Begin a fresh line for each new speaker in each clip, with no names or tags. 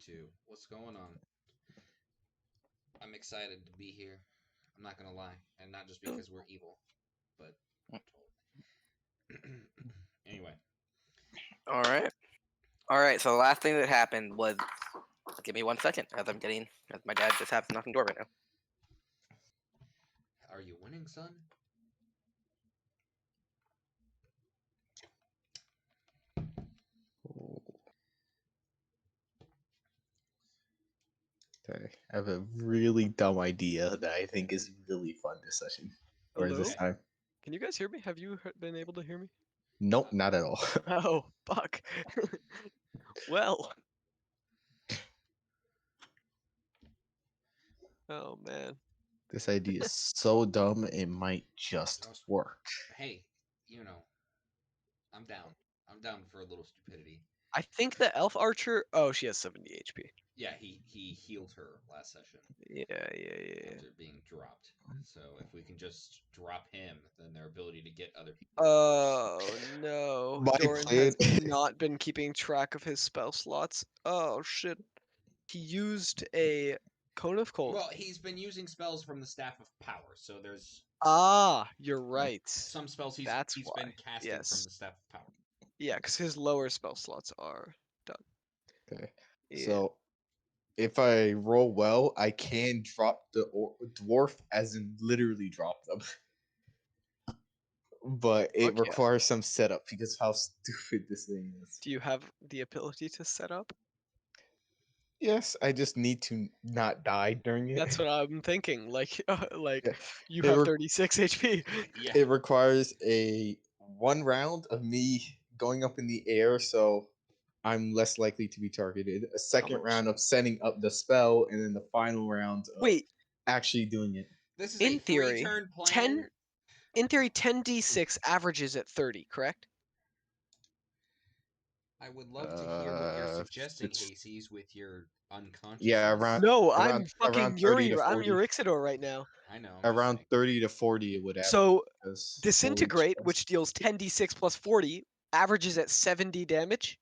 2. What's going on? I'm excited to be here. I'm not gonna lie, and not just because we're evil, but anyway.
All right. All right. So the last thing that happened was, give me 1 second, as my dad just happens to knock on the door right now.
Are you winning, son?
Okay. I have a really dumb idea that I think is really fun this session. Or
Hello?
this time.
Can you guys hear me? Have you been able to hear me?
Nope, not at all.
Oh, fuck. Well. Oh, man.
This idea is so dumb it might just work.
Hey, you know, I'm down. I'm down for a little stupidity.
I think the elf archer... Oh, she has 70 HP.
Yeah, he healed her last session.
Yeah.
After being dropped. So if we can just drop him, then their ability to get other people.
Oh, no.
My
Doran
plan-
has not been keeping track of his spell slots. Oh, shit. He used a Cone of Cold.
Well, he's been using spells from the Staff of Power, so there's
Ah, you're right.
some spells he's
That's
been
why.
casting
Yes.
from the Staff of Power.
Yeah, because his lower spell slots are done.
Okay.
Yeah.
So if I roll well, I can drop the dwarf, as in literally drop them. But it
Fuck yeah.
requires some setup because how stupid this thing is.
Do you have the ability to set up?
Yes, I just need to not die during it.
That's what I'm thinking. Like,
Yeah.
you
It
have
re-
36 HP.
Yeah.
It requires a 1 round of me going up in the air, so I'm less likely to be targeted. A second
much?
round of setting up the spell, and then the final round of
Wait,
actually doing it.
This is
in
a
theory,
3-turn plan.
10d6 averages at 30, correct?
I would love to hear what you're suggesting,
it's-
Hastings, with your unconscious.
Yeah, around
No, I'm
around
fucking
30 to
Yuri. I'm
40.
Urixidor right now.
I know.
Around 30 to 40 it would average.
So,
because
Disintegrate,
holy
which deals 10d6 plus 40, averages at 70 damage,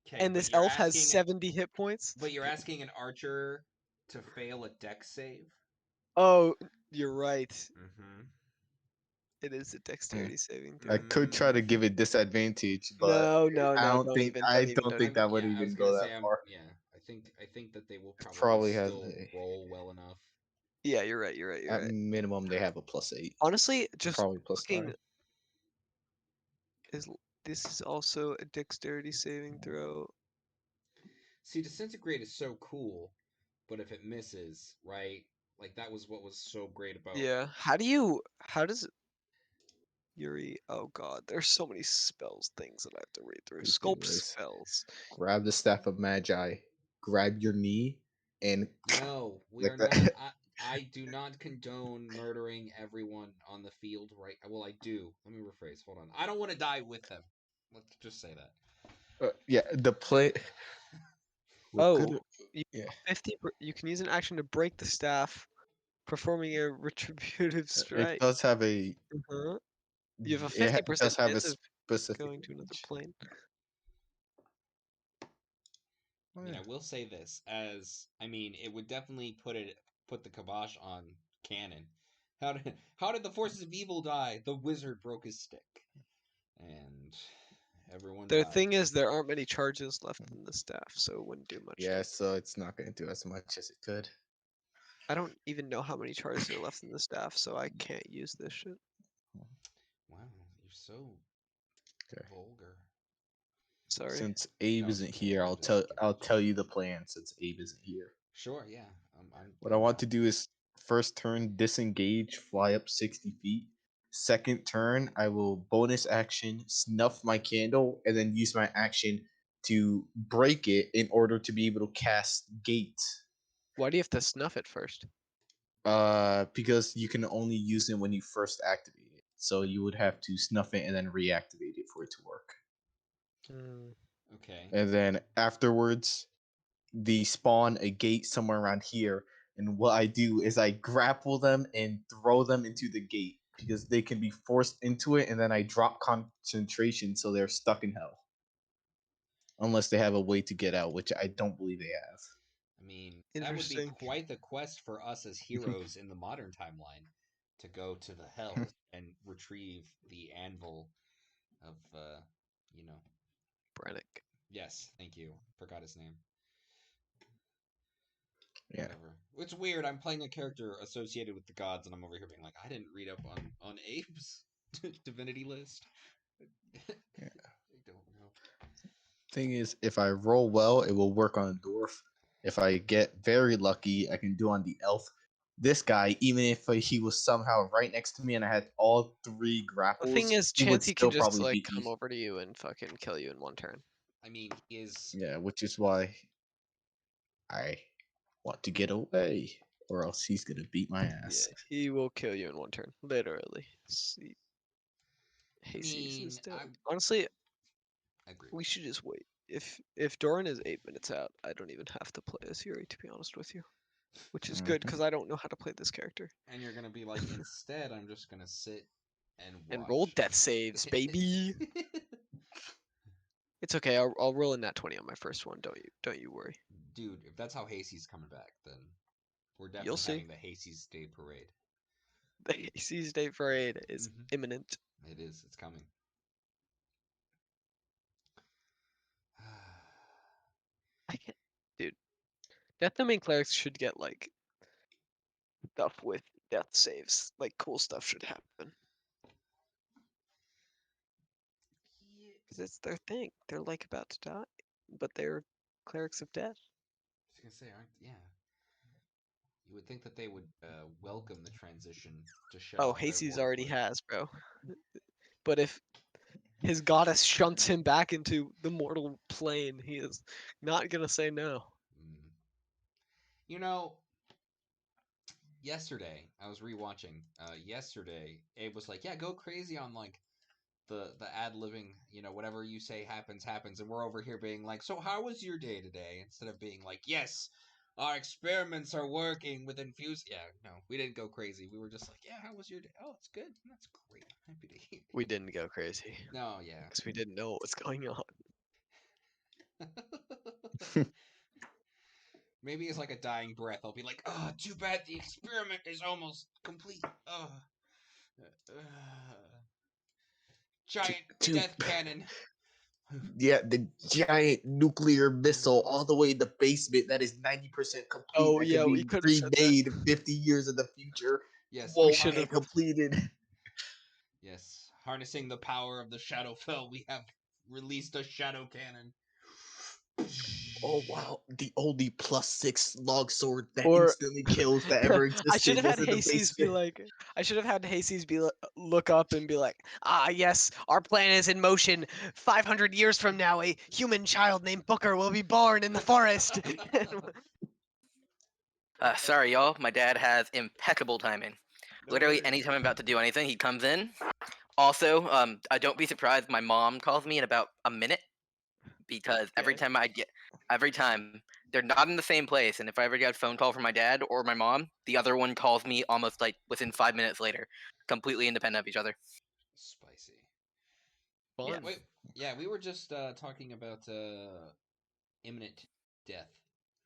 Okay,
and
but
this
you're
elf has
asking,
70 hit points.
but you're asking an archer to fail a dex save.
Oh, you're right.
Mm-hmm.
It is a dexterity saving
I
throw.
could try to give it disadvantage, but
No,
I don't think
even,
I
don't
don't think
even.
that would
Yeah, I was
even
gonna
go
say,
that far.
yeah, I think that they will probably,
Probably has
still
a-
roll well enough.
Yeah, you're right.
At minimum, they have a +8.
Honestly, just
Probably
looking,
+9.
this is also a dexterity saving throw.
See, disintegrate is so cool, but if it misses, right? Like that was what was so great about.
Yeah. How does Yuri? Oh god, there's so many spells things that I have to read through.
Good
Sculpt
thing is-
spells.
Grab the staff of magi, grab your knee, and
No, we
like
are
that.
not. I do not condone murdering everyone on the field, right? Well, I do. Let me rephrase. Hold on. I don't want to die with them. Let's just say that.
Yeah, the play.
Oh,
yeah.
50. You can use an action to break the staff, performing a retributive strike.
It does have a.
Uh-huh. You have a
It
50%
does have a
chance of
specific.
going to another plane.
I mean, I will say this, as I mean, it would definitely put the kibosh on canon. How did the forces of evil die? The wizard broke his stick, and everyone.
The
died.
thing is, there aren't many charges left in the staff, so it wouldn't do much.
Yeah, so it's not going to do as much as it could.
I don't even know how many charges are left in the staff, so I can't use this shit.
Wow, you're so vulgar.
Sorry.
Since Abe
No,
isn't
it's okay.
here,
I'm just
I'll tell you the plan. Since Abe isn't here,
Sure, yeah.
what I want to do is first turn disengage, fly up 60 feet. Second turn, I will bonus action snuff my candle, and then use my action to break it in order to be able to cast gate.
Why do you have to snuff it first?
Because you can only use it when you first activate it. So you would have to snuff it and then reactivate it for it to work.
Okay.
And then afterwards, they spawn a gate somewhere around here. And what I do is I grapple them and throw them into the gate because they can be forced into it, and then I drop concentration so they're stuck in hell. unless they have a way to get out, which I don't believe they have.
I mean, that would be
Interesting.
quite the quest for us as heroes in the modern timeline to go to the Hells and retrieve the anvil of, you know.
Brannick.
Yes, thank you. Forgot his name.
Yeah.
Whatever. It's weird. I'm playing a character associated with the gods, and I'm over here being like, I didn't read up on Abe's divinity list.
Yeah.
I don't know.
Thing is, if I roll well, it will work on a dwarf. If I get very lucky, I can do on the elf. This guy, even if he was somehow right next to me and I had all 3
The
grapples,
thing is,
he would
Chansey
still
can just
probably
like
beat
come
me.
over to you and fucking kill you in one turn.
I mean, he is.
Yeah, which is why I want to get away, or else he's gonna beat my ass.
Yeah, he will kill you in one turn, literally. See,
I
Jesus
mean,
is dead.
I
Honestly,
agree
we
with
should just wait. If Doran is 8 minutes out, I don't even have to play as Yuri, to be honest with you, which is good
Mhm.
because I don't know how to play this character.
that. And you're gonna be like, instead, I'm just gonna sit and watch.
And roll death saves, baby. It's okay. I'll roll in that 20 on my first one. Don't you worry.
Dude, if that's how Hasey's coming back, then we're
You'll
definitely
see.
having the Hasey's Day Parade.
The Seas Day Parade is
Mhm.
imminent.
It is. It's coming.
I can't, dude. Death Domain clerics should get like stuff with death saves. Like cool stuff should happen because it's their thing. They're like about to die, but they're clerics of death.
I was gonna say, yeah. You would think that they would welcome the transition to shut
Oh,
off their
Hasey's
war
already
flame.
has, bro. But if his goddess shunts him back into the mortal plane, he is not gonna say no.
Mm. You know, yesterday I was rewatching. Yesterday Abe was like, "Yeah, go crazy on like the ad libbing. You know, whatever you say happens, and we're over here being like, so how was your day today? Instead of being like, yes, our experiments are working with infuse. Yeah, no, we didn't go crazy. We were just like, yeah, how was your day? Oh, it's good. That's great. I'm happy to hear.
We didn't go crazy
No, yeah.
because we didn't know what was going on.
Maybe it's like a dying breath. I'll be like, oh, too bad the experiment is almost complete. Oh. Giant death cannon.
Yeah, the giant nuclear missile all the way in the basement that is 90% complete.
Oh,
that
yeah,
can
we
be
could have said that.
remade 50 years in the future.
Yes,
Won't
should
get
have.
completed.
Yes, harnessing the power of the Shadowfell, we have released a shadow cannon.
Oh wow, the only +6 longsword that
Or
instantly kills that ever
I should
existed
have
was
had
in the
Hasey's be
basement.
like, I should have had Hasey's be look up and be like, ah, yes, our plan is in motion. 500 years from now, a human child named Booker will be born in the forest.
Sorry, y'all. My dad has impeccable timing.
No
Literally,
worries.
anytime I'm about to do anything, he comes in. Also, don't be surprised. My mom calls me in about a minute because every
Okay.
time they're not in the same place, and if I ever get a phone call from my dad or my mom, the other one calls me almost like within 5 minutes later, completely independent of each other.
Spicy.
Fun.
Yeah.
Wait, yeah, we were just talking about imminent death.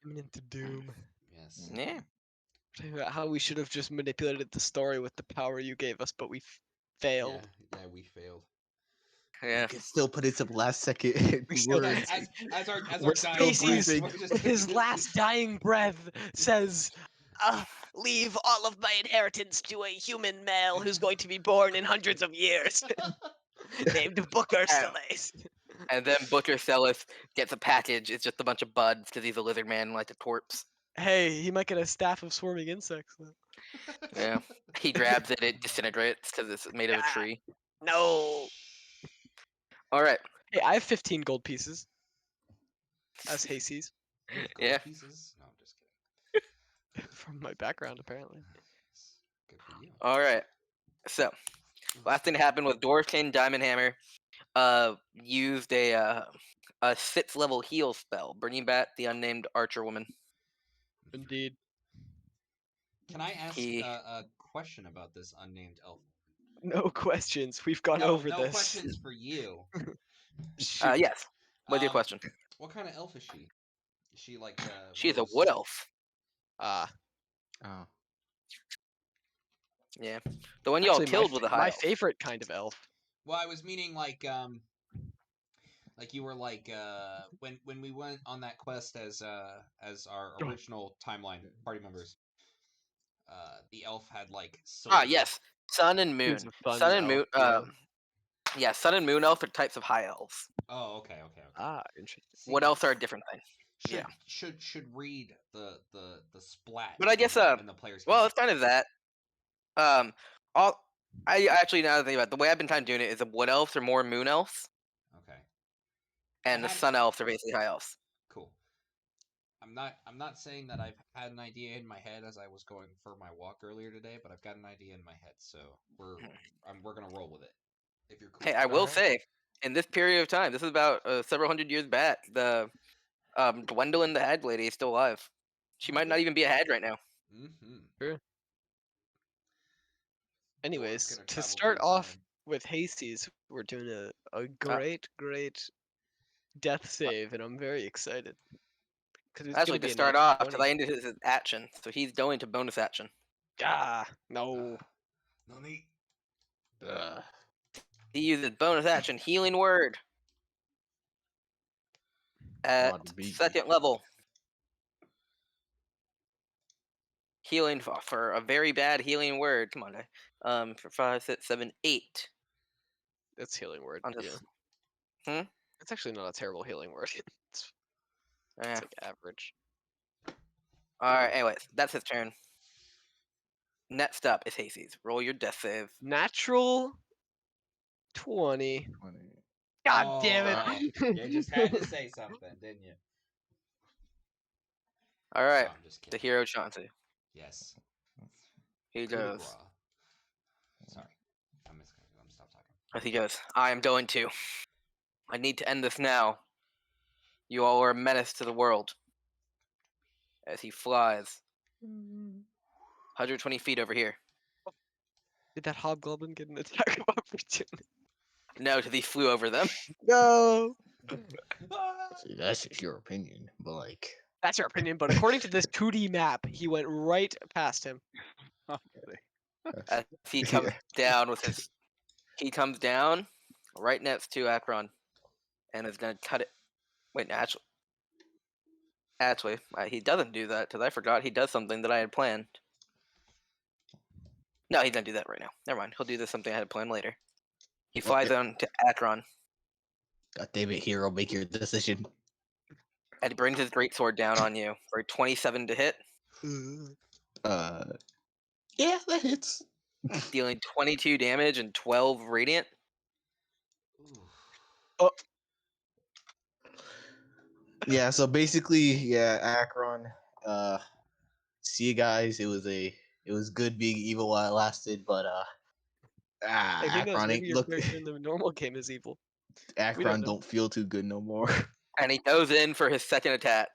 Imminent doom.
Yes.
Yeah.
Talking about how we should have just manipulated the story with the power you gave us, but we
Yeah,
failed.
yeah, we failed.
Yeah.
You can still put in some last second
We still
Yes,
words.
as
We're
our
still
dying breath,
Casey's,
breathing.
we're just
with his last dying breath, says, leave all of my inheritance to a human male who's going to be born in hundreds of years, named Booker
Ow.
Selace.
And then Butcher Celis gets a package. It's just a bunch of buds because he's a lizard man like a corpse.
Hey, he might get a staff of swarming insects, though.
Yeah. He grabs it, it disintegrates because it's made of a
Ah,
tree.
no.
All right.
Hey, I have 15 gold pieces as Hasey's
You have gold
Yeah.
pieces? No, I'm just kidding.
from my background, apparently.
Yes. Good for you.
All right. So, last thing that happened was Dwarfkin Diamond Hammer used a 6th level heal spell, bringing back the unnamed archer woman.
Indeed.
Can I ask
He
a question about this unnamed elf?
No questions. We've gone
No,
over
no
this.
questions for you.
Shoot.
yes. What's your question?
What kind of elf is she? Is she like
She is a
those-
wood elf.
Ah,
Oh.
Yeah, the one y'all
actually,
killed with a high
my
elf.
favorite kind of elf.
Well, I was meaning like you were like when we went on that quest as our original timeline party members. The elf had like silver.
Ah, yes, sun and
He
moon.
was a fun
Sun and
elf,
moon.
yeah.
Yeah, sun and moon elf are types of high elves.
Oh, okay.
Ah, interesting.
See,
Wood elves are a different thing.
should read the splat.
But I guess
in the player's
well,
handbook.
it's kind of that. I actually, now that I think about it, the way I've been kind of doing it is the wood elves are more moon elves,
Okay,
and the
had-
sun elves are basically high elves.
cool. I'm not saying that I've had an idea in my head as I was going for my walk earlier today, but I've got an idea in my head, so we're gonna roll with it. If you're cool.
Hey, I will say, in this period of time, this is about several hundred years back, the Gwendolyn the Hag Lady is still alive. She might not even be a hag right now.
Mm-hmm.
Anyways,
gonna
to
travel
start
through
off
time.
with Hasties, we're doing a great death save, and I'm very excited. Because it's
Actually,
gonna be
to
a
start
nat
off,
20.
because I ended his action, so he's going to bonus action.
Ah, no.
No need.
He uses bonus action healing word at
Bada bing.
2nd level. Healing for a very bad healing word. Come on, guy. For 5, 6, 7, 8.
That's healing word.
On
Yeah.
this. Hmm?
It's actually not a terrible healing word. It's
Yeah.
like average.
Alright, anyways, that's his turn. Next up is Hasties. Roll your death save.
Natural 20. God damn it.
You just had to say something, didn't you?
Alright,
No, I'm just
the
kidding.
hero Chauncey.
Yes.
He
Coup de
goes.
grace. Sorry. I'm gonna stop talking.
As he goes, I am going to. I need to end this now. You all are a menace to the world. As he flies 120 feet over here.
Did that hobgoblin get an attack of opportunity?
No, because he flew over them.
No.
See, that's just your opinion, but like,
That's your opinion, but according to this 2D map, he went right past him.
As he comes down with his. He comes down right next to Akron and is going to cut it. Wait, actually, he doesn't do that because I forgot he does something that I had planned. No, he doesn't do that right now. Never mind. He'll do this something I had planned later. He flies on to Akron
God damn it, hero, make your decision.
and he brings his greatsword down on you for 27 to hit,
Yeah, that hits.
dealing 22 damage and 12 radiant.
Yeah, so basically, yeah, Akron. See you guys. It was good being evil while it lasted, but
Hey, who knows?
Akron
Maybe
ain't
your
look.
character in the normal game is evil.
Akron
know.
don't feel too good no more.
And he goes in for his second attack,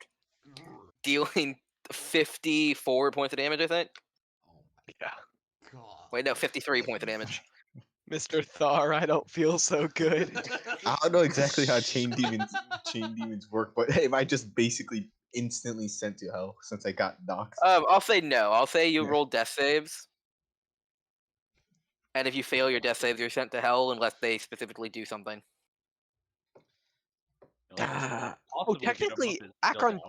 dealing 54 points of damage, I think.
Oh
Yeah.
my god.
Wait, no, 53 points of damage.
Mr. Thar, I don't feel so good.
I don't know exactly how chain demons work, but it might just basically instantly sent to hell since I got knocked.
I'll say no. I'll say you
Yeah.
roll death saves. And if you fail your death saves, you're sent to hell unless they specifically do something.
Technically, Akron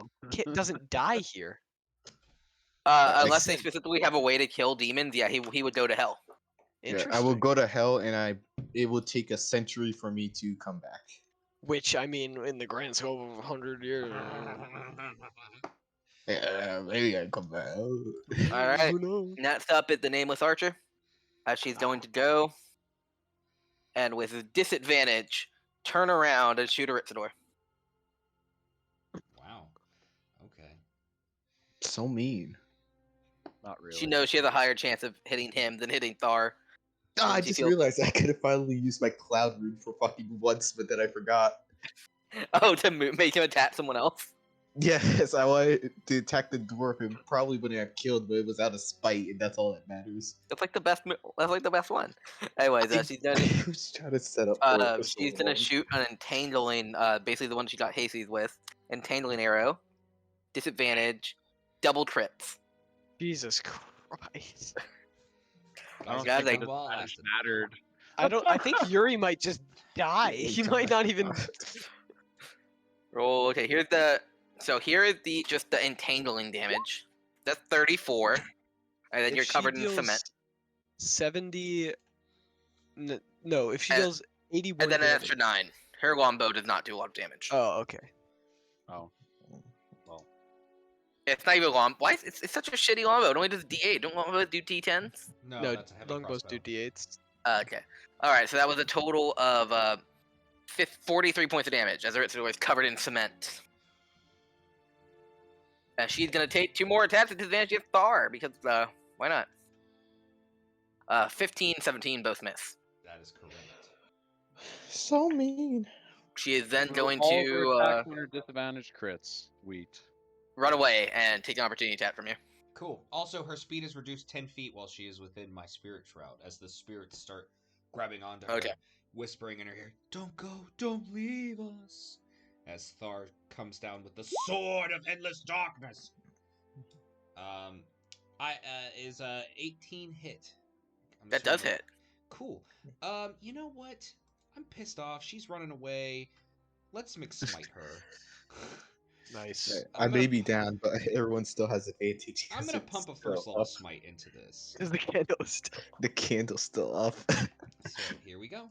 doesn't die here.
Unless they
Except-
specifically have a way to kill demons, yeah, he would go to hell.
Yeah,
Interesting.
I will go to hell, and it will take a century for me to come back.
Which, I mean, in the grand scope of 100 years.
Yeah, maybe I come back.
Alright.
Who knows?
Next up is the Nameless Archer. As she's going to go. And with disadvantage, turn around and shoot her at the door.
Wow. Okay.
So mean.
Not really.
She knows she has a higher chance of hitting him than hitting Thar.
Ah, I
She
just
feels-
realized I could have finally used my cloud rune for fucking once, but then I forgot.
Oh, to make him attack someone else?
Yes, I wanted to attack the dwarf and probably wouldn't have killed, but it was out of spite, and that's all that matters.
That's like the best. That's like the best one. Anyways, she's gonna.
I was trying to set up for it for so
She's gonna
long.
shoot an entangling. Basically, the one she got Hasties with. Entangling Arrow, disadvantage, double crits.
Jesus Christ.
I don't
Guys,
think
I-
the disadvantage mattered.
I think Yuri might just die. He might not even.
Roll. Okay, here's here is just the entangling damage. That's 34, and then
If
you're
she
covered in
deals
cement.
70. No, if she
And-
deals 81
And then an
damage.
extra 9. Her longbow does not do a lot of damage.
Oh, okay.
Oh. Well.
It's not even long. Why? It's such a shitty longbow. It only does D8. Don't longbows do D10s?
No,
No,
that's a heavy
longbows
crossbow.
do d8s.
Okay. All right. So that was a total of 43 points of damage, as Aritsu was covered in cement. She's gonna take 2 more attacks at disadvantage against Thar because why not? 15, 17 both miss.
That is correct.
So mean.
She is then
So
going
all of her
to
attacks under disadvantage crits. Sweet.
run away and take an opportunity attack from you.
Cool. Also, her speed is reduced 10 feet while she is within my spirit shroud, as the spirits start grabbing onto her,
Okay.
whispering in her ear, "Don't go, don't leave us," as Thar comes down with the sword of endless darkness. Is 18 hit? I'm
That does
assuming.
hit.
Cool. You know what? I'm pissed off. She's running away. Let's McSmite her.
Nice.
I may be down, but everyone still has advantage.
I'm
'cause
gonna
it's
pump a
still
first level
up.
smite into this.
Because the candle is still.
The candle's still up.
So here we go.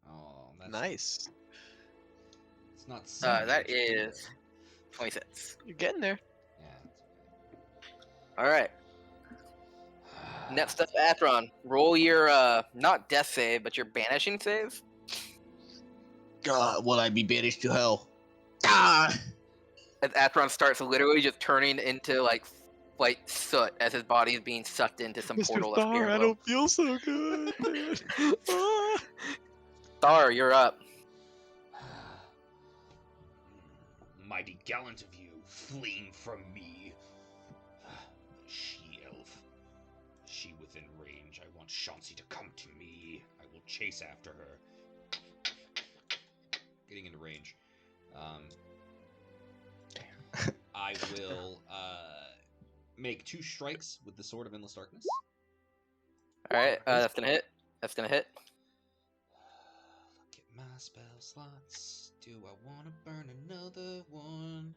Oh, that's
Nice.
It's not.
That
70,
is 26.
You're getting there.
Yeah.
All right. Next up, Atron. Roll your not death save, but your banishing save.
God, will I be banished to hell? Ah!
As Atron starts literally just turning into like soot as his body is being sucked into some portal that's
Thar, I
below.
don't feel so good. dude. Ah.
Thar, you're up.
Mighty gallant of you, fleeing from me. She-elf. She within range. I want Chauncey to come to me. I will chase after her. Getting into range. I will make 2 strikes with the Sword of Endless Darkness.
All right, that's gonna hit. That's gonna hit.
Look at my spell slots. Do I want to burn another one?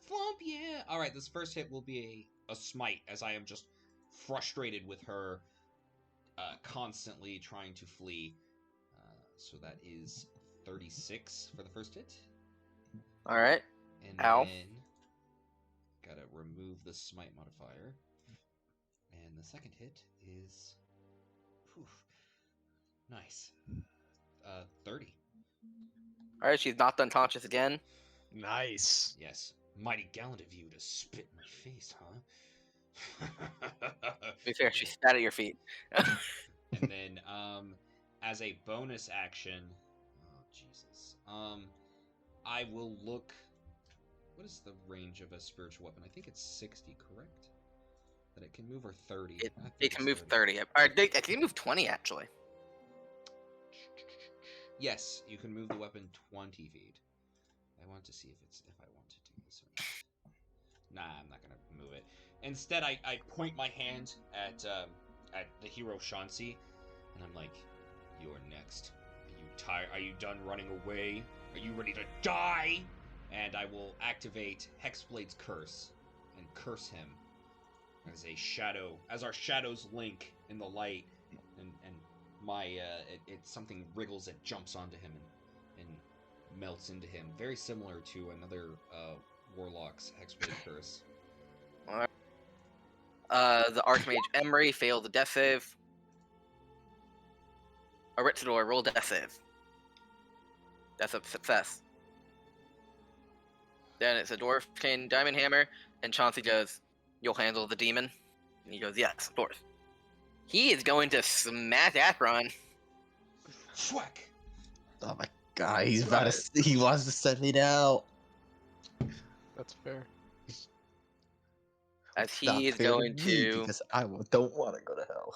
Flump, yeah! Alright, this first hit will be a smite, as I am just frustrated with her constantly trying to flee. So that is 36 for the first hit.
All right.
And
Ow.
then gotta remove the smite modifier. And the second hit is nice. 30.
All right, she's knocked unconscious again.
Nice.
Yes. Mighty gallant of you to spit in my face, huh?
To be fair, she spat at your feet.
And then, as a bonus action, oh Jesus, I will look. What is the range of a spiritual weapon? I think it's 60, correct? That it can move, or 30.
It
I think
can
it's
move 30. All right, it can move 20 actually.
Yes, you can move the weapon 20 feet. I want to see if I want to do this or not. Nah, I'm not gonna move it. Instead, I point my hand at the hero Chauncey, and I'm like, "You're next. Are you tired? Are you done running away? Are you ready to die?" And I will activate Hexblade's curse and curse him as a shadow, as our shadows link in the light, and my something wriggles, it jumps onto him and melts into him, very similar to another warlock's Hexblade curse.
The Archmage Emery failed the death save. Aritsador, roll death save. That's a success. Then it's a Dwarf King Diamond Hammer, and Chauncey goes, "You'll handle the demon?" And he goes, "Yes, of course." He is going to smash Atron.
Schwack!
Oh my god, he wants to set me out.
That's fair.
As
Not
he is
fair
going
me,
to...
because I don't want to go to hell.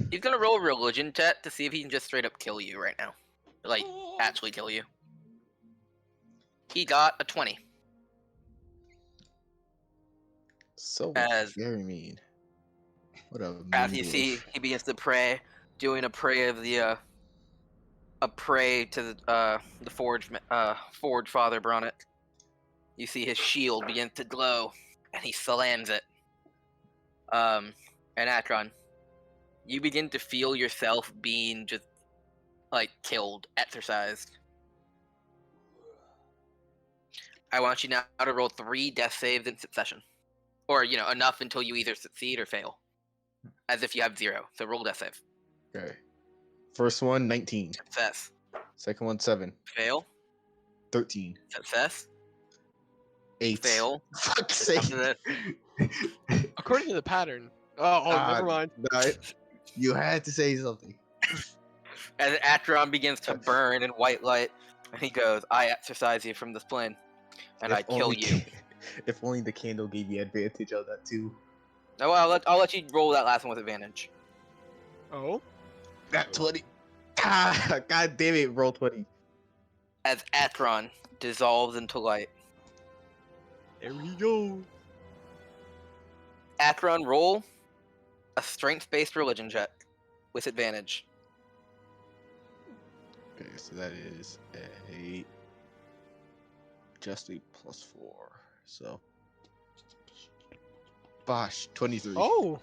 He's going to roll a religion check to see if he can just straight up kill you right now. Like, actually kill you. He got a 20.
So
As
very mean. What a
as
mean
you
dwarf.
see, he begins to pray, doing a prayer of the a pray to the forge father Bronnet. You see his shield begin to glow, and he slams it. And Atron, you begin to feel yourself being just like killed, exercised. I want you now to roll 3 death saves in succession, or enough until you either succeed or fail, as if you have 0. So roll death save.
Okay. First one, 19.
Success.
Second one, 7.
Fail.
13.
Success.
8.
Fail.
Fuck's sake.
After this,
According to the pattern. Oh, never mind.
No, you had to say something.
as Atron begins to burn in white light, and he goes, "I exorcise you from this plane, and I kill you."
If only the candle gave you advantage of that too.
No, I'll let you roll that last one with advantage.
Oh?
Got 20. Ah, God damn it, roll 20.
As Atron dissolves into light.
There we go.
Atron, roll a strength-based religion check with advantage.
Okay, so that is a just a +4. So Bosh, 23.
Oh!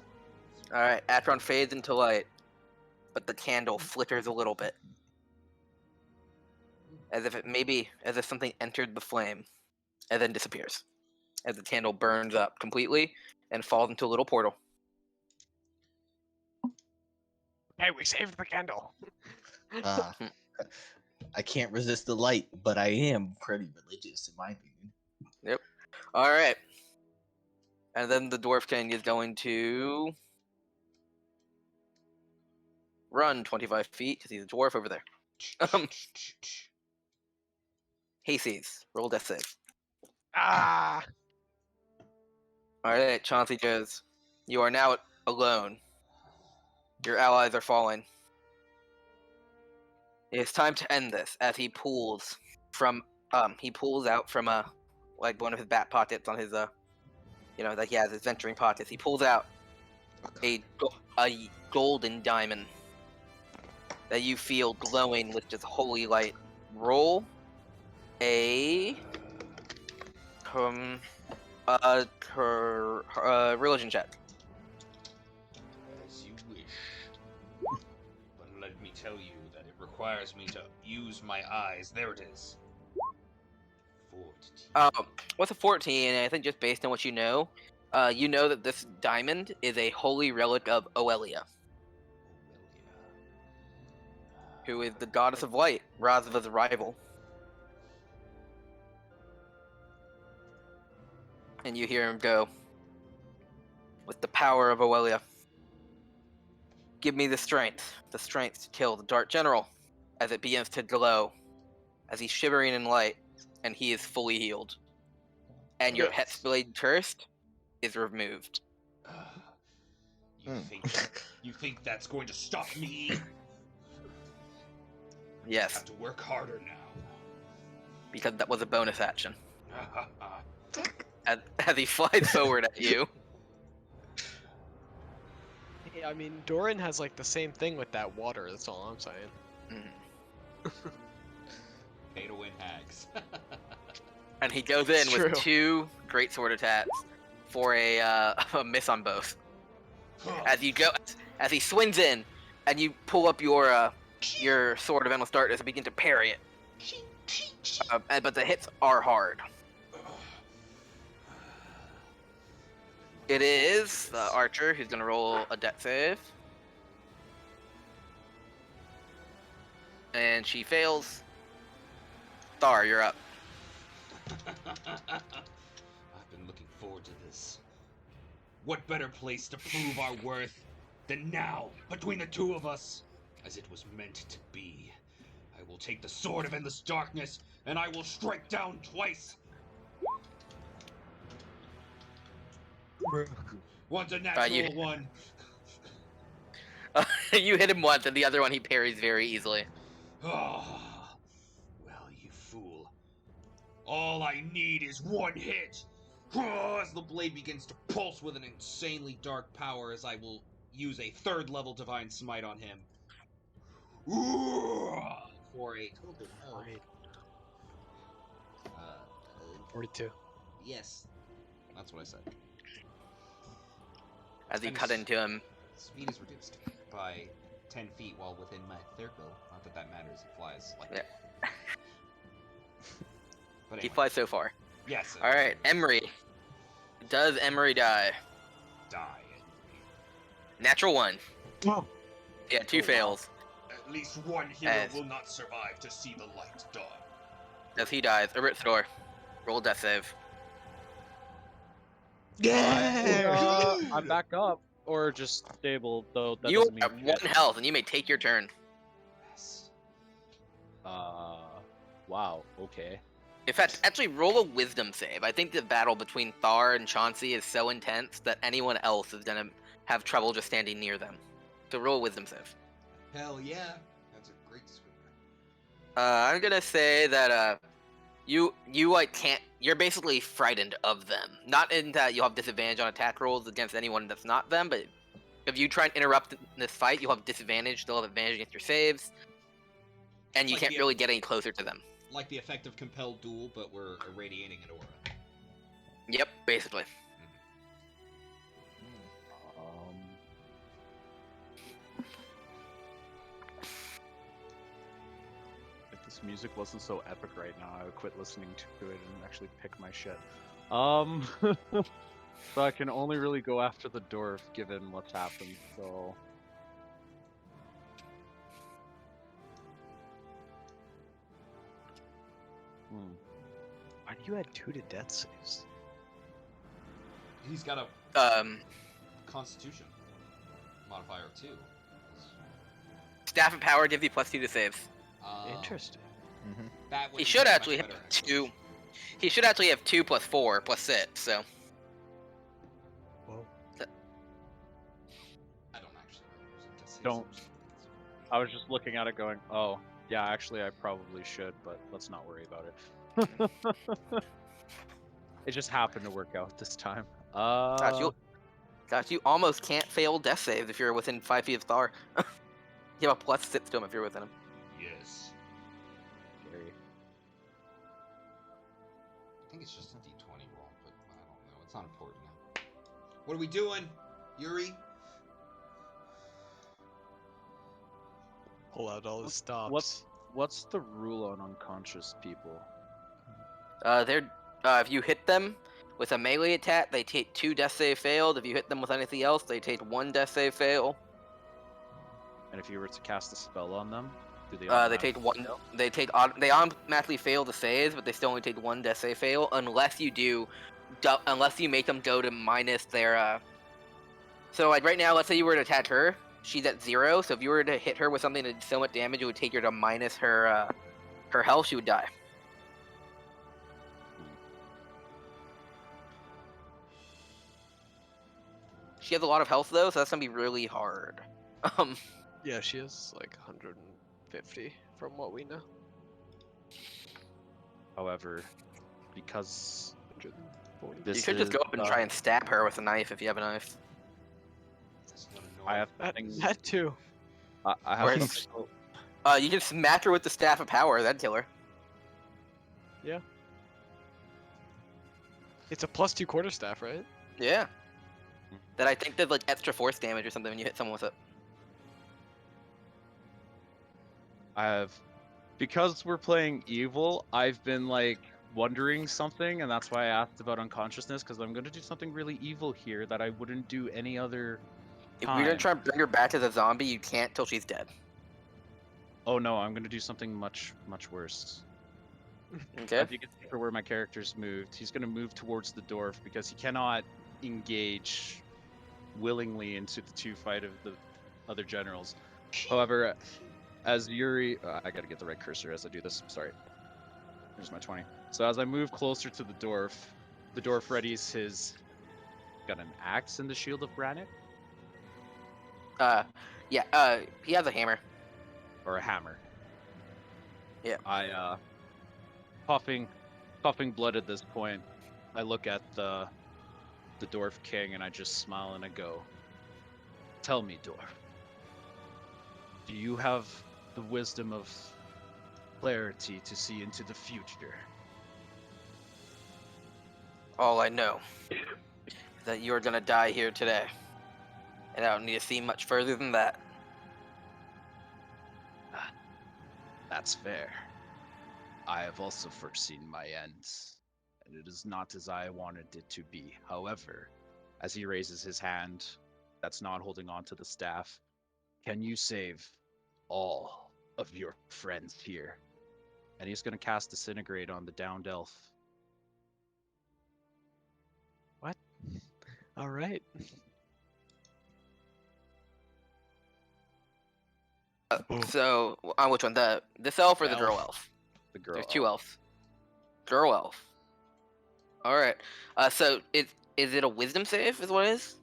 Alright, Atron fades into light, but the candle flickers a little bit. As if something entered the flame, and then disappears. As the candle burns up completely and falls into a little portal.
Hey, we saved the candle.
Ah, I can't resist the light, but I am pretty religious in my opinion.
Alright. And then the Dwarf King is going to run 25 feet because he's a dwarf over there. Hayseeds, roll death save.
Ah!
Alright, Chauncey goes, "You are now alone. Your allies are falling. It is time to end this," as he pulls out from like one of his back pockets on his like he has his venturing pockets. He pulls out a golden diamond that you feel glowing with just holy light. Roll a religion check.
As you wish. But let me tell you that it requires me to use my eyes. There it is. 14.
What's a 14? And I think just based on what you know that this diamond is a holy relic of Oelia, who is the goddess of light, Razva's rival. And you hear him go, "With the power of Oelia, give me the strength to kill the Dark General," as it begins to glow, as he's shivering in light, and he is fully healed. And your Hexblade curse is removed.
You think that's going to stop me? I
Yes,
have to work harder now.
because that was a bonus action. As he flies forward at you.
Hey, I mean, Doran has like the same thing with that water, that's all I'm saying.
Pay to win hags.
And he goes in
It's
with
true.
2 great sword attacks for a miss on both. As he swings in, and you pull up your sword of endless darkness and begin to parry it. But the hits are hard. It is the archer who's gonna roll a dex save. And she fails. Thar, you're up.
I've been looking forward to this. What better place to prove our worth than now, between the two of us, as it was meant to be. I will take the sword of endless darkness, and I will strike down twice. One's a natural one.
You hit him once, and the other one he parries very easily.
Oh, well, you fool. All I need is one hit! As the blade begins to pulse with an insanely dark power, as I will use a 3rd level Divine Smite on him. For a total of...
Great.
42. Yes. That's what I said.
As you
And
cut into him.
Speed is reduced by 10 feet while within my circle. Not that that matters, it flies like...
Yeah.
But
He
anyway.
flies so far.
Yes.
Alright, Emery. Does Emery die?
Die.
Natural 1.
Oh.
Yeah, 2 fails.
At least one hero
As-
will not survive to see the light dawn.
As he dies, Thor. Roll death save.
I'm back up, or just stable, though that
You
doesn't mean
have 1 health, and you may take your turn.
Yes.
Wow, okay.
In fact, actually roll a wisdom save. I think the battle between Thar and Chauncey is so intense that anyone else is gonna have trouble just standing near them. So roll a wisdom save.
Hell yeah. That's a great descriptor.
I'm gonna say that you like can't. You're basically frightened of them. Not in that you'll have disadvantage on attack rolls against anyone that's not them, but if you try and interrupt this fight, you'll have disadvantage. They'll have advantage against your saves, and you
Like
can't
the-
really get any closer to them.
Like the effect of compelled duel, but we're irradiating an aura.
Yep, basically.
If this music wasn't so epic right now, I would quit listening to it and actually pick my shit. So I can only really go after the dwarf given what's happened, so...
Why do you add 2 to death saves?
He's got a Constitution modifier too.
Staff of Power gives you +2 to saves.
Interesting.
That would
He
be
should
much
actually have
better,
2. He should actually have 2 + 4 + 6. So
Whoa.
I don't actually know.
Don't. I was just looking at it going, oh, yeah, actually I probably should, but let's not worry about it. It just happened to work out this time.
gosh, you almost can't fail death saves if you're within 5 feet of Thar. You have a +6 to him if you're within him.
Yes.
Scary.
I think it's just a d20 roll, but I don't know. It's not important now. What are we doing, Yuri?
Pull out all the stops.
What's the rule on unconscious people?
If you hit them with a melee attack, they take 2 death save failed. If you hit them with anything else, they take 1 death save fail.
And if you were to cast a spell on them, do they?
They take 1. They automatically fail the saves, but they still only take 1 death save fail unless you unless you make them go to minus their. So like right now, let's say you were to attack her, she's at 0. So if you were to hit her with something that did so much damage, it would take her to minus her health. She would die. She has a lot of health though, so that's gonna be really hard.
Yeah, she has like 150 from what we know.
However, because
140.
this
You should just go up and try and stab her with a knife if you have a knife.
I have
That too.
I have
Or
something.
you can smack her with the staff of power. That'd kill her.
It's a +2 quarterstaff, right?
Yeah. That I think does like extra force damage or something when you hit someone with it.
I have, because we're playing evil, I've been like wondering something, and that's why I asked about unconsciousness, because I'm gonna do something really evil here that I wouldn't do any other
If
time.
you're gonna try and bring her back as a zombie, you can't till she's dead.
Oh no, I'm gonna do something much worse.
Okay.
If you can see for where my character's moved, he's gonna move towards the dwarf because he cannot engage willingly into the 2 fight of the other generals. However, as Yuri, I gotta get the right cursor as I do this. Sorry. Here's my 20. So as I move closer to the dwarf readies his. Got an axe in the shield of granite
Yeah. He has a hammer.
or a hammer.
Yeah.
I puffing Puffing blood at this point, I look at the dwarf king and I just smile and I go, "Tell me, dwarf, do you have the wisdom of clarity to see into the future?"
All I know is that you're gonna die here today. And I don't need to see much further than that.
That's fair. I have also foreseen my end, and it is not as I wanted it to be. However, as he raises his hand, that's not holding on to the staff, can you save all of your friends here? And he's going to cast Disintegrate on the downed elf.
What? All right.
So, on which one? This elf or the girl
Elf.
elf?
The girl
There's two
elf.
elves. Girl elf. All right. So is it a wisdom save? Is what it is?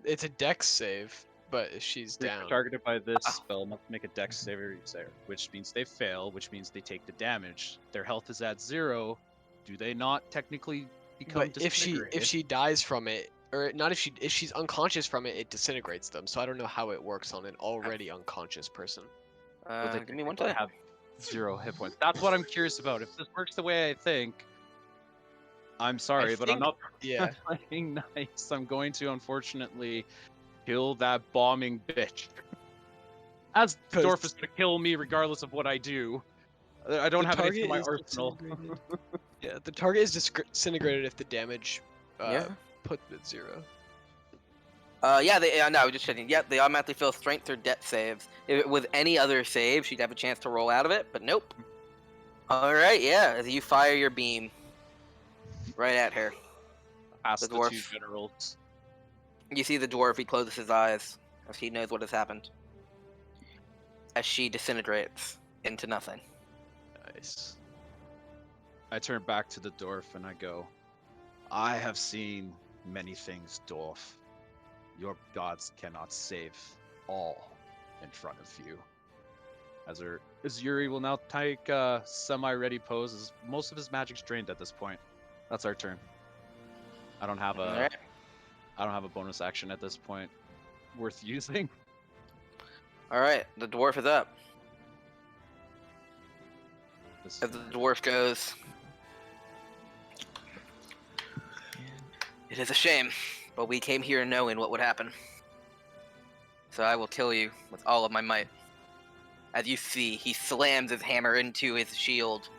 It's a dex save, but she's
Creature
down.
targeted by this
Ah.
spell must make a dex saving throw, which means they fail, which means they take the damage. Their health is at 0. Do they not technically become
But if
disintegrated?
she dies from it, or not, if she's unconscious from it, it disintegrates them. So I don't know how it works on an already unconscious person.
Well, they
Give me one
technically
time.
have 0 hit points. That's what I'm curious about. If this works the way I think, I'm sorry, but I'm
think-
not
Yeah.
playing nice. I'm going to unfortunately kill that bombing bitch. As
'Cause-
Dorf is going to kill me regardless of what I do. I don't
The
have anything in my
target is
arsenal.
disintegrated. Yeah, the target is disintegrated if the damage
Yeah.
put at 0.
Yeah. No, just checking. Yep, they automatically fail strength or dex saves. If it was any other save, she'd have a chance to roll out of it, but nope. All right. Yeah. As you fire your beam right at her,
Past
The
the,
dwarf.
2 generals.
you see the dwarf. He closes his eyes as he knows what has happened. As she disintegrates into nothing.
Nice.
I turn back to the dwarf and I go, "I have seen many things, dwarf. Your gods cannot save all in front of you." As Yuri will now take a semi-ready pose, as most of his magic's drained at this point. That's our turn. I don't have
All
a
right.
bonus action at this point worth using.
All right. The dwarf is up.
This
As
is
the dwarf goes, "It is a shame, but we came here knowing what would happen. So I will kill you with all of my might." As you see, he slams his hammer into his shield.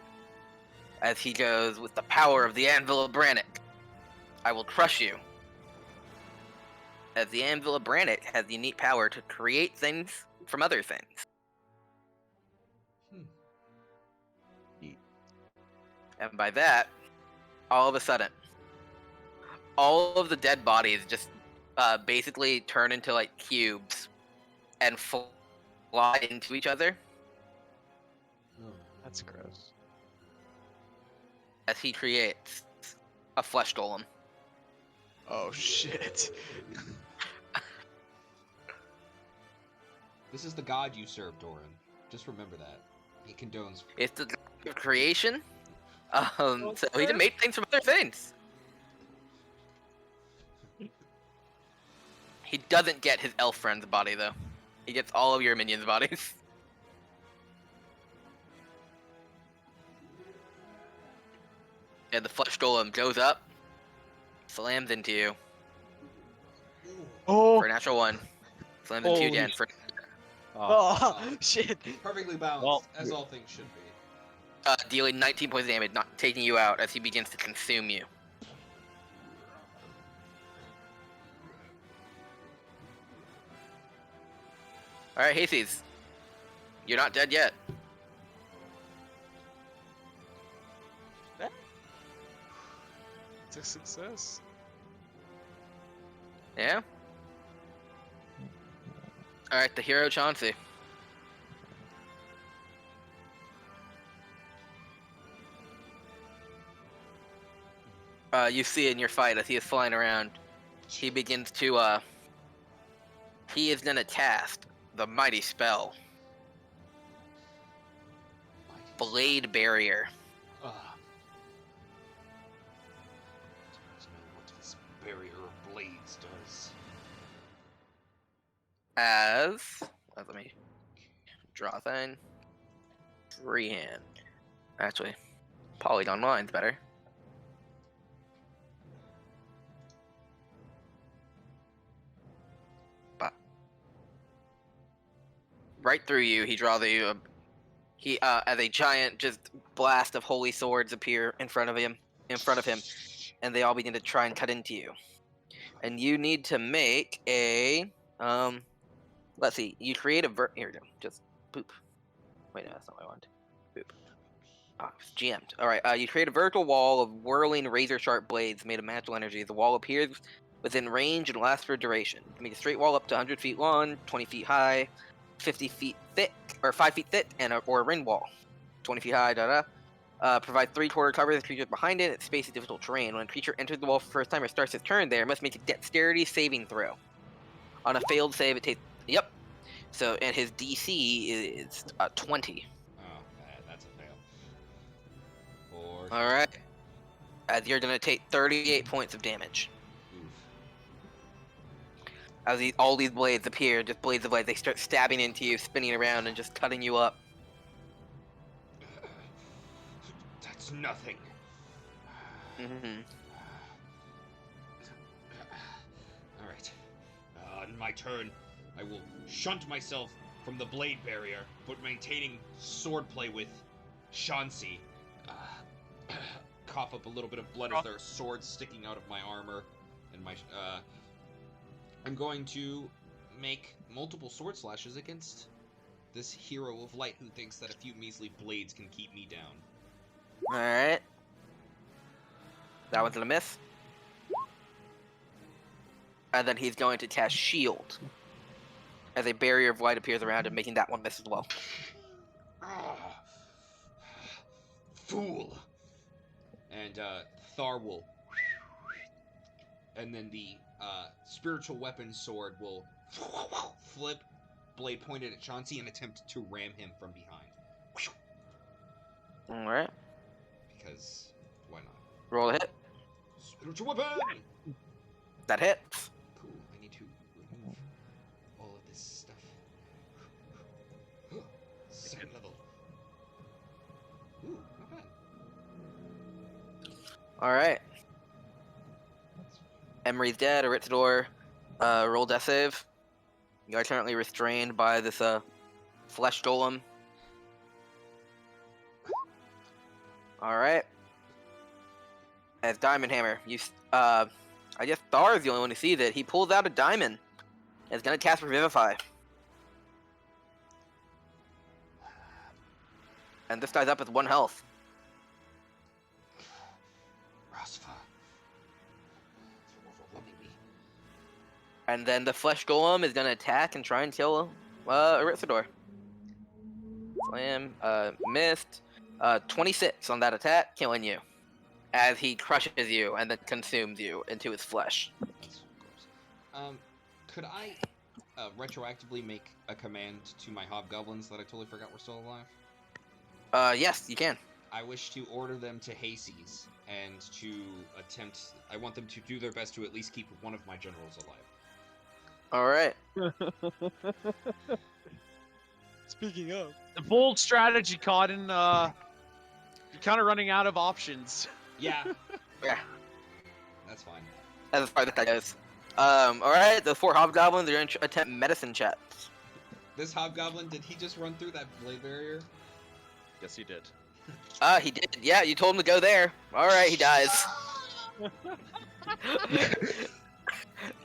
As he goes, "With the power of the Anvil of Brannick, I will crush you." As the Anvil of Brannick has the unique power to create things from other things. And by that, all of a sudden, all of the dead bodies just basically turn into like cubes and fly into each other
That's gross.
as he creates a flesh golem.
Oh shit.
This is the god you serve, Doran. Just remember that. He condones.
It's the creation. So he can make things from other things. He doesn't get his elf friend's body though. He gets all of your minions' bodies. And the flesh golem goes up, slams into you
Oh.
for a natural 1. Slams into you
Holy
again for
Oh shit.
Perfectly balanced,
Well,
as all things should be.
dealing 19 points of damage, not taking you out as he begins to consume you. Alright, Hastings. You're not dead yet.
It's a success.
Yeah? Alright, the hero Chauncey. You see in your fight as he is flying around, he begins to, he is gonna cast the mighty spell, Blade Barrier.
Ugh. barrier of blades does.
Let me draw a thing. Freehand. Actually, Polygon line's better. But right through you, he draws a as a giant just blast of holy swords appear in front of him, and they all begin to try and cut into you. And you need to make a let's see, you create a here we go. Just boop. Wait, no, that's not what I want. Boop. Oh, it's GM'd. All right, you create a vertical wall of whirling razor-sharp blades made of magical energy. The wall appears within range and lasts for duration. You can make a straight wall up to 100 feet long, 20 feet high, 50 feet thick, or 5 feet thick, or a ring wall, 20 feet high. Provide 3/4 cover of the creature behind it. Its space is difficult terrain. When a creature enters the wall for the first time or starts its turn there, it must make a dexterity saving throw. On a failed save, it takes. Yep. So, and his DC is 20.
Oh, that's a fail. For
All right. As you're gonna take 38 points of damage.
Oof.
As all these blades appear, just blades of light, they start stabbing into you, spinning around, and just cutting you up.
That's nothing.
Mm-hmm.
All right. On my turn, I will shunt myself from the blade barrier, but maintaining swordplay with Shansi. Cough up a little bit of blood as there are swords sticking out of my armor, and my. I'm going to make multiple sword slashes against this hero of light who thinks that a few measly blades can keep me down.
All right. That one's gonna miss. And then he's going to cast Shield. As a barrier of light appears around him, making that one miss as well.
Fool! And Thar will... And then the spiritual weapon sword will flip, blade pointed at Chauncey, and attempt to ram him from behind.
Alright.
Because, why not?
Roll a hit.
Spiritual weapon!
That hits.
Cool, I need to remove all of this stuff. Second level. Ooh, not bad.
Alright. Emery's dead. Aritzador, roll death save. You are currently restrained by this flesh golem. Alright. As Diamond Hammer, I guess Thar is the only one who sees it. He pulls out a diamond. And is gonna cast Revivify. And this guy's up with 1 health.
Rosfa. You're overwhelming me.
And then the flesh golem is gonna attack and try and kill Aritzador. Slam, missed. 26 on that attack, killing you. As he crushes you and then consumes you into his flesh.
That's gross. Could I retroactively make a command to my hobgoblins that I totally forgot were still alive?
Yes, you can.
I wish to order them to Hasties and to attempt. I want them to do their best to at least keep one of my generals alive.
Alright.
Speaking of,
The bold strategy, Cotton. You're kind of running out of options.
Yeah,
Yeah,
that's fine.
that's as far as that goes. Alright, the 4 hobgoblins are gonna attempt medicine checks.
This hobgoblin, did he just run through that blade barrier?
Yes, he did.
He did. Yeah, you told him to go there. Alright, he dies.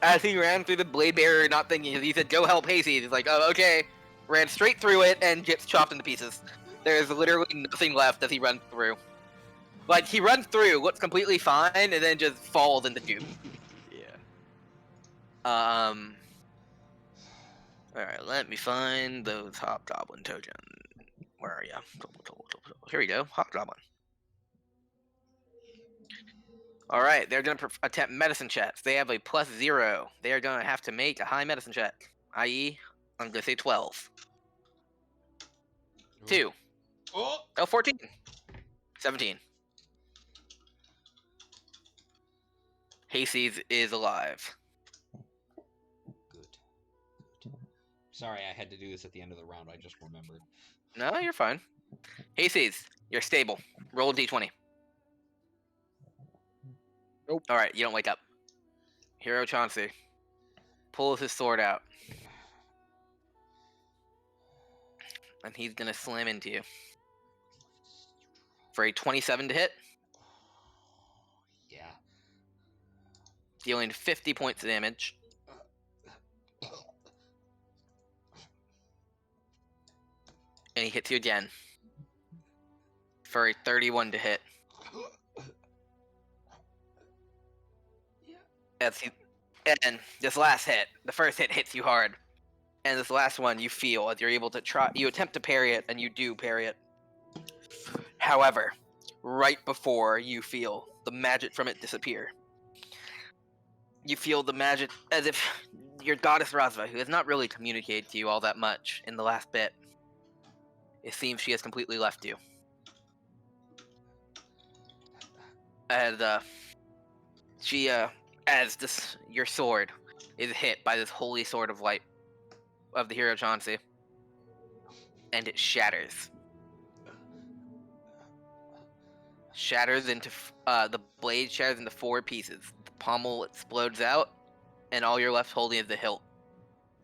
As he ran through the blade barrier, not thinking, he said, "Go help Hasty." He's like, "Oh, okay." Ran straight through it and gets chopped into pieces. There is literally nothing left as he runs through. Like, he runs through, looks completely fine, and then just falls into goop.
Yeah.
Alright, let me find those hobgoblin tokens. Where are ya? Here we go, hobgoblin. Alright, they're gonna attempt medicine checks. They have a +0. They are gonna have to make a high medicine check. I.e., I'm gonna say 12. 2.
Oh!
Oh, 14. 17. Hasties is alive.
Good. Sorry, I had to do this at the end of the round. I just remembered.
No, you're fine. Hasties, you're stable. Roll a d20.
Nope.
All right, you don't wake up. Hero Chauncey pulls his sword out, and he's gonna slam into you for a 27 to hit,
Yeah.
dealing 50 points of damage. And he hits you again for a 31 to hit. And this last hit, the first hit hits you hard, and this last one you feel as you're able to try. You attempt to parry it, and you do parry it. However, right before you feel the magic from it disappear, you feel the magic as if your goddess Razva, who has not really communicated to you all that much in the last bit, it seems she has completely left you. And she, as your sword is hit by this holy sword of light of the hero Chauncey, and it shatters. Shatters into the blade shatters into 4 pieces. The pommel explodes out, and all you're left holding is the hilt,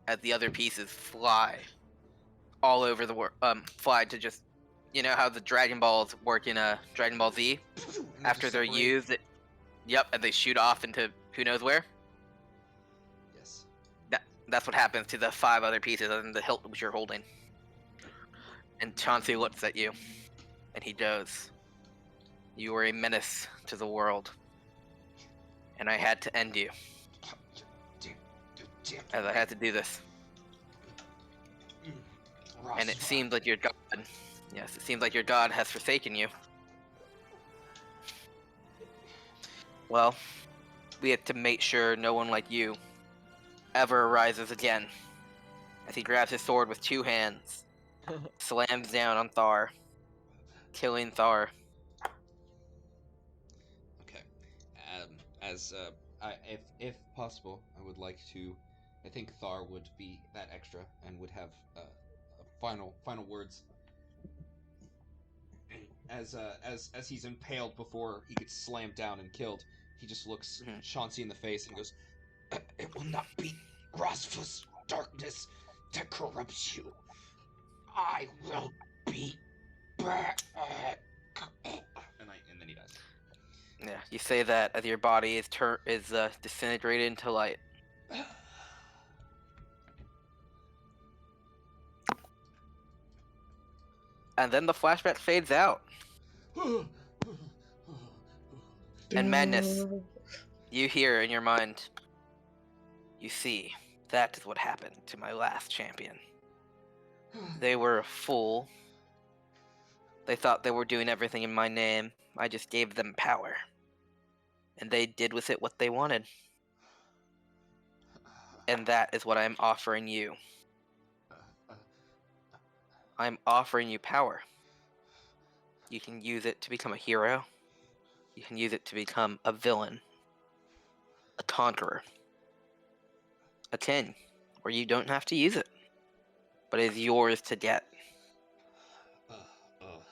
as the other pieces fly all over the world. Fly to just, you know how the Dragon Balls work in Dragon Ball Z. After they're used, yep, and they shoot off into who knows where.
Yes.
That's what happens to the 5 other pieces other than the hilt which you're holding. And Chauncey looks at you, and he goes, "You are a menace to the world, and I had to end you, as I had to do this. And it seems like your god, yes, it seems like your god has forsaken you. Well, we have to make sure no one like you ever arises again." As he grabs his sword with 2 hands, slams down on Thar, killing Thar.
Okay. If possible, I would like to. I think Thar would be that extra and would have final words. As he's impaled before he gets slammed down and killed, he just looks Chauncey in the face and goes, "It will not be Rosfa's darkness that corrupts you. I will be back." And then he dies.
Yeah, you say that as your body is disintegrated into light. And then the flashback fades out. And Madness, you hear in your mind, you see, that is what happened to my last champion. They were a fool. They thought they were doing everything in my name. I just gave them power. And they did with it what they wanted. And that is what I'm offering you. I'm offering you power. You can use it to become a hero. You can use it to become a villain. A conqueror. A king. Or you don't have to use it. But it is yours to get.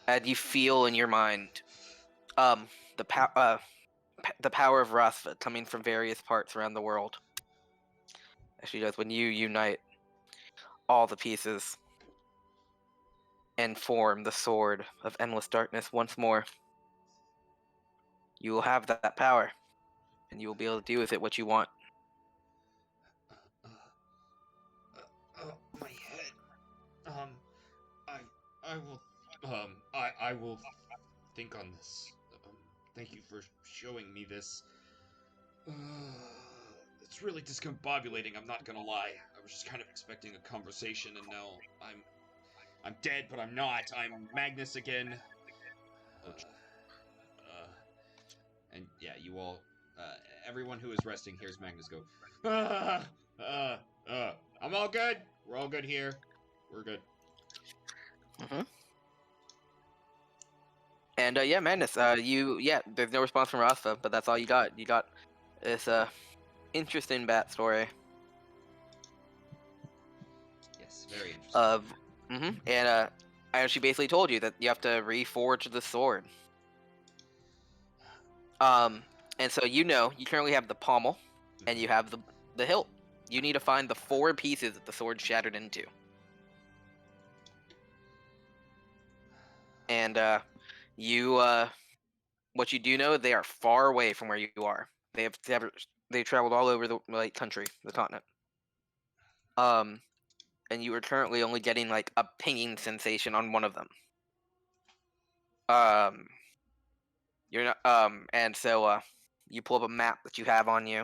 And you feel in your mind the power of Rasva coming from various parts around the world. As she does when you unite all the pieces and form the sword of endless darkness once more. You will have that power, and you will be able to do with it what you want.
My head. I will think on this. Thank you for showing me this. It's really discombobulating, I'm not gonna lie. I was just kind of expecting a conversation, and now I'm dead, but I'm not. I'm Magnus again. And yeah, you all, everyone who is resting hears Magnus go, I'm all good. We're all good here. We're good.
And yeah, Madness, there's no response from Rasta, but that's all you got. You got It's a interesting bat story
Yes, very interesting.
of, and she basically told you that you have to reforge the sword. And so you currently have the pommel, and you have the hilt. You need to find the 4 pieces that the sword shattered into. And what you do know, they are far away from where you are. They traveled all over the country, the continent. And you are currently only getting like a pinging sensation on one of them. You're not and so you pull up a map that you have on you,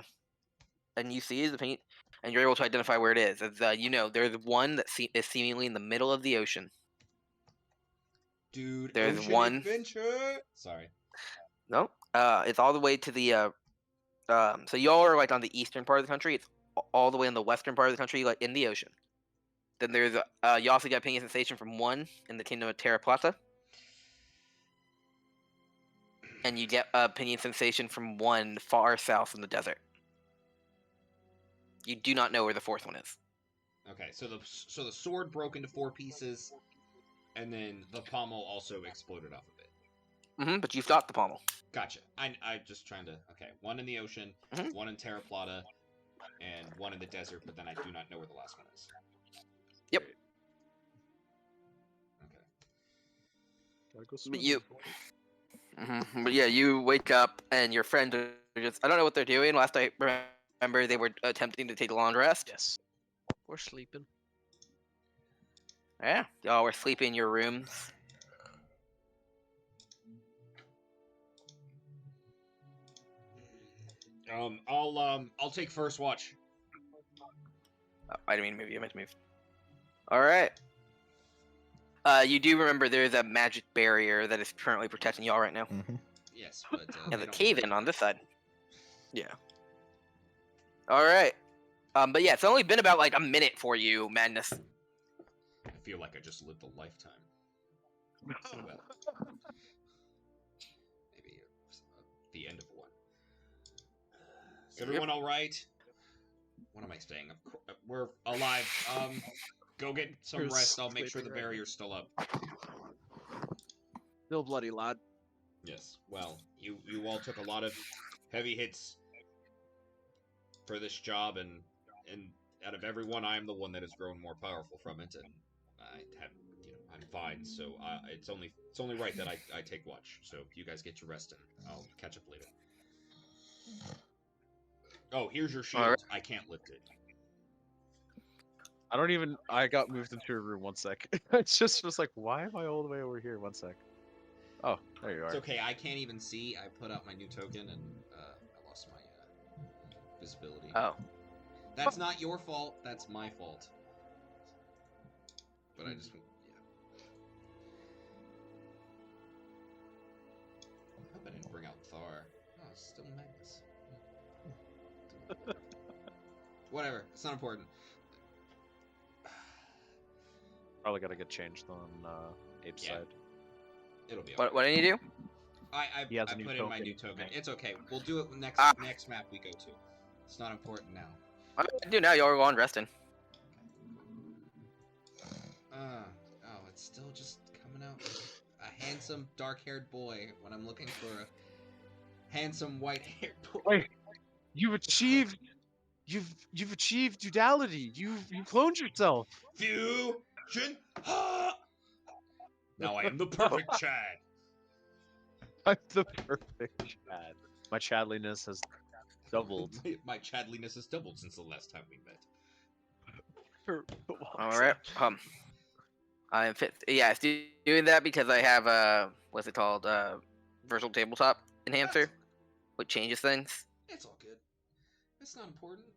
and you see the ping, and you're able to identify where it is. As there's one that is seemingly in the middle of the ocean.
Dude,
There's
ocean
one.
adventure. Sorry.
No, it's all the way to the so y'all are like on the eastern part of the country. It's all the way in the western part of the country, like in the ocean. Then there's you also get pinging sensation from one in the kingdom of Terra Plata, and you get a pinging sensation from one far south in the desert. You do not know where the 4th one is.
Okay, so the sword broke into 4 pieces, and then the pommel also exploded off of it.
But you've got the pommel.
Gotcha. I just trying to. Okay, one in the ocean, one in Terra Plata, and one in the desert. But then I do not know where the last one is.
Yep.
Okay.
But yeah, you wake up and your friends are just—I don't know what they're doing. Last I remember, they were attempting to take a long rest.
Yes. We're sleeping.
Yeah, y'all were sleeping in your rooms.
I'll take first watch.
I didn't mean to move you. I meant to move. All right. You do remember there is a magic barrier that is currently protecting y'all right now.
Yes, but
And the cave-in on this side. Yeah. All right. But yeah, it's only been about like a minute for you, Madness.
I feel like I just lived a lifetime. So well. Maybe the end of one. Is everyone all right? What am I saying? We're alive. Go get some rest. I'll make sure the barrier's still up.
Still bloody, lad.
Yes. Well, you all took a lot of heavy hits for this job, and out of everyone, I am the one that has grown more powerful from it, and I'm fine. So it's only right that I take watch. So you guys get your rest, and I'll catch up later. Oh, here's your shield.
Right.
I can't lift it.
I got moved into a room 1 sec. It's just was like, why am I all the way over here? 1 sec. Oh, there you are.
It's okay. I can't even see. I put out my new token, and I lost my visibility.
Oh.
That's not your fault. That's my fault. But I just, yeah. I hope I didn't bring out Thar. Oh, it's still Magnus. Whatever. It's not important.
Probably gotta get changed on Abe's
Yeah.
side.
It'll be
What did you do?
I
He has a new
put in my
token.
new token. It's okay. We'll do it next map we go to. It's not important now.
Dude, now y'all are going resting.
Oh, it's still just coming out. A handsome, dark-haired boy when I'm looking for a handsome, white-haired boy.
Wait, you've achieved duality. You cloned yourself.
Fusion. Now I am the perfect Chad.
I'm the perfect Chad. My Chadliness has doubled.
My Chadliness has doubled since the last time we met.
All right. I'm doing that because I have what's it called? Virtual tabletop enhancer, which changes things.
It's all good. It's not important.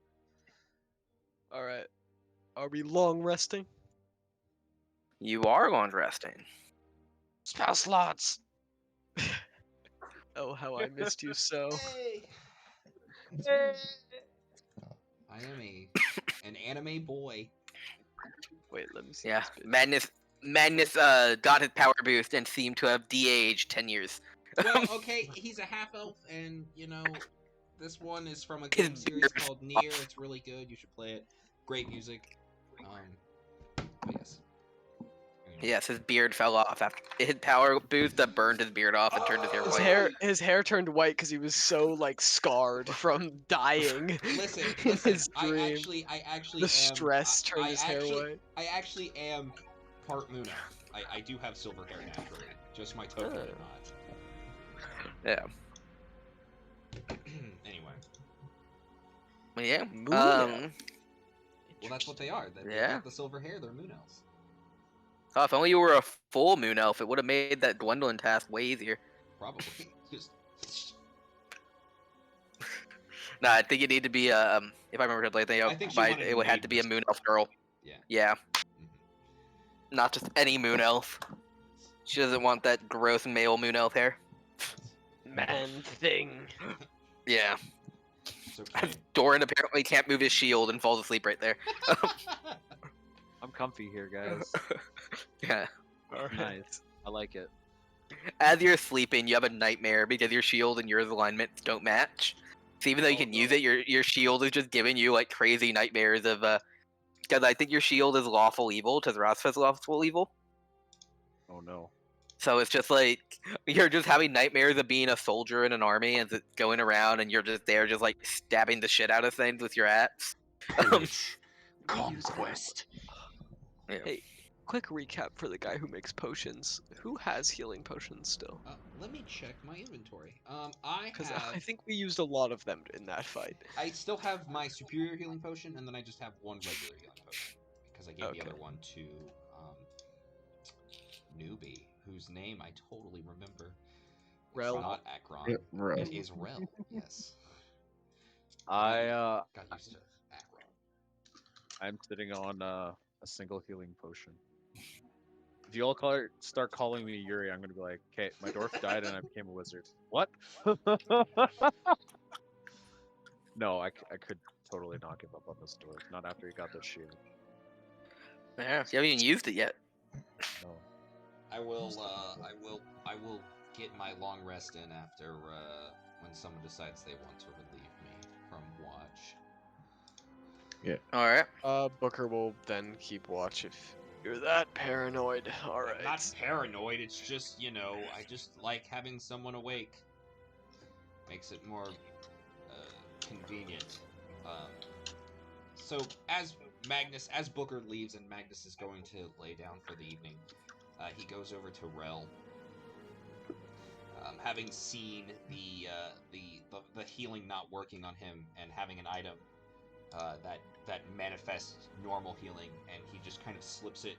All right. Are we long resting?
You are going resting.
Spell slots. Oh, how I missed you so.
Hey. I am an anime boy.
Wait, let me see.
Yeah, Magnus got his power boost and seemed to have de-aged 10 years.
Well, okay, he's a half elf, and This one is from a
His
game series
beard
called
fell
Nier.
off.
It's really good. You should play it. Great music. But yes. Anyway.
Yes, his beard fell off after his power boost that burned his beard off and turned his hair
His
white.
hair turned white because he was so like scarred from dying.
Listen,
in
listen.
his
I
dream.
actually
The
am.
stress turned his hair white.
I actually am part moon elf. I do have silver hair naturally. Just my token did not.
Yeah.
Anyway.
Yeah.
Moon elf.
Well, that's what they are. They
Yeah.
got the silver hair. They're moon elves.
Oh, if only you were a full moon elf, it would have made that Gwendolyn task way easier.
Probably. Just.
Nah, I think it need to be if I remember correctly,
I think she wanted
it would have to be a moon elf girl.
Yeah.
Yeah.
Mhm.
Not just any moon elf. She doesn't want that gross male moon elf hair.
Man thing.
Yeah.
It's okay.
Doran apparently can't move his shield and falls asleep right there.
I'm comfy here, guys.
Yeah.
Nice. I like it.
As you're sleeping, you have a nightmare because your shield and yours alignments don't match. So even though you can use it, your shield is just giving you like crazy nightmares of because I think your shield is lawful evil, because Rosfa's lawful evil.
Oh no.
So it's just like you're just having nightmares of being a soldier in an army and going around and you're just there just like stabbing the shit out of things with your axe.
Conquest.
Yeah.
Hey, quick recap for the guy who makes potions. Who has healing potions still?
Let me check my inventory. I
Because
have.
I think we used a lot of them in that fight.
I still have my superior healing potion, and then I just have one regular healing potion because I gave the
Okay.
other one to newbie, whose name I totally remember.
Rel.
It's not Akron.
Rel.
It is Rel. Yes.
I
Got used to Akron.
I'm sitting on a single healing potion. If you all start calling me Yuri, I'm gonna be like, okay, my dwarf died and I became a wizard. What? No, I could totally not give up on this dwarf. Not after he got this shield.
Yeah, you haven't even used it yet.
No.
I will get my long rest in after when someone decides they want to relieve me from watch.
Alright.
Booker will then keep watch if you're that paranoid. Alright.
I'm not paranoid. It's just I just like having someone awake. Makes it more convenient. So as Booker leaves and Magnus is going to lay down for the evening, he goes over to Rel. Having seen the healing not working on him and having an item that manifests normal healing, and he just kind of slips it.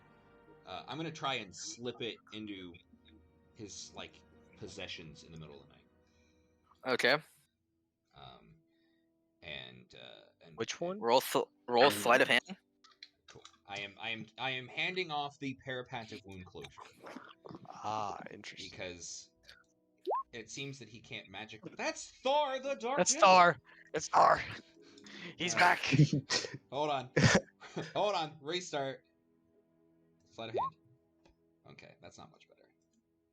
I'm gonna try and slip it into his possessions in the middle of the night.
Okay.
And
Which one?
Roll sleight of hand.
Cool. I am handing off the parapathic wound closure
Ah, interesting.
because it seems that he can't magic. That's Thor the Dark.
That's
Killer.
Thor. It's Thor. He's back.
Hold on. Hold on. Restart. Sleight of hand. Okay, that's not much better.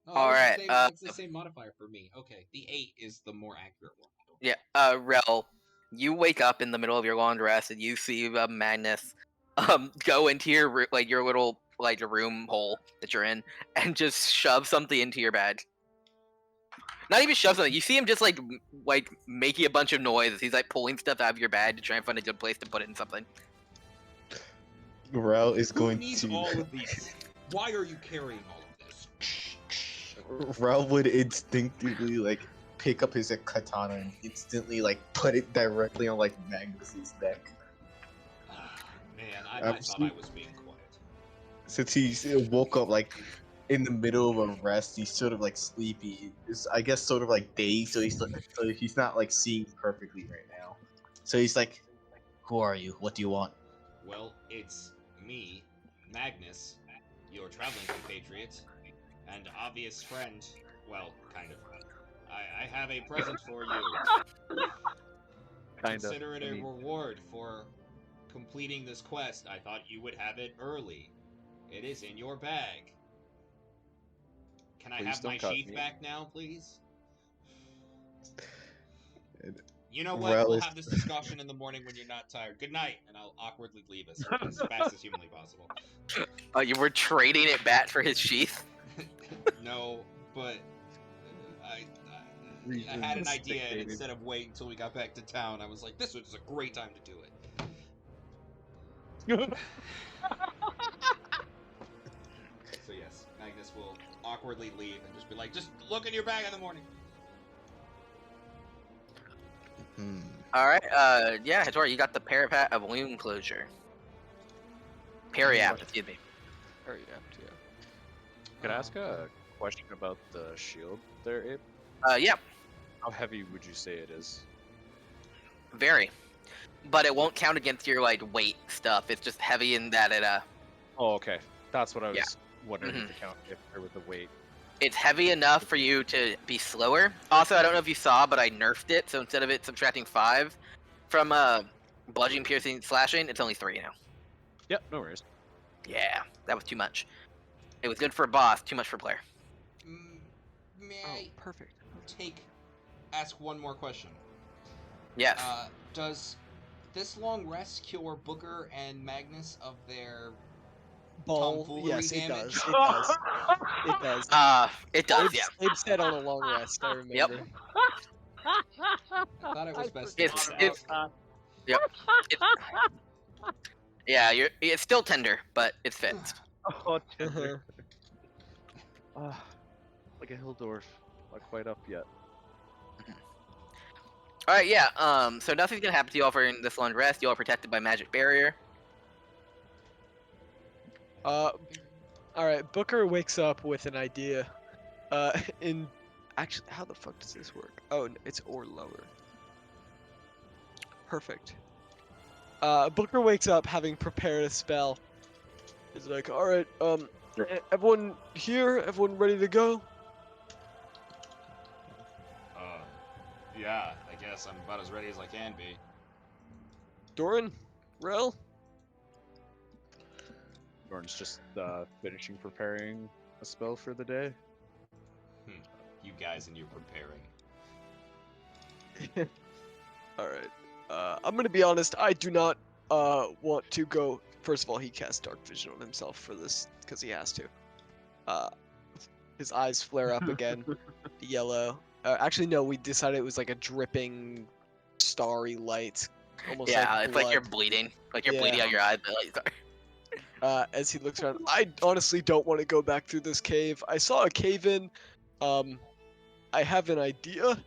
Oh,
All right.
That's the same modifier for me. Okay, the 8 is the more accurate one.
Yeah. Rel, you wake up in the middle of your long rest and you see Magnus go into your your little your room hole that you're in and just shove something into your bag. Not even shove something. You see him just like making a bunch of noise. He's like pulling stuff out of your bag to try and find a good place to put it in something.
Rel is
Who
going
needs
to.
all of these? Why are you carrying all of this?
Rel would instinctively pick up his katana and instantly put it directly on Magnus's neck.
Man, I thought I was being quiet.
Since he woke up in the middle of a rest, he's sort of sleepy. I guess sort of dazed, so he's not seeing perfectly right now. So he's like, "Who are you? What do you want?"
Well, it's me, Magnus, your traveling compatriot, and obvious friend. Well, kind of. I have a present for you. Consider it a reward for completing this quest. I thought you would have it early. It is in your bag. Can I have my sheath back now, please? You know what? We'll have this discussion in the morning when you're not tired. Good night, and I'll awkwardly leave as fast as humanly possible.
You were trading it back for his sheath?
No, but I had an idea, and instead of waiting until we got back to town, I was like, this was a great time to do it. So yes, Magnus will awkwardly leave and just be like, just look in your bag in the morning.
Alright, yeah, Hattori, you got the Parapat of wound closure. Periapt, excuse me.
Periapt, yeah.
Could I ask a question about the shield there, Abe?
Yeah.
How heavy would you say it is?
Very. But it won't count against your, like, weight stuff. It's just heavy in that it,
Oh, okay. That's what I was wondering if the count if there with the weight.
It's heavy enough for you to be slower. Also, I don't know if you saw, but I nerfed it, so instead of it subtracting 5 from bludgeoning, piercing, slashing, it's only 3 now.
Yep, no worries.
Yeah, that was too much. It was good for a boss, too much for a player.
May I
Perfect.
ask one more question?
Yes.
Does this long rest cure Booker and Magnus of their
Ball.
tomfoolery
Yes, it
damage?
does. It does. It does.
It does, yeah.
Abe said on a long rest, I remember.
Yep.
I thought it was best.
It's yep. Yeah, it's still tender, but it's fixed.
Oh, tender. Like a Hildorf. Not quite up yet.
Alright, yeah, so nothing's gonna happen to you all for this long rest. You all are protected by magic barrier.
Alright, Booker wakes up with an idea. Actually, how the fuck does this work? Oh, it's or lower. Perfect. Booker wakes up having prepared a spell. He's like, alright, everyone here? Everyone ready to go?
Yeah, I guess I'm about as ready as I can be.
Doran? Rel?
Dorn's just finishing preparing a spell for the day.
You guys and your preparing.
Alright. I'm gonna be honest, I do not want to go. First of all, he casts Dark Vision on himself for this, because he has to. His eyes flare up again. Yellow. Actually, no, we decided it was like a dripping, starry light. Almost
Yeah,
like
it's like you're
blood.
bleeding. Like you're bleeding out your eyes.
As he looks around, I honestly don't want to go back through this cave. I saw a cave in. I have an idea.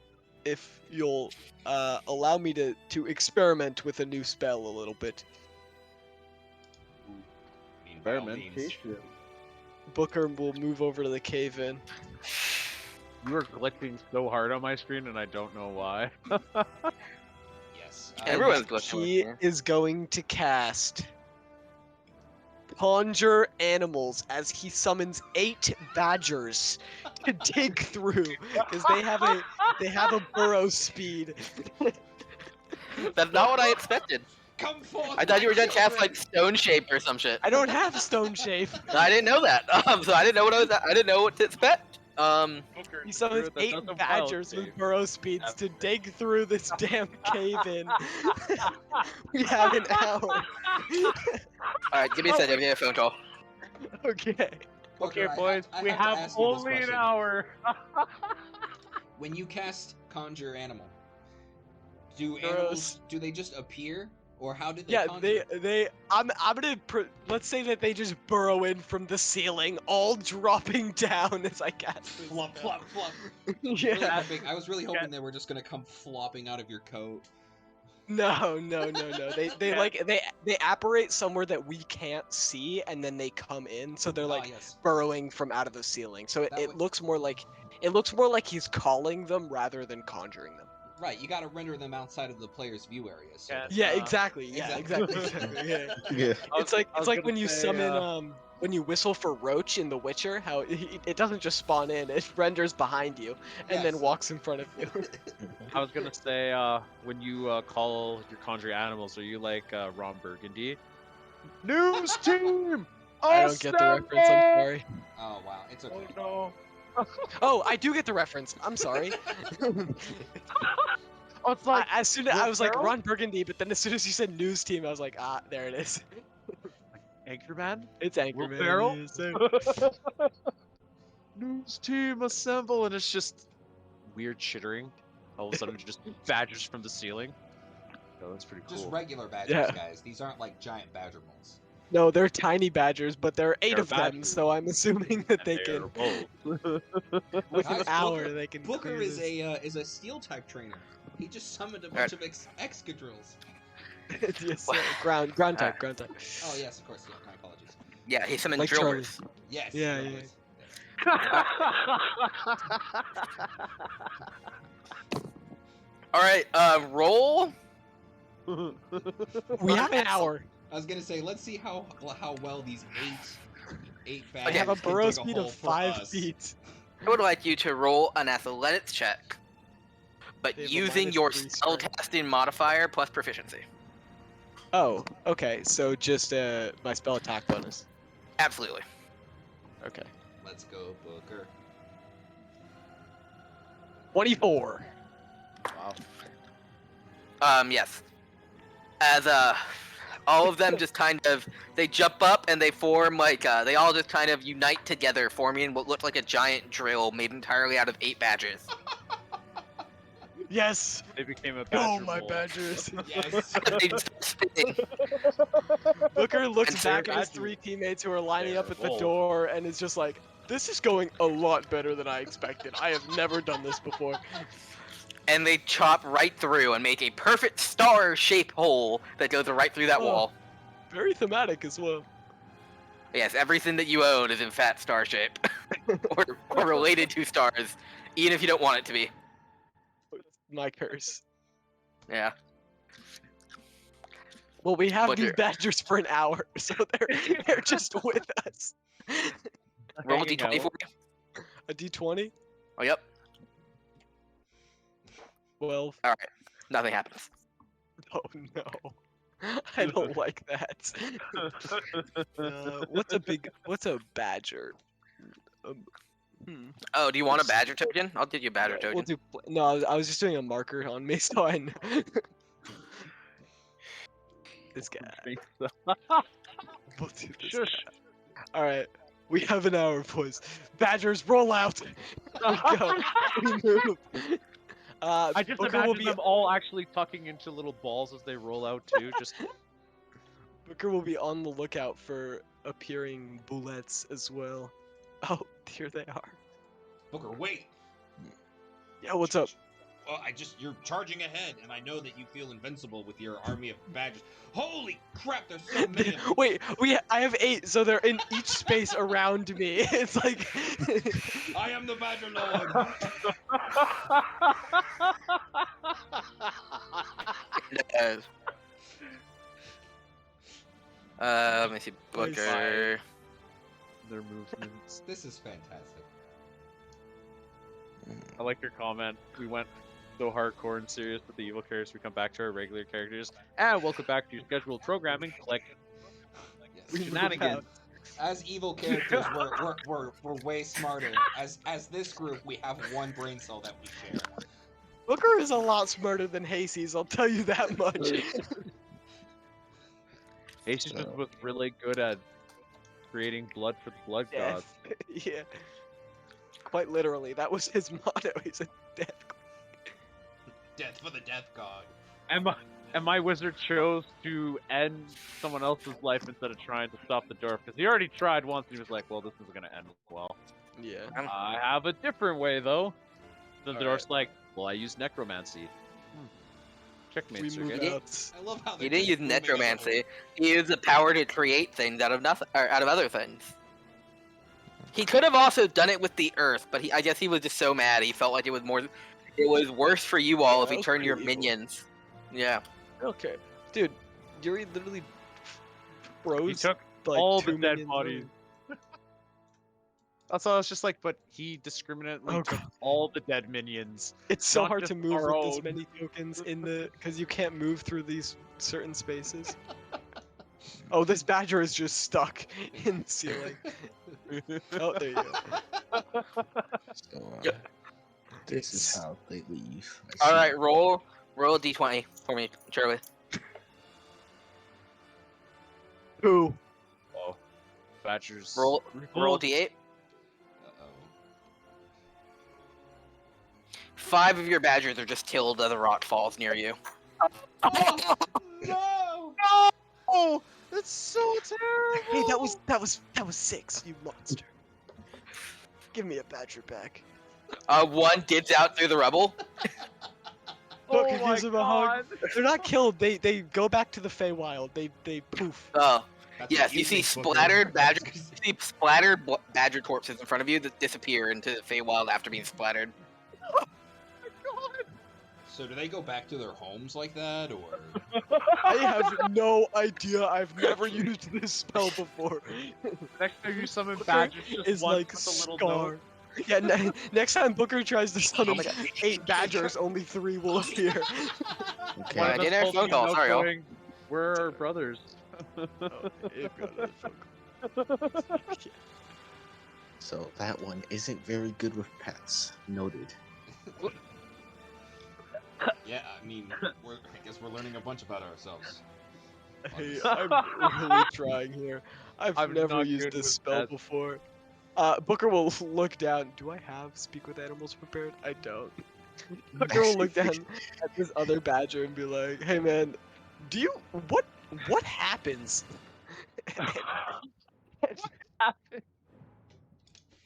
If you'll allow me to experiment with a new spell a little bit.
Experimentation.
Booker will move over to the cave in.
You are glitching so hard on my screen, and I don't know why.
Yes.
Everyone's glitching.
He is going to cast Conjure Animals as he summons 8 badgers to dig through, because they have a burrow speed.
That's not what I expected.
Come forth!
I thought you were
my
gonna cast
children!
like Stone Shape or some shit.
I don't have Stone Shape.
I didn't know that. So I didn't know I didn't know what to expect.
He summons 8 badgers with burrow speeds to dig through this damn cave in. We have an hour.
Alright, give me a second. Give me a phone call.
Okay.
Booker,
Okay, boys,
I
we
have to
have
ask you this
only an
question.
hour.
When you cast Conjure Animal, do animals, do they just appear? Or how did they
Yeah,
conjure?
I'm gonna let's say that they just burrow in from the ceiling, all dropping down as I cast this
Flop,
spell.
flop, flop.
Yeah.
I was really hoping they were just gonna come flopping out of your coat.
No. They apparate somewhere that we can't see, and then they come in. So they're like
yes.
burrowing from out of the ceiling. So
That
it
would-
looks more like he's calling them rather than conjuring them.
Right, you gotta render them outside of the player's view area. So.
Yeah.
Yeah, exactly. Yeah,
Exactly.
exactly. Yeah.
Yeah.
It's like
gonna
when you
say,
summon when you whistle for Roach in The Witcher, how it doesn't just spawn in, it renders behind you and then
Yes.
walks in front of you.
I was gonna say, when you call your conjuring animals, are you like Ron Burgundy? News team!
I don't get the reference, I'm sorry.
Oh wow, it's okay.
Oh
Oh, I do get the reference. I'm sorry.
Oh, it's like
As soon as
Will
I was like
Ferrell?
Ron Burgundy, but then as soon as you said news team, I was like, ah, there it is.
Anchorman.
It's
Will
Anchorman.
Ferrell?
yes, sir.
News team assemble, and it's just weird chittering. All of a sudden, just badgers from the ceiling. Oh, that's pretty cool.
Just regular badgers,
Yeah.
guys. These aren't like giant badger moles.
No, they're tiny badgers, but there are 8
They're
of them,
badgers.
so I'm assuming that
And
they
they're
can,
bold.
with an
Guys,
hour,
Booker-
they can
Booker
clear
is
this.
a steel type trainer. He just summoned a bunch of excadrills.
yes, sir. Ground type, ground type.
Oh yes, of course. Yeah, my apologies.
Yeah, he's summoned
Like
drillers.
Yes.
Yeah,
no
yeah.
worries. Yes.
All right, roll.
We have an hour.
I was gonna say, let's see how well these eight
I
badgers
have a
can
burrow
dig
speed
hole
of
for
5
us.
feet.
I would like you to roll an athletics check, but
They have a
using your
-3
spellcasting modifier plus proficiency.
Oh, okay. So just my spell attack bonus.
Absolutely.
Okay.
Let's go, Booker.
24.
Wow.
Yes. As all of them just kind of they jump up and they form like they all just kind of unite together, forming what looked like a giant drill made entirely out of 8 badgers.
Yes.
They became a
Go,
badger
my
mole.
badgers.
Yes.
They just start spinning.
Booker looks
And
back
they're
at his
badgers.
3 teammates who are lining up
They're
at the
bold.
door and is just like, this is going a lot better than I expected. I have never done this before.
And they chop right through and make a perfect star-shaped hole that goes right through that
Oh.
wall.
Very thematic as well.
Yes, everything that you own is in fact star shape, or related to stars, even if you don't want it to be.
My curse.
Yeah.
Well, we have
Booker.
these badgers for an hour, so they're just with us.
Roll a
Hanging
d20
out.
for me.
A d20?
Oh, yep.
12.
All right. Nothing happens.
Oh no. I don't like that. What's a badger?
Oh, do you want a badger token? I'll give you a badger token.
We'll do. No, I was just doing a marker on me, so I know. This guy. We'll do this
Shush.
guy. All right, we have an hour, boys. Badgers, roll out. We go. We move.
I just
Booker will
imagine
be
them all actually tucking into little balls as they roll out too. Just
Booker will be on the lookout for appearing bullets as well. Oh, here they are.
Booker, wait.
Yeah, what's up?
Well, you're charging ahead, and I know that you feel invincible with your army of badgers. Holy crap, there's so many of them.
Wait, I have 8, so they're in each space around me. It's like
I am the Badger Lord.
Let me see.
Nice.
Booker.
their movements.
This is fantastic.
I like your comment. We went so hardcore and serious with the evil characters. We come back to our regular characters. And welcome back to your scheduled programming. Click.
Yes.
Shenanigans.
As evil characters, we're way smarter. As this group, we have one brain cell that we share.
Booker is a lot smarter than Hasey's, I'll tell you that much.
Ace just was really good at creating blood for the blood gods.
Yeah. Quite literally, that was his motto. He said, "Death."
Death for the death god.
And my wizard chose to end someone else's life instead of trying to stop the dwarf, because he already tried once and he was like, well, this isn't going to end well.
Yeah.
I have a different way, though. The
All
dwarf's like, well, I use necromancy. Checkmate,
We
Sir
move
Git.
out.
I love how
He
they're
didn't
just
use
moving as a
necromancy. He used the power to create things out of nothing, or out of other things. He could have also done it with the earth, but I guess he was just so mad. He felt like it was worse for you all
Yeah,
if he
that was
turned your
pretty evil.
minions. Yeah.
Okay. Dude, Yuri literally froze
He took
like
all
2
the dead
minions
bodies.
away.
That's all. I was just like, but he discriminately
Oh,
took
God.
all the dead minions.
It's so
Not
hard to
just
move
our
with this
own.
many tokens in the because you can't move through these certain spaces. Oh, this badger is just stuck in the ceiling. Oh, there you go.
So,
Yep.
this is how they leave.
All right, roll Roll a d20 for me, Charlie.
2.
Oh, Badgers.
Roll a d8.
Uh-oh.
5 of your badgers are just killed as the rot falls near you.
Oh, no!
Oh, that's so terrible.
Hey, that was 6, you monster. Give me a badger back.
One gets out through the rubble.
Look,
Oh
it
my
gives him a hug.
god.
They're not killed. They go back to the Feywild. They poof.
Oh,
That's
yes,
what
you see
think, Booker.
splattered badger. You see splattered badger corpses in front of you that disappear into the Feywild after being splattered.
So do they go back to their homes like that, or?
I have no idea. I've never used this spell before.
Next time you summon
Booker
Badgers, just
is
one
like
with a little
Scar.
note.
Yeah, next time Booker tries to summon
my God.
8 badgers, only 3 will appear.
Okay.
I
One of
did
us
have phone
holding a
call,
note
sorry, y'all.
going, we're our brothers.
So that one isn't very good with pets. Noted.
Yeah, I mean, I guess we're learning a bunch about ourselves.
Hey, I'm really trying here. I've
I'm
never
not
used
good
this
with
spell
pets.
before. Booker will look down. Do I have speak with animals prepared? I don't. Booker will look down at this other badger and be like, "Hey man, do you what happens?"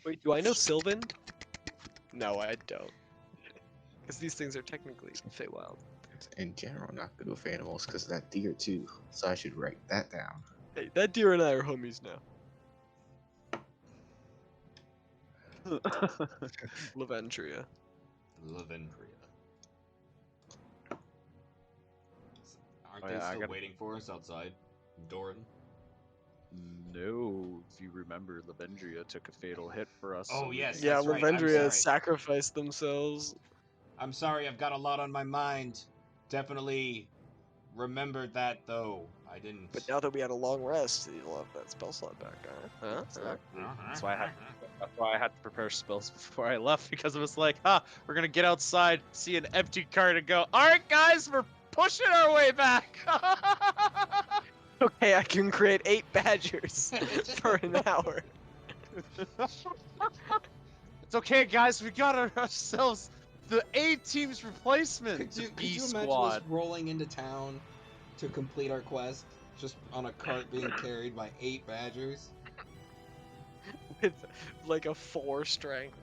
Wait, do I know Sylvan? No, I don't. Because these things are technically Feywild.
In general, not good with animals because of that deer too. So I should write that down.
Hey, that deer and I are homies now. Laventria.
Lavendria. Aren't
Oh,
they
yeah, I
still
gotta-
waiting for us outside? Doran?
No, if you remember, Lavendria took a fatal hit for us.
Oh,
so we
yes,
didn't-
Yeah,
that's right, I'm
Lavendria
sorry.
sacrificed themselves.
I'm sorry, I've got a lot on my mind. Definitely remembered that, though. I didn't.
But now that we had a long rest, you'll have that spell slot back, huh?
Exactly. That's why I had to prepare spells before I left, because it was like, we're gonna get outside, see an empty cart, and go, all right, guys, we're pushing our way back.
Okay, I can create 8 badgers for an hour.
It's okay, guys, we got ourselves the A team's replacement,
Could
the
you
B
imagine us
squad.
rolling into town to complete our quest? Just on a cart being carried by 8 badgers?
With like a 4 strength.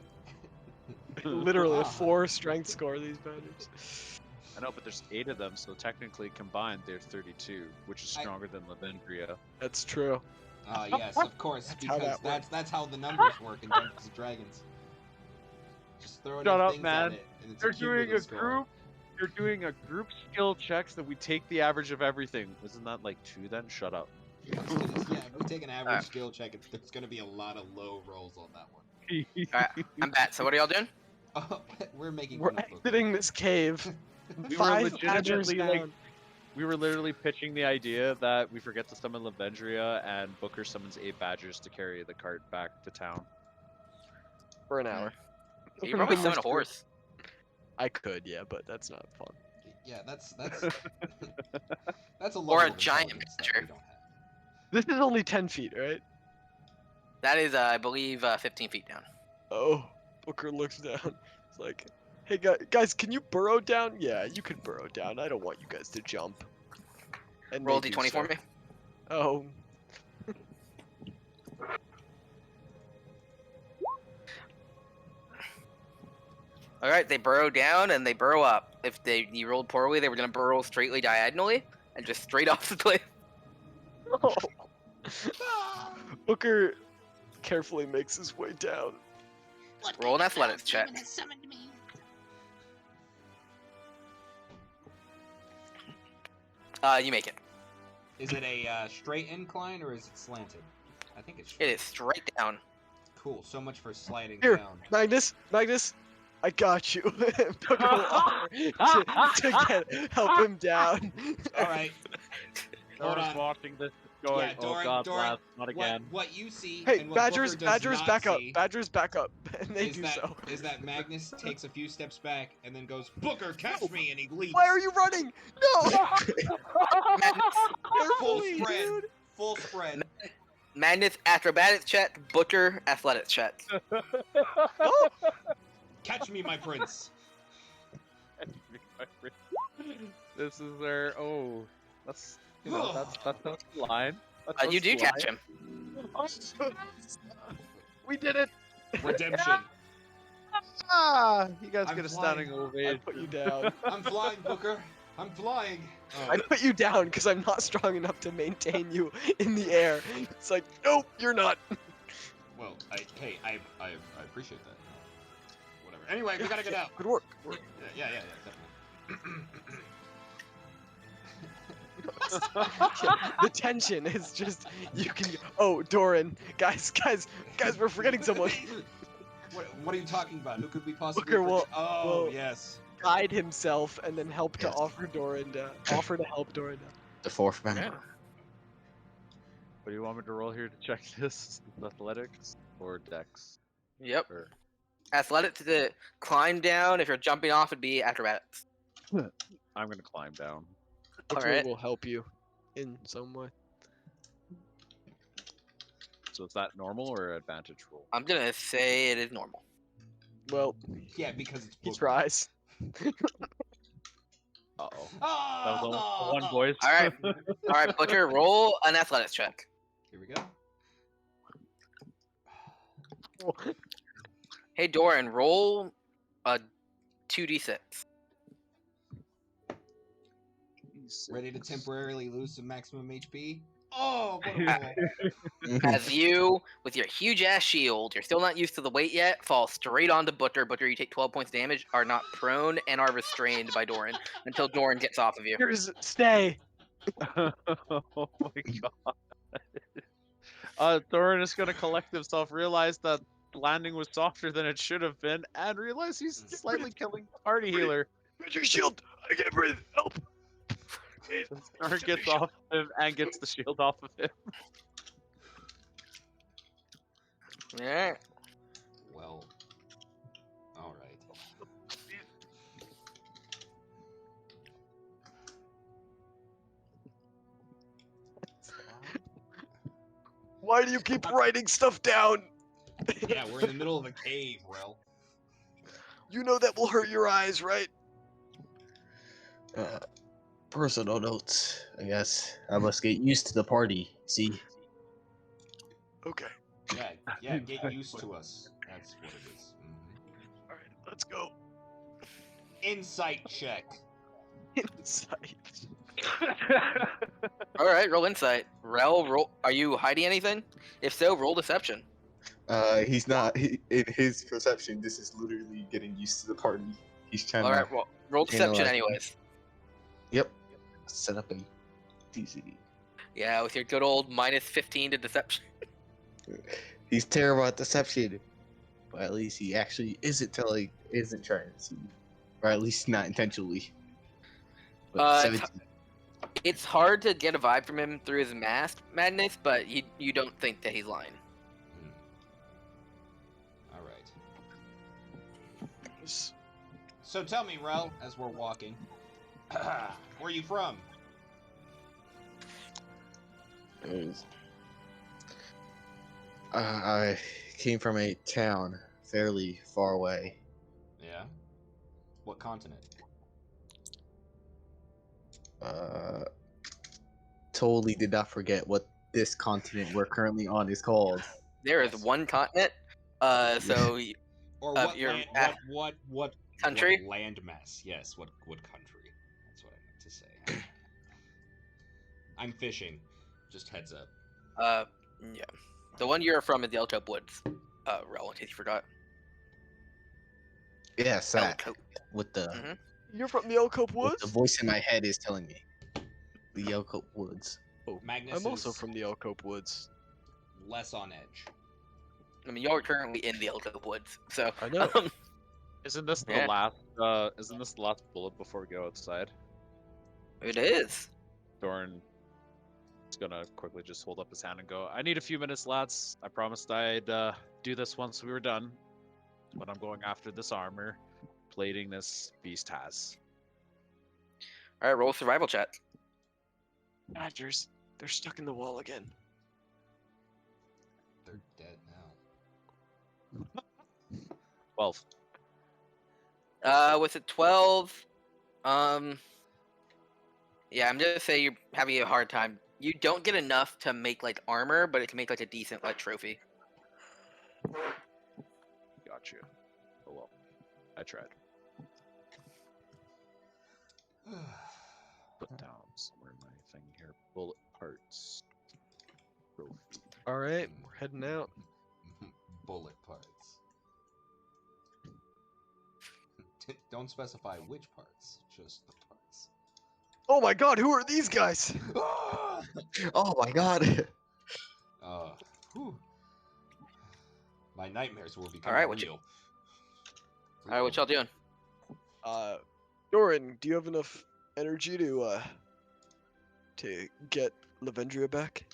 Literally a 4 strength score, these badgers.
I know, but there's 8 of them, so technically combined they're 32, which is stronger than Lavendria.
That's true.
Yes, of course,
That's how
because
that
that's how the numbers work in Dungeons and Dragons. Just throw
Shut
enough
up,
things
man.
at it, and it's
They're
a
doing a
cumulative score.
group. You're doing a group skill checks that we take the average of everything. Isn't that like 2 then? Shut up.
Yeah, if we take an average skill check, there's going to be a lot of low rolls on that one.
Alright, I'm back. So what are y'all doing?
Oh, we're making
We're
fun of Booker.
exiting this cave.
We were
5 badgers
legitimately, like,
down.
We were literally pitching the idea that we forget to summon Lavendria and Booker summons 8 badgers to carry the cart back to town.
For an hour.
You can probably summon a horse.
I could, yeah, but that's not fun.
Yeah, that's that's a level
Or a
of
giant
intelligence that
badger.
we don't have.
This is only 10 feet, right?
That is, I believe, 15 feet down.
Oh, Booker looks down. It's like, hey guys, can you burrow down? Yeah, you can burrow down. I don't want you guys to jump. And
Roll
they do
d20 for
so.
me.
Oh.
Alright, they burrow down and they burrow up. If you rolled poorly, they were gonna burrow straightly diagonally and just straight off the cliff.
Booker carefully makes his way down.
Roll an athletics check. You make it.
Is it a straight incline or is it slanted? I think it's
It
straight.
is straight down.
Cool. So much for sliding
Here.
down.
Magnus, I got you. Booker will offer to help him down.
All right. Hold
Dora's
on.
watching this. going.
Yeah,
Oh
Doran,
God,
Doran,
laugh, not again.
What you see
Hey,
and what
Badgers,
Booker does
Badgers,
not
back up.
see
Badgers, back up, and they
is
do
that
so.
is that Magnus takes a few steps back and then goes, Booker, catch
No.
me, and he leaps.
Why are you running? No!
Magnus,
Full
Carefully,
spread.
dude.
Full spread.
Magnus acrobatics check, Booker athletics check.
Oh,
Catch me, my prince.
This is their. Oh, that's that's the line.
You do catch him.
We did it!
Redemption.
Ah, you guys
I'm
get a
flying.
standing
I
ovation.
put you down.
I'm flying, Booker. I'm flying.
I put you down because I'm not strong enough to maintain you in the air. It's like, nope, you're not.
Well, I appreciate that. Whatever. Anyway, we gotta get out.
Good work. Good work.
Yeah, definitely.
The tension is just, you can. Oh, Doran, guys, we're forgetting someone.
What are you talking about? Who could we possibly?
Booker will-
Oh,
will-
yes.
Guide himself and then help to
Yes.
offer to help Doran.
The fourth member.
What do you want me to roll here to check this? Athletics or Dex?
Yep.
Or...
Athletics to climb down. If you're jumping off, it'd be acrobatics.
I'm gonna climb down.
Hopefully
Alright.
will help you in some way.
So is that normal or advantage roll?
I'm gonna say it is normal.
Well,
Yeah, because it's
he
Booker.
tries.
Uh-oh.
Oh,
That was the one, boys.
All right, Booker, roll an athletics check.
Here we go.
Hey, Doran, roll a 2d6.
Ready to temporarily lose some maximum HP? Oh, what a roll.
As you, with your huge ass shield, you're still not used to the weight yet, fall straight onto Booker. Booker, you take 12 points damage, are not prone, and are restrained by Doran until Doran gets off of you.
Here's stay.
Oh my god. Thorin is gonna collect himself, realize that landing was softer than it should have been, and realize he's slightly killing the party healer.
Where's your shield? I can't breathe. Help.
Thorin gets off him and gets the shield off of him.
Alright.
Well, all right.
Why do you keep writing stuff down?
Yeah, we're in the middle of a cave, Rel.
You know that will hurt your eyes, right?
Personal notes, I guess. I must get used to the party. See?
Okay.
Yeah, get used to us. That's what it is. Mhm.
All right, let's go.
Insight check.
Insight.
Alright, roll insight. Rel, roll. Are you hiding anything? If so, roll deception.
He's not. In his perception, this is literally getting used to the party. He's trying
Alright,
to.
roll deception
analyze.
anyways.
Yep. Set up a DC.
Yeah, with your good old minus 15 to deception.
He's terrible at deception, but at least he actually isn't trying to see, or at least not intentionally. But
It's-
17.
It's hard to get a vibe from him through his mask, Madness, but you don't think that he's lying.
All right. So tell me, Rel, as we're walking, where are you from?
I came from a town fairly far away.
Yeah. What continent?
Totally did not forget what this continent we're currently on is called.
There is
Yes.
one continent. So
Or
Of
what
your
land,
ac-
what
country?
What landmass? Yes. What country? That's what I meant to say. I'm fishing. Just heads up.
yeah, the one you're from is the Elkope Woods. Rel, in case you forgot.
Yes, that
Elkope.
with the
Mhm.
You're from the Elkope
what
Woods?
the voice in my head is telling me. The Elkope Woods.
Oh,
Magnus
I'm also
is
from the Elkope Woods.
less on edge.
I mean, y'all are currently in the Elkope Woods, so
I know.
Isn't this the
Yeah.
last? Isn't this the last bullet before we go outside?
it is.
Thorin is gonna quickly just hold up his hand and go, I need a few minutes, lads. I promised I'd do this once we were done. But I'm going after this armor plating this beast has.
All right, roll a survival check.
Badgers, they're stuck in the wall again.
They're dead now.
12.
With a 12, yeah, I'm just saying you're having a hard time. You don't get enough to make like armor, but it can make like a decent like trophy.
Got you. Oh well. I tried. Put down somewhere my thing here. Bullet parts. Trophy.
All right, we're heading out.
Bullet parts. Don't specify which parts, just the parts.
Oh my God, who are these guys?
Oh my god.
Whew. My nightmares will become
Alright, what
real.
All right, what y'all doing?
Doran, do you have enough energy to get Lavendria back?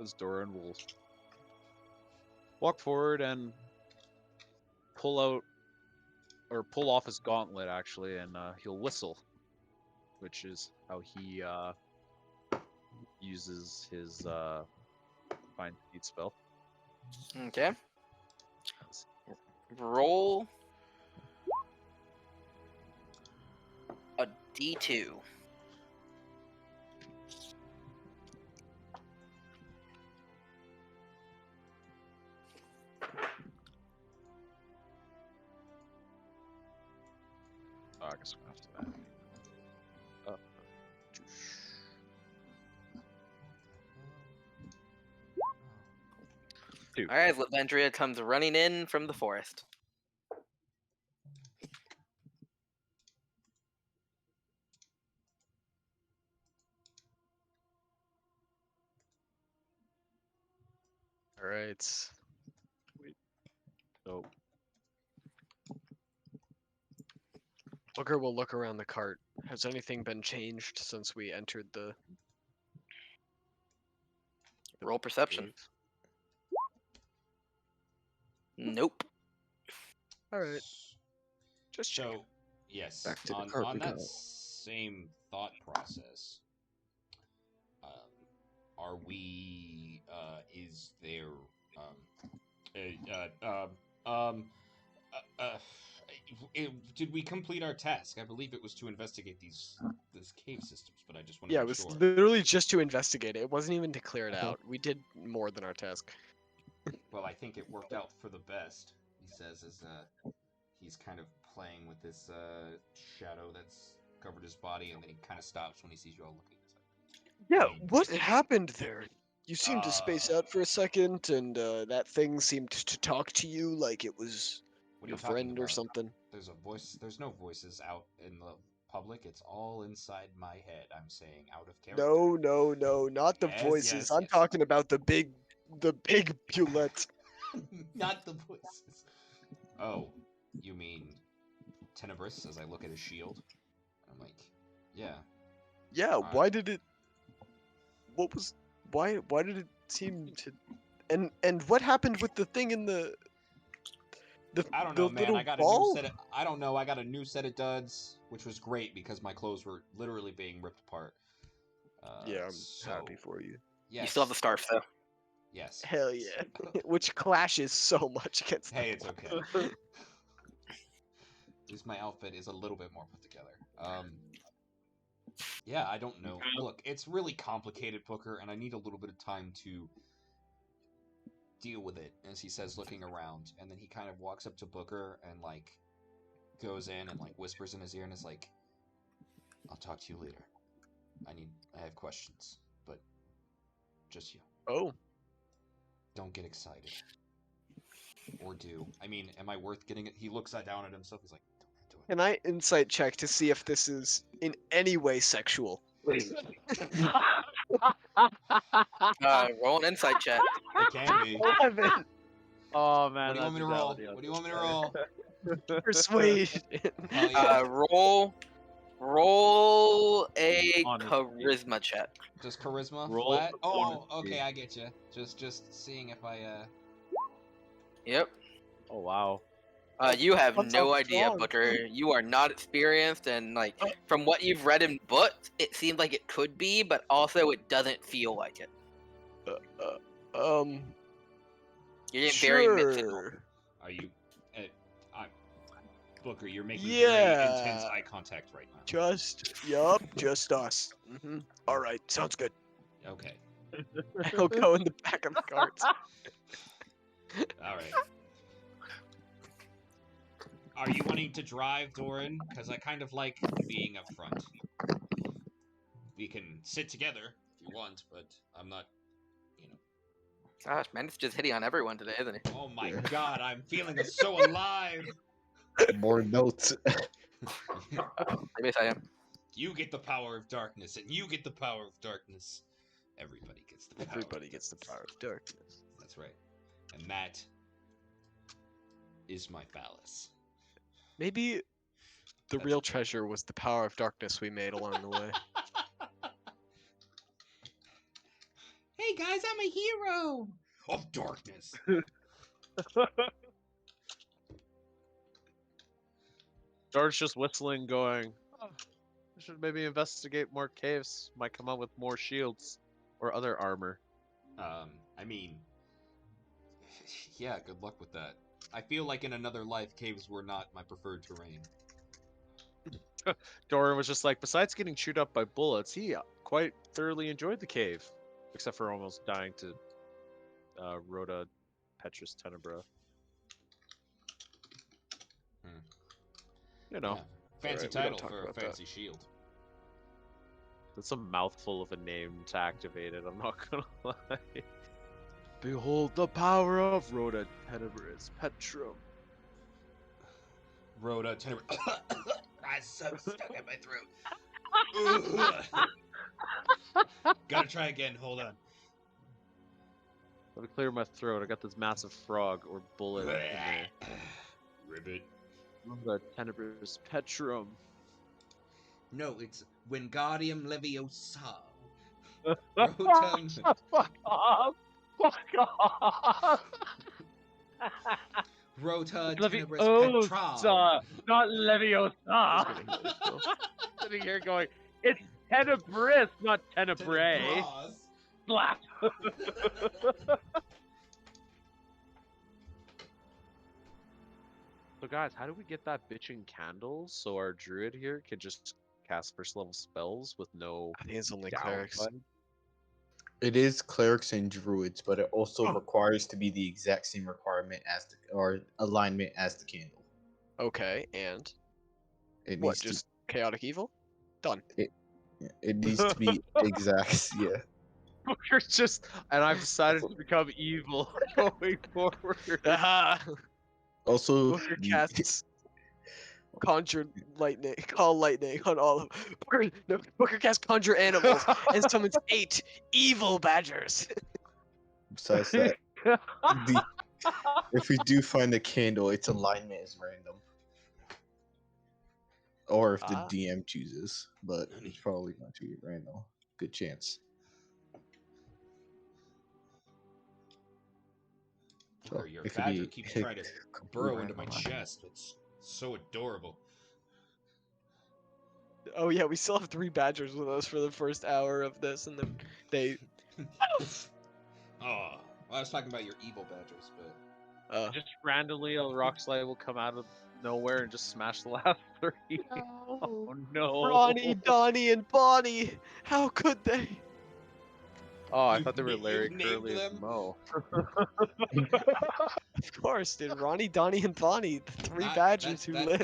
As Doran will walk forward and pull off his gauntlet actually, and he'll whistle, which is how he uses his find speed spell.
Okay. Roll a d2.
Oh, I guess we'll have to add. Two.
All right, Lavendria comes running in from the forest.
All right.
Wait. So
Booker will look around the cart. Has anything been changed since we entered the
Roll perception.
cave?
Nope.
All right. Just check.
So, yes,
Back to the
on
carpet
that
go.
same thought process, are we, is there, did we complete our task? I believe it was to investigate these cave systems, but I just want to
Yeah, it
make
was
sure.
literally just to investigate it. It wasn't even to clear it out. We did more than our task.
Well, I think it worked out for the best, he says, as he's kind of playing with this shadow that's covered his body, and then he kind of stops when he sees you all looking.
Yeah,
I mean,
what happened there? You seemed to space out for a second, and that thing seemed to talk to you like it was
what are
your
you talking
friend or
about?
something.
There's a voice. There's no voices out in the public. It's all inside my head. I'm saying out of character.
No, not the
Yes,
voices.
yes,
I'm
yes.
talking about the big bullet.
Not the voices. Oh, you mean Tenebris? As I look at his shield, I'm like, yeah.
Yeah,
Alright.
why did it? What was? Why did it seem to? And what happened with the thing in the?
I don't
the
know, man.
little
I got
ball?
a new set of. I don't know. I got a new set of duds, which was great because my clothes were literally being ripped apart.
Yeah, I'm
so,
happy for you.
Yes.
You still have the scarf though.
Yes.
Hell yeah. Which clashes so much against.
Hey, it's okay. At least my outfit is a little bit more put together. Yeah, I don't know. Look, it's really complicated, Booker, and I need a little bit of time to deal with it, as he says, looking around. And then he kind of walks up to Booker and, like, goes in and, like, whispers in his ear and is like, I'll talk to you later. I have questions, but just you.
Oh.
Don't get excited. Or do. I mean, am I worth getting it? He looks down at himself. He's like, don't do it.
Can I insight check to see if this is in any way sexual?
Roll an insight check.
It can be.
11.
Oh man,
What do you want me to roll? What do you want me to roll?
Persuade.
Hell yeah.
Roll Roll a
Honesty.
charisma check.
Just charisma
Roll
flat.
the
Oh,
honesty.
okay, I get you. Just seeing if I
Yep.
Oh wow.
You have
That's
no
how
idea,
strong.
Booker. You are not experienced, and like from what you've read in books, it seems like it could be, but also it doesn't feel like it. You're getting very mythical.
Sure.
are you. I, Booker, you're making very intense
Yeah.
eye contact right now.
Just us. All right, sounds good.
Okay,
I'll go in the back of the carts.
all right. Are you wanting to drive, Doran? Because I kind of like being up front. We can sit together if you want, but I'm not, you know.
Gosh, man, it's just hitting on everyone today, isn't it?
Oh my god, I'm feeling so alive!
More notes.
Maybe I am.
You get the power of darkness, and you get the power of darkness. Everybody gets the power.
Everybody gets the power of darkness.
That's right. And that is my phallus.
Maybe the real treasure was the power of darkness we made along the way.
Hey guys, I'm a hero of darkness.
George just whistling, going, oh, I should maybe investigate more caves. Might come out with more shields or other armor.
I mean, yeah, good luck with that. I feel like in another life, caves were not my preferred terrain.
Doran was just like, besides getting chewed up by bullets, he quite thoroughly enjoyed the cave, except for almost dying to Rhoda Petrus Tenebra. You know,
Yeah. Fancy
Alright, we don't
title
talk
for a
about that.
fancy shield.
that's a mouthful of a name to activate it. I'm not gonna lie.
Behold the power of Rhoda Tenebris Petrum.
Rhoda Tenebra. I'm so stuck in my throat. Gotta try again. Hold on.
Let me clear my throat. I got this massive frog or bullet in there.
Ribbit.
The Tenebris Petrum.
No, it's Wingardium Leviosa. Rotom.
Fuck off! Fuck off!
Rota
Leviosa,
Tenebris Petra.
not Leviosa.
Leviosa.
Sitting here going, it's Tenebris, not Tenebrae.
Tenebras.
Slap. So guys, how do we get that bitchin' candle so our druid here can just cast first level spells with no
I think it's only clerics.
downside?
It is clerics and druids, but it also requires to be the exact same requirement as or alignment as the candle.
Okay, and
It
what?
needs
Just chaotic evil? Done.
it needs to be exact. Yeah.
Booker's just, and I've decided to become evil going forward.
Aha!
Also,
Booker casts conjure lightning, call lightning on all of Booker casts conjure animals and summons 8 evil badgers.
besides that, if we do find a candle, its alignment is random. Or if the DM chooses, but it's probably going to be random. Good chance.
Booker, your badger keeps trying to burrow into my chest. It's so adorable.
Oh yeah, we still have 3 badgers with us for the first hour of this, and then they.
Oh, well, I was talking about your evil badgers, but
Just randomly, a rock slide will come out of nowhere and just smash the last 3. Oh no!
Ronnie, Donnie, and Bonnie. How could they?
Oh, I
You
thought they were
na-
Larry,
you named
Curly,
them?
and Mo.
Of course, dude. Ronnie, Donnie, and Bonnie, the 3 badgers who live.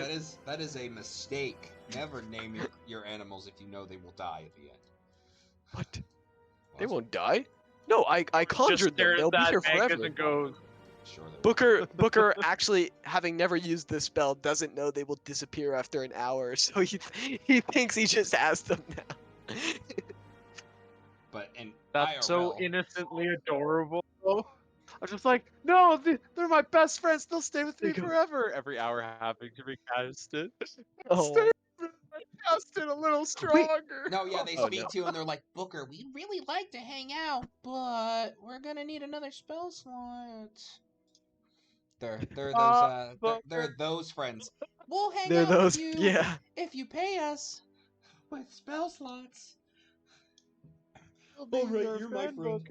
That is a mistake. Never name your animals if you know they will die at the end.
What? They won't die? No, I conjured them. They'll be here forever.
And goes,
Sure they will.
Booker actually, having never used this spell, doesn't know they will disappear after an hour, so he thinks he just has them now.
But in
that's so
IRL,
innocently adorable. I'm just like, no, they're my best friends. They'll stay with me forever. Every hour having to be casted.
Oh.
Stay with me.
busted a little stronger.
No, yeah, they
Oh,
speak
no.
to you and they're like, Booker, we'd really like to hang out, but we're gonna need another spell slot. They're those friends. We'll hang
They're
out with
those.
you
Yeah.
if you pay us with spell slots.
All right, you're my friend.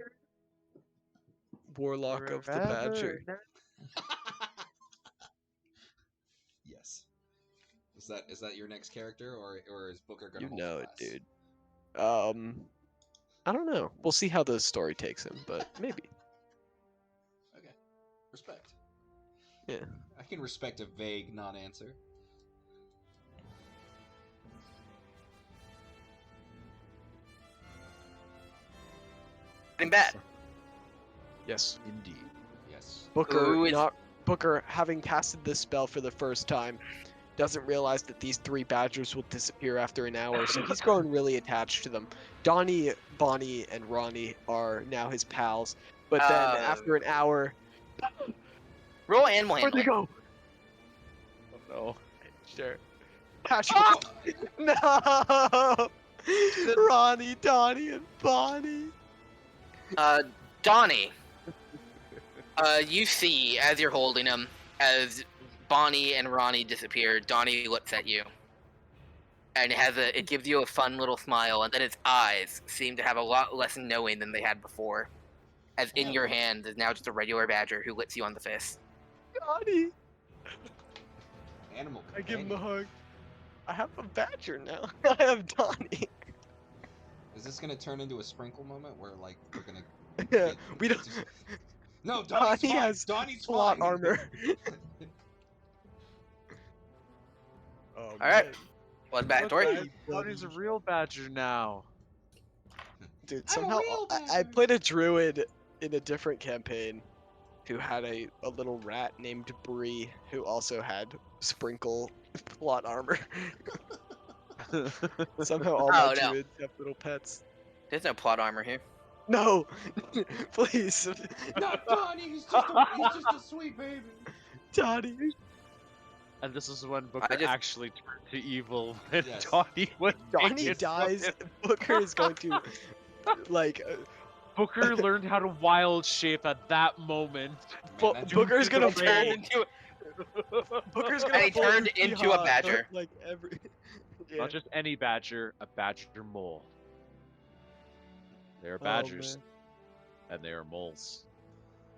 Warlock of the Badger.
Yes. Is that your next character, or is Booker gonna
You know it,
multiclass?
dude. I don't know. We'll see how the story takes him, but maybe.
Okay. Respect.
Yeah.
I can respect a vague non-answer.
Getting bad.
Yes.
Indeed.
Yes.
Booker, having casted this spell for the first time, doesn't realize that these 3 badgers will disappear after an hour, so he's grown really attached to them. Donnie, Bonnie, and Ronnie are now his pals, but then after an hour,
Roll animal
where'd they
handling.
go?
Oh
Sure. Patrick. No. Ronnie, Donnie, and Bonnie.
Donnie. You see, as you're holding him, as Bonnie and Ronnie disappear, Donnie looks at you. And it gives you a fun little smile, and then its eyes seem to have a lot less knowing than they had before. As in your hand is now just a regular badger who licks you on the face.
Donnie.
Animal
I give him a
companion.
hug. I have a badger now. I have Donnie.
Is this gonna turn into a sprinkle moment where like we're gonna?
Yeah, we don't.
No, Donnie's
Donnie
fine.
has
Donnie's
plot
fine.
armor. Oh,
All right. What's backstory?
Donnie's a real badger now.
Dude,
I'm a
somehow
real
I
badger.
played a druid in a different campaign who had a little rat named Bree who also had sprinkle plot armor. Somehow all my
Oh, no.
druids have little pets.
There's no plot armor here.
No, please,
Not Donnie. He's just a sweet baby.
Donnie.
And this is when Booker
just-
actually turned to evil when
Yes.
Donnie was
Donnie
taken from
dies.
him.
Booker is going to like.
Booker learned how to wild shape at that moment.
Man, that
Booker's gonna
Booker
Turned
pull.
into
Booker's gonna
And he
pull
turned into a
Uchiha,
badger.
Like every. Yeah.
Not just any badger, a badger mole. They are
Oh,
badgers,
man.
and they are moles.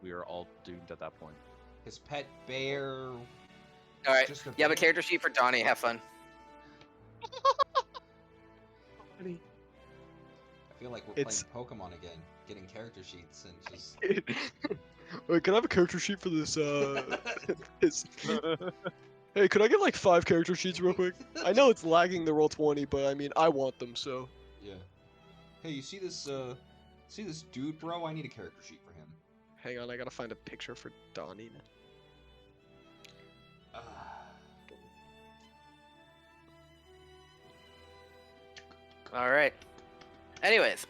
We are all doomed at that point.
His pet bear.
All right.
Just a
You have a
bear?
character sheet for Donnie. Have fun.
Donnie.
I feel like we're
It's-
playing Pokemon again, getting character sheets and just.
Wait, can I have a character sheet for this? This... Hey, could I get like 5 character sheets real quick? I know it's lagging the roll 20, but I mean, I want them, so.
Yeah. Hey, you see this dude, bro? I need a character sheet for him.
Hang on, I gotta find a picture for Donnie.
All right. Anyways,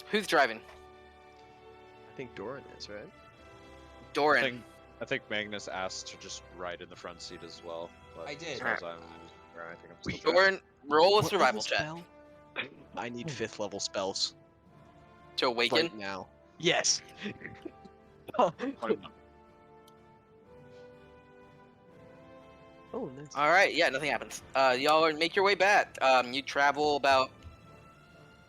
who's driving?
I think Doran is, right?
Doran.
I think Magnus asked to just ride in the front seat as well. But
I did.
As far as I think I'm still driving.
Doran, roll a
What
survival
level
check
spell? I need 5th level spells
to awaken.
right now. Yes. Oh, nice.
All right. Yeah, nothing happens. Y'all make your way back. You travel about.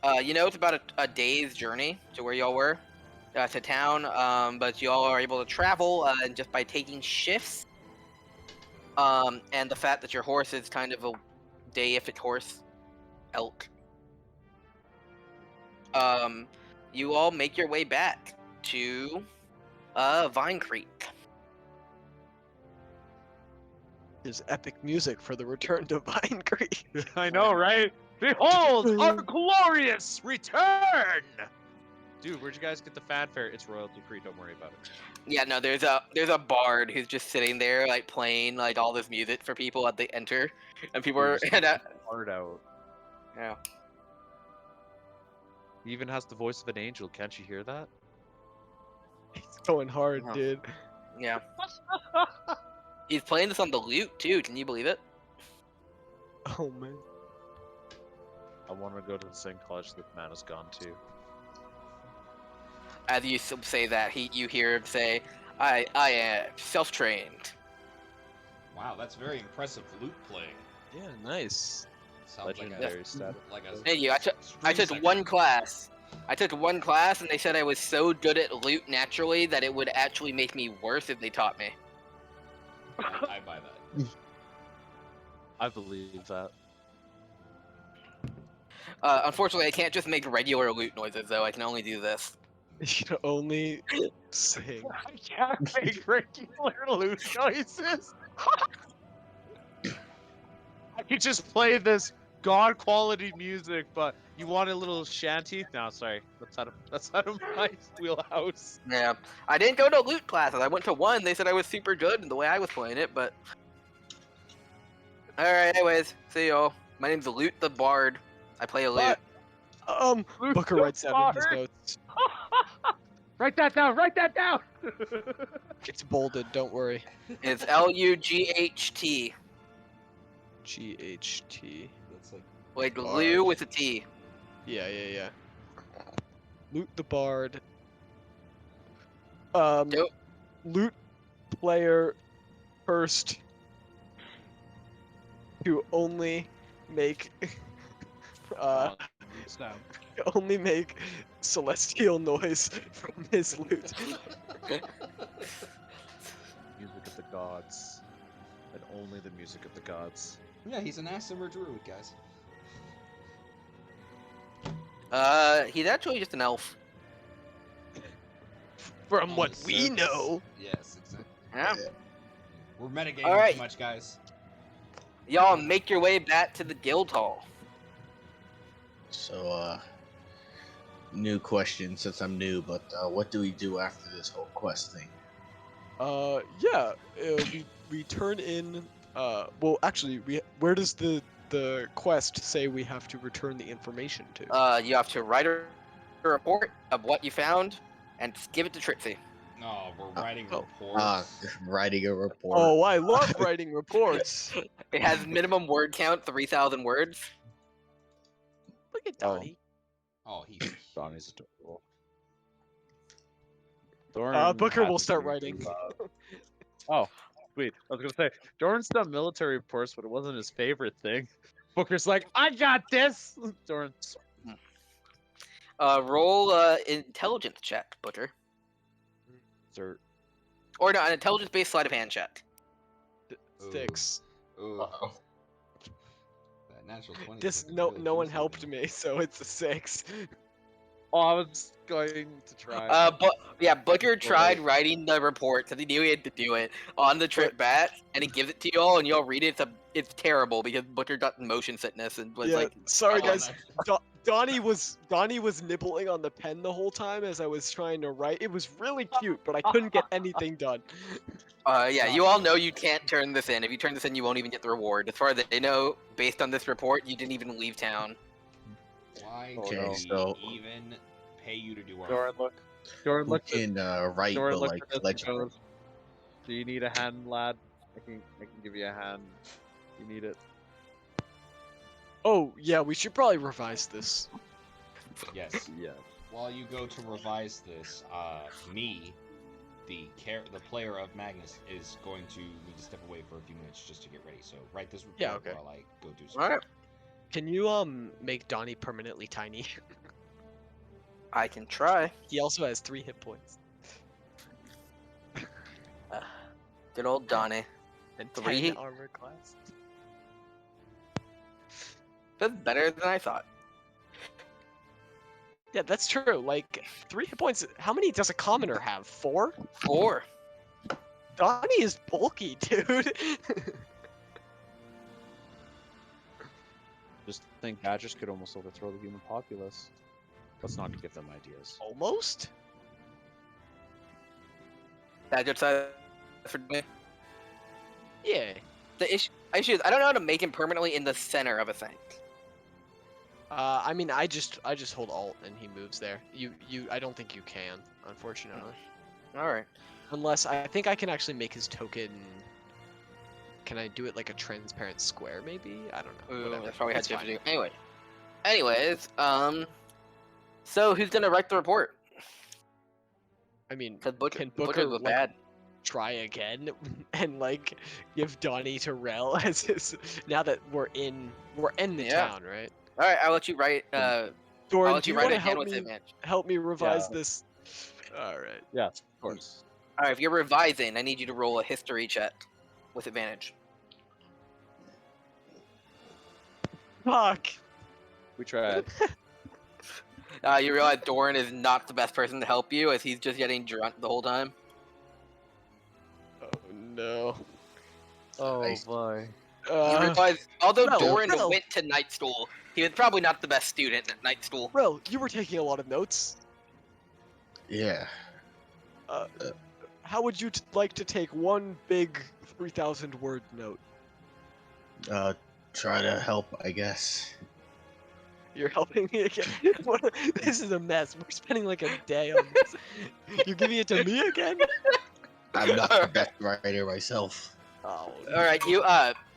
It's about a day's journey to where y'all were, to town. But y'all are able to travel just by taking shifts. And the fact that your horse is kind of a deific horse, elk. You all make your way back to Vine Creek.
There's epic music for the return to Vine Creek.
I know, right? Behold, our glorious return! Dude, where'd you guys get the fanfare? It's royalty free. Don't worry about it.
Yeah, no, there's a bard who's just sitting there like playing like all this music for people as they enter, and people are
Hard out.
yeah.
He even has the voice of an angel. Can't you hear that?
He's going hard,
Wow.
dude.
Yeah. He's playing this on the lute too. Can you believe it?
Oh man.
I want to go to the same college that Mana's gone to.
As you say that, you hear him say, I am self-trained.
Wow, that's very impressive flute playing.
Yeah, nice.
Sounds
Legendary status.
like a
Thank you. I took
string
one
section.
class. I took one class, and they said I was so good at lute naturally that it would actually make me worse if they taught me.
I buy that.
I believe that.
Unfortunately, I can't just make regular lute noises, though. I can only do this.
You can only sing.
I can't make regular loot noises. I could just play this god quality music, but you want a little shanty? No, sorry, that's out of my wheelhouse.
Yeah, I didn't go to lute classes. I went to one. They said I was super good in the way I was playing it, but. All right. Anyways, see y'all. My name's Lute the Bard. I play a lute.
Booker writes down in his notes.
Write that down. Write that down.
It's bolded. Don't worry.
It's LUGHT,
GHT.
That's like
like
Bard.
Lou with a T.
Yeah. Loot the Bard.
Dope.
Loot player first to only make only make celestial noise from his lute.
Music of the gods, and only the music of the gods.
yeah, he's an Aasimar druid, guys.
He's actually just an elf.
From
On
what
the
we
surface.
know.
Yes, exactly.
Yeah.
We're metagaming
All right.
too much, guys.
Y'all make your way back to the guild hall.
So, new question since I'm new, but what do we do after this whole quest thing?
We turn in. Well, actually, where does the quest say we have to return the information to?
You have to write a report of what you found and give it to Trixie.
No, we're writing
oh.
reports.
Writing a report.
Oh, I love writing reports.
It has minimum word count, 3,000 words.
Look at Donnie.
Oh, he's
Donnie's adorable.
Booker
had
will
to
start
do,
writing.
Oh, sweet. I was gonna say Doran's done military reports, but it wasn't his favorite thing. Booker's like, I got this. Doran's.
Roll intelligence check, Butcher.
Dirt.
Or no, an intelligence-based sleight of hand check.
6.
Ooh,
Uh-oh.
that natural 20.
This no one helped me, so it's a 6.
Oh, I was going to try.
Butcher tried writing the report because he knew he had to do it on the trip back, and he gives it to y'all, and y'all read it. It's terrible because Butcher got motion sickness and was like,
sorry
Oh,
guys.
nice.
Donnie was nibbling on the pen the whole time as I was trying to write. It was really cute, but I couldn't get anything done.
you all know you can't turn this in. If you turn this in, you won't even get the reward. As far as they know, based on this report, you didn't even leave town.
Why
Okay,
do we
so-
even pay you to do our
Doran, look. Doran,
Who
look.
can write,
Doran,
but
look
like
at this and
legible?
goes, do you need a hand, lad? I can give you a hand. You need it.
Oh yeah, we should probably revise this.
Yes.
Yeah.
While you go to revise this, me, the player of Magnus, is going to need to step away for a few minutes just to get ready. So write this report
Yeah, okay.
while I go do something.
Alright.
Can you make Donnie permanently tiny?
I can try.
He also has 3 hit points.
Good old Donnie.
And
3
10 armor class.
That's better than I thought.
Yeah, that's true. Like 3 hit points. How many does a commoner have? 4?
4.
Donnie is bulky, dude.
Just think badgers could almost overthrow the human populace. Let's not give them ideas.
Almost.
That good side for me.
Yeah.
The issue is I don't know how to make him permanently in the center of a thing.
I mean, I just hold Alt and he moves there. I don't think you can, unfortunately.
All right.
Unless I think I can actually make his token. Can I do it like a transparent square? Maybe I don't know.
Ooh,
Whatever.
that's probably
It's
had to
fine.
do. Anyway. Anyways, so who's gonna write the report?
I mean,
Cause Butcher,
can
Butcher
Booker
look
like
bad.
try again and like give Donnie to Rel as his? Now that we're in the
Yeah.
town, right?
All right, I'll let you write. I'll
Doran,
let
do
you
you
write
want
it
to
again
help
with
me
advantage.
revise
Yeah.
this? All right.
Yes, of course.
All right, if you're revising, I need you to roll a history check with advantage.
Fuck.
We tried.
You realize Doran is not the best person to help you, as he's just getting drunk the whole time.
Oh no.
Oh
Nice.
boy.
You realize, although
Rel,
Doran
Rel.
went to night school, he was probably not the best student at night school.
Rel, you were taking a lot of notes.
Yeah.
How would you like to take one big 3,000 word note?
Try to help, I guess.
You're helping me again. This is a mess. We're spending like a day on this. You're giving it to me again?
I'm not the best writer myself.
Oh.
All right,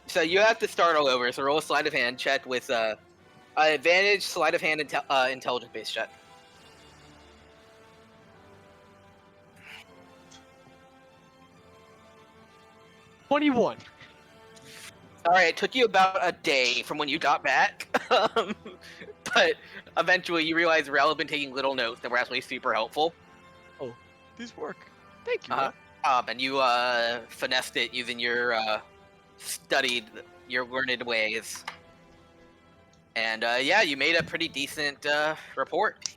so you have to start all over. So roll a sleight of hand check with advantage sleight of hand intelligence based check.
no. 21.
All right, it took you about a day from when you got back, but eventually you realize Rel had been taking little notes that were actually super helpful.
These work. Thank you.
Uh-huh.
Rel.
And you finessed it using your learned ways. And yeah, you made a pretty decent report.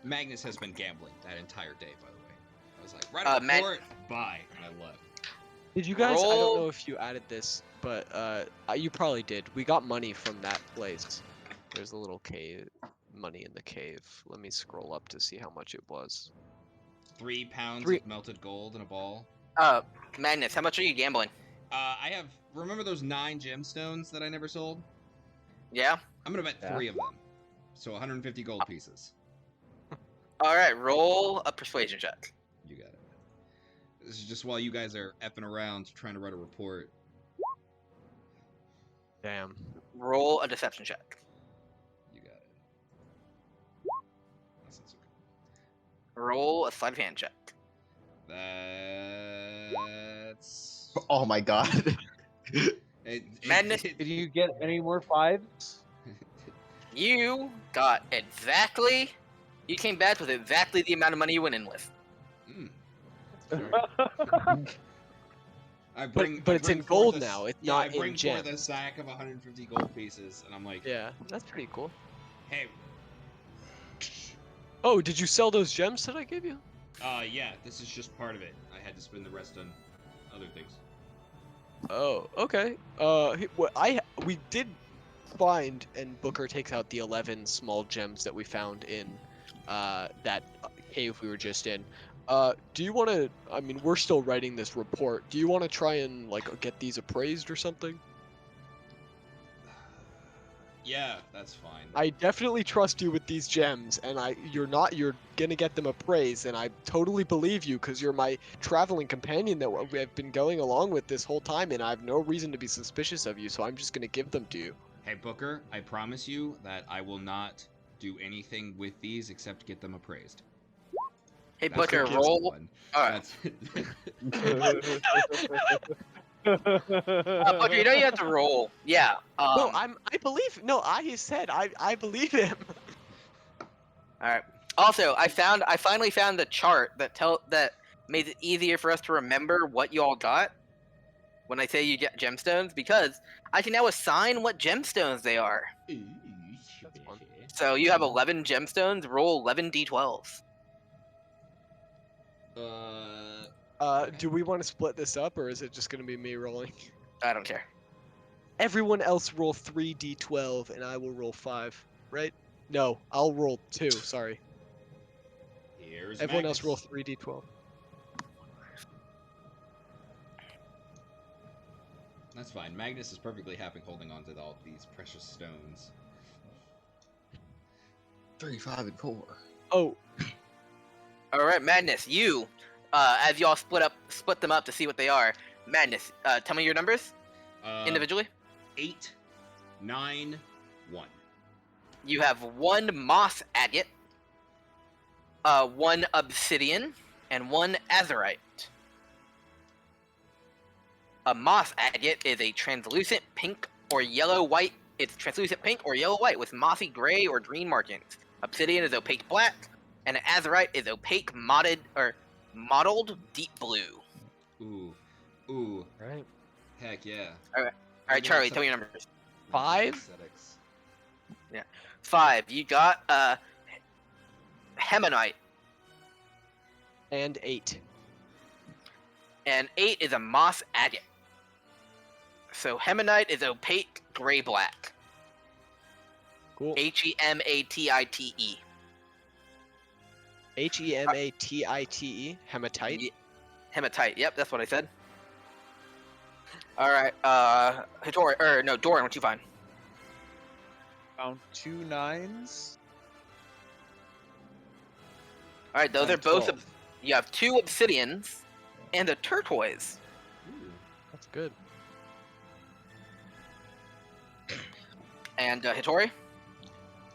Magnus has been gambling that entire day, by the way. I was like, write a report, bye, and I left.
Did you guys? I
Roll-
don't know if you added this, but you probably did. We got money from that place. There's a little cave. Money in the cave. Let me scroll up to see how much it was.
3 pounds
Three-
of melted gold in a ball.
Magnus, how much are you gambling?
I have, remember those 9 gemstones that I never sold?
Yeah?
I'm gonna bet
Yeah.
3 of them. So 150 gold pieces.
Alright, roll a persuasion check.
You got it. This is just while you guys are effing around trying to write a report.
Damn.
Roll a deception check.
You got it. That's not so good.
Roll a sleight of hand check.
That's...
Oh my god.
Madness.
Did you get any more 5s?
You got exactly... You came back with exactly the amount of money you went in with.
Mm.
But it's in gold now. It's not
I bring
in
forth a
gems.
sack of 150 gold pieces, and I'm like,
Yeah, that's pretty cool.
hey,
Oh, did you sell those gems that I gave you?
yeah, this is just part of it. I had to spend the rest on other things.
Oh, okay. We did find, and Booker takes out the 11 small gems that we found in that cave we were just in. Do you want to? I mean, we're still writing this report. Do you want to try and like get these appraised or something?
Yeah, that's fine.
I definitely trust you with these gems, and you're gonna get them appraised, and I totally believe you because you're my traveling companion that we've been going along with this whole time, and I have no reason to be suspicious of you, so I'm just gonna give them to you.
Hey, Booker, I promise you that I will not do anything with these except get them appraised.
Hey,
That's
Booker,
the gives
roll...
one.
Alright.
That's-
Booker, you know you have to roll. Yeah.
No, I believe him.
Alright. Also, I finally found the chart that made it easier for us to remember what you all got when I say you get gemstones, because I can now assign what gemstones they are.
That's fun.
So you have 11 gemstones, roll 11 d12s.
Do we want to split this up, or is it just gonna be me rolling?
I don't care.
Everyone else roll 3d12, and I will roll 5, right? No, I'll roll 2, sorry.
Here's
Everyone else roll
Magnus.
3d12.
That's fine. Magnus is perfectly happy holding on to all these precious stones.
3, 5, and 4.
Oh,
Alright, Madness, you, as y'all split them up to see what they are. Madness, tell me your numbers individually.
8, 9, 1.
You have 1 moss agate, 1 obsidian, and 1 azurite. A moss agate is a translucent pink or yellow-white. It's translucent pink or yellow-white with mossy gray or green markings. Obsidian is opaque black, and an azurite is opaque mottled deep blue.
Ooh.
Right.
Heck yeah.
All right, Charlie, tell me your numbers.
5?
Aesthetics.
5. You got hemonite,
And 8.
and 8 is a moss agate. So hemonite is opaque gray-black.
Cool.
Hematite.
Hematite. Hematite.
Hematite. Yep, that's what I said. All right. Doran, what you find?
Found 2 9s.
All right, those
and
are both.
12.
You have 2 obsidians and a turquoise.
Ooh.
That's good.
And Hitori?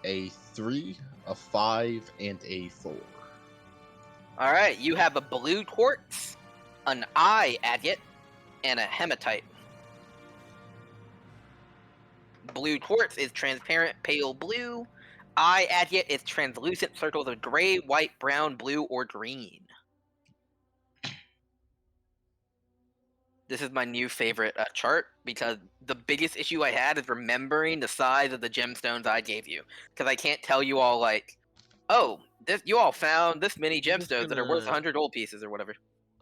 A 3, a 5, and a 4.
All right, you have a blue quartz, an eye agate, and a hematite. Blue quartz is transparent pale blue. Eye agate is translucent circles of gray, white, brown, blue, or green. This is my new favorite chart because the biggest issue I had is remembering the size of the gemstones I gave you. Because I can't tell you all like, oh, you all found this many
I'm just
gemstones that are worth
gonna-
100 gold pieces or whatever.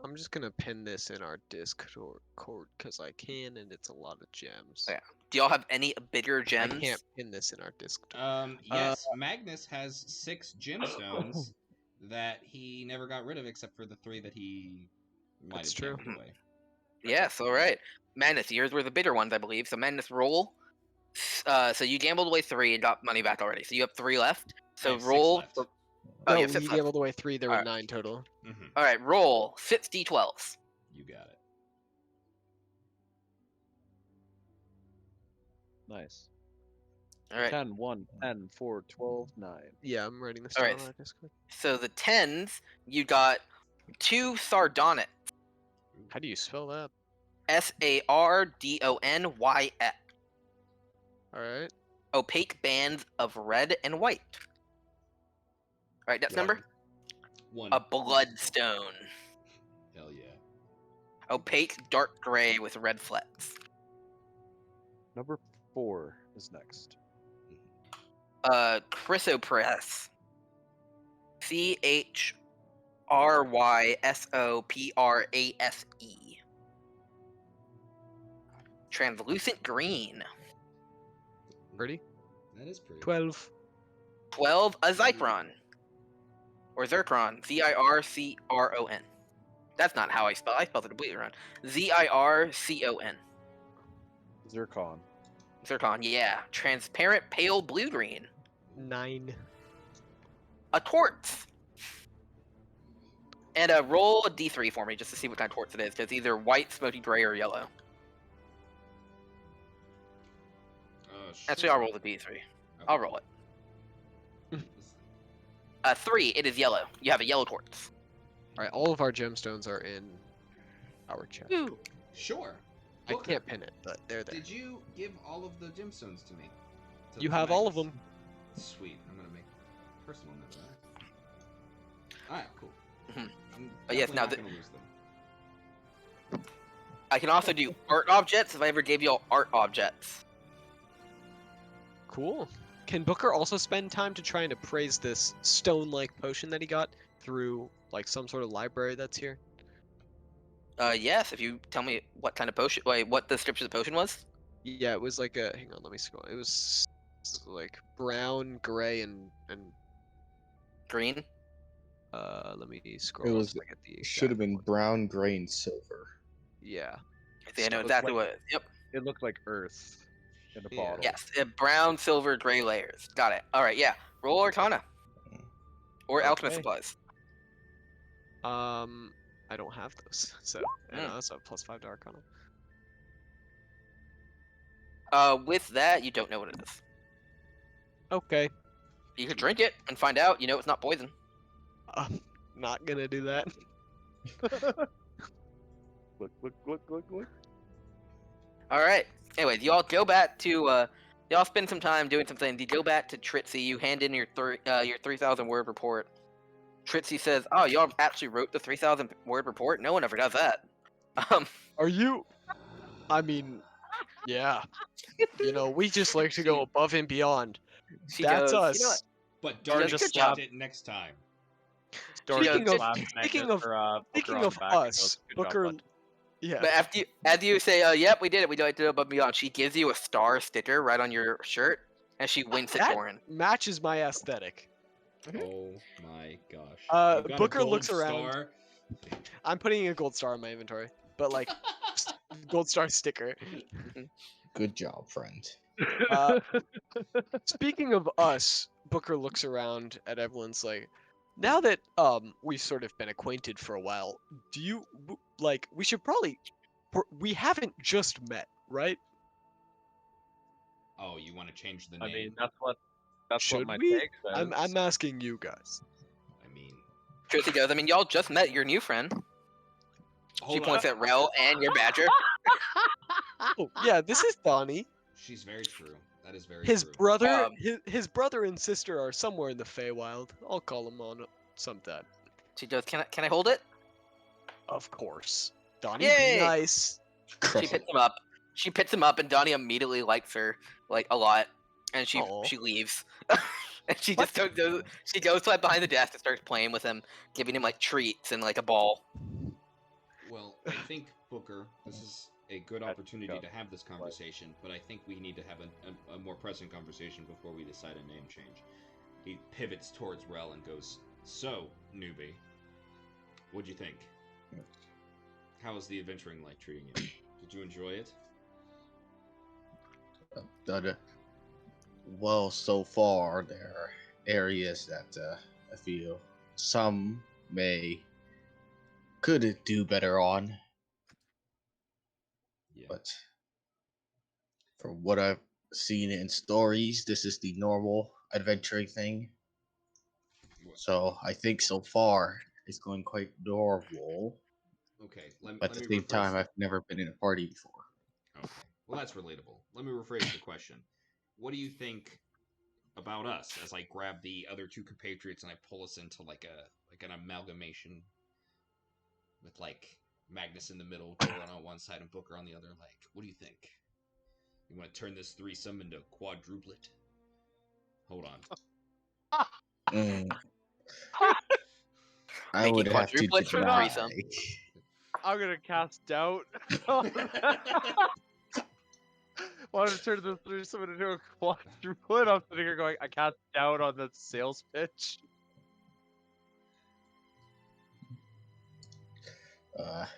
I'm just gonna pin this in our Discord because I can, and it's a lot of gems.
Yeah. Do y'all have any bigger gems?
I can't pin this in our Discord.
Yes, Magnus has 6 gemstones that he never got rid of except for the 3 that he might
That's
have
true.
gambled away.
Yes, all right. Magnus, yours were the bigger ones, I believe. So Magnus, roll. So you gambled away 3 and got money back already. So you have 3 left.
I
So
have 6
roll.
left.
Oh,
No,
you have
we
6 left.
gambled away 3. There were
Alright.
9 total.
Mm-hmm.
All right, roll 6 d12s.
You got it.
Nice.
All right.
10, 1, 10, 4, 12, 9.
Yeah, I'm writing this
Alright.
down on our Discord.
So the 10s, you got 2 sardonyx.
How do you spell that?
Sardonyx.
All right.
Opaque bands of red and white. All right, next number.
1.
A bloodstone.
Hell yeah.
Opaque dark gray with red flecks.
Number 4 is next.
Chrysoprase. Chrysoprase. Translucent green.
Pretty.
That is pretty.
12.
12. A Zychron. Or Zircron. Zircron. That's not how I spell. I spelled it completely wrong. Zircon.
Zircon.
Zircon, yeah. Transparent pale blue green.
9.
A quartz. And roll a d3 for me just to see what kind of quartz it is. Because it's either white, smoky gray, or yellow. Actually, I'll roll the d3. I'll roll it. 3, it is yellow. You have a yellow quartz.
All right. All of our gemstones are in our chat.
Sure.
I
Booker,
can't pin it, but they're there.
Did you give all of the gemstones to me?
You have all of them.
Sweet. I'm gonna make a personal note of that. Alright, cool.
Mhm.
I'm
But yes,
definitely
now
not
the-
gonna lose them.
I can also do art objects if I ever gave you all art objects.
Cool. Can Booker also spend time to try and appraise this stone-like potion that he got through like some sort of library that's here?
Yes, if you tell me what kind of potion, like what the description of the potion was.
Yeah, it was like a. Hang on, let me scroll. It was like brown, gray, and
Green.
let me scroll.
It
up
was
so I get the
should have
exact
been
one.
brown, gray, and silver.
Yeah.
I think I know
So it's
exactly
like-
what it is. Yep.
It looked like Earth in a
Yeah.
bottle.
Yes. Brown, silver, gray layers. Got it. All right. Yeah. Roll Arcana. Or alchemist
Okay.
supplies.
I don't have those, so that's a +5 to Arcana.
With that, you don't know what it is.
Okay.
You could drink it and find out. You know it's not poison.
I'm not gonna do that.
Look.
All right. Anyways, y'all go back to y'all spend some time doing something. You go back to Tritsy. You hand in your 3,000 word report. Tritsy says, "Oh, y'all actually wrote the 3,000 word report. No one ever does that."
Are you? I mean, yeah. You know, we just like to go above and beyond.
She
That's
goes,
us.
"You know what?
But
Dora
don't
just
expect
slapped-
it next time.
Dora
Speaking
just
of-
slaps
speaking
Magnus
of-
Booker
Speaking
on
of
the back and
us,
goes, "Good job,
Booker.
bud."
Yeah.
But after you say, yep, we did it. We did it above and beyond." She gives you a star sticker right on your shirt, and she winks at
That
Doran.
matches my aesthetic.
Oh my gosh.
Uh,
You got
Booker
a gold
looks around.
star?
I'm putting a gold star in my inventory, but like gold star sticker.
Good job, friend.
Speaking of us, Booker looks around at everyone's like, now that we've sort of been acquainted for a while, do you like we should probably we haven't just met, right?
Oh, you want to change the
I
name?
mean, that's what
Should
my
we?
tag says.
I'm asking you guys.
I mean,
Tritsy goes, "I mean, y'all just met your new friend." She
hold
points
on.
at Rel and your badger.
Oh yeah, this is Donnie.
She's very true. That is very
His
true.
brother,
Um,
his brother and sister are somewhere in the Feywild. I'll call them on sometime.
She goes, "Can I hold it?"
Of course. Donnie,
Yay!
be nice.
She picks him up. She picks him up, and Donnie immediately likes her like a lot, and she
Aw.
leaves. And she just goes. She goes like behind the desk and starts playing with him, giving him like treats and like a ball.
Well, I think, Booker, this is a good
Let's
opportunity
go.
to have this conversation, but I think we need to have a more pressing conversation before we decide a name change. He pivots towards Rel and goes, "So, newbie, what'd you think? How was the adventuring life treating you? Did you enjoy it?"
Well, so far there are areas that I feel some could do better on,
Yeah.
but from what I've seen in stories, this is the normal adventuring thing. So I think so far it's going quite adorable.
Okay,
But
let
at the
me
same time,
rephrase.
I've never been in a party before.
Okay, well that's relatable. Let me rephrase the question. What do you think about us as I grab the other two compatriots and I pull us into like an amalgamation with like Magnus in the middle, Doran on one side, and Booker on the other? Like, what do you think? You want to turn this threesome into quadruplet? Hold on.
Mm, I
Making
would have to
quadruplets for
deny.
threesome.
I'm gonna cast doubt. Wanted to turn this threesome into a quadruplet. I'm sitting here going, I cast doubt on the sales pitch.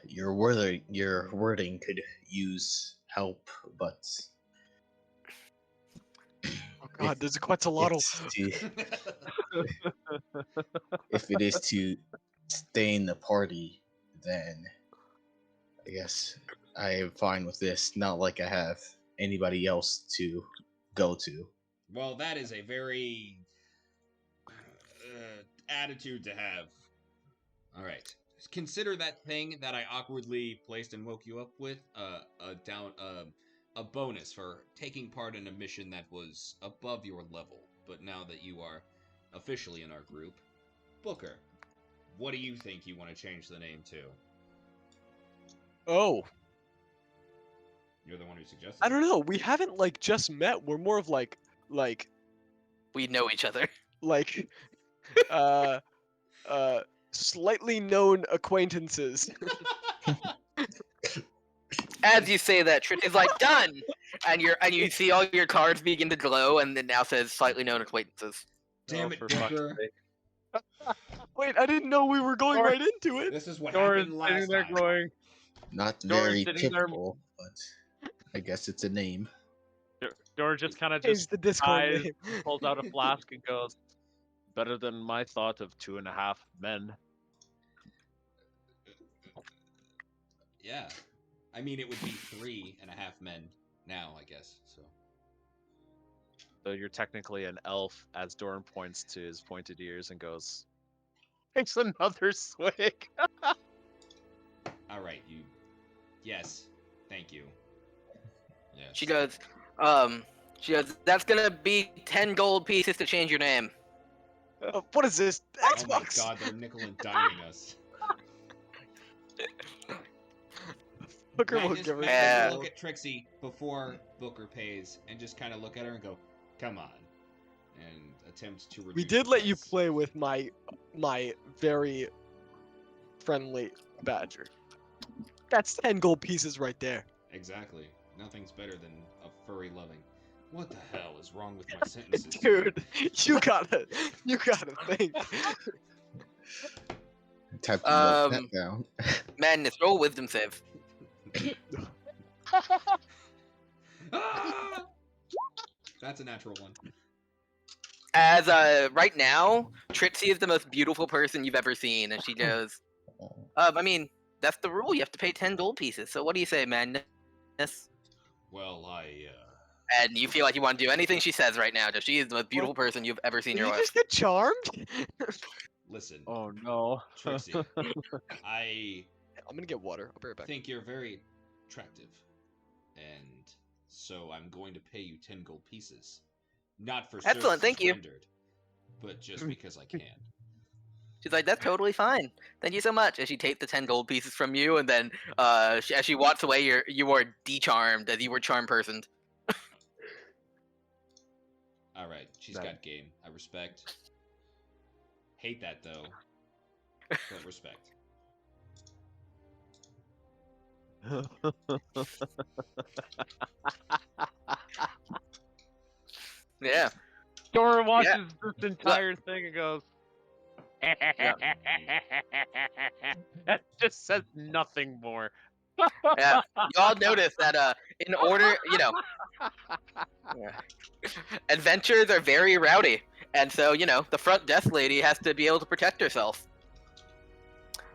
Your wording could use help, but
Oh God, there's a Quetzalcoatl.
if it is to stay in the party, then I guess I am fine with this. Not like I have anybody else to go to.
Well, that is a very attitude to have. All right. Consider that thing that I awkwardly placed and woke you up with a bonus for taking part in a mission that was above your level. But now that you are officially in our group, Booker, what do you think you want to change the name to?
Oh,
You're the one who suggested.
I don't know. We haven't like just met. We're more of like
We know each other.
uh slightly known acquaintances.
As you say that, Trish is like done, and you see all your cards begin to glow, and it now says slightly known acquaintances.
Damn
Oh,
it,
for fuck's
Booker.
sake.
Wait, I didn't know we were going
Or-
right into it.
This is what
Doran's
happened
sitting
last
there
time.
going,
Not
Doran's
very
sitting there-
typical, but I guess it's a name.
Doran just kind of
Change
just
the Discord
eyes,
name.
pulls out a flask and goes, better than my thought of 2.5 men.
Yeah. I mean, it would be 3.5 men now, I guess. So.
So you're technically an elf, as Doran points to his pointed ears and goes, "Takes another swig."
All right, you. Yes, thank you. Yes.
She goes, that's gonna be 10 gold pieces to change your name.
What is this?
Oh
Xbox?
my God, they're nickel and diming us.
Booker
Matt
will
just
give her
Matt
Yeah.
has to look at Trixie before Booker pays, and just kind of look at her and go, "Come on," and attempt to reduce.
We did
the
let you
price.
play with my very friendly badger. That's 10 gold pieces right there.
Exactly. Nothing's better than a furry loving. What the hell is wrong with my sentences?
Dude, you gotta think.
Time to melt that down.
Madness, roll wisdom save.
Ah! That's a natural one.
As right now, Trixie is the most beautiful person you've ever seen, and she goes, I mean, that's the rule. You have to pay 10 gold pieces. So what do you say, Madness?
Well,
And you feel like you want to do anything she says right now. Just she is the most beautiful person you've ever seen in
Did
your
you
life.
just get charmed?
listen,
Oh no.
Trixie. I
I'm gonna get water. I'll be right back.
think you're very attractive, and so I'm going to pay you 10 gold pieces. Not for
Excellent,
services
thank you.
rendered, but just because I can.
She's like, that's totally fine. Thank you so much. And she takes the 10 gold pieces from you, and then as she walks away, you are decharmed as you were charm personed.
All right, she's
That-
got game. I respect. Hate that though, but respect.
Yeah.
Doran watches this entire thing and goes, that just says nothing more.
Yeah. Y'all notice that in order, adventures are very rowdy. And so, the front desk lady has to be able to protect herself.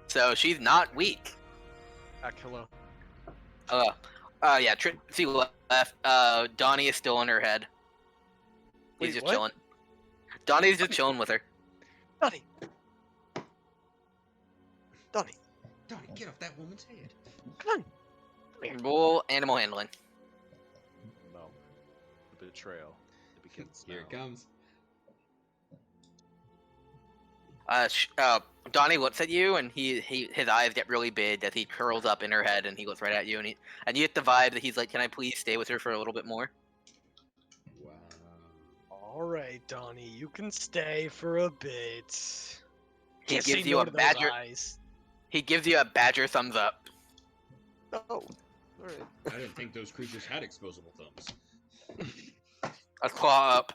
So she's not weak.
Hello.
Yeah, Trixie left. Donnie is still in her head. He's
Wait,
just
what?
chilling. Donnie's just chilling with her.
Donnie. Donnie.
Donnie, get off that woman's head.
Come on.
Roll animal handling.
No. The betrayal. It begins
Here it
now.
comes.
Donnie looks at you, and his eyes get really big as he curls up in her head, and he looks right at you, and you get the vibe that he's like, "Can I please stay with her for a little bit more?"
Wow.
All right, Donnie, you can stay for a bit.
He
Can't
gives
say
you
no
a
to those
badger.
eyes.
He gives you a badger thumbs up.
Oh, all right.
I didn't think those creatures had exposable thumbs.
A claw up.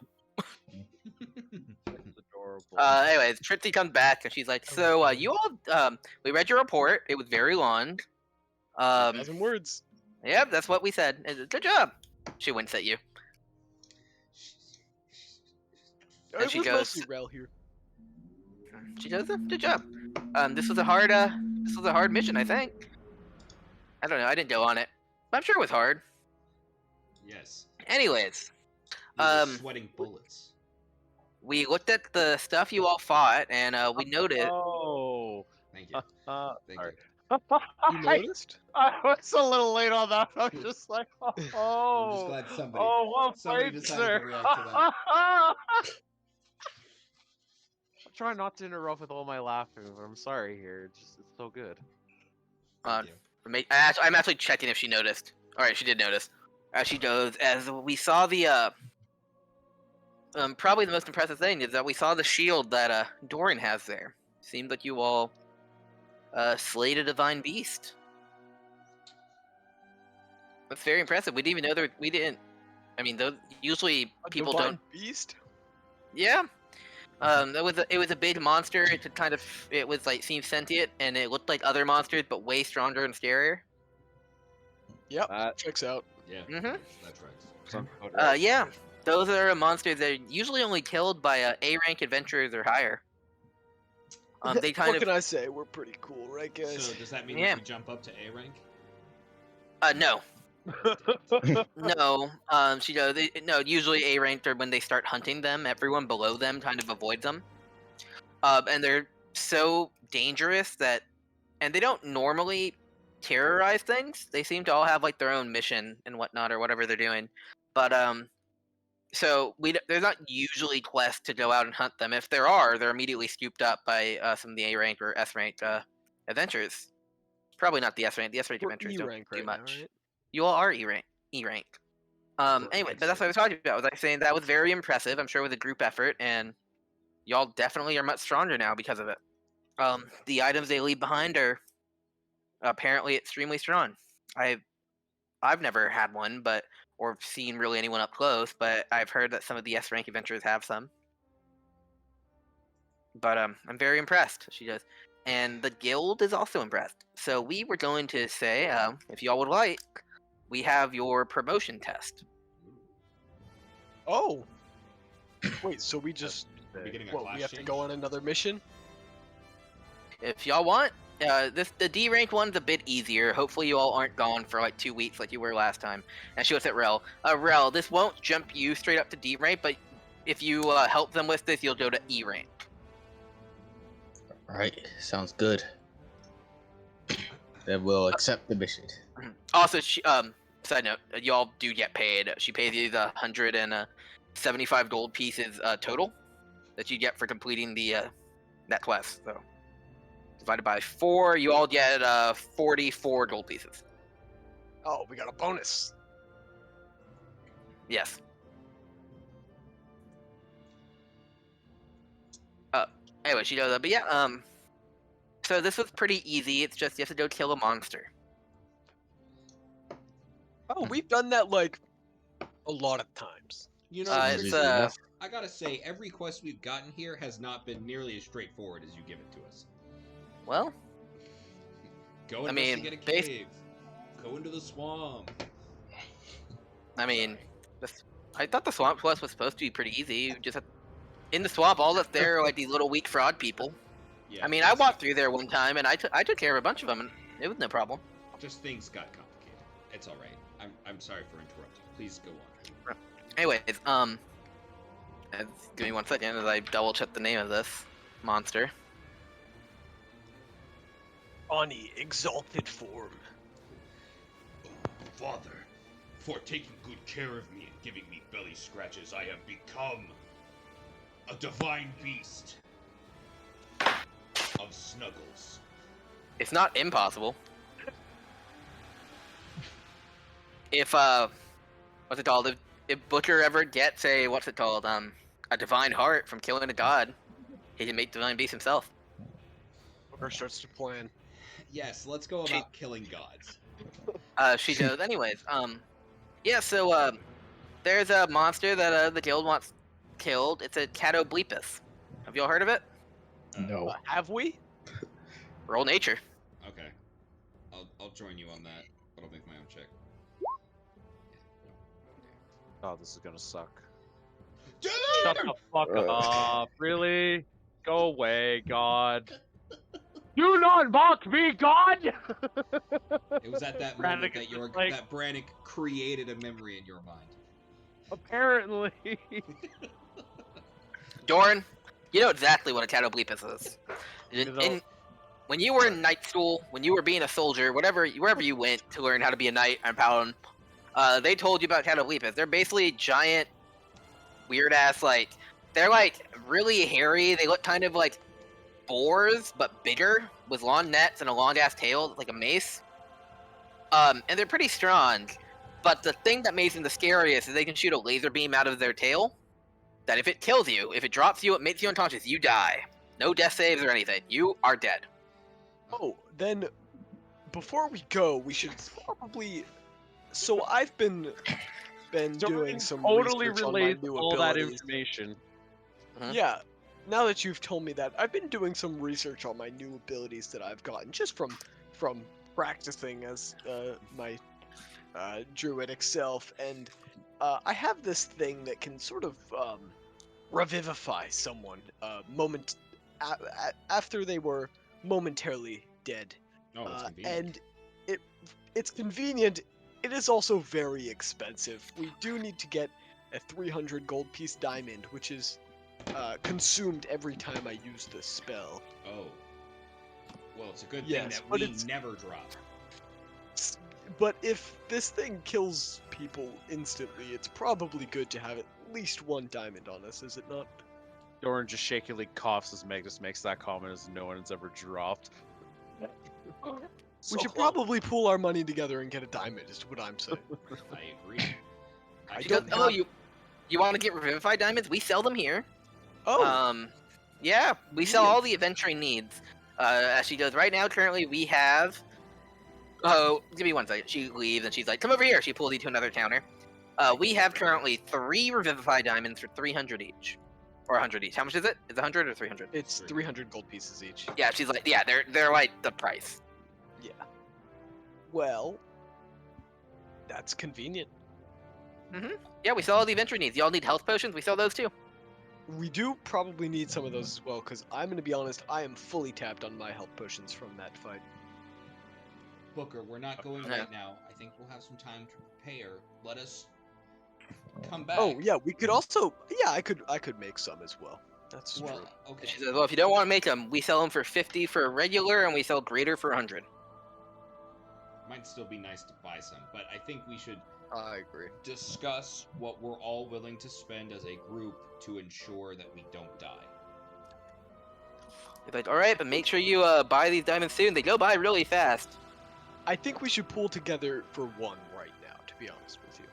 It's adorable.
Anyways, Trixie comes back, and she's like, "So, you all, we read your report. It was very long.
1,000 words.
Yep, that's what we said. Good job." She winks at you.
It
she
was
goes-
mostly Rel here.
She goes, "Good job. This was a hard mission, I think. I don't know. I didn't go on it, but I'm sure it was hard.
Yes.
Anyways,
You were
Um,
sweating bullets.
we looked at the stuff you all fought, and we noted."
Oh.
Thank you. Thank
Sorry.
you.
You noticed?
I was a little late on that. I was just like, oh.
I'm just glad somebody.
Oh, well
somebody
played,
decided to
sir.
react to that.
I'll try not to interrupt with all my laughing, but I'm sorry here. It's so good.
Thank
Uh,
you.
I'm actually checking if she noticed. All right, she did notice. She goes, as we saw the probably the most impressive thing is that we saw the shield that Doran has there. Seems like you all slayed a divine beast. That's very impressive. We didn't even know there. We didn't. I mean, those usually
A
people
divine
don't.
beast?
Yeah. It was a big monster. It was like seemed sentient, and it looked like other monsters, but way stronger and scarier.
Yep,
That
checks out.
Yeah.
Mhm.
That tracks.
sounds about right.
Yeah. Those are monsters that are usually only killed by A-rank adventurers or higher. They kind
What
of
can I say? We're pretty cool, right, guys?
So does that mean
Yeah.
we can jump up to A rank?
no. No, she goes. No, usually A ranked are when they start hunting them. Everyone below them kind of avoids them. And they're so dangerous and they don't normally terrorize things. They seem to all have like their own mission and whatnot or whatever they're doing. But so there's not usually quests to go out and hunt them. If there are, they're immediately scooped up by some of the A rank or S ranked adventures. Probably not the S rank. The S rank
We're
adventures
E
don't
rank
do
right now,
much.
right?
You all are E rank. E rank. Anyway, but that's what I was talking about. Was I saying that was very impressive? I'm sure it was a group effort, and y'all definitely are much stronger now because of it. The items they leave behind are apparently extremely strong. I've never had one, or seen really anyone up close, but I've heard that some of the S rank adventurers have some. But I'm very impressed. She does, and the guild is also impressed. So we were going to say, if y'all would like, we have your promotion test.
Oh. Wait, so we just
Are we getting a
what?
class
We have to
change?
go on another mission?
If y'all want, the D ranked one's a bit easier. Hopefully you all aren't gone for like 2 weeks like you were last time. And she looks at Rel. Rel, this won't jump you straight up to D rank, but if you help them with this, you'll go to E rank.
Alright, sounds good. Then we'll accept the mission.
Also, side note, y'all do get paid. She pays you the 175 gold pieces total that you get for completing the that quest. So divided by 4, you all get 44 gold pieces.
Oh, we got a bonus.
Yes. Anyway, she does that. But yeah, so this was pretty easy. It's just you have to go kill a monster.
Oh, we've done that like a lot of times.
You know,
It's
Easy enough.
I gotta say, every quest we've gotten here has not been nearly as straightforward as you give it to us.
well,
Go
I mean,
investigate a cave. Go into the swamp.
I mean,
Sorry.
I thought the swamp quest was supposed to be pretty easy. You just have, in the swamp, all that's there are like these little weak fraud people.
Yeah,
I mean, I walked through there one time and I took care of a bunch of them, and it was no problem.
Just things got complicated. It's all right. I'm sorry for interrupting. Please go on.
Anyways, give me 1 second as I double check the name of this monster.
Ani, exalted form.
Father, for taking good care of me and giving me belly scratches, I have become a divine beast of snuggles.
It's not impossible. If what's it called? If Butcher ever gets a a divine heart from killing a god, he can make divine beast himself.
Booker starts to plan.
Yes, let's go about killing gods.
She goes, anyways. Yeah. So there's a monster that the guild wants killed. It's a Catoblepus. Have y'all heard of it?
No.
Have we?
Roll nature.
Okay. I'll join you on that, but I'll make my own check.
Oh, this is gonna suck.
Dude!
Shut the fuck up. Really? Go away, God. Do not mock me, God!
It was at that moment that that Brannick created a memory in your mind.
Apparently.
Doran, you know exactly what a Catoblepus is. When you were in night school, when you were being a soldier, wherever you went to learn how to be a knight and paladin, they told you about Catoblepus. They're basically giant, weird-ass, they're, really hairy. They look kind of like boars, but bigger, with long nets and a long-ass tail, like a mace. And they're pretty strong. But the thing that makes them the scariest is they can shoot a laser beam out of their tail, that if it kills you, if it drops you, it makes you unconscious, you die. No death saves or anything. You are dead.
Oh, then before we go, we should probably. So I've been doing some
totally
research on my
relays
new
all that
abilities.
information.
Yeah. Now that you've told me that, I've been doing some research on my new abilities that I've gotten just from practicing as my druidic self, and I have this thing that can sort of revivify someone after they were momentarily dead.
Oh, that's convenient.
And it's convenient it is also very expensive. We do need to get a 300 gold piece diamond, which is consumed every time I use this spell.
Oh. Well, it's a good
Yes,
thing that
but
we
it's-
never drop.
But if this thing kills people instantly, it's probably good to have at least one diamond on us, is it not?
Doran just shakily coughs as Magnus makes that comment as no one has ever dropped.
We should probably pool our money together and get a diamond, is what I'm saying.
I agree.
I
She goes,
don't
"Oh,
have-
you want to get revivified diamonds? We sell them here.
Oh,
Yeah, we sell all the adventuring needs. As she goes, right now, currently we have. Oh, give me one second. She leaves and she's like, "Come over here." She pulls you to another counter. We have currently 3 revivified diamonds for 300 each, or 100 each. How much is it? Is it 100 or 300?
it's 300 gold pieces each.
Yeah, she's like, yeah, they're like the price.
Well, that's convenient.
Yeah, we sell all the adventure needs. Y'all need health potions? We sell those too.
We do probably need some of those as well, because I'm going to be honest, I am fully tapped on my health potions from that fight.
Booker, we're not going
Yeah.
right now. I think we'll have some time to prepare. Let us come back.
Oh, yeah, we could also... Yeah, I could make some as well. That's
Well,
true.
okay.
She says, well, if you don't want to make them, we sell them for 50 for regular, and we sell greater for 100.
Might still be nice to buy some, but I think we should
I agree.
discuss what we're all willing to spend as a group to ensure that we don't die.
He's like, all right, but make sure you buy these diamonds soon. They go by really fast.
I think we should pool together for one right now, to be honest with you.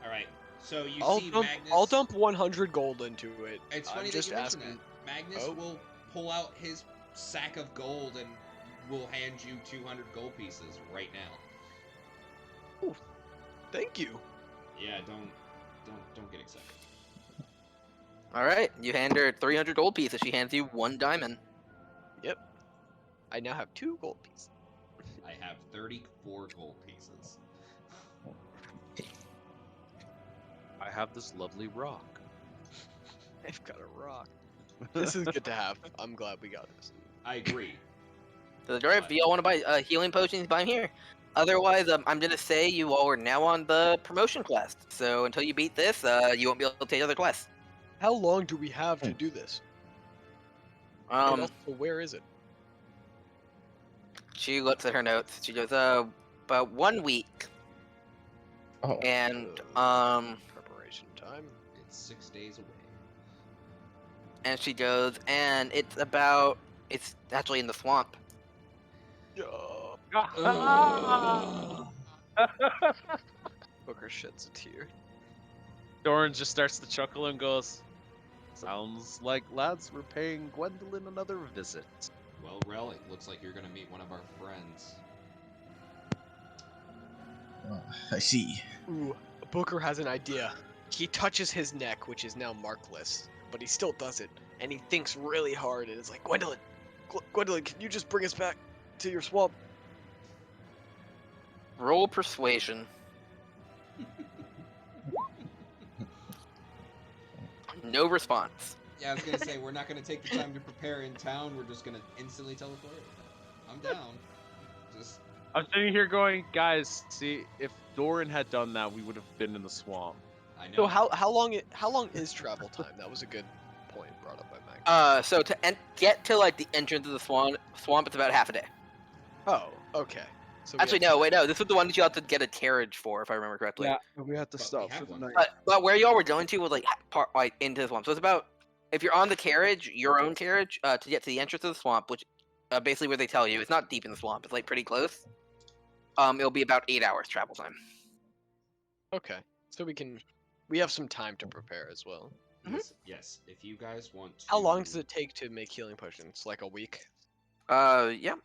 All right. So you
I'll
see
dump,
Magnus.
I'll dump 100 gold into it.
It's
I'm
funny that
just
you mention
asking.
that. Magnus
Oh.
will pull out his sack of gold and will hand you 200 gold pieces right now.
Thank you.
Yeah, don't get excited.
All right, you hand her 300 gold pieces. She hands you 1 diamond.
I now have 2 gold pieces.
I have 34 gold pieces.
I have this lovely rock.
I've got a rock. This is good to have. I'm glad we got this.
I agree.
So, all right, if y'all want to buy healing potions, buy them here. Otherwise, I'm gonna say you all are now on the promotion quest. So until you beat this, you won't be able to take other quests.
How long do we have to do this? And also, where is it?
She looks at her notes. She goes, about 1 week.
Oh.
And
Preparation time.
It's 6 days away.
and she goes, and it's actually in the swamp.
Booker sheds a tear.
Doran just starts to chuckle and goes, "Sounds like lads were paying Gwendolyn another visit."
Well, Rel, it looks like you're gonna meet one of our friends.
I see.
Ooh, Booker has an idea. He touches his neck, which is now markless, but he still does it, and he thinks really hard, and is like, Gwendolyn, Gwendolyn, can you just bring us back to your swamp?
Roll persuasion. No response.
Yeah, I was gonna say we're not gonna take the time to prepare in town. We're just gonna instantly teleport. I'm down. Just
I'm sitting here going, guys, see, if Doran had done that, we would have been in the swamp.
I know.
So how long is travel time? That was a good point brought up by Mike.
So to get to like the entrance of the swamp, it's about half a day.
Oh, okay. So we
Actually,
have-
no, wait, no. This was the one that you had to get a carriage for, if I remember correctly.
we had to
But we stop have for the one.
night.
But where y'all were going to was like into the swamp. So it's about, if you're on the carriage, your own carriage, to get to the entrance of the swamp, which basically where they tell you it's not deep in the swamp. It's like pretty close. It'll be about 8 hours travel time.
Okay, so we have some time to prepare as well.
Yes. If you guys want to.
How long does it take to make healing potions? Like a week?
Yeah.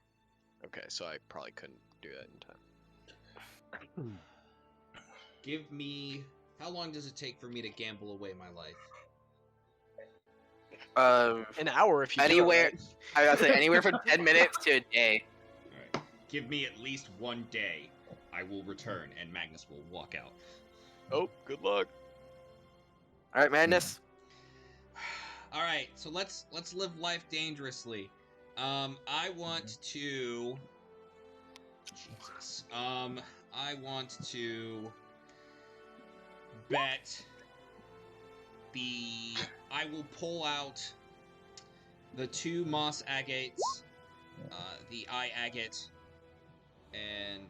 Okay, so I probably couldn't do that in time.
Give me. How long does it take for me to gamble away my life?
An hour if you do it
Anywhere.
right.
I gotta say anywhere from 10 minutes to a day.
All right. Give me at least 1 day. I will return, and Magnus will walk out.
Oh, good luck.
All right, Madness.
All right, so let's live life dangerously. I want to. Jesus. I want to bet I will pull out the 2 moss agates, the eye agate, and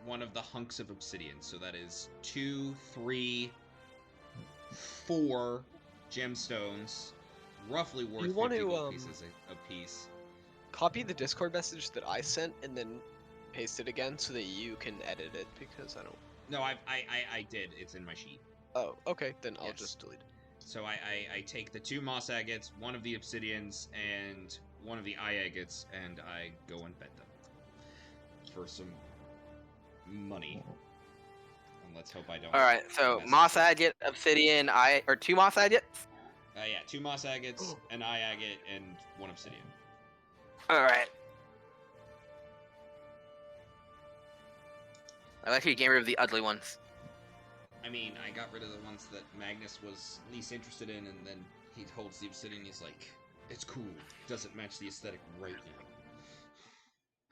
one of the hunks of obsidian. So that is 2, 3, 4 gemstones, roughly worth
You
50
want to,
gold pieces a piece.
Copy the Discord message that I sent and then paste it again so that you can edit it because I don't.
No, I did. It's in my sheet.
Oh, okay. Then I'll
Yes.
just delete it.
So I take the 2 moss agates, one of the obsidians, and one of the eye agates, and I go and bet them for some money. And let's hope I don't.
All right, so
mess
moss
up.
agate, obsidian, or 2 moss agates.
Yeah, 2 moss agates, an eye agate, and 1 obsidian.
All right. I like you getting rid of the ugly ones.
I mean, I got rid of the ones that Magnus was least interested in, and then he holds the obsidian. He's like, "It's cool. Doesn't match the aesthetic right now."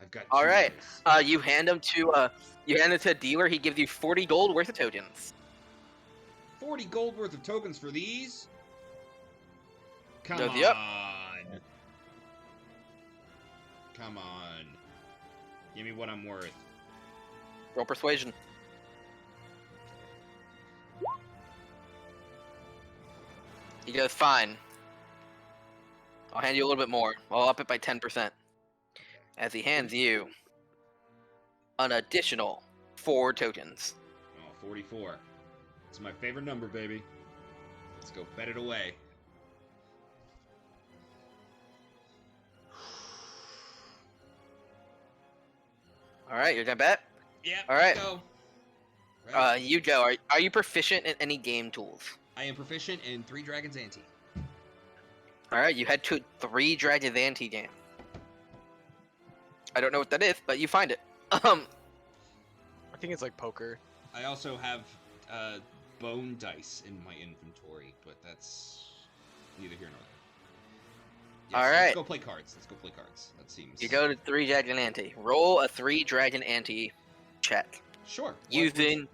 I've got.
All
2
right.
others.
You hand them to a dealer. He gives you 40 gold worth of tokens.
40 gold worth of tokens for these? Come
Does
on.
yep.
Come on. Give me what I'm worth.
Roll persuasion. He goes, fine. I'll hand you a little bit more. I'll up it by 10%. As he hands you an additional 4 tokens.
Oh, 44. It's my favorite number, baby. Let's go bet it away.
All right, you're gonna bet.
Yeah.
All right.
Go. Right.
You go. Are you proficient in any game tools?
I am proficient in 3 Dragons Ante.
All right, you head to 3 Dragons Ante game. I don't know what that is, but you find it.
I think it's like poker.
I also have bone dice in my inventory, but that's neither here nor there. Yes,
All
Let's
right.
go play cards. That seems.
You go to 3 Dragon Ante. Roll a 3 Dragon Ante check.
Sure.
Using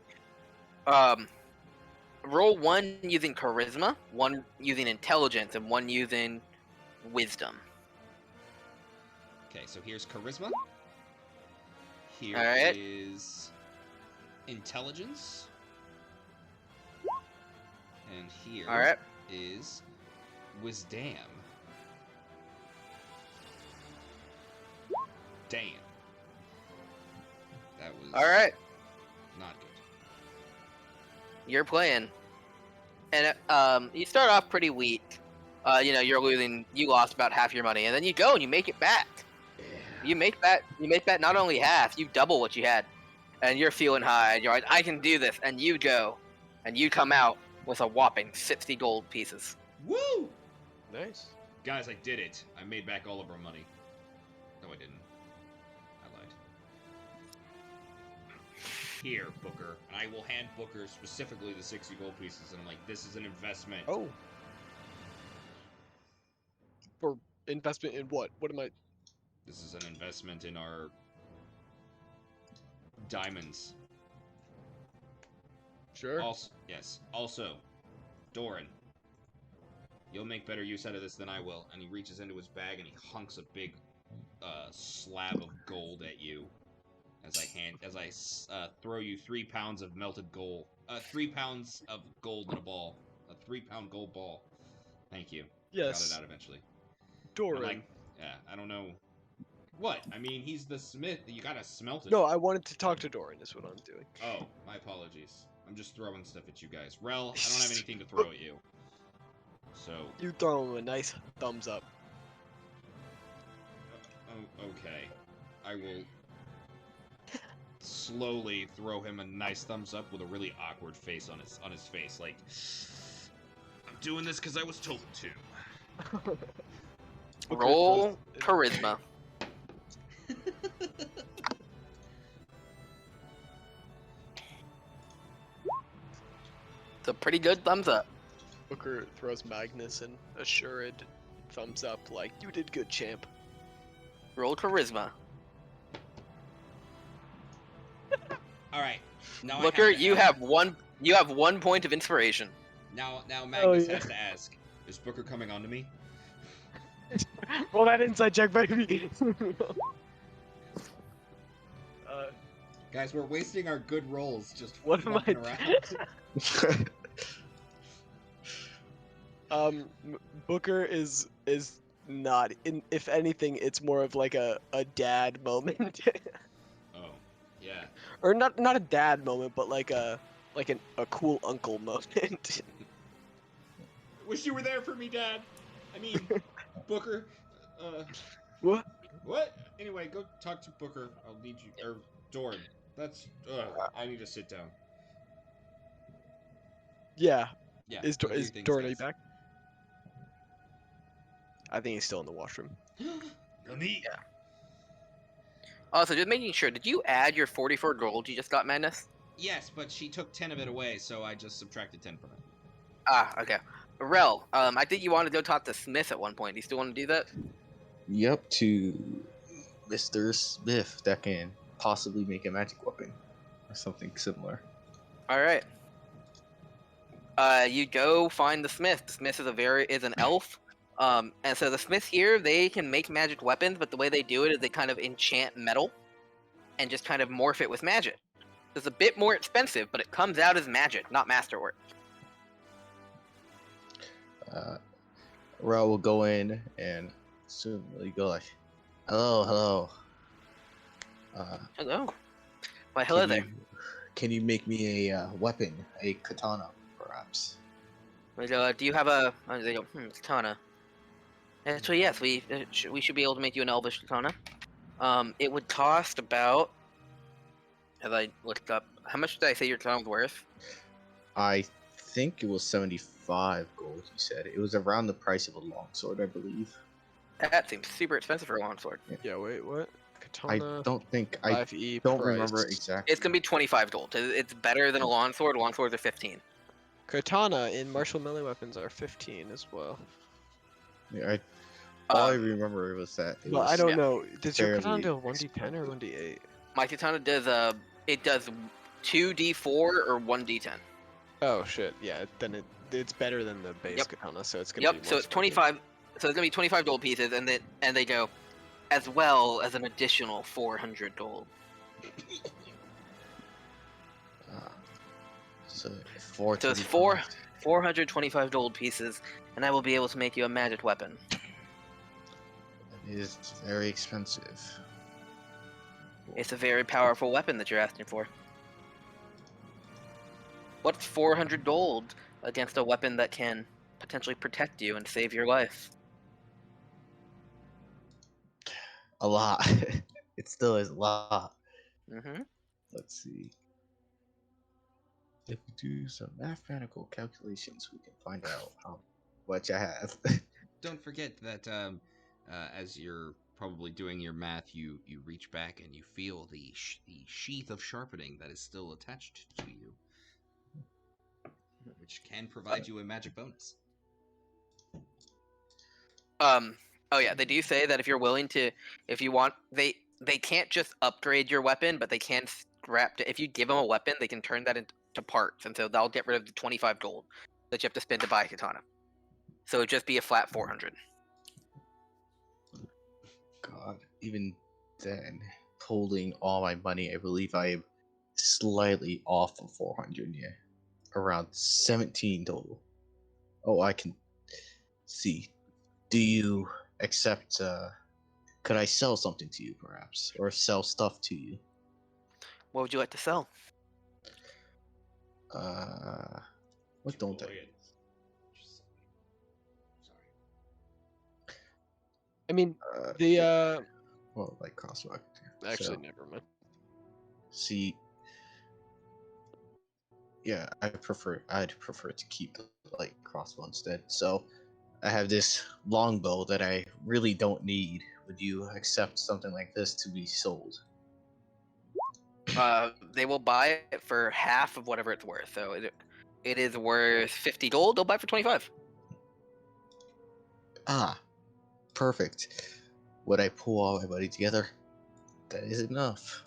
roll 1 using charisma, 1 using intelligence, and 1 using wisdom.
Okay, so here's charisma. Here
Alright.
is intelligence. And here
Alright.
is wisdom. Damn. That was
Alright.
not good.
You're playing. And you start off pretty weak. You lost about half your money, and then you go and you make it back.
Yeah.
You make back not only half, you double what you had. And you're feeling high, and you're like, I can do this, and you go. And you come out with a whopping 60 gold pieces.
Woo!
Nice.
Guys, I did it. I made back all of our money. No, I didn't. I lied. Here, Booker. And I will hand Booker specifically the 60 gold pieces, and I'm like, this is an investment.
Oh. For investment in what? What am I?
This is an investment in our diamonds.
Sure.
Also, yes. Also, Doran, you'll make better use out of this than I will. And he reaches into his bag and he hunks a big slab of gold at you. As I throw you 3 pounds of melted gold. 3 pounds of gold in a ball. A 3-pound gold ball. Thank you.
Yes.
Got it out eventually.
Doran.
I'm like, yeah, I don't know. What? I mean, he's the smith. You gotta smelt it.
No, I wanted to talk to Doran. Is what I'm doing.
Oh, my apologies. I'm just throwing stuff at you guys. Rel, I don't have anything to throw at you. So.
You throw him a nice thumbs up.
Okay. I will slowly throw him a nice thumbs up with a really awkward face on his face, like, I'm doing this because I was told to.
Okay,
Roll
close-
charisma. It's a pretty good thumbs up.
Booker throws Magnus an assured thumbs up, like, you did good, champ.
Roll charisma.
All right. Now
Booker,
I have to
you
ask.
have one. You have 1 point of inspiration.
Now Magnus
yeah.
has to ask. Is Booker coming on to me?
Roll that inside check, baby.
Guys, we're wasting our good rolls just
What am I
fucking around.
Booker is not in. If anything, it's more of like a dad moment,
Oh, yeah.
or not a dad moment, but like a cool uncle moment.
Wish you were there for me, Dad. I mean, Booker.
What?
What? Anyway, go talk to Booker. I'll need you. Or Dorn. That's. I need to sit down.
Yeah.
Yeah.
Is
go do
is
things,
Dorothy
guys.
back? I think he's still in the washroom.
Go neat.
Yeah. Also, just making sure. Did you add your 44 gold you just got, Madness?
Yes, but she took 10 of it away, so I just subtracted 10 from it.
Ah, okay. Rel, I think you wanted to go talk to Smith at one point. Do you still want to do that?
Yep, to Mr. Smith that can possibly make a magic weapon or something similar.
All right. You go find the Smith. The Smith is an elf. And so the Smiths here, they can make magic weapons, but the way they do it is they kind of enchant metal and just kind of morph it with magic. It's a bit more expensive, but it comes out as magic, not masterwork.
Ra will go in and soon will go like, hello.
Hello. Why, hello there.
Can you make me a weapon, a katana, perhaps?
Do you have a? They go, katana. Actually, yes, we should be able to make you an elvish katana. It would cost about. Have I looked up? How much did I say your katana was worth?
I think it was 75 gold. You said it was around the price of a longsword, I believe.
That seems super expensive for a longsword.
Yeah. Wait. What?
I
Katana.
don't think I
5e
don't
price.
remember exactly.
It's gonna be 25 gold. It's better than a longsword. Longswords are 15.
Katana in martial melee weapons are 15 as well.
Yeah, all I remember was that. It
Well,
was
I don't
yeah.
know. Does your katana
fairly
do 1d10 or 1d8?
My katana does it does 2d4 or 1d10.
Oh shit. Yeah. Then it's better than the base
Yep.
katana, so it's gonna be
Yep.
more
So it's
expensive.
25. So it's gonna be 25 gold pieces, and they go, as well as an additional 400 gold.
So
So it's 425 gold pieces, and I will be able to make you a magic weapon.
It is very expensive.
It's a very powerful weapon that you're asking for. What's 400 gold against a weapon that can potentially protect you and save your life?
A lot. It still is a lot.
Mm-hmm.
Let's see. If we do some mathematical calculations, we can find out how much I have.
Don't forget that as you're probably doing your math, you reach back and you feel the sheath of sharpening that is still attached to you, which can provide you a magic bonus.
Oh yeah, they do say that if you're willing to, if you want, they can't just upgrade your weapon, but they can scrap it. If you give them a weapon, they can turn that into parts, and so they'll get rid of the 25 gold that you have to spend to buy a katana. So it'd just be a flat 400.
God, even then, holding all my money, I believe I am slightly off of 400. Yeah, around 17 total. Oh, I can see. Do you accept? Could I sell something to you, perhaps, or sell stuff to you?
What would you like to sell?
What don't I?
I mean, the
Well, like crosswalk.
actually,
So,
never mind.
see, yeah, I'd prefer to keep the like crossbow instead. So I have this longbow that I really don't need. Would you accept something like this to be sold?
They will buy it for half of whatever it's worth. So it is worth 50 gold. They'll buy it for 25.
Ah, perfect. Would I pull all my money together? That is enough.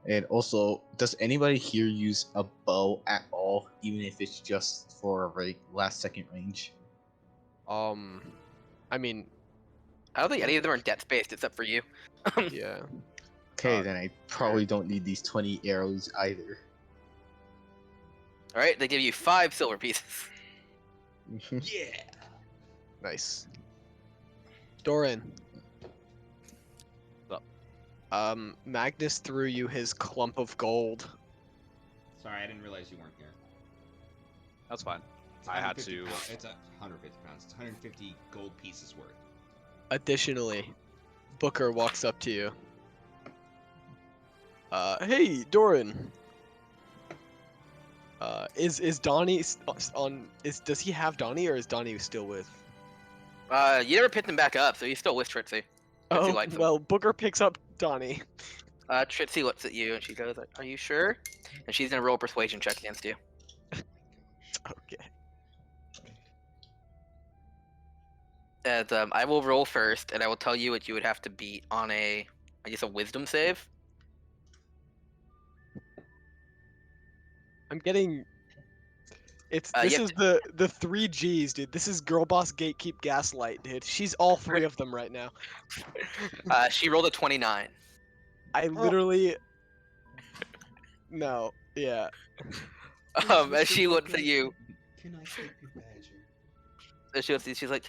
And also, does anybody here use a bow at all, even if it's just for last second range?
I mean,
I don't think any of them are death based except for you.
yeah.
Okay, then I probably don't need these 20 arrows either.
All right, they give you 5 silver pieces.
Yeah.
Nice. Doran.
What's
Magnus threw you his clump of gold.
Sorry, I didn't realize you weren't here.
That's fine.
It's
I had
150
to.
pounds. It's 150 pounds. It's 150 gold pieces worth.
Additionally, Booker walks up to you. Hey, Doran. Is Donnie on? Does he have Donnie, or is Donnie still with?
You never picked him back up, so he's still with Tritsy. Tritsy
Oh,
likes him.
well, Booker picks up Donnie.
Tritsy looks at you and she goes, "Are you sure?" And she's gonna roll a persuasion check against you.
Okay.
And I will roll first, and I will tell you what you would have to beat on I guess, a wisdom save.
I'm getting.
You
This
have
is the 3 Gs, dude. This is Girl Boss Gatekeep Gaslight, dude. She's all 3 of them right now.
She rolled a 29.
I literally. No. Yeah.
As she looks at you,
Can I take your badger?
as she looks at you, she's like,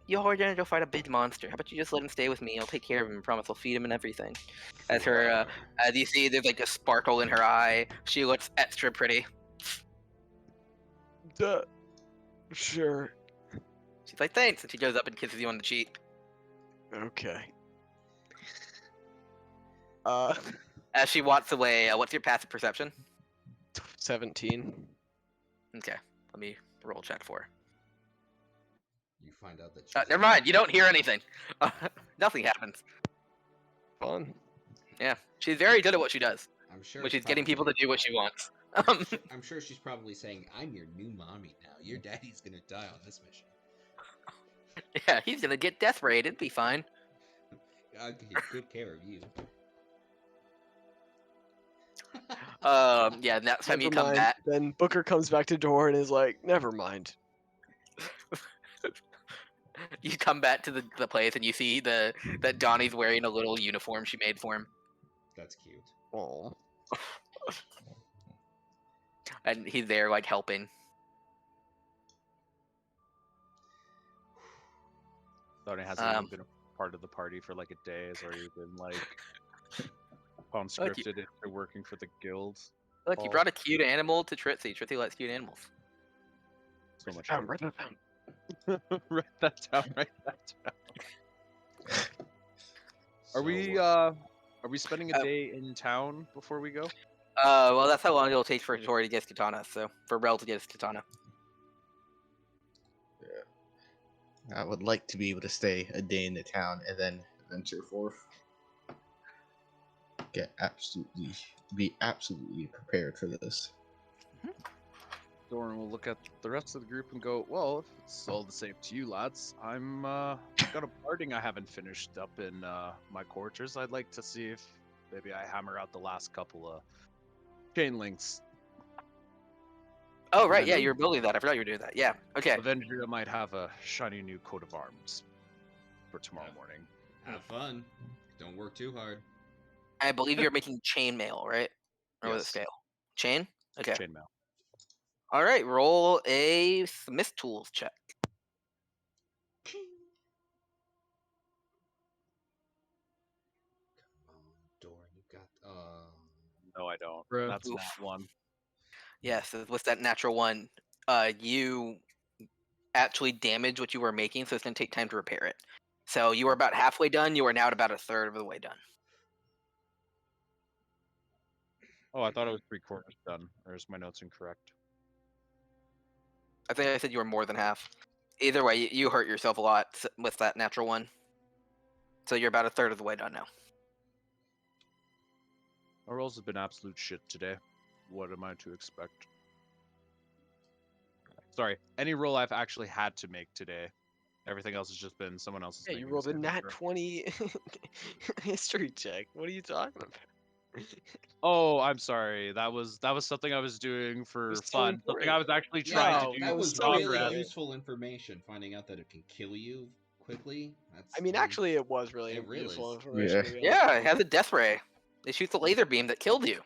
"You're gonna go fight a big monster. How about you just let him stay with me? I'll take care of him. I promise. I'll feed him and everything." As her, as you see, there's like a sparkle in her eye. She looks extra pretty.
Duh. Sure.
She's like, "Thanks," and she goes up and kisses you on the cheek.
Okay.
As she walks away, what's your passive perception?
17.
Okay, let me roll a check for her.
You find out that.
Never mind, you don't hear anything. Nothing happens.
Fun.
Yeah, she's very good at what she does,
I'm sure.
which
it's
is getting people to do what she wants.
I'm sure she's probably saying, "I'm your new mommy now. Your daddy's gonna die on this mission."
Yeah, he's gonna get death rayed. It'd be fine.
I'll take good care of you.
Yeah, next time you
Never
come
mind.
back,
Then Booker comes back to Doran and is like, never mind.
you come back to the place and you see that Donnie's wearing a little uniform she made for him,
That's cute.
Oh.
and he's there like helping.
Donnie hasn't even been a part of the party for like a day. Has already been like conscripted into working for the guild.
Look, you brought a cute animal to Tritsy. Tritsy likes cute animals.
So much.
Write that down.
Write that down. Write that down.
So,
Are we spending a day in town before we go?
Well, that's how long it'll take for Tori to get his katana. So for Rel to get his katana.
I would like to be able to stay a day in the town and then venture forth. Be absolutely prepared for this.
Doran will look at the rest of the group and go, "Well, if it's all the same to you lads, I'm got a parting I haven't finished up in my quarters. I'd like to see if maybe I hammer out the last couple of chain links.
Oh right, yeah,
Avenger.
you were building that. I forgot you were doing that. Yeah. Okay.
Avenger might have a shiny new coat of arms for tomorrow morning.
have fun. Don't work too hard.
I believe you're making chainmail, right? Or was it
Yes.
scale? Chain? Okay.
Chainmail.
All right, roll a Smith Tools check.
Come on, Doran, you got.
No, I don't.
Bro.
That's
Oof.
not one.
Yes, what's that natural one? You actually damage what you were making, so it's gonna take time to repair it. So you were about halfway done. You are now at about a third of the way done.
Oh, I thought it was 3/4 done. Or is my notes incorrect?
I think I said you were more than half. Either way, you hurt yourself a lot with that natural one. So you're about a third of the way done now.
Our rolls have been absolute shit today. What am I to expect? Sorry, any roll I've actually had to make today. Everything else has just been someone else's.
Yeah, you rolled a nat 20 history check. What are you talking about?
Oh, I'm sorry. That was something I was doing for
was too
fun. Something I was
important.
actually
Yeah,
trying to
No,
do.
that
it was
was
so
really
progress.
important.
useful information. Finding out that it can kill you quickly. That's.
I mean, actually, it was really
It really
useful
is.
information.
Yeah.
To be honest.
Yeah, it has a death ray. It shoots a laser beam that killed you.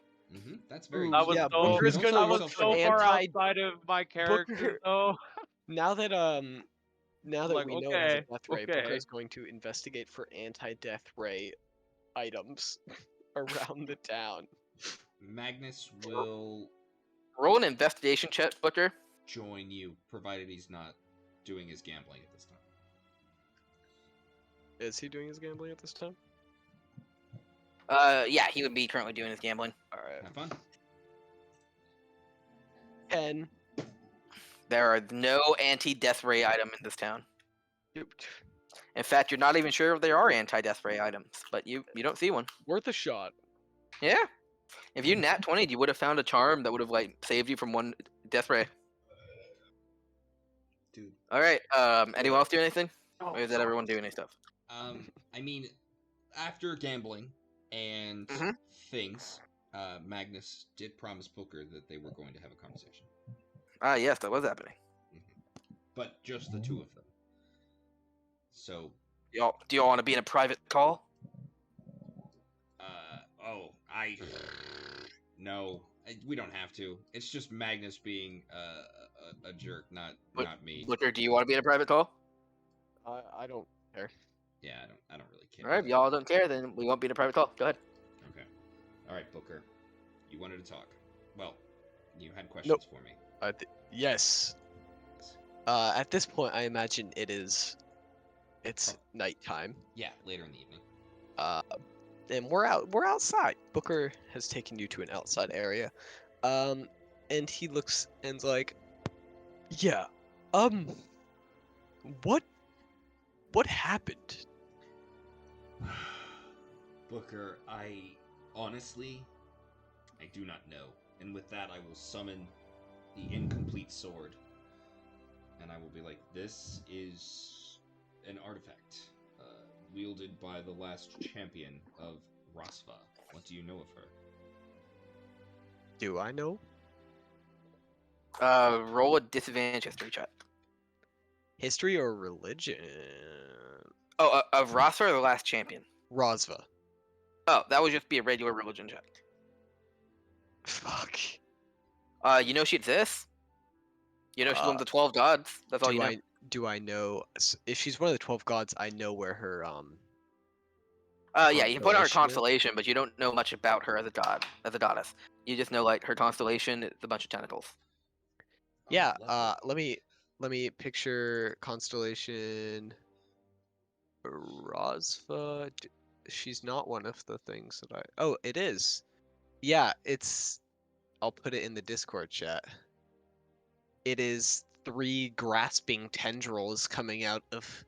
That's very
Ooh,
That
useful.
was
yeah,
so
Booker's
Don't
gonna
sell
that was
look
yourself
for
so
short.
far
anti.
outside of my character.
Booker,
though.
now that
Like,
we know it has a
okay,
death ray,
okay.
Booker's going to investigate for anti-death ray items around the town.
Magnus will
Roll an investigation check, Booker.
join you, provided he's not doing his gambling at this time.
Is he doing his gambling at this time?
Yeah, he would be currently doing his gambling.
All right.
Have fun.
10.
There are no anti-death ray item in this town. In fact, you're not even sure if there are anti-death ray items, but you don't see one.
Worth a shot.
Yeah. If you nat 20'd, you would have found a charm that would have like saved you from one death ray.
Dude.
All right. Anyone else do anything? Or is that everyone doing any stuff?
I mean, after gambling and
Mhm.
things, Magnus did promise Booker that they were going to have a conversation.
Ah, yes, that was happening.
But just the two of them. So,
Do y'all want to be in a private call?
No, we don't have to. It's just Magnus being a jerk, not me.
Booker, do you want to be in a private call?
I don't care.
Yeah, I don't really care.
All right, if y'all don't care, then we won't be in a private call. Go ahead.
Okay. All right, Booker. You wanted to talk. Well, you had questions for me.
Yes. At this point, I imagine it's nighttime.
Yeah, later in the evening.
And we're outside. Booker has taken you to an outside area. And he looks and's like, yeah. What happened?
Booker, I honestly do not know. And with that, I will summon the incomplete sword. And I will be like, this is an artifact wielded by the last champion of Rasva. What do you know of her?
Do I know?
Roll a disadvantage history check.
History or religion?
Oh, of Rasa or the last champion?
Rosva.
Oh, that would just be a regular religion check.
Fuck.
You know she exists? You know she's one of the 12 gods? That's all you know.
Do I know if she's one of the 12 gods? I know where her
Yeah, you can put on her
constellation is?
constellation, but you don't know much about her as a god, as a goddess. You just know like her constellation, it's a bunch of tentacles.
Yeah.
Lovely.
Let me picture constellation. Rosva. She's not one of the things that I. Oh, it is. Yeah, it's. I'll put it in the Discord chat. It is 3 grasping tendrils coming out of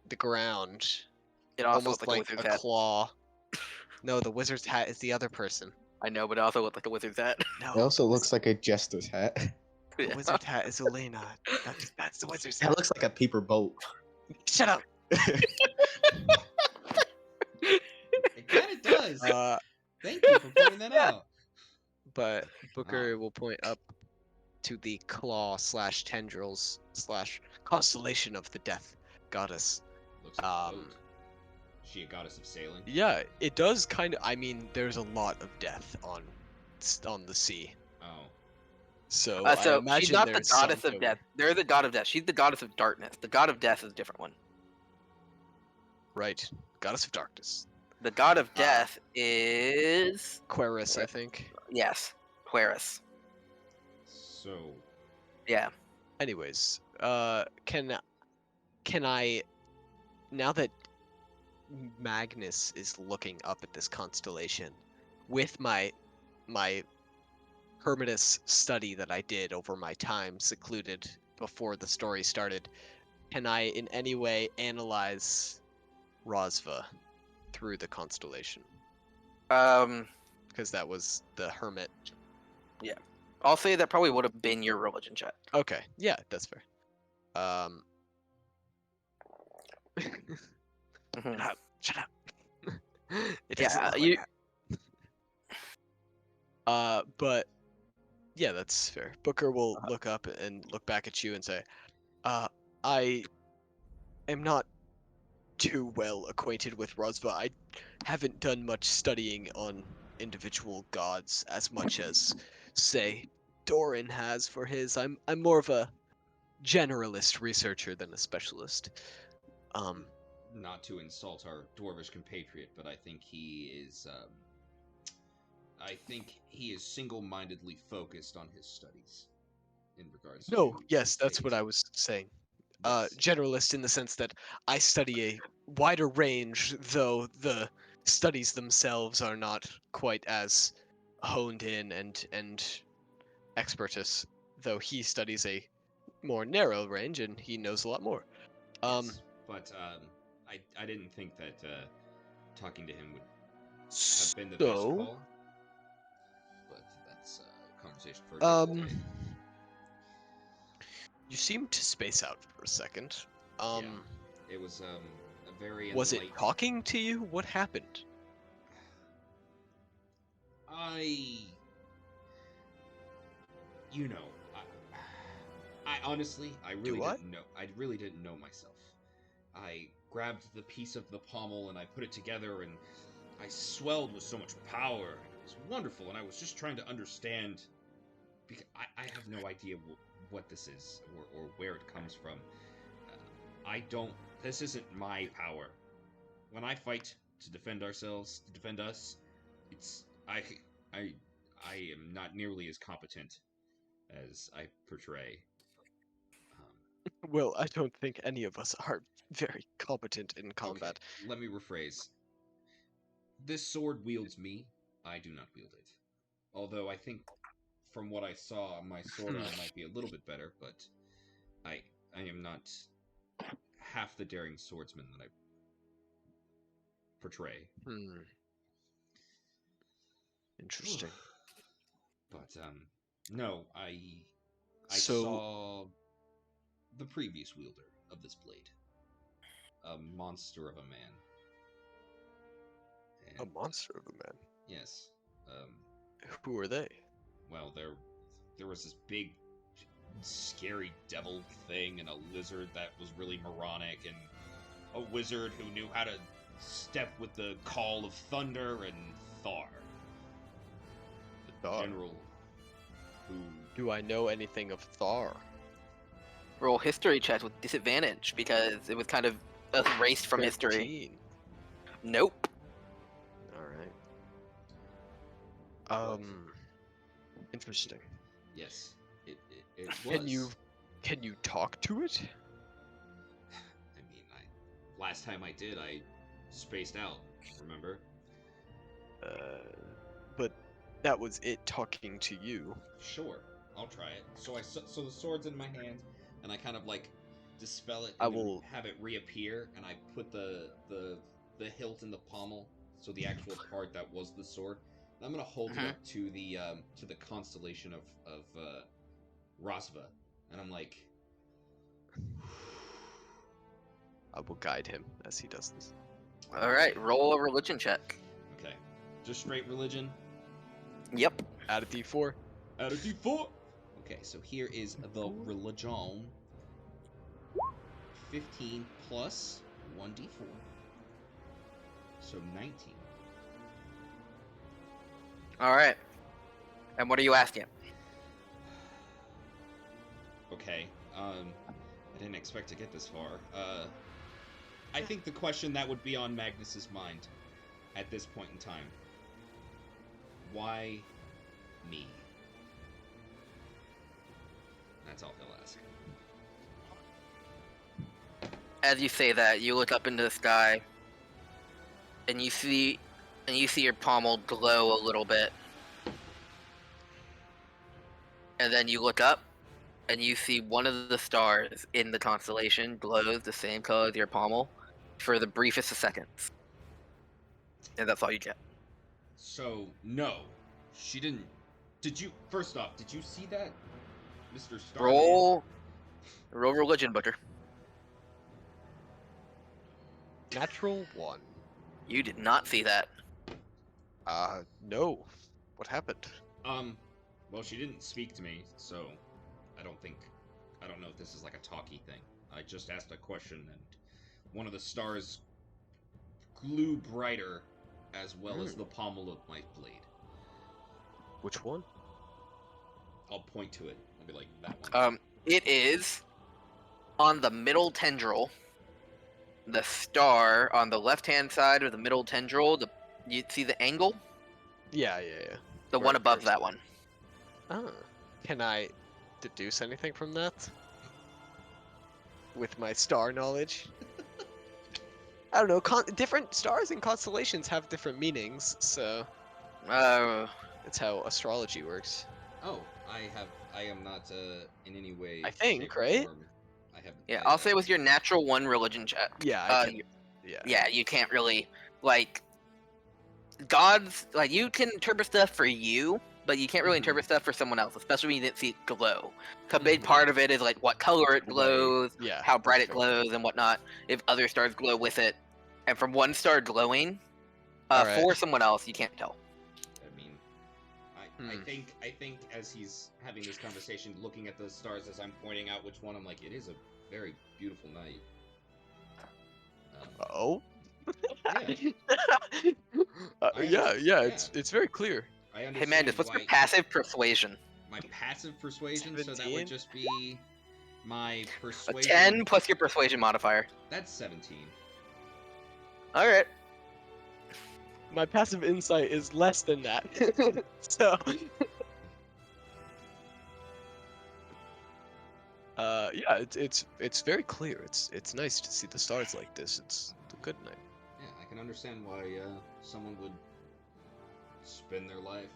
the ground.
It also
Almost
looks
like
a wizard's
a
hat.
claw. No, the wizard's hat is the other person.
I know, but it also looks like a wizard's hat.
No.
It also looks like a jester's hat.
The wizard's hat is Elena. That's the wizard's
That
hat.
looks like a paper boat.
Shut up.
It kind of does. Thank you for pointing that out.
But Booker will point up to the claw / tendrils / constellation of the death goddess.
Looks like a boat. Is she a goddess of sailing?
Yeah, it does kind of. I mean, there's a lot of death on the sea.
Oh.
So I
So
imagine
she's not the
there's
goddess
some
of death. They're the god of death. She's the goddess of darkness. The god of death is a different one.
Right, goddess of darkness.
The god of death is
Querus, I think.
yes, Querus.
So.
Yeah.
Anyways, can I, now that Magnus is looking up at this constellation, with my Hermitas study that I did over my time secluded before the story started, can I in any way analyze Rosva through the constellation? Because that was the hermit.
I'll say that probably would have been your religion check.
Okay, yeah, that's fair.
Mhm.
Shut up. It
Yeah,
doesn't look
you-
like But yeah, that's fair. Booker will look up and look back at you and say, I am not too well acquainted with Rosva. I haven't done much studying on individual gods as much as, say, Doran has for his. I'm more of a generalist researcher than a specialist.
Not to insult our dwarvish compatriot, but I think he is. I think he is single-mindedly focused on his studies in regards
No,
to
yes,
his
that's what
fate.
I was saying.
Yes.
Generalist in the sense that I study a wider range, though the studies themselves are not quite as honed in and expertise, though he studies a more narrow range and he knows a lot more.
Yes. But I didn't think that talking to him would have been the best
So,
call. But that's a conversation for a different day.
you seem to space out for a second.
Yeah. It was a very
Was it
enlightened.
talking to you? What happened?
You know, I honestly, I really didn't know. I really didn't know myself. I grabbed the piece of the pommel and I put it together, and I swelled with so much power. And it was wonderful, and I was just trying to understand. Because I have no idea what this is or where it comes from. I don't. This isn't my power. When I fight to defend ourselves, to defend us, it's I am not nearly as competent as I portray.
Well, I don't think any of us are very competent in combat.
Okay, let me rephrase. This sword wields me. I do not wield it. Although I think, from what I saw, my sword arm might be a little bit better, but I am not half the daring swordsman that I portray.
Interesting.
But no, I
So,
saw the previous wielder of this blade, a monster of a man.
a monster of a man.
Yes.
Who are they?
Well, there was this big, scary devil thing, and a lizard that was really moronic, and a wizard who knew how to step with the call of thunder, and Thar, the
Thar.
general who.
Do I know anything of Thar?
Roll history checks with disadvantage because it was kind of erased from history.
13.
Nope.
All right. Interesting.
Yes, it was.
Can you talk to it?
I mean, last time I did, I spaced out. Remember?
But that was it talking to you.
Sure, I'll try it. So the sword's in my hand, and I kind of like dispel it.
I
And
will
have it reappear, and I put the hilt in the pommel, so the actual part that was the sword. And I'm gonna hold it up to the constellation of Rosva, and I'm like,
I will guide him as he does this.
All right, roll a religion check.
okay, just straight religion.
Yep.
Add a d4.
Add a d4. Okay, so here is the religion. 15 plus 1d4. So 19.
All right. And what are you asking?
Okay. I didn't expect to get this far. I think the question that would be on Magnus's mind at this point in time. Why me? That's all he'll ask.
As you say that, you look up into the sky, and you see your pommel glow a little bit. And then you look up, and you see one of the stars in the constellation glows the same color as your pommel for the briefest of seconds. And that's all you get.
So, no. She didn't... First off, did you see that, Mr. Star?
Roll religion, Booker.
Natural 1.
You did not see that.
No. What happened?
Well, she didn't speak to me, so I don't know if this is like a talky thing. I just asked a question, and one of the stars grew brighter, as well as the pommel of my blade.
Which one?
I'll point to it. I'll be like, that one.
It is on the middle tendril. The star on the left-hand side of the middle tendril. You see the angle?
Yeah.
The
Where
one
it
above
curves
that
down.
one.
Oh. Can I deduce anything from that? With my star knowledge? I don't know. Different stars and constellations have different meanings, so that's how astrology works.
Oh, I am not in any way,
I think,
shape, or
right?
form.
Yeah, I'll say with your natural 1 religion check.
Yeah, I can.
Yeah, you can't really gods, you can interpret stuff for you, but you can't really interpret stuff for someone else, especially when you didn't see it glow. A big part of it is like what color it glows,
Yeah,
how bright
that's
it
fair.
glows, and whatnot. If other stars glow with it, and from one star glowing,
Alright.
for someone else, you can't tell.
I mean, I think as he's having this conversation, looking at the stars as I'm pointing out which one, I'm like, it is a very beautiful night.
Oh.
Yeah.
yeah. It's very clear.
I understand.
Hey man, what's your passive persuasion?
My passive persuasion, so that
17?
would just be my
A
persuasion.
10 plus your persuasion modifier.
That's 17.
Alright.
My passive insight is less than that. So. Yeah, it's very clear. It's nice to see the stars like this. It's a good night.
Yeah, I can understand why someone would spend their life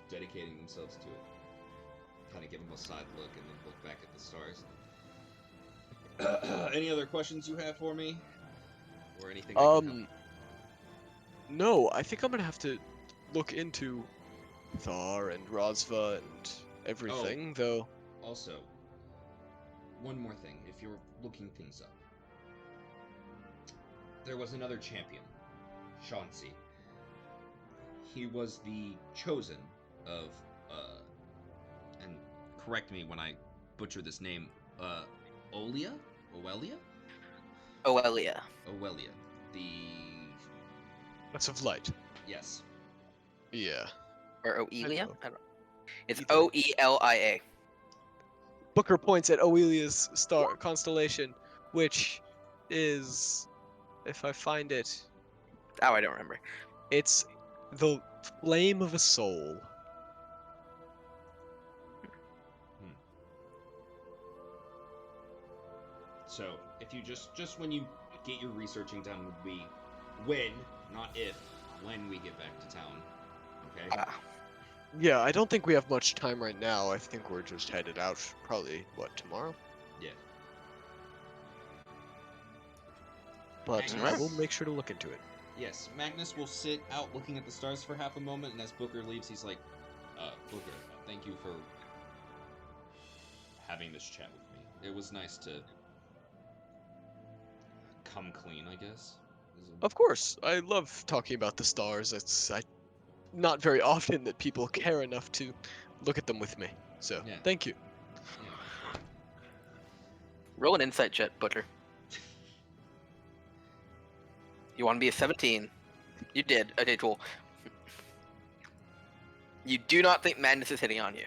dedicating themselves to it. Kind of give them a side look and then look back at the stars. Any other questions you have for me, or anything? I can help?
No, I think I'm gonna have to look into Thar and Rosva and everything, though.
Also, one more thing, if you're looking things up. There was another champion, Chauncey. He was the chosen of, and correct me when I butcher this name, Oelia?
Oelia.
Oelia. The...
That's of light.
Yes.
Yeah.
Or Oelia?
know.
I don't know. It's
Either.
Oelia.
Booker points at Oelia's star constellation, which is, if I find it,
Oh, I don't remember.
it's the flame of a soul.
So, if you just when you get your researching done would be when, not if, when we get back to town. Okay?
Yeah, I don't think we have much time right now. I think we're just headed out probably, tomorrow?
Yeah.
But I
Magnus?
will make sure to look into it.
Yes, Magnus will sit out looking at the stars for half a moment, and as Booker leaves, he's like, Booker, thank you for having this chat with me. It was nice to come clean, I guess.
Of course, I love talking about the stars. It's not very often that people care enough to look at them with me. So,
Yeah.
thank you.
Yeah.
Roll an insight check, Booker. You want to be a 17. You did. Okay, cool. You do not think Magnus is hitting on you.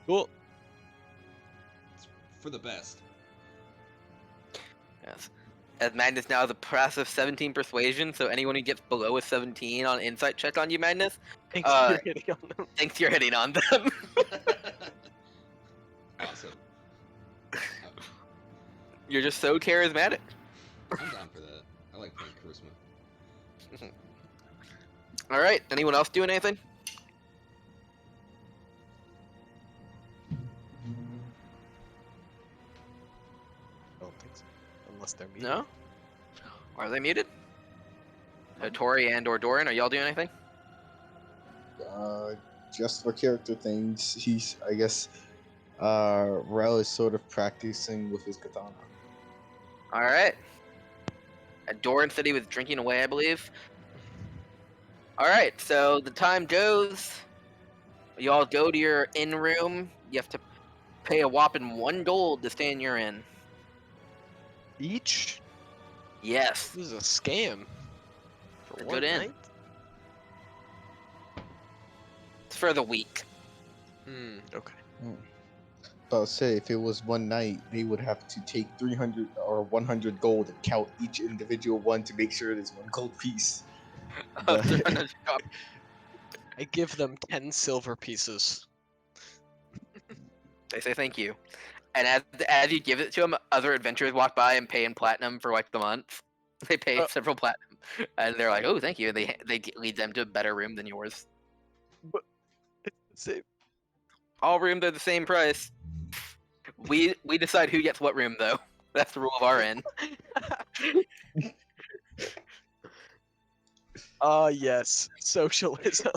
Cool.
It's for the best.
Yes. As Magnus now has a passive 17 persuasion, so anyone who gets below a 17 on insight check on you, Magnus,
Thanks for hitting on them.
thinks you're hitting on them.
Awesome.
You're just so charismatic.
I'm down for that. I like playing charisma.
Alright, anyone else doing anything?
I don't think so. Unless they're muted.
No? Are they muted? Tori and or Doran, are y'all doing anything?
Just for character things, he's, I guess, Rel is sort of practicing with his katana.
Alright. Doran said he was drinking away, I believe. Alright, so the time goes. Y'all go to your inn room. You have to pay a whopping 1 gold to stay in your inn.
Each?
Yes.
This is a scam. For
A
one
good inn.
night?
It's for the week.
Okay.
But I'll say if it was one night, they would have to take 300 or 100 gold and count each individual one to make sure there's one gold piece. But
I give them 10 silver pieces.
They say thank you. And as you give it to them, other adventurers walk by and pay in platinum for like the month. They pay several platinum, and they're like, "Oh, thank you." And they lead them to a better room than yours.
But it's the same.
All rooms are the same price. We decide who gets what room though. That's the rule of our inn.
Yes, socialism.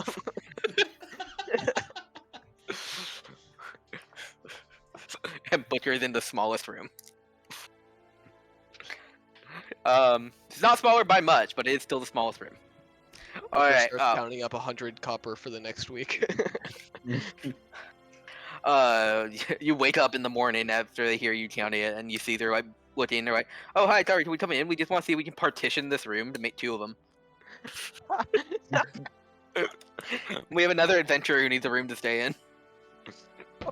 And Butcher's in the smallest room. It's not smaller by much, but it is still the smallest room. All right.
Starts counting up 100 copper for the next week.
You wake up in the morning after they hear you counting it, and you see they're like looking. They're like, "Oh, hi, sorry, can we come in? We just want to see if we can partition this room to make 2 of them." We have another adventurer who needs a room to stay in.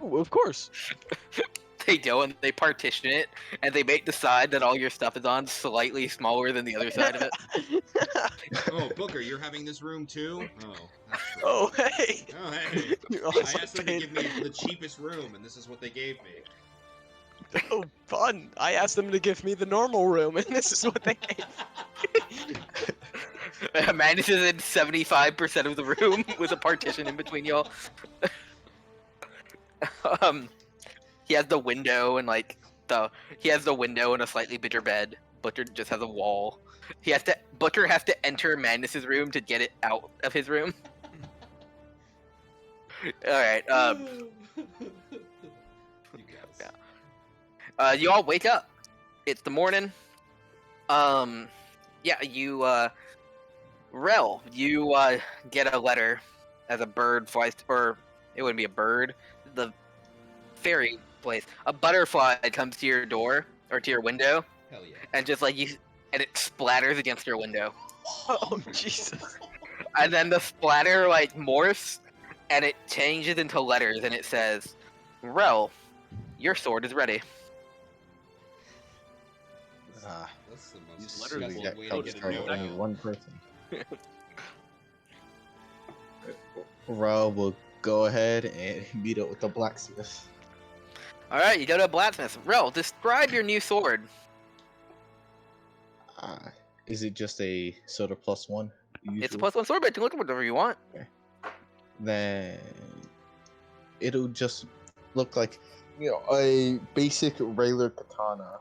Oh, of course.
They go and they partition it, and they make the side that all your stuff is on slightly smaller than the other side of it.
Oh, Booker, you're having this room too? Oh, that's great.
Oh, hey.
Oh, hey.
You
I
also
asked them to give me the cheapest room, and this is what they gave me.
Oh, fun. I asked them to give me the normal room, and this is what they gave.
Magnus is in 75% of the room with a partition in between y'all. He has the window and he has the window and a slightly bigger bed. Butcher just has a wall. Butcher has to enter Magnus's room to get it out of his room. All right.
You guys.
You all wake up. It's the morning. Rel, you get a letter as a bird flies, or it wouldn't be a bird. The fairy place. A butterfly comes to your door or to your window,
Hell yeah.
and just like and it splatters against your window.
Oh, Jesus.
And then the splatter like morphs, and it changes into letters, and it says, "Rel, your sword is ready."
That's the most
These
stressful
letters that
way to
help
get a
start
note
only
out.
one person. Ra will go ahead and meet up with the blacksmith.
All right, you go to a blacksmith. Rel, describe your new sword.
Is it just a sort of +1?
It's a
Usual?
+1 sword, but you can look at whatever you want.
Then it'll just look like, a basic regular katana.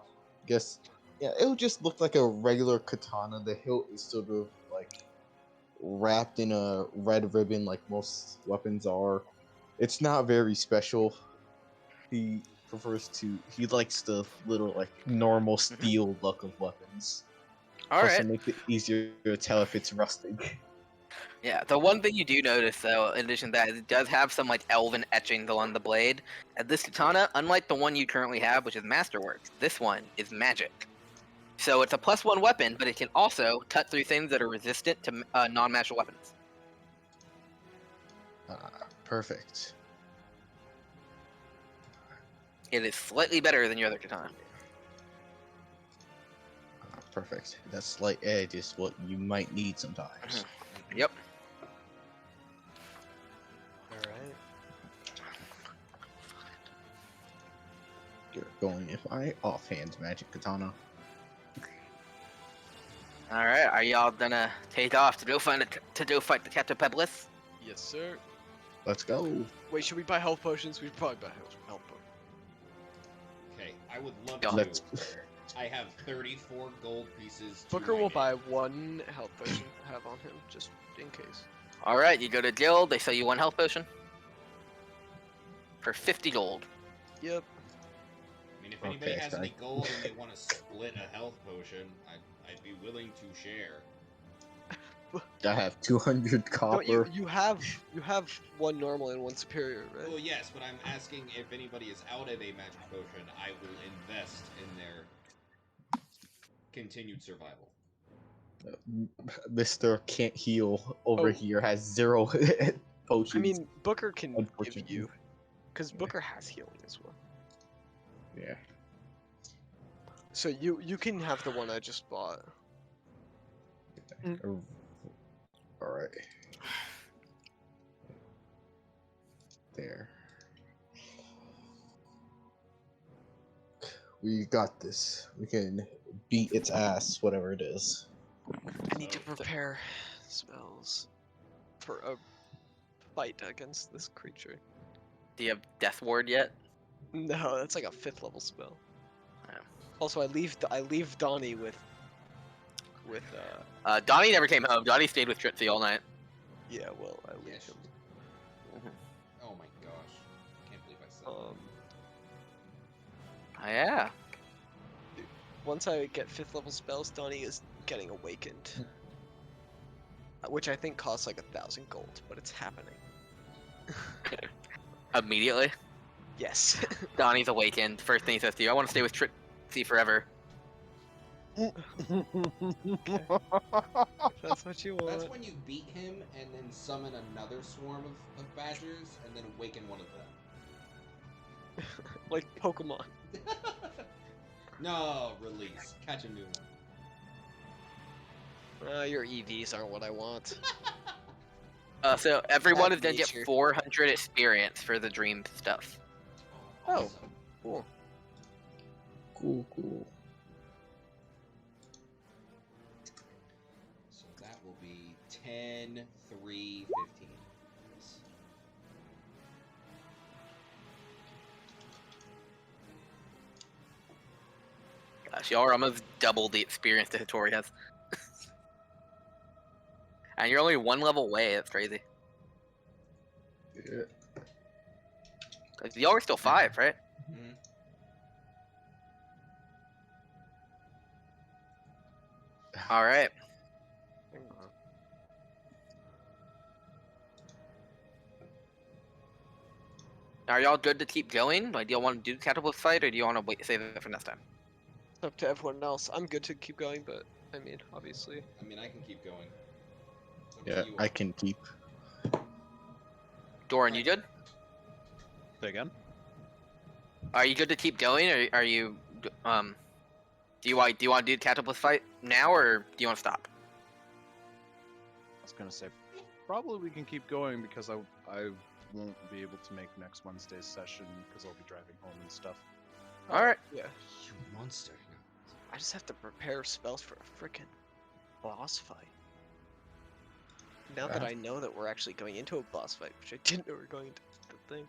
Guess, yeah, it'll just look like a regular katana. The hilt is sort of like wrapped in a red ribbon, like most weapons are. It's not very special. He likes the little like normal steel look of weapons.
All
Plus,
right.
it makes it easier to tell if it's rusting.
Yeah, the one thing you do notice, though, in addition to that, is it does have some, like, elven etchings along the blade. And this katana, unlike the one you currently have, which is Masterwork, this one is magic. So it's a +1 weapon, but it can also cut through things that are resistant to non-magical weapons.
Perfect.
It is slightly better than your other katana.
Perfect. That slight edge is what you might need sometimes.
Yep.
Alright.
You're going if I offhand magic katana.
All right, are y'all gonna take off to go fight the Captain Pebbless?
Yes, sir.
Let's go.
Wait, should we buy health potions? We should probably buy health potions.
Okay, I would love
Let's.
to. I have 34 gold pieces. to
Booker
my
will
name.
buy 1 health potion to have on him, just in case.
All right, you go to guild. They sell you 1 health potion for 50 gold.
Yep.
I mean, if anybody
Okay,
has
sorry.
any gold and they want to split a health potion, I'd be willing to share.
I have 200
Don't you?
copper.
You have one normal and one superior, right?
Well, yes, but I'm asking if anybody is out of a magic potion, I will invest in their continued survival.
Mr. Can't Heal over
Oh.
here has 0 potions.
I mean, Booker can give
Unfortunately.
you, because Booker has healing as well.
Yeah.
So you can have the one I just bought.
Alright. There. We got this. We can beat its ass, whatever it is.
I need to prepare spells for a fight against this creature.
Do you have Death Ward yet?
No, that's like a 5th level spell.
Yeah.
Also, I leave Donnie with
Donnie never came home. Donnie stayed with Tritsy all night.
yeah. Well, I leave
Yes.
him.
Oh my gosh. I can't believe I said that.
Oh, yeah.
Once I get 5th level spells, Donnie is getting awakened, which I think costs like 1,000 gold, but it's happening.
Immediately.
Yes.
Donnie's awakened. First thing he says to you, I want to stay with Tritsy forever.
That's what you
That's
want.
when you beat him and then summon another swarm of badgers and then awaken one of them.
Like Pokemon.
No, release. Catch a new one.
Your EVs aren't what I want.
So everyone
Bad
is gonna
nature.
get 400 experience for the dream stuff.
Oh.
Awesome.
Cool.
Cool.
So that will be 10, 3, 15.
Gosh, y'all are almost double the experience that Hattori has. And you're only one level away. That's crazy.
Yeah.
'Cause y'all are still 5, right?
Mhm.
All right. Are y'all good to keep going? Like, do y'all want to do the catapult fight, or do you want to wait save it for next time?
It's up to everyone else. I'm good to keep going, but I mean, obviously.
I mean, I can keep going. It's up to
Yeah,
you
I
all.
can keep.
Doran, you good?
Say again?
Are you good to keep going, or are you do you want to do the catapult fight now, or do you want to stop?
I was gonna say, probably we can keep going because I won't be able to make next Wednesday's session because I'll be driving home and stuff.
All right.
Yeah.
You monster.
I just have to prepare spells for a freaking boss fight. Now that
Yeah.
I know that we're actually going into a boss fight, which I didn't know we were going into the thing.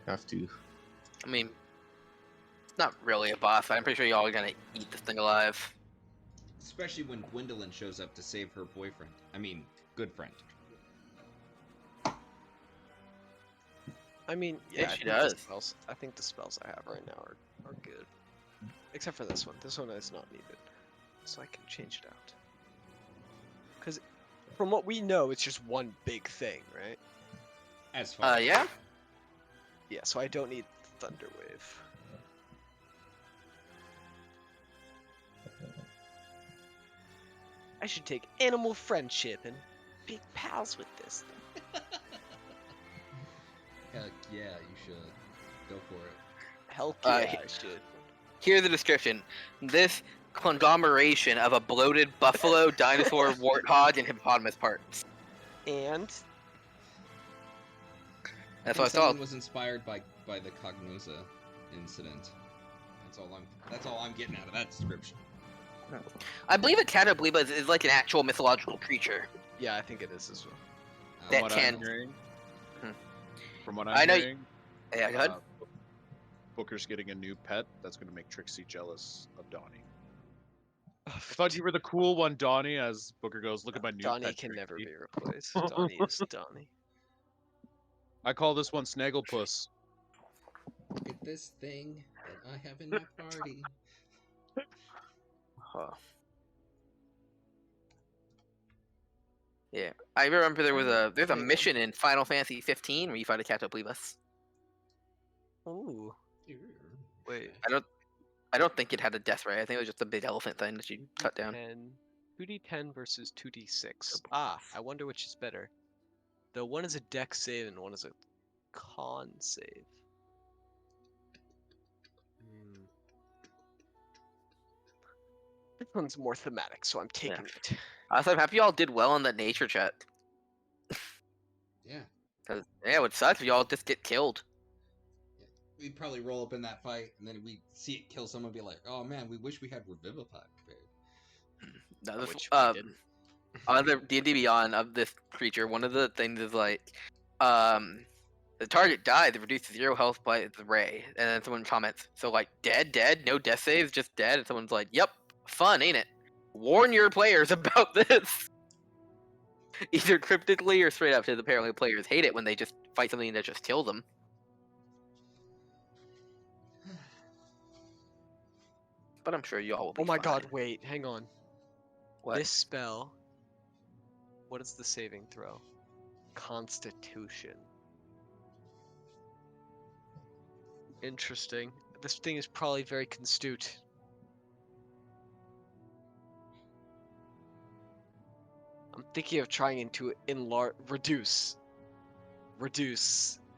Have to.
I mean, it's not really a boss fight. I'm pretty sure y'all are gonna eat this thing alive.
Especially when Gwendolyn shows up to save her boyfriend. I mean, good friend.
I mean,
Yeah,
yeah,
she does.
I think the spells I have right now are good. Except for this one. This one is not needed. So I can change it out. Because from what we know, it's just one big thing, right?
As far as
Yeah.
Yeah, so I don't need Thunderwave. I should take animal friendship and be pals with this thing.
Heck yeah, you should. Go for it.
Hell
Uh,
yeah, I should.
Here's the description. This conglomeration of a bloated buffalo, dinosaur, warthog, and hippopotamus parts.
And
That's
think
what I
someone
thought.
was inspired by the Cognosa incident. That's all I'm getting out of that description.
I believe a Catabliba is like an actual mythological creature.
yeah, I think it is as well.
That
From what
can-
I'm hearing,
Hmm.
from what
I
I'm
know-
hearing,
Yeah, go ahead.
Booker's getting a new pet that's going to make Trixie jealous of Donnie. I thought you were the cool one, Donnie, as Booker goes, look at my new
Donnie
pet,
can never
Trixie."
be replaced. Donnie is Donnie.
I call this one Snagglepuss.
Look at this thing that I have in my party.
Huh. Yeah, I remember there's a mission in Final Fantasy 15 where you fight a Catoblepas.
Ooh. Wait.
I don't think it had a death ray. I think it was just a big elephant thing that you cut down.
2d10 versus 2d6. Ah, I wonder which is better. Though one is a dex save and one is a con save. This one's more thematic, so I'm taking it.
I'm happy y'all did well on that nature check.
Yeah.
Cause yeah, it would suck if y'all just get killed.
We'd probably roll up in that fight, and then we'd see it kill someone and be like, oh man, we wish we had Revivify prepared.
No,
Which we didn't.
On the D&D Beyond of this creature, one of the things is like, the target died, they reduce 0 health by the ray, and then someone comments, so like, dead, no death saves, just dead, and someone's like, yep, fun, ain't it? Warn your players about this! Either cryptically or straight up, because apparently players hate it when they just fight something that just kills them. But I'm sure y'all will be
Oh my
fine.
god, wait, hang on.
What?
This spell, what is the saving throw? Constitution. Interesting. This thing is probably very constute. I'm thinking of trying to reduce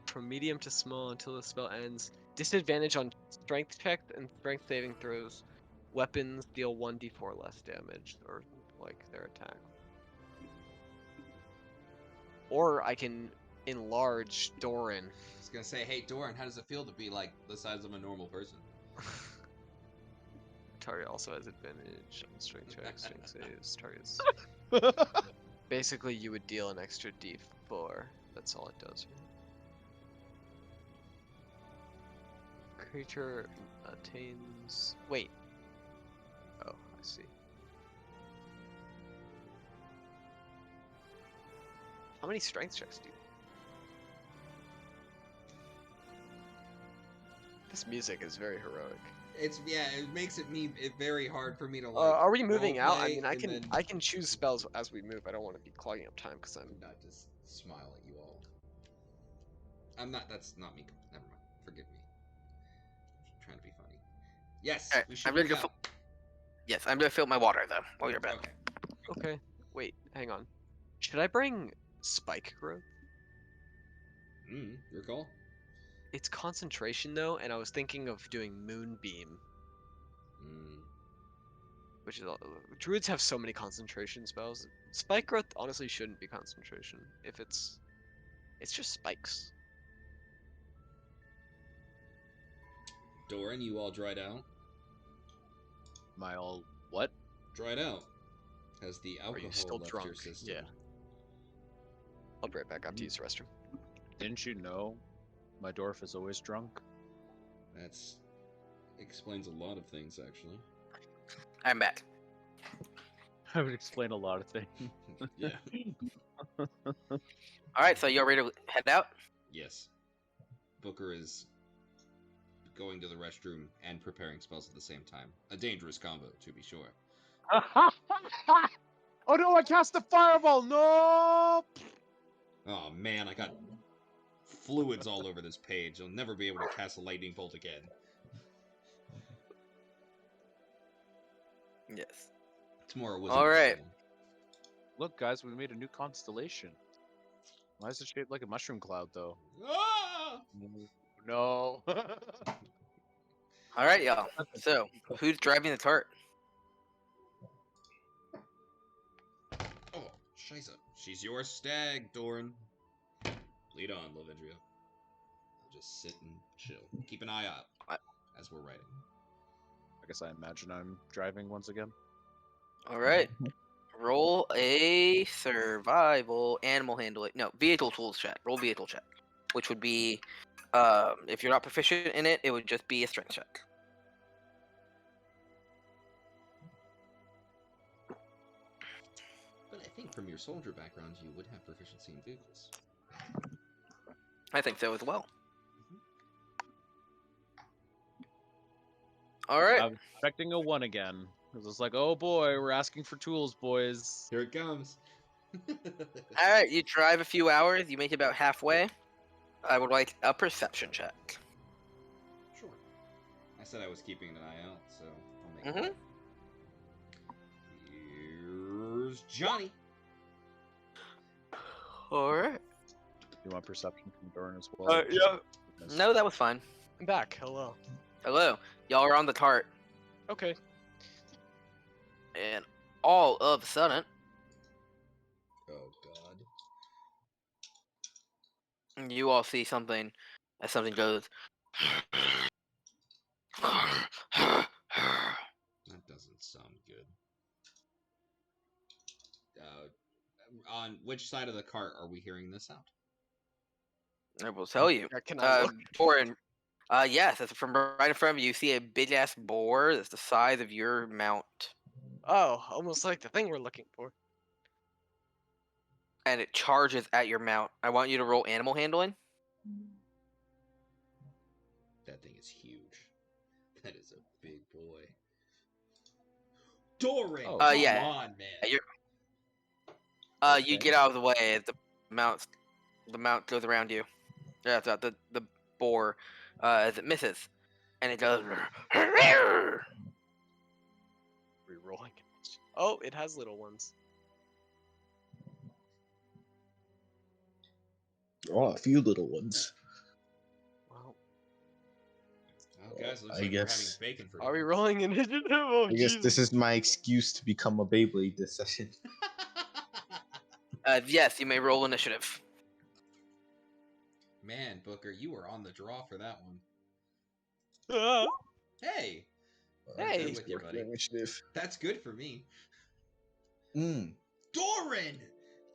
from medium to small until the spell ends. Disadvantage on strength checks and strength saving throws. Weapons deal 1d4 less damage, or like their attack. Or I can enlarge Doran.
I was gonna say, hey Doran, how does it feel to be like the size of a normal person?
Target also has advantage on strength checks, strength saves, targets. Basically, you would deal an extra d4. That's all it does. Creature attains. Wait. Oh, I see. How many strength checks do you? This music is very heroic.
It makes it very hard for me to like.
Are we moving out? I
roleplay
mean,
and
I can choose spells as we move. I don't want to be clogging up time because I'm
not just smile at you all. I'm not. That's not me. Never mind. Forgive me. I'm trying to be funny. Yes,
Alright,
we should
I'm gonna
move
go.
out.
Yes, I'm gonna fill my water though. While you're back.
Okay.
okay. Wait, hang on. Should I bring spike growth?
Your call.
It's concentration though, and I was thinking of doing moonbeam, which is druids have so many concentration spells. Spike growth honestly shouldn't be concentration if it's just spikes.
Doran, you all dried out.
Am I all what?
Dried out. Has the alcohol
still
left
drunk?
your system?
Yeah. I'll be right back. I have to use the restroom.
Didn't you know my dwarf is always drunk?
That's explains a lot of things, actually.
I'm back.
I would explain a lot of things.
Yeah.
Alright, so you're ready to head out?
Yes. Booker is going to the restroom and preparing spells at the same time. A dangerous combo, to be sure.
Oh no, I cast a fireball! No!
Oh man, I got fluids all over this page. I'll never be able to cast a lightning bolt again.
Yes.
Tomorrow was
All right.
Look, guys, we made a new constellation. Why is it shaped like a mushroom cloud, though?
Ah!
No.
Alright, y'all. So, who's driving the cart?
Oh, scheisse. She's your stag, Doran. Lead on, Lavendria. I'll just sit and chill. Keep an eye out as we're writing.
I guess I imagine I'm driving once again.
Alright. Roll a survival animal handling. No, vehicle tools check. Roll vehicle check. Which would be, if you're not proficient in it, it would just be a strength check.
But I think from your soldier background, you would have proficiency in vehicles.
I think so as well. Alright.
I'm expecting a 1 again. It was like, oh boy, we're asking for tools, boys.
Here it comes.
All right, you drive a few hours. You make it about halfway. I would like a perception check.
Sure. I said I was keeping an eye out, so I'll make it. Here's Johnny.
All right.
You want perception from Doran as well?
Yeah.
No, that was fine.
I'm back. Hello.
Hello. Y'all are on the cart,
Okay.
and all of a sudden,
Oh God.
you all see something. As something goes.
That doesn't sound good. On which side of the cart are we hearing this sound?
I will tell you.
Can I look?
Torin, yes, it's from right in front of you. You see a big ass boar that's the size of your mount,
Oh, almost like the thing we're looking for.
and it charges at your mount. I want you to roll animal handling.
That thing is huge. That is a big boy. Doran,
Oh,
come
yeah.
on, man.
You're, you
Okay.
get out of the way as the mount goes around you. Yeah, the boar, as it misses, and it goes.
Rerolling. Oh, it has little ones.
Oh, a few little ones.
Well,
Well, guys, looks
I
like
guess-
we're having bacon for
are we
dinner.
rolling initiative? Oh,
I guess
Jesus.
this is my excuse to become a Beyblade this session.
Yes, you may roll initiative.
Man, Booker, you were on the draw for that one.
Ah.
Hey,
Hey.
there with you, buddy.
Initiative.
That's good for me.
Mm.
Doran,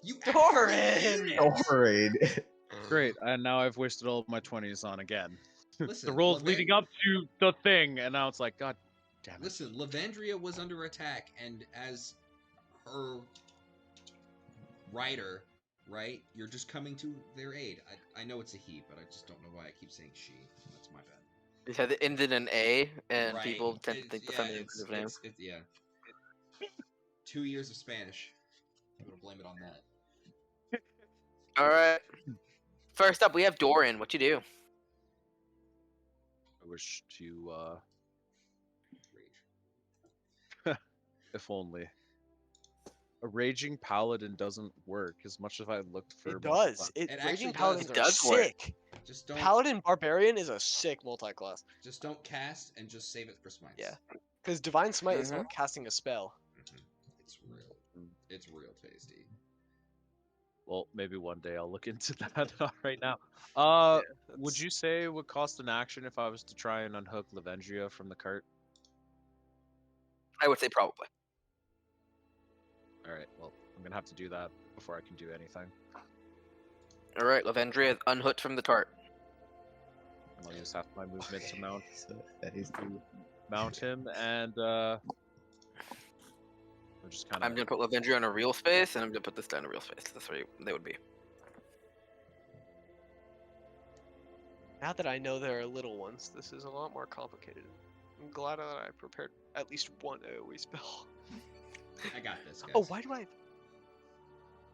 you
Doran!
actually did it!
Alright.
Great, and now I've wasted all of my 20s on again.
Listen,
The rolls
Leven-
leading up to the thing, and now it's like, God damn it.
Listen, Lavendria was under attack, and as her rider, right? You're just coming to their aid. I know it's a he, but I just don't know why I keep saying she. That's my bad.
Because it ended in A, and
Right.
people tend to
It's-
think the
yeah,
feminine
it's-
version of name.
it's- yeah. 2 years of Spanish. I'm gonna blame it on that.
All right. First up, we have Doran. What you do?
I wish to,
Rage.
if only. A raging paladin doesn't work as much as I looked for.
It does.
It
Raging
actually
Paladins
does.
It
are
does work.
sick.
Just don't.
Paladin Barbarian is a sick multi-class.
Just don't cast and just save it for smites.
Yeah. Because Divine Smite is
Mhm.
not casting a spell.
It's real. It's real tasty.
Well, maybe one day I'll look into that. Not right now.
Yeah,
Would
that's-
you say it would cost an action if I was to try and unhook Lavendria from the cart?
I would say probably.
All right. Well, I'm gonna have to do that before I can do anything.
All right, Lavendria is unhooked from the cart.
I'll use half my movement to mount
So that is
him, and I'm just kind
I'm
of.
gonna put Lavendria in a real space, and I'm gonna put this down in a real space. That's where they would be.
Now that I know there are little ones, this is a lot more complicated. I'm glad that I prepared at least one AoE spell.
I got this, guys.
Oh, why do I?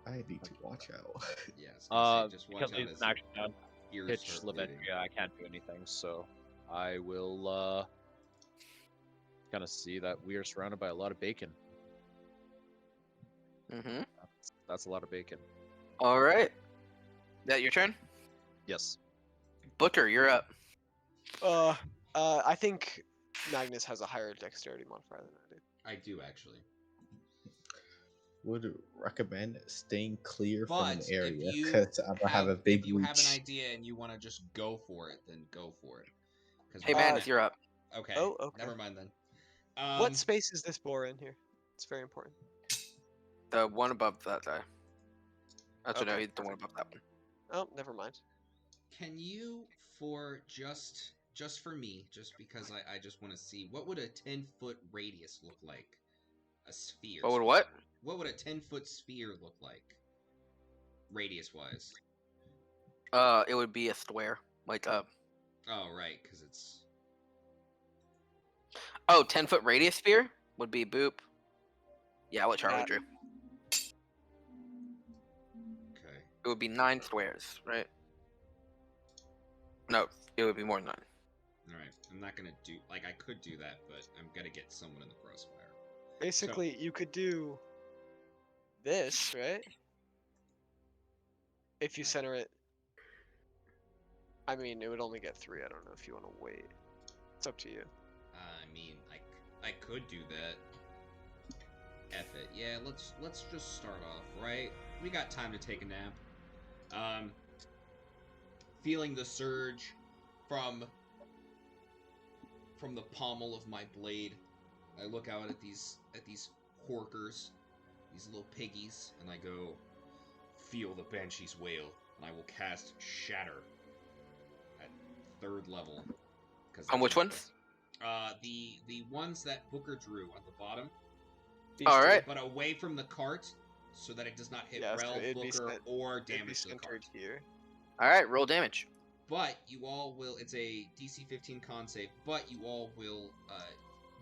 I need to watch out.
Yeah, I was gonna say, just watch
Because
out
it's
as
an action down.
ears
Pitch
start bleeding.
Lavendria, I can't do anything, so I will kind of see that we are surrounded by a lot of bacon.
Mm-hmm.
That's a lot of bacon.
All right. That your turn?
Yes.
Booker, you're up.
I think Magnus has a higher dexterity modifier than I do.
I do actually.
Would recommend staying clear from an
But
area
if you
because I don't have a big
if you have an
reach.
idea and you want to just go for it, then go for it. 'Cause
Hey,
we're
Magnus,
not-
you're up.
Okay.
Oh, okay.
Never mind then.
What space is this boar in here? It's very important.
The one above that guy. Actually, no,
Okay.
he's the one above that one.
Oh, never mind.
Can you, for just for me, just because I just want to see, what would a 10-foot radius look like? A sphere.
What would what?
What would a 10-foot sphere look like? Radius wise.
It would be a square. Like,
Oh, right, because it's.
10-foot radius sphere would be boop. Yeah, what Charlie
Yeah.
drew. It would be 9 squares, right? No, it would be more than 9.
Alright, I'm not gonna do... Like, I could do that, but I'm gonna get someone in the crossfire.
Basically, you could do this, right? If you center it. I mean, it would only get 3. I don't know if you want to wait. It's up to you.
I mean, I could do that. F it. Yeah, let's just start off, right? We got time to take a nap. Feeling the surge from the pommel of my blade, I look out at these horkers, these little piggies, and I go, feel the banshee's wail, and I will cast Shatter at 3rd level.
On which ones?
The ones that Booker drew at the bottom.
All right.
But away from the cart, so that it does not hit
Yeah, so
Rel,
it'd be
Booker,
cent-
or
It'd be
damage to the
centered
cart.
here.
All right, roll damage.
But you all will. It's a DC 15 con save. But you all will.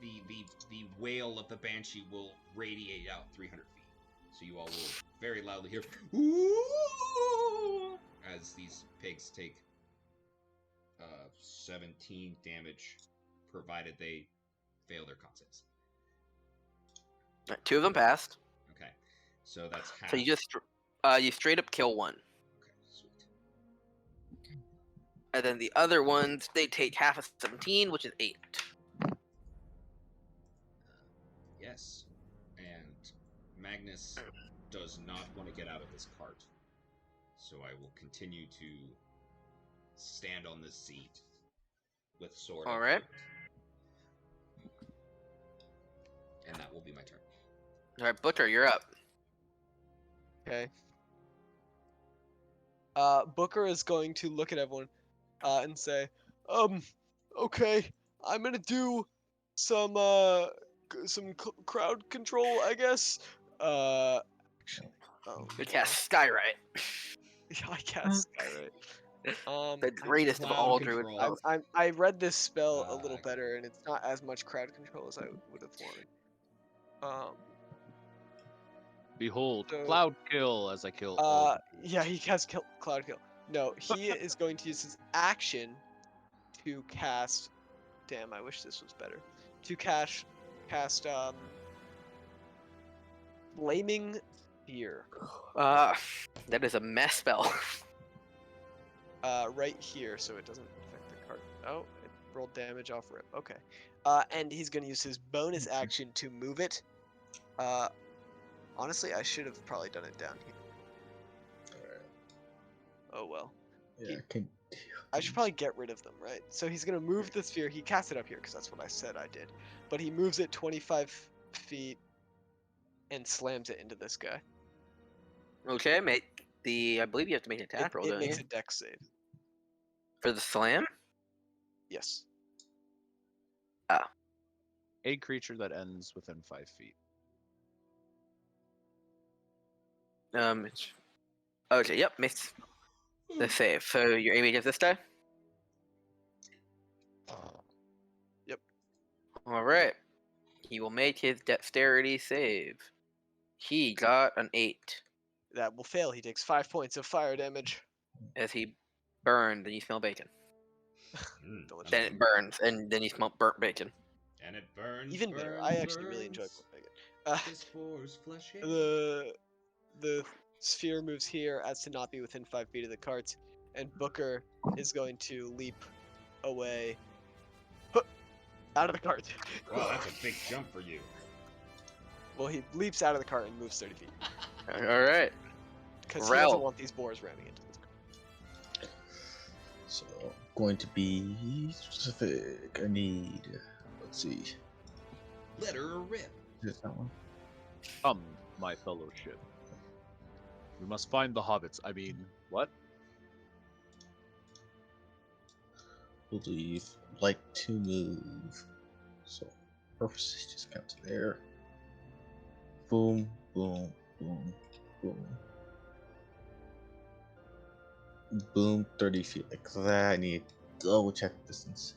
The wail of the banshee will radiate out 300 feet. So you all will very loudly hear "Ooh!" as these pigs take 17 damage, provided they fail their con saves.
2 of them passed.
Okay, so that's half.
So you just you straight up kill one,
Okay, sweet.
and then the other ones they take half of 17, which is 8.
Yes, and Magnus does not want to get out of this cart, so I will continue to stand on this seat with sword.
All right.
And that will be my turn.
All right, Butcher, you're up.
Okay. Booker is going to look at everyone and say, okay, I'm gonna do some crowd control, I guess. Actually,
You cast Skywrite,
yeah, I guess. Alright.
the greatest of
Cloud
all
control.
druid spells.
I read this spell a little
Okay.
better, and it's not as much crowd control as I would have wanted.
Behold,
So-
cloud kill as I kill all. of you.
Yeah, he has cloud kill. No, he is going to use his action to cast. Damn, I wish this was better. To cast Flaming Fear.
That is a mess spell.
Right here, so it doesn't affect the card. Oh, it rolled damage off rip. Okay. And he's gonna use his bonus action to move it. Honestly, I should have probably done it down here. Oh well.
Yeah,
I should probably get rid of them, right? So he's gonna move the sphere. He cast it up here because that's what I said I did. But he moves it 25 feet and slams it into this guy.
Okay, make I believe you have to make an attack roll,
It
don't
makes
you?
a dex save.
For the slam?
Yes.
A creature that ends within 5 feet.
Okay, yep, makes the save. So you're aiming against this die?
Yep.
Alright. He will make his dexterity save. He got an 8.
That will fail. He takes 5 points of fire damage.
As he burned, and you smell bacon.
Delicious.
Then it burns, and then you smell burnt bacon.
And it burns.
Even better. I actually really enjoy
burns.
bacon.
This spores flesh.
The sphere moves here as to not be within 5 feet of the cart, and Booker is going to leap away out of the cart.
Wow, that's a big jump for you.
Well, he leaps out of the cart and moves 30 feet
Alright.
because he
Rel.
doesn't want these boars ramming into this cart.
So going to be specific. I need. Let's see.
Let her rip.
Is that one?
Come, my fellowship. We must find the hobbits. I mean, what?
Believe like to move. So purposes just come to there. Boom, boom, boom, boom. Boom, 30 feet like that. I need to double check distance.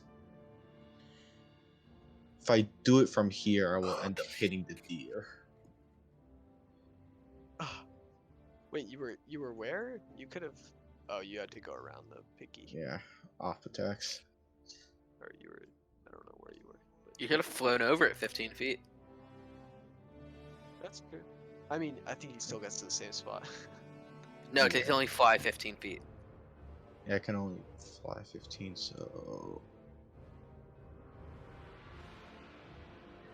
If I do it from here, I will end up hitting the deer.
Wait, you were where? You could have. Oh, you had to go around the piggy.
Yeah, off attacks.
Or you were. I don't know where you were. But
You could have flown over at 15 feet.
that's good. I mean, I think he still gets to the same spot.
No,
Yeah.
you can only fly 15 feet.
Yeah, I can only fly 15, so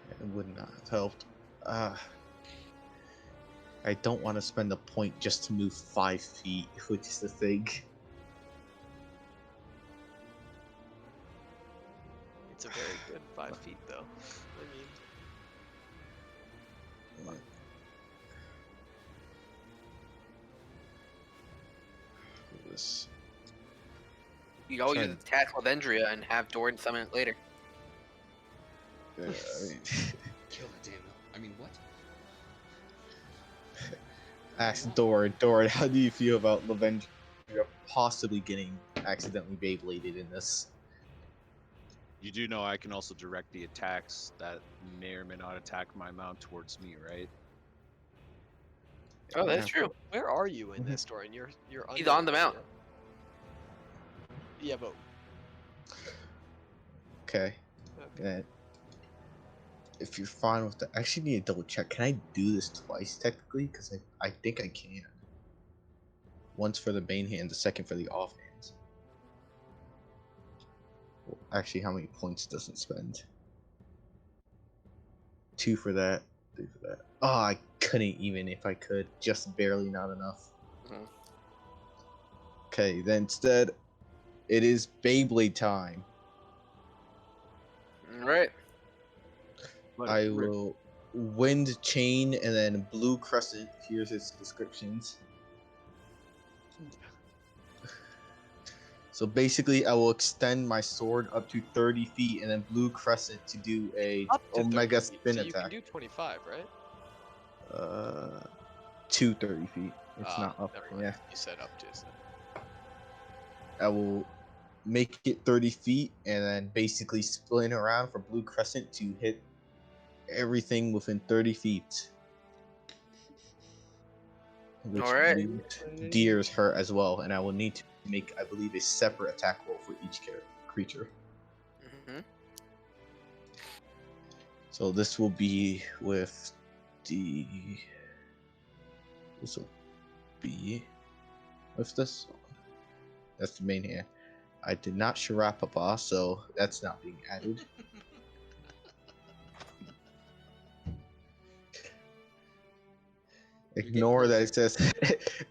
it would not have helped. I don't want to spend a point just to move 5 feet, which is the thing.
It's a very good 5 feet, though. I mean,
This.
You can always
Try
use attack Lavendria and have Doran summon it later.
Yeah, I mean,
Kill the damn. I mean, what?
ask Doran, how do you feel about Lavendria possibly getting accidentally Beybladed in this?
You do know I can also direct the attacks that may or may not attack my mount towards me, right?
Oh, that's
Yeah.
true.
where are you in
Mhm.
this, Doran? You're
He's
under
on the
it,
mount.
Yeah, but
Okay.
okay.
If you're fine with that, I actually need to double check. Can I do this twice technically? Because I think I can. Once for the main hand, the second for the offhands. Well, actually, how many points does it spend? 2 for that, 3 for that. Oh, I couldn't even if I could. Just barely not enough.
Mhm.
Okay, then instead, it is Beyblade time.
All right.
But
I will Wind Chain and then Blue Crescent. Here's its descriptions. So basically, I will extend my sword up to 30 feet and then Blue Crescent to do a
Up to 30
Omega
feet.
Spin
So you can
attack.
do 25, right?
To 30 feet. It's
Ah,
not up.
never mind.
Yeah.
You said up to. So.
I will make it 30 feet and then basically spin around for Blue Crescent to hit everything within 30 feet. Which
Alright.
leaves Deer's hurt as well, and I will need to make, I believe, a separate attack roll for each creature.
Mm-hmm.
So this will be with the. This will be with this one. That's the main hand. I did not Sharapapa, so that's not being added. Ignore that it says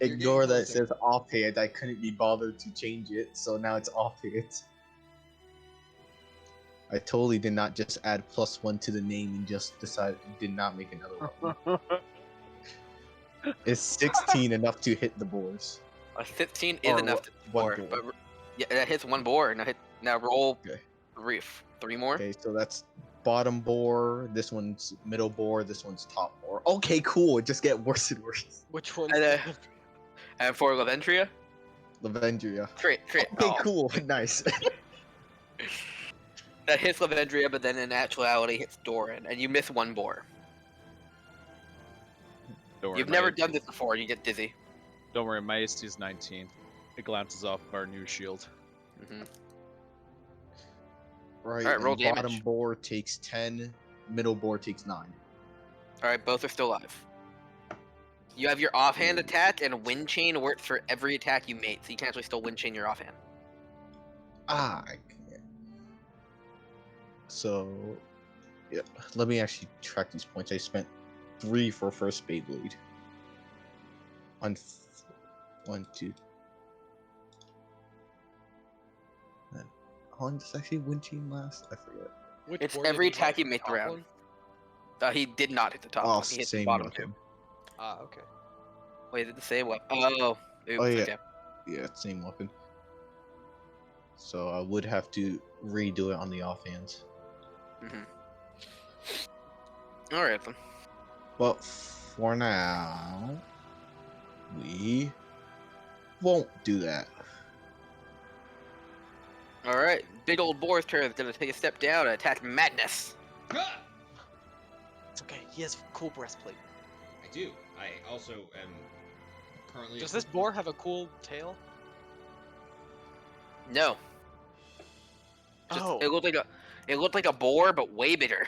ignore that it
closer.
says offhand. I couldn't be bothered to change it, so now it's offhand. I totally did not just add +1 to the name and just did not make another one. Is 16 enough to hit the boars?
A 15 is
Or
enough to
one
boar,
boar.
but yeah, that hits one boar. Now roll
Okay.
three more.
Okay, so that's bottom boar. This one's middle boar. This one's top boar. Okay, cool. It just get worse and worse.
Which one?
And for Lavendria,
Lavendria.
crit.
Okay,
Oh.
cool. Nice.
That hits Lavendria, but then in actuality hits Doran, and you miss one boar.
don't worry,
You've
my
never
AC
done this before, and you get dizzy.
Don't worry, my AC is 19. It glances off of our new shield.
Mm-hmm.
Right.
Alright, roll
and bottom
damage.
boar takes 10. Middle boar takes 9.
Alright, both are still alive. You have your offhand attack, and Wind Chain works for every attack you make, so you can actually still Wind Chain your offhand.
Ah, I can't. So, yeah. Let me actually track these points. I spent 3 for first Beyblade. 1, 2. And how long does actually Wind Chain last? I forget.
Which
It's
board did
every
he hit?
attack you
The
make
top
around.
one?
He did not hit the top
Oh,
one. He hit the
same
bottom
weapon.
Ah, okay.
two. Wait, did it say what? Oh, oops,
Oh, yeah.
okay.
Yeah, same weapon. So I would have to redo it on the offhands.
Mm-hmm. Alright then.
But for now, we won't do that.
Alright, big old boar's turn is gonna take a step down and attack Madness.
Ah!
It's okay. He has cool breastplate.
I do. I also am currently.
Does this boar have a cool tail?
No. Just,
Oh.
It looked like a boar, but way bigger.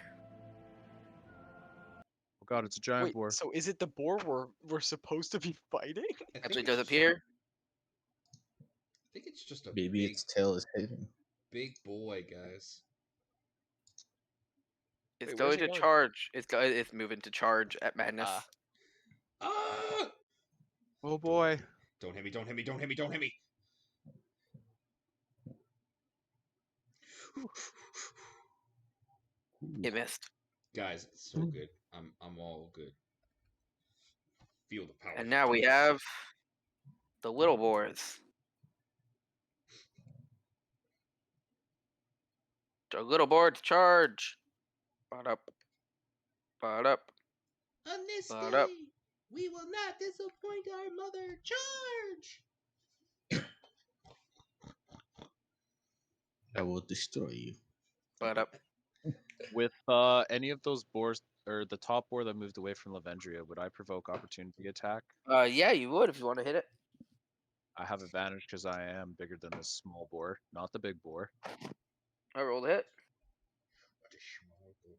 Oh god, it's a giant
Wait,
boar.
so is it the boar we're supposed to be fighting?
Actually, does appear.
I think it's just a
Maybe
big,
its tail is hidden.
big boy, guys.
It's
Wait, where's
going
it
to
going?
charge. It's moving to charge at Madness.
Ah!
Oh boy.
Don't hit me! Don't hit me! Don't hit me! Don't hit me!
It missed.
Guys, it's so good. I'm all good. Feel the power.
And now we have the little boars. The little boars charge. Bot up. Bot up.
On this
Bot up.
we will not disappoint our mother. Charge!
I will destroy you.
Bot up.
With any of those boars, or the top boar that moved away from Lavendria, would I provoke opportunity attack?
Yeah, you would if you want to hit it.
I have advantage because I am bigger than this small boar, not the big boar.
I rolled a hit.
What a small boy.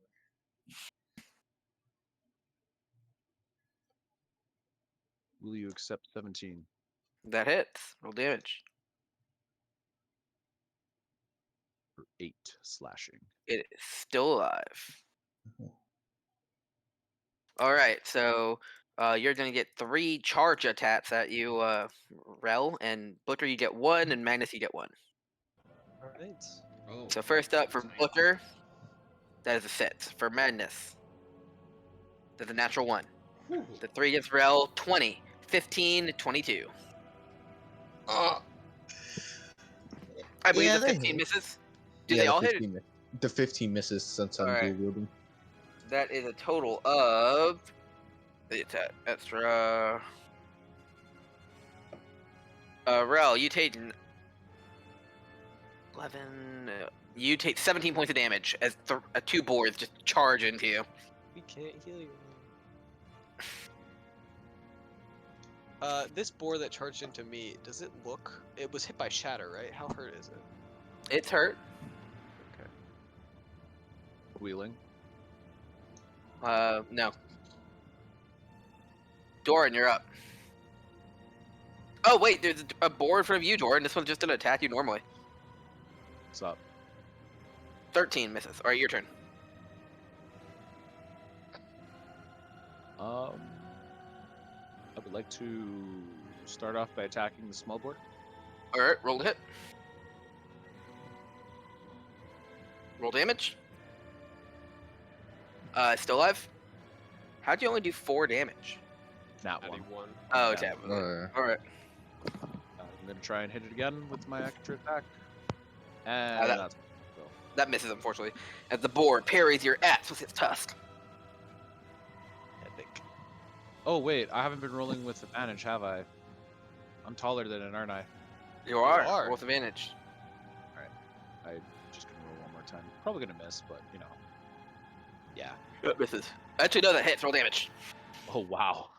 Will you accept 17?
That hits. Roll damage.
For 8 slashing.
It is still alive. All right, so you're gonna get 3 charge attacks at you, Rel, and Booker you get 1, and Magnus you get 1.
Alright.
Oh.
So first up for Booker, that is a fit. For Madness, that's a natural 1.
Whew.
The 3 against Rel, 20, 15, 22. I believe
Yeah,
the
they
15
hit.
misses. Do
Yeah,
they
the
all hit?
15 The 15 misses since I'm
Alright.
dual wielding.
That is a total of the attack extra. Rel, you take 11. You take 17 points of damage as 2 boars just charge into you.
We can't heal you. This boar that charged into me, does it look? It was hit by shatter, right? How hurt is it?
It's hurt.
Okay. Wheeling.
No. Doran, you're up. Oh wait, there's a boar in front of you, Doran. This one's just gonna attack you normally.
What's up?
13 misses. All right, your turn.
I would like to start off by attacking the small boar.
All right, roll to hit. Roll damage. Still alive. How'd you only do 4 damage?
Nat
Natty
1.
1.
Oh,
Yeah.
okay. All right.
I'm gonna try and hit it again with my extra attack. And
that-
that's
That misses, unfortunately, as the boar parries your axe with its tusk.
Epic.
Oh wait, I haven't been rolling with advantage, have I? I'm taller than it, aren't I?
You are.
are.
Roll with advantage.
I'm just gonna roll one more time. Probably gonna miss, but you know. Yeah.
That misses. Actually, no, that hits. Roll damage.
Oh wow.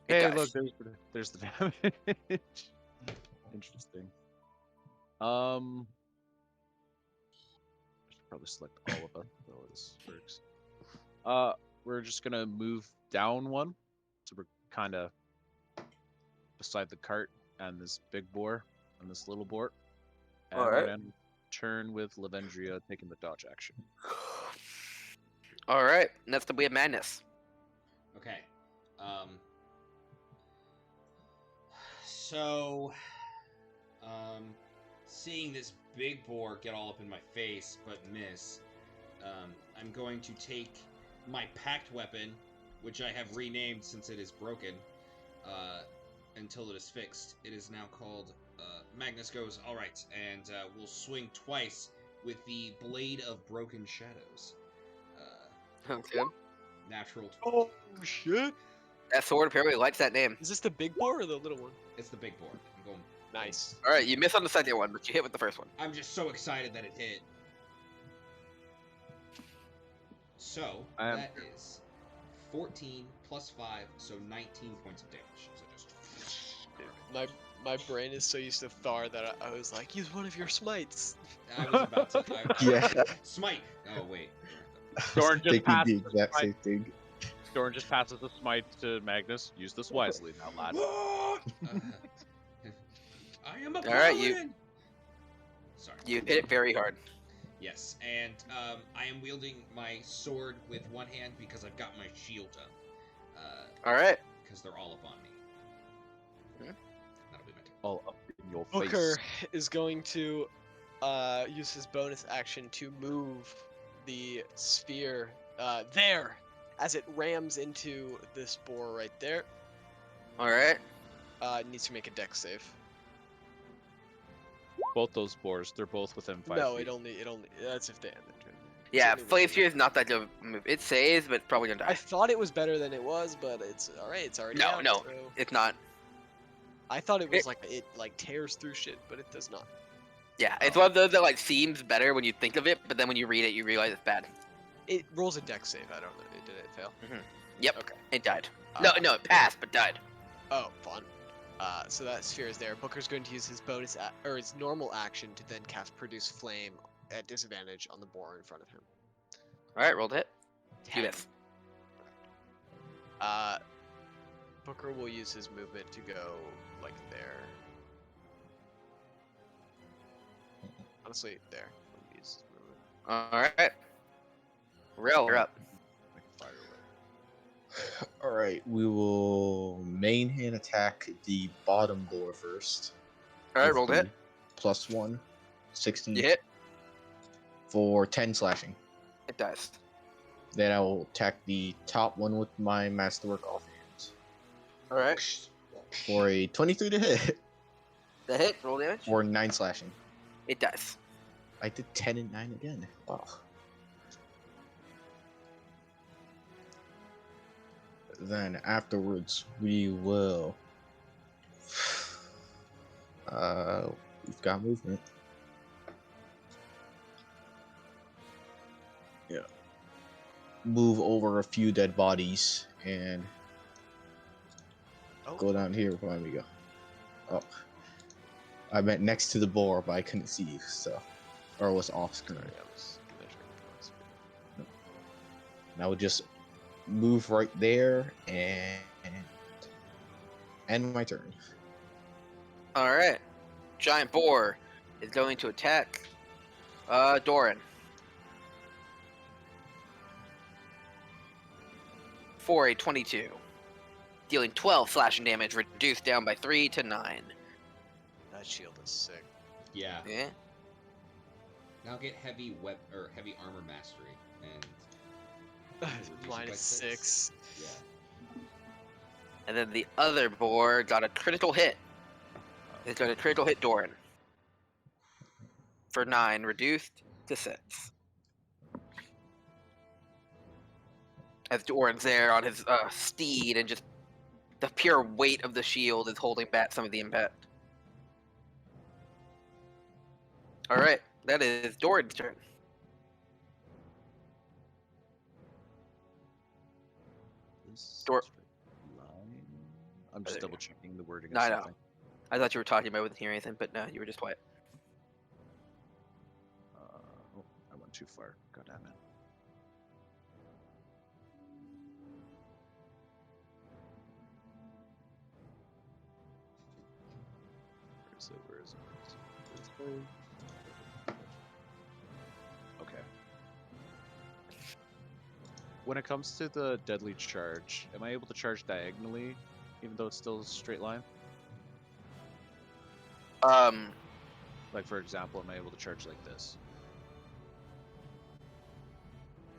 It
Hey,
does.
look, there's the damage. Interesting. I should probably select all of them. So this works. We're just gonna move down 1, so we're kind of beside the cart and this big boar and this little boar. And
All
we're
right.
gonna end turn with Lavendria taking the dodge action.
All right. Next up, we have Madness.
Okay. So, seeing this big boar get all up in my face but miss, I'm going to take my packed weapon, which I have renamed since it is broken, until it is fixed. It is now called Magnus goes, all right, and we'll swing twice with the Blade of Broken Shadows.
Okay.
Natural 20.
Oh shit!
That sword apparently likes that name.
Is this the big boar or the little one?
It's the big boar. I'm going.
Nice.
All right, you missed on the second one, but you hit with the first one.
I'm just so excited that it hit. So
I am
that is 14 plus 5, so 19 points of damage. So just...
My brain is so used to Thar that I was like, use one of your smites.
I was about to.
Yeah.
Smite. Oh wait.
Dorn just
Thinking
passed
the exact
smite.
same thing.
Dorn just passes the smite to Magnus. Use this wisely now, lad.
I am a
All right,
paladin. Sorry.
You hit it very hard.
Yes, and I am wielding my sword with one hand because I've got my shield up.
All right.
Because they're all up on me.
Hmm.
That'll be my turn.
All up in your
Booker
face.
is going to use his bonus action to move the sphere there as it rams into this boar right there.
All right.
It needs to make a dex save.
Both those boars, they're both within 5
No,
feet.
it only that's if they end it.
Yeah,
only
Flame
the-
Sphere is not that good of a move. It saves, but it's probably gonna
I
die.
thought it was better than it was, but it's all right. It's already
No,
out,
no.
so-
It's not.
I thought it was like it like tears through shit, but it does not.
Yeah, it's
Oh.
one of those that like seems better when you think of it, but then when you read it, you realize it's bad.
It rolls a dex save. I don't know. Did it fail?
Yep.
Okay.
It died.
Uh,
No, it passed, but died.
Oh, fun. So that sphere is there. Booker's going to use his bonus or his normal action to then cast Produce Flame at disadvantage on the boar in front of him.
All right, rolled a hit. Do
10.
this.
Booker will use his movement to go like there. Honestly, there. He'll use his movement.
All right. Rel, you're up.
I can fire away.
All right, we will main hand attack the bottom door first.
All right,
with
rolled a
the
hit.
+1, 16
You hit.
for 10 slashing.
It dies.
Then I will attack the top one with my masterwork offhands
All right.
for a 23 to hit
The hit. Roll damage.
for 9 slashing.
It dies.
I did 10 and 9 again. Wow. Then afterwards, we will. We've got movement. Yeah. Move over a few dead bodies and
Oh.
go down here. Where we go? Oh, I meant next to the boar, but I couldn't see you, so or it was off screen.
Sorry, I was measuring the speed.
And I would just move right there and end my turn.
All right. Giant boar is going to attack Doran. For a 22. Dealing 12 slashing damage, reduced down by 3 to 9.
That shield is sick.
Yeah.
Yeah.
Now get heavy heavy armor mastery and reduce it by
Minus 6.
Yeah.
And then the other boar got a critical hit. It's got a critical hit Doran. For 9, reduced to 6. As Doran's there on his steed, and just the pure weight of the shield is holding back some of the impact. Alright, that is Doran's turn.
This
Dor-
straight line. I'm just
There you
double checking the wording.
No,
of
I know.
something.
I thought you were talking about I wouldn't hear anything, but no, you were just quiet.
Oh, I went too far. God damn it. Where is it? Where is it? Where is it? Okay. When it comes to the deadly charge, am I able to charge diagonally, even though it's still a straight line? Like, for example, am I able to charge like this?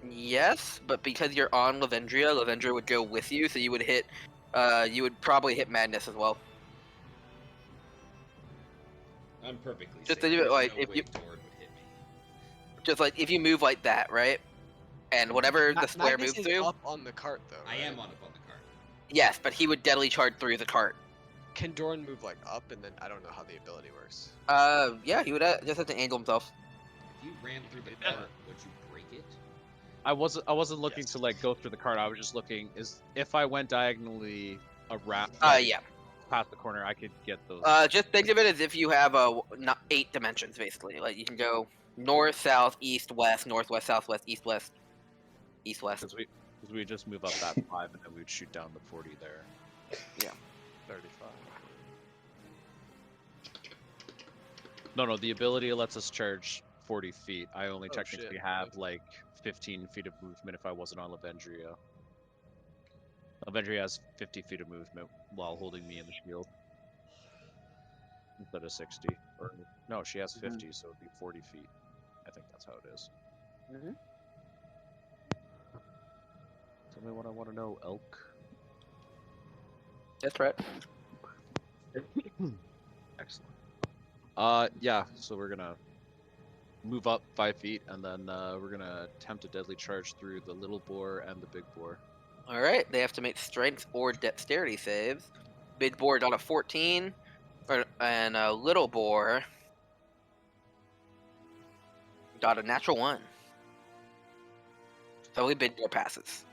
Yes, but because you're on Lavendria would go with you, so you would hit, you would probably hit Madness as well.
I'm perfectly
Just
safe.
to do it,
There's
like,
no
if
way
you-
Thor would hit me.
Just like, if you move like that, right? And whatever the square
Magnus
moves
is
through,
up on the cart though.
I
right?
am on up on the cart.
yes, but he would deadly charge through the cart.
Can Doran move like up and then I don't know how the ability works.
Yeah, he would just have to angle himself.
If you ran through the cart, would you break it?
I wasn't looking to like go through the card. I was just looking if I went diagonally around,
Yeah.
past the corner, I could get those.
Just think of it as if you have not 8 dimensions basically. Like you can go north, south, east, west, northwest, southwest, east, west, east, west.
Because we just move up that 5 and then we'd shoot down the 40 there.
Yeah.
35.
No, the ability lets us charge 40 feet. I only
Oh,
technically
shit.
have like 15 feet of movement if I wasn't on Lavendria. Lavendria has 50 feet of movement while holding me in the shield. Instead of 60. Or no, she has 50, so it'd be 40 feet. I think that's how it is.
Mhm.
Tell me what I want to know, elk.
That's right.
Excellent. Yeah, so we're gonna move up 5 feet, and then we're gonna attempt a deadly charge through the little boar and the big boar.
All right, they have to make strength or dexterity saves. Big boar got a 14, and little boar got a natural 1. So only big boar passes.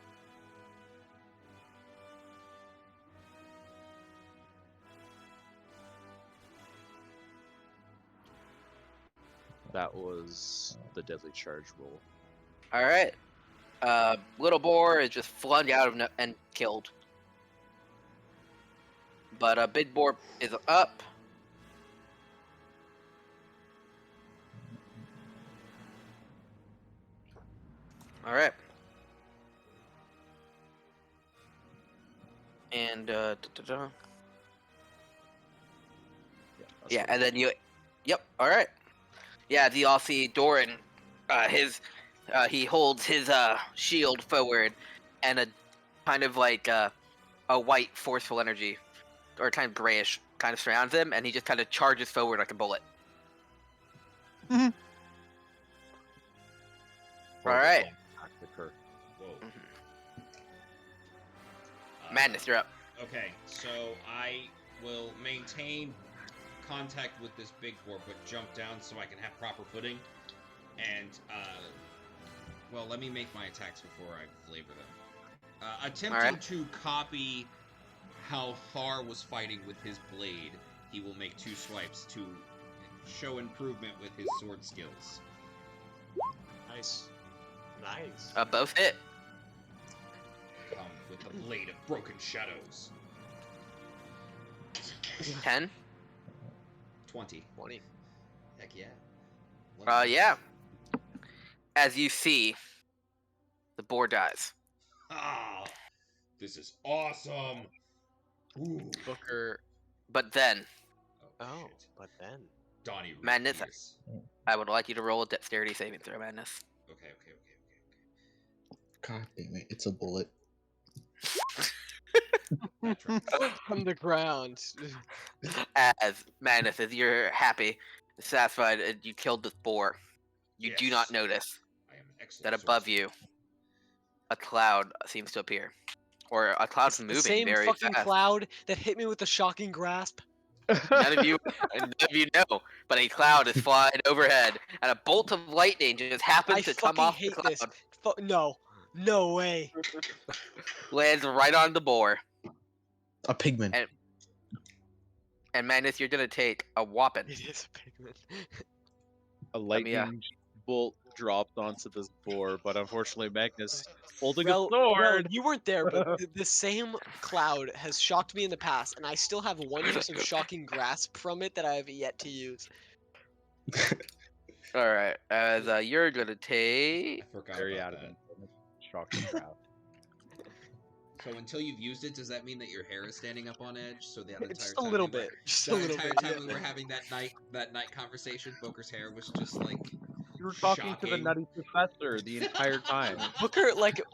That was the deadly charge roll.
All right, little boar is just flung out of and killed. But big boar is up. All right. And yeah, and then you, yep. All right. Yeah, you all see Doran. He holds his shield forward, and a kind of like a white forceful energy, or kind of grayish, kind of surrounds him, and he just kind of charges forward like a bullet.
Roll
All
the
right.
attack with her.
Whoa.
Madness, you're up.
Okay, so I will maintain contact with this big boar, but jump down so I can have proper footing. And, well, let me make my attacks before I flavor them. Attempting to copy how Thar was fighting with his blade, he will make 2 swipes to show improvement with his sword skills.
Nice. Nice.
Both hit.
Come with the blade of broken shadows.
10.
20.
20.
Heck yeah.
Yeah. As you see, the boar dies.
Ah, this is awesome. Ooh.
Booker.
But then,
Oh,
shit.
but then.
Donnie
Madness.
Rufus.
I would like you to roll a dexterity saving throw, Madness.
Okay.
God damn it! It's a bullet.
That's right.
From the ground.
As Madness, as you're happy, satisfied, you killed this boar. You do not
Yes.
notice
I am an excellent
that above
swordsman.
you, a cloud seems to appear, or a cloud's
It's the
moving
same
very
fucking
fast.
cloud that hit me with the shocking grasp.
None of you know, but a cloud is flying overhead, and a bolt of lightning just happens
I
to come
fucking
off the
hate this.
cloud,
No way.
lands right on the boar,
A pigman.
and Madness, you're gonna take a whopping.
It is a pigment.
A
Let me,
lightning bolt dropped onto this boar, but unfortunately Magnus, holding
Well,
a sword.
you weren't there, but the same cloud has shocked me in the past, and I still have 1 use of shocking grasp from it that I have yet to use.
All right, as you're gonna
I
take.
forgot
Very
about
adamant.
that.
Shocking crap.
So until you've used it, does that mean that your hair is standing up on edge? So that entire
Just
time
a little
we were-
bit. Just a
the
little
entire
bit.
time we were having that night conversation, Booker's hair was just like
You were talking to the
shocking.
nutty professor the entire time.
Booker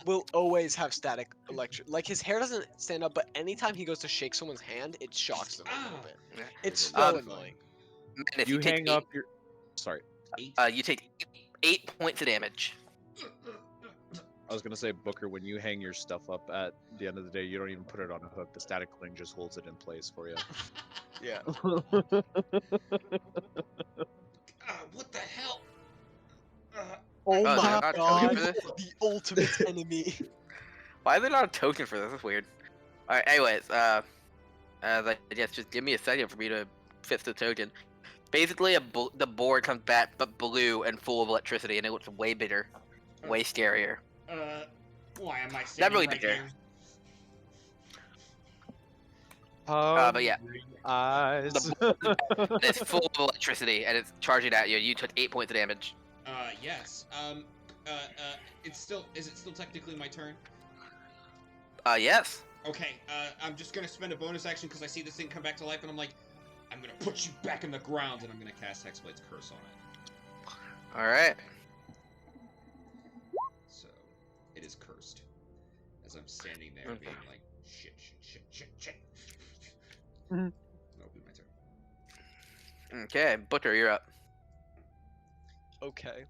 will always have static electric. Like his hair doesn't stand up, but anytime he goes to shake someone's hand, it shocks them a little bit.
Yeah.
It's so
Terrifying.
annoying.
Madness,
You
take
hang
eight,
up your. Sorry,
you take 8 points of damage.
I was gonna say, Booker, when you hang your stuff up at the end of the day, you don't even put it on a hook. The static cling just holds it in place for you.
Yeah.
What the hell?
Oh
Oh,
my
they're not
god,
token for this?
the ultimate enemy.
Why are they not a token for this? That's weird. Alright, anyways, I guess just give me a second for me to fix the token. Basically, the board comes back but blue and full of electricity, and it looks way bigger, way scarier.
Why am I
Not
standing
really
right
bigger.
here?
But yeah.
Eyes.
It's full of electricity, and it's charging at you. You took 8 points of damage.
Yes. Is it still technically my turn?
Yes.
Okay, I'm just gonna spend a bonus action because I see this thing come back to life, and I'm like, I'm gonna put you back in the ground, and I'm gonna cast Hexblade's Curse on it.
Alright.
So, it is cursed. As I'm standing there
Okay.
being like, shit.
Mhm.
That'll be my turn.
Okay, Butcher, you're up.
Okay.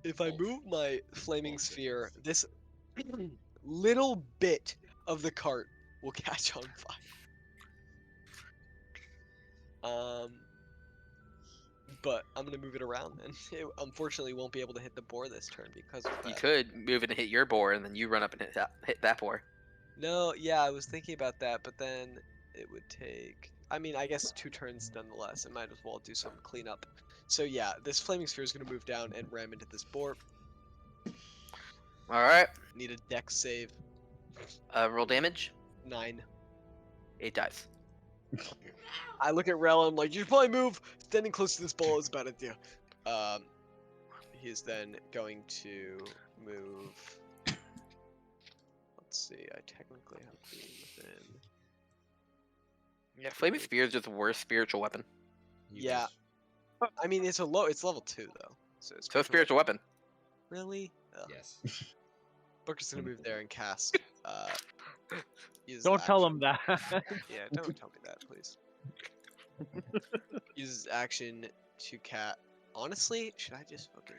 If I move my flaming
Bullshit.
sphere, this little bit of the cart will catch on fire. But I'm gonna move it around, and it unfortunately won't be able to hit the boar this turn because of
You
that.
could move it and hit your boar, and then you run up and hit that boar.
No, yeah, I was thinking about that, but then it would take. I mean, I guess 2 turns nonetheless. It might as well do some cleanup. So yeah, this flaming sphere is gonna move down and ram into this boar.
Alright.
Need a dex save.
Roll damage.
9.
8 dice.
I look at Rel, I'm like, you should probably move. Standing close to this ball is a bad idea. He is then going to move. Let's see. I technically have to be within.
Yeah, Flaming Spear is just the worst spiritual weapon.
Yeah. I mean, it's level 2 though. So it's
So spiritual weapon.
Really? Ugh.
Yes.
Booker's gonna move there and cast. Use
Don't tell
action.
him that.
Yeah, don't tell me that, please. Uses action to cat. Honestly, should I just fucking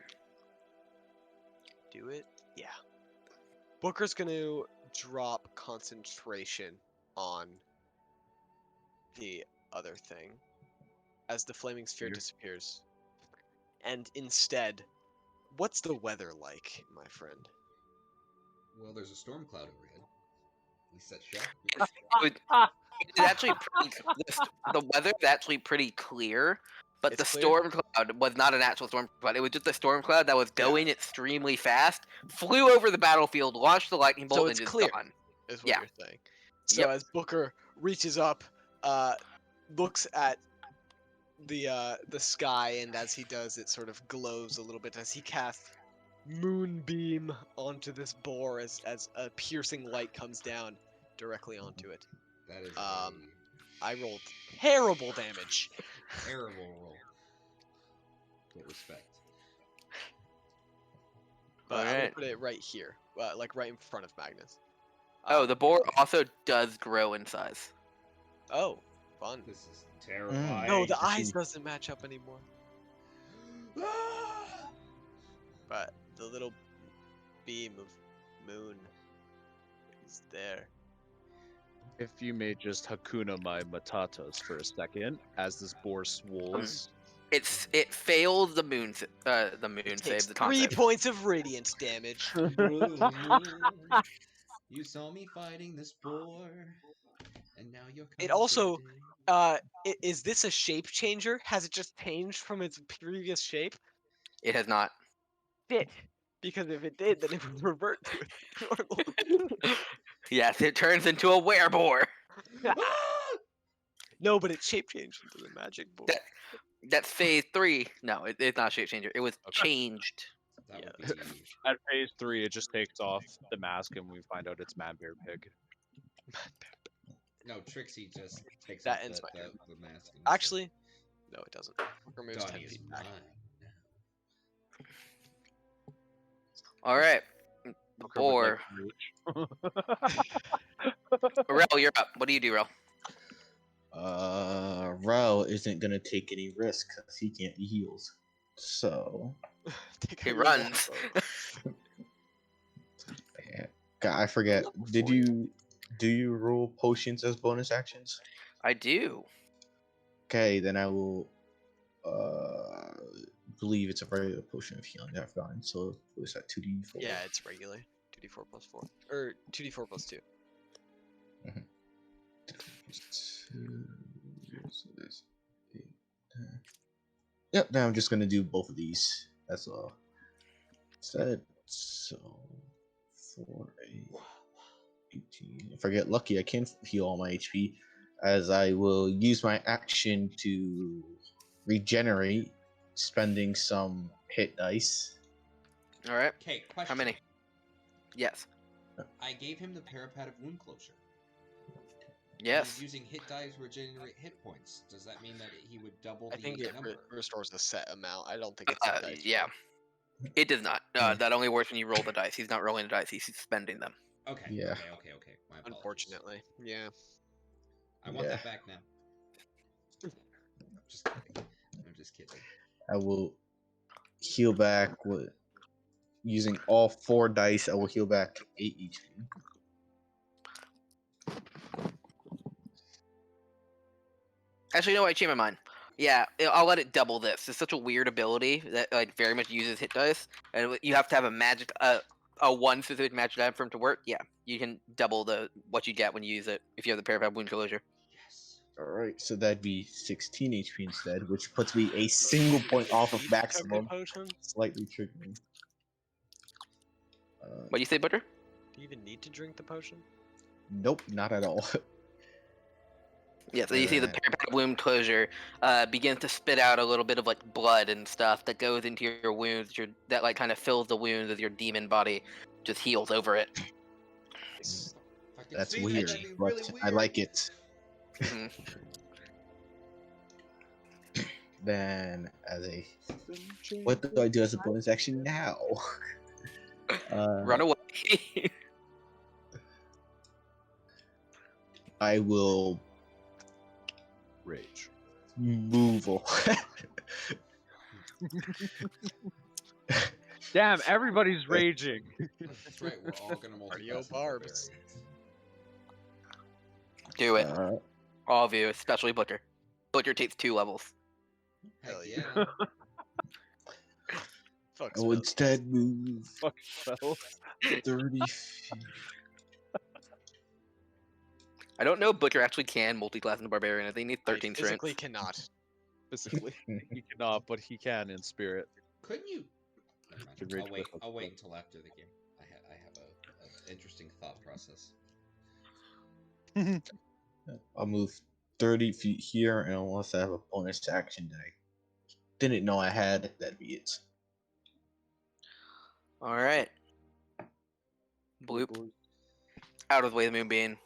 do it? Yeah. Booker's gonna drop concentration on the other thing as the flaming sphere
Here.
disappears. And instead, what's the weather like, my friend?
Well, there's a storm cloud overhead. At least that's show.
It's actually pretty. The weather's actually pretty clear, but
It's
the
clear?
storm cloud was not an actual storm cloud. It was just a storm cloud that was going extremely fast, flew over the battlefield, launched the lightning bolt,
So
and
it's
just
clear.
gone.
Is what
Yeah.
you're saying. So
Yep.
as Booker reaches up, looks at the sky, and as he does, it sort of glows a little bit as he casts moonbeam onto this boar as a piercing light comes down directly onto it.
That is
I rolled terrible damage.
a terrible roll. But respect.
But I'm gonna
Alright.
put it right here, like right in front of Magnus.
Oh, the boar also does grow in size.
Oh, fun.
This is terrifying.
No, the
I
eyes
see.
doesn't match up anymore. But the little beam of moon is there.
If you may just Hakuna my Matatas for a second, as this boar swools.
It fails the moon save.
Takes
The
3
concept.
points of radiant damage.
You saw me fighting this boar, and now you're.
It also,
comforted.
is this a shape changer? Has it just changed from its previous shape?
It has not.
Shit. Because if it did, then it would revert to its normal.
Yes, it turns into a wereboar.
No, but it shape changed into the magic boar.
That's phase 3. No, it's not a shape changer. It was changed.
That
Yeah,
would be.
At phase 3, it just takes off the mask and we find out it's Man Bear Pig.
No, Trixie just takes
That
off
ends my turn.
the mask. And
Actually, no, it doesn't. Removes 10
Donnie is
feet back.
mine.
All right. The
Booker would
boar.
like to mooch.
Rel, you're up. What do you do, Rel?
Rao isn't gonna take any risk because he can't heals. So,
Take
He
out your
runs.
longbow.
God, I forget. Do you roll potions as bonus actions?
I do.
Okay, then I will believe it's a regular potion of healing that I've gotten. So it was at 2d4.
Yeah, it's regular. 2d4 plus 4. Or 2d4 plus 2.
Mhm. 2, so there's 8, 10. Yep, now I'm just gonna do both of these. That's all. Said so 4, 8, 18. If I get lucky, I can heal all my HP, as I will use my action to regenerate, spending some hit dice.
All right.
Okay, question.
How many? Yes.
I gave him the parapet of wound closure.
Yes.
He's using hit dice to regenerate hit points. Does that mean that he would double
I
the
think it
number?
restores a set amount. I don't think it's a dice.
Yeah. It does not.
Yeah.
That only works when you roll the dice. He's not rolling the dice. He's spending them.
Okay.
Yeah.
Okay. My apologies.
Unfortunately. Yeah.
I want
Yeah.
that back now. I'm just kidding.
I will heal back with using all 4 dice. I will heal back 8 HP.
Actually, no, I changed my mind. Yeah, I'll let it double this. It's such a weird ability that like very much uses hit dice, and you have to have a magic, a one specific magic item for him to work. Yeah, you can double what you get when you use it if you have the parapet wound closure.
Yes.
Alright, so that'd be 16 HP instead, which puts me a single point off of
Need to chug the
maximum.
potion?
Slightly triggering.
What do you say, Butcher?
Do you even need to drink the potion?
Nope, not at all.
Yeah, so you see the parapet wound closure begins to spit out a little bit of like blood and stuff that goes into your wounds. That like kind of fills the wounds as your demon body just heals over it.
Nice.
If I could
That's
see that,
weird,
that'd be
but
really
I
weird.
like it.
Mhm.
Then, what do I do as a bonus action now?
Run away.
I will
Rage.
move.
Damn, everybody's raging.
That's right. We're all gonna multitask.
Cardio
as
barbs.
barbarians.
Do it,
Uh,
all of you, especially Butcher. Butcher takes 2 levels.
Heck
Hell
yeah.
yeah. Fuck
I will instead move
Fuck spells.
30 feet.
I don't know if Butcher actually can multi-class into Barbarian. I think he needs 13 strength.
physically cannot.
Physically, he cannot, but he can in spirit.
Couldn't you? Never mind.
Can rage with
I'll
us,
wait
but-
until after the game. I have a interesting thought process.
I'll move 30 feet here, and unless I have a bonus action that I didn't know I had, that'd be it.
All right. Bloop. Out of the way of the moonbeam.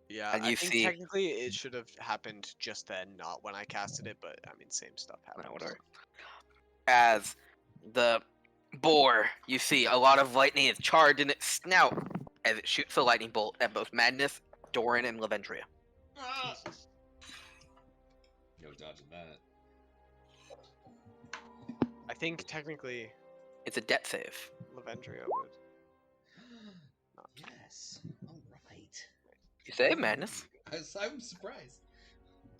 Yeah,
And
I
you
think
see-
technically it should have happened just then, not when I casted it, but I mean, same stuff happened.
Whatever. As the boar, you see a lot of lightning is charged in its snout as it shoots a lightning bolt at both Madness, Doran, and Lavendria.
Ah! No dodging that.
I think technically
It's a debt save.
Lavendria would.
Yes. All right.
You save Madness.
I'm surprised.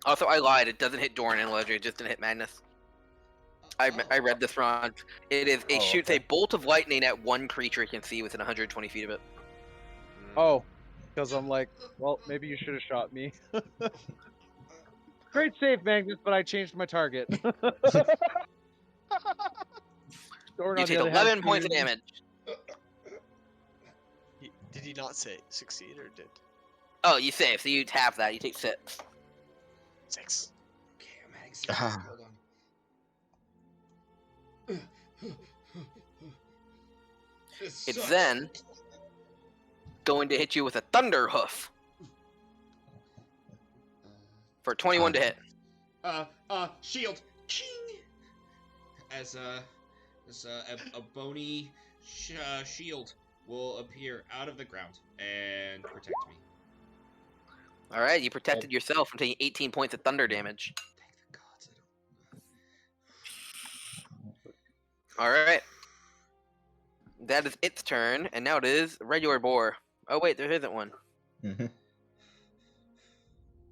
Also, I lied. It doesn't hit Doran and Lavendria. It just didn't hit Madness. I
Oh.
read this wrong. It shoots a bolt of lightning at one creature you can see within 120 feet of it.
Oh, because I'm like, well, maybe you should have shot me. Great save, Magnus, but I changed my target. Doran,
You
on the
take
other
11
hand,
points of
shooting-
damage.
Did he not say succeed or did
Oh, you save, so you half that. You take 6.
6?
Okay, I'm adding six.
Ah.
Hold on. This
It's
sucks.
then going to hit you with a thunder hoof for 21 to hit.
Shield. Ching! As a bony shield will appear out of the ground and protect me.
All right, you protected yourself from taking 18 points of thunder damage.
Thank the gods I don't.
All right. That is its turn, and now it is regular boar. Oh wait, there isn't one.
Mhm.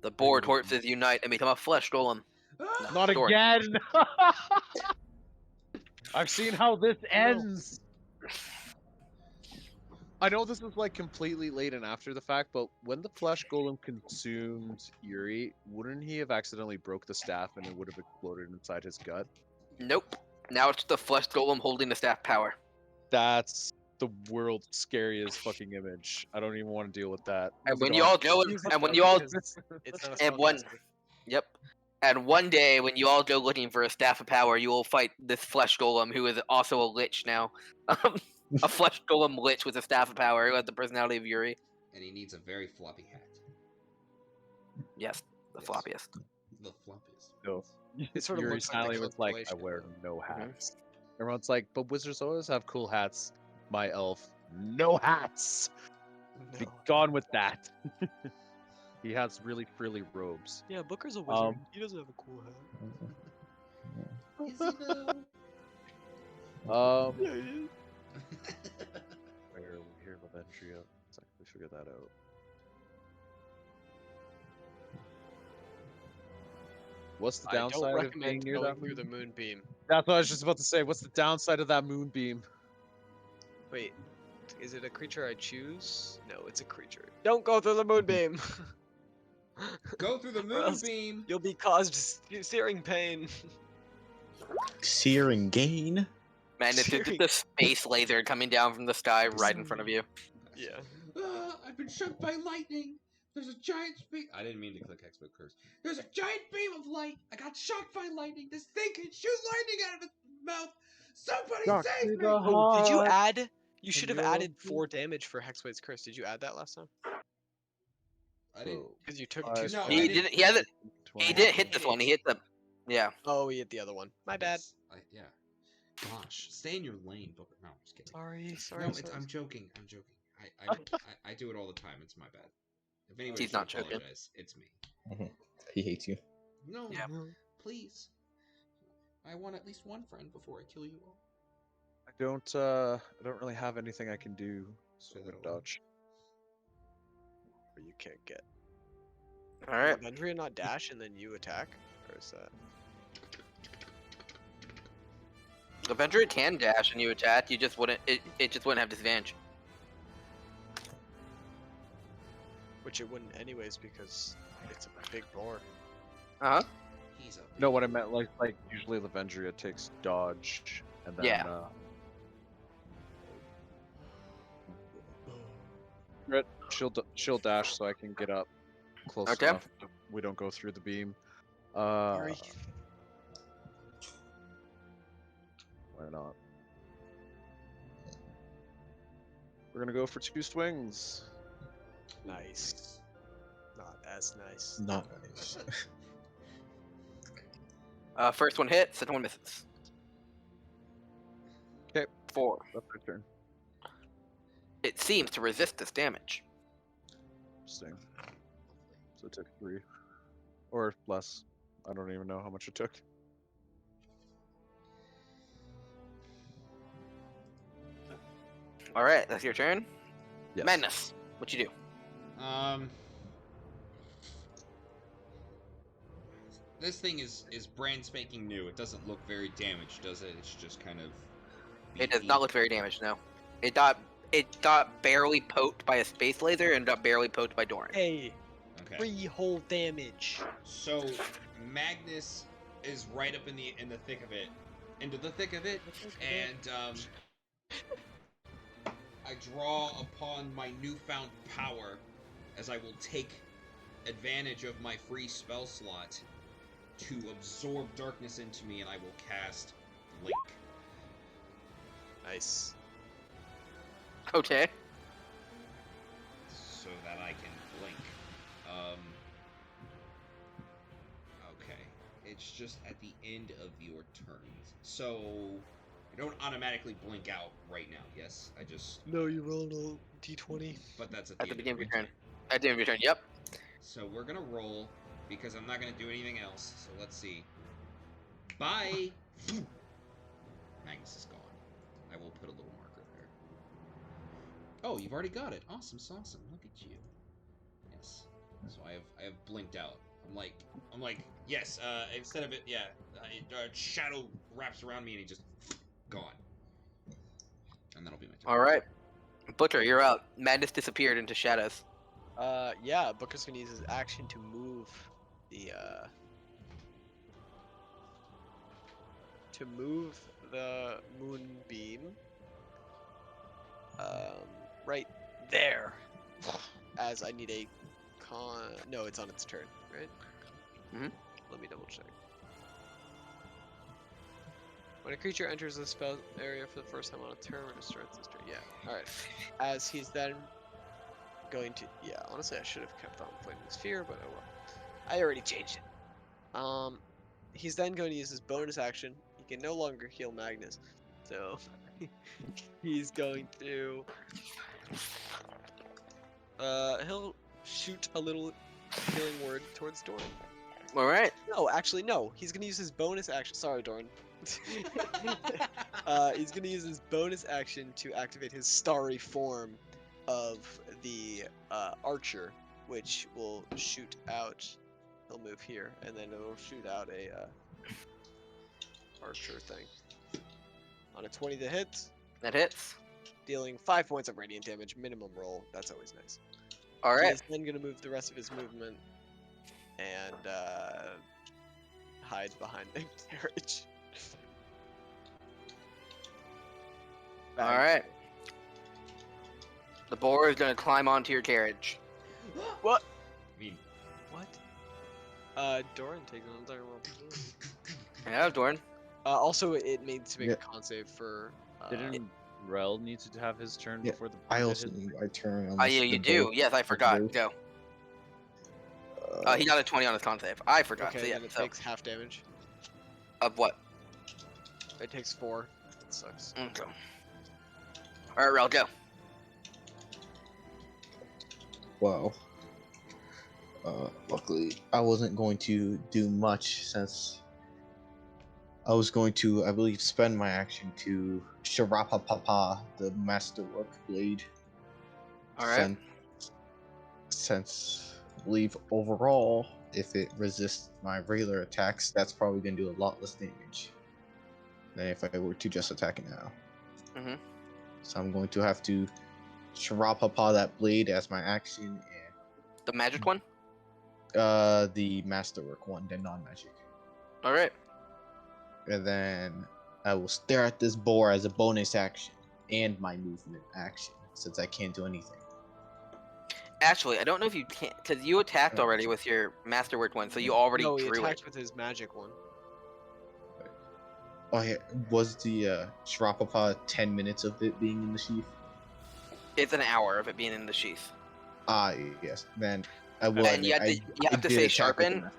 The boar corpses unite and become a flesh golem.
Ah!
Not
Doran.
again! I've seen how this ends. I know this is like completely late and after the fact, but when the flesh golem consumed Yuri, wouldn't he have accidentally broke the staff and it would have exploded inside his gut?
Nope. Now it's the flesh golem holding the staff power.
That's the world's scariest fucking image. I don't even want to deal with that.
And
Moving
when you
on.
all go,
Use it
and when
though,
you all,
because it's not a
and one,
spellcaster.
yep. And one day, when you all go looking for a staff of power, you will fight this flesh golem, who is also a lich now. A flesh golem lich with a staff of power, who has the personality of Yuri.
And he needs a very floppy hat.
Yes, the
Yes.
floppiest.
The floppiest.
No.
It sort of
Yuri
looks like the
Stanley was like, I
constellation,
wear
though.
no hats. Everyone's like, but wizards always have cool hats. My elf, no hats. Be
No.
gone with that. He has really frilly robes.
Yeah, Booker's a wizard. He doesn't have a cool hat.
Is he though?
Yeah, he is.
Where are we here, Lavendria? Let's actually figure that out. What's the
I don't
downside of being
recommend
near
going
that
through
moon?
the moonbeam.
That's what I was just about to say. What's the downside of that moonbeam?
Wait, is it a creature I choose? No, it's a creature. Don't go through the moonbeam.
Go through the
Or else
moonbeam.
You'll be caused searing pain.
Searing gain.
Man, it's just
Searing-
a space laser coming down from the sky right in front of you.
Yeah.
I've been struck by lightning. There's a giant beam. I didn't mean to click Hexbook curse. There's a giant beam of light. I got shocked by lightning. This thing can shoot lightning out of its mouth. Somebody
Shock
save
to
me!
the
Oh, did you
heart.
add? You should have
You're
added
a
4 damage for Hexblade's Curse. Did you add that last time?
I didn't.
Because you took
Five,
2
No,
spells.
I
He
didn't-
didn't. He hasn't. He
20.
didn't hit this one. He hit the. Yeah.
Oh, he hit the other one. My bad.
Yes, yeah. Gosh, stay in your lane, Booker. No, I'm just kidding.
Sorry.
No, I'm joking. I'm joking. I do it all the time. It's my bad. If anybody
He's
should
not joking.
apologize, it's me.
He hates you.
No,
Yeah.
please. I want at least one friend before I kill you all.
I don't really have anything I can do. So
Say
I'm
that
gonna
aloud.
dodge.
Or you can't get.
All right.
Will Vendria not dash and then you attack? Or is that?
Avenger can dash and you attack. You just wouldn't. It just wouldn't have disadvantage.
Which it wouldn't anyways because it's a big boar.
Uh huh.
He's up.
No, what I meant like usually Lavendria takes dodge and then
Yeah.
Red, she'll dash so I can get up close
Okay.
enough. So we don't go through the beam.
Yuri.
Why not? We're gonna go for 2 swings.
Nice. Not as nice.
Not nice.
First one hits. Second one misses.
'Kay.
4.
That's my turn.
It seems to resist this damage.
Interesting. So it took 3. Or less. I don't even know how much it took.
All right, that's your turn.
Yes.
Madness. What you do?
This thing is brand spanking new. It doesn't look very damaged, does it? It's just kind of.
It does
beefy.
not look very damaged. No. It got barely poked by a space laser and got barely poked by Doran.
Hey,
Okay.
3 whole damage.
So Magnus is right up in the thick of it, into the thick of it, and I draw upon my newfound power, as I will take advantage of my free spell slot to absorb darkness into me, and I will cast Blink.
Nice.
Okay.
So that I can blink. Okay. It's just at the end of your turns. So I don't automatically blink out right now, yes? I just...
No, you rolled a d20.
But that's
At the
end
beginning of your
my
turn. At the end of your turn. Yep.
So we're gonna roll, because I'm not gonna do anything else. So let's see. Bye! Magnus is gone. I will put a little marker there. Oh, you've already got it. Awesome sauce. Look at you. Yes. So I have blinked out. I'm like, yes, instead of it, yeah, shadow wraps around me and he just
All right, Butcher, you're out. Madness disappeared into shadows.
Yeah, Booker's gonna use his action to move the moonbeam right there. As I need a no, it's on its turn, right?
Mhm.
Let me double check. When a creature enters the spell area for the first time on a turn, or starts this turn. Yeah. All right. As he's then going to, yeah. Honestly, I should have kept on Flaming Sphere, but oh well. I already changed it. He's then going to use his bonus action. He can no longer heal Magnus, so he's going to. He'll shoot a little healing word towards Doran.
All right.
No, actually, no. He's gonna use his bonus action. Sorry, Doran. He's gonna use his bonus action to activate his starry form of the archer, which will shoot out. He'll move here, and then it'll shoot out a archer thing. On a 20 to hit,
That hits.
dealing 5 points of radiant damage, minimum roll. That's always nice.
All right.
He's then gonna move the rest of his movement and hide behind the carriage.
All right. The boar is gonna climb onto your carriage.
What?
I mean,
What? Doran takes another roll.
Yeah, Doran.
Also, it needs to make
Yeah.
a con save for.
Didn't Rel need to have his turn
Yeah,
before the
I
boar
also
hit?
need my turn.
Oh,
unless
yeah,
the
you do.
board
Yes, I forgot.
activates.
Go.
Uh,
He got a 20 on his con save. I forgot.
Okay,
so yeah.
then it
So
takes half damage.
of what?
It takes 4. That sucks.
Okay. All right, Rel, go.
Wow. Luckily, I wasn't going to do much since I was going to, I believe, spend my action to Sharapa Papa, the Masterwork Blade.
All right.
Since I believe overall, if it resists my regular attacks, that's probably going to do a lot less damage than if I were to just attack it now.
Mhm.
So I'm going to have to Sharapa that blade as my action,
The magic one.
and the Masterwork one, the non-magic.
All right.
And then I will stare at this boar as a bonus action and my movement action, since I can't do anything.
Actually, I don't know if you can, because you attacked
Oh.
already with your masterwork one, so you already
No, he
drew
attacked
it.
with his magic one.
Oh yeah, was the Sharapapa 10 minutes of it being in the sheath?
It's an hour of it being in the sheath.
Ah, yes. Then I will.
And you
admit,
have to
did
say
attack with the
sharpen.
Masterwork.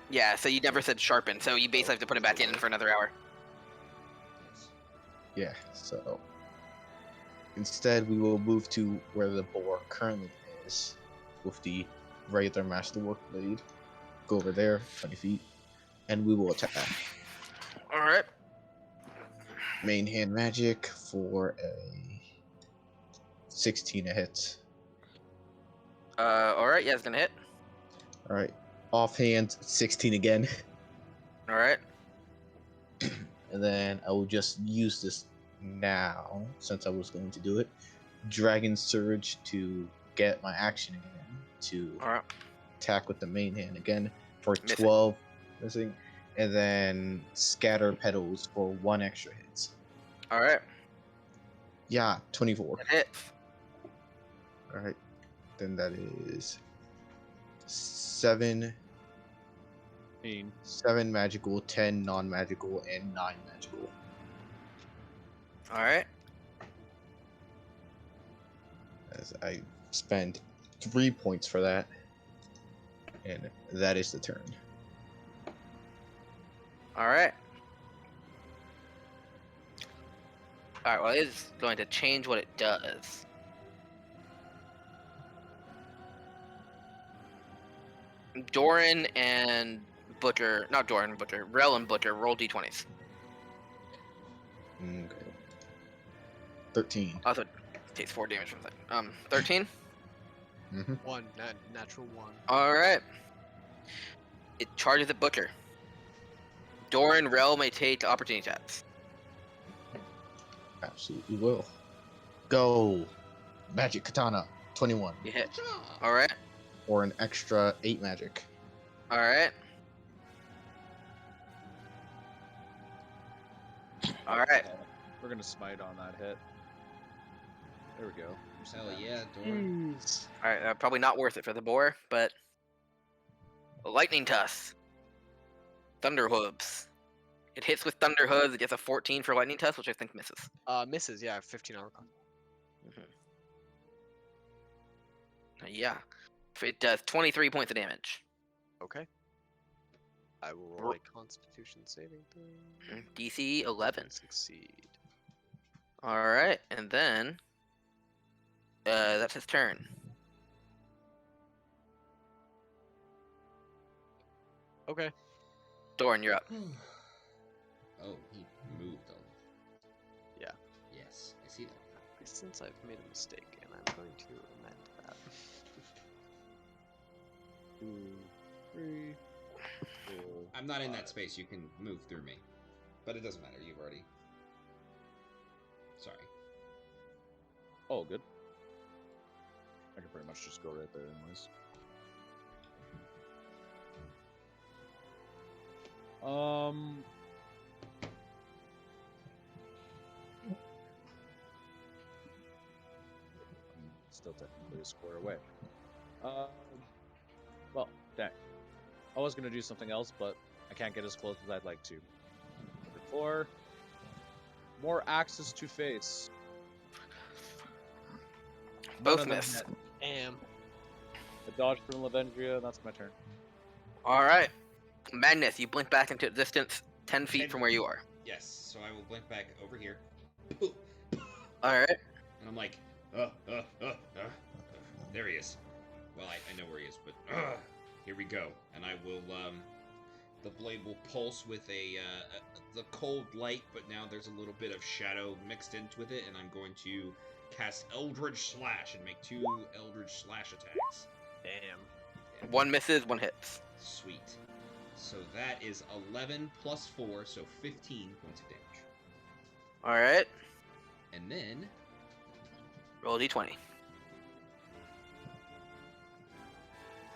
Yeah, so you never said sharpen, so you basically have to put it back in for another hour.
Yeah, so instead we will move to where the boar currently is with the regular Masterwork blade. Go over there, 20 feet, and we will attack.
All right.
Main hand magic for a 16 a hit.
All right. Yeah, it's gonna hit.
All right, offhand 16 again,
All right.
and then I will just use this now since I was going to do it. Dragon Surge to get my action again to
All right.
attack with the main hand again for
Missing.
12 missing, and then Scatter Petals for 1 extra hit.
All right.
Yeah, 24.
It hits.
All right, then that is 7 magical, 10 non-magical, and 9 magical.
All right.
As I spend 3 points for that, and that is the turn.
All right. All right. Well, it is going to change what it does. Doran and Butcher, not Doran, Butcher, Rel and Butcher, roll d20s.
Okay. 13.
Also, takes 4 damage from that. 13.
1, natural 1.
All right. It charges at Butcher. Doran, Rel may take opportunity attacks.
Absolutely will. Go. Magic Katana. 21.
You hit. All right.
Or an extra 8 magic.
All right. All right.
Okay, we're gonna smite on that hit. There we go. There's some
Hell
damage.
yeah, Dorn.
All right. Probably not worth it for the boar, but lightning tusk. Thunder hooves. It hits with thunder hooves. It gets a 14 for lightning tusk, which I think misses.
Misses. Yeah, 15 armor class.
Yeah. It does 23 points of damage.
Okay. I will roll a Constitution saving throw.
DC 11.
Succeed.
All right, and then that's his turn.
Okay.
Doran, you're up.
Oh, he moved on.
Yeah.
Yes, I see that.
Since I've made a mistake, and I'm going to amend that. 2, 3, 4.
I'm not in that space. You can move through me, but it doesn't matter. You've already. Sorry.
Oh, good. I can pretty much just go right there, anyways. Still technically a square away. Well, dang. I was gonna do something else, but I can't get as close as I'd like to. Number 4. More axes to face.
Both
None of them
miss.
hit.
Am.
I dodged from Lavendria, that's my turn.
All right. Magnus, you blink back into distance 10 feet
10
from where you are.
Yes, so I will blink back over here.
All right.
And I'm like, there he is. Well, I know where he is, but here we go. And I will, the blade will pulse with the cold light, but now there's a little bit of shadow mixed into with it, and I'm going to cast Eldritch Slash and make 2 Eldritch Slash attacks.
Damn.
Yeah.
1 misses, 1 hits.
Sweet. So that is 11 plus 4, so 15 points of damage.
All right.
And then
Roll a d20.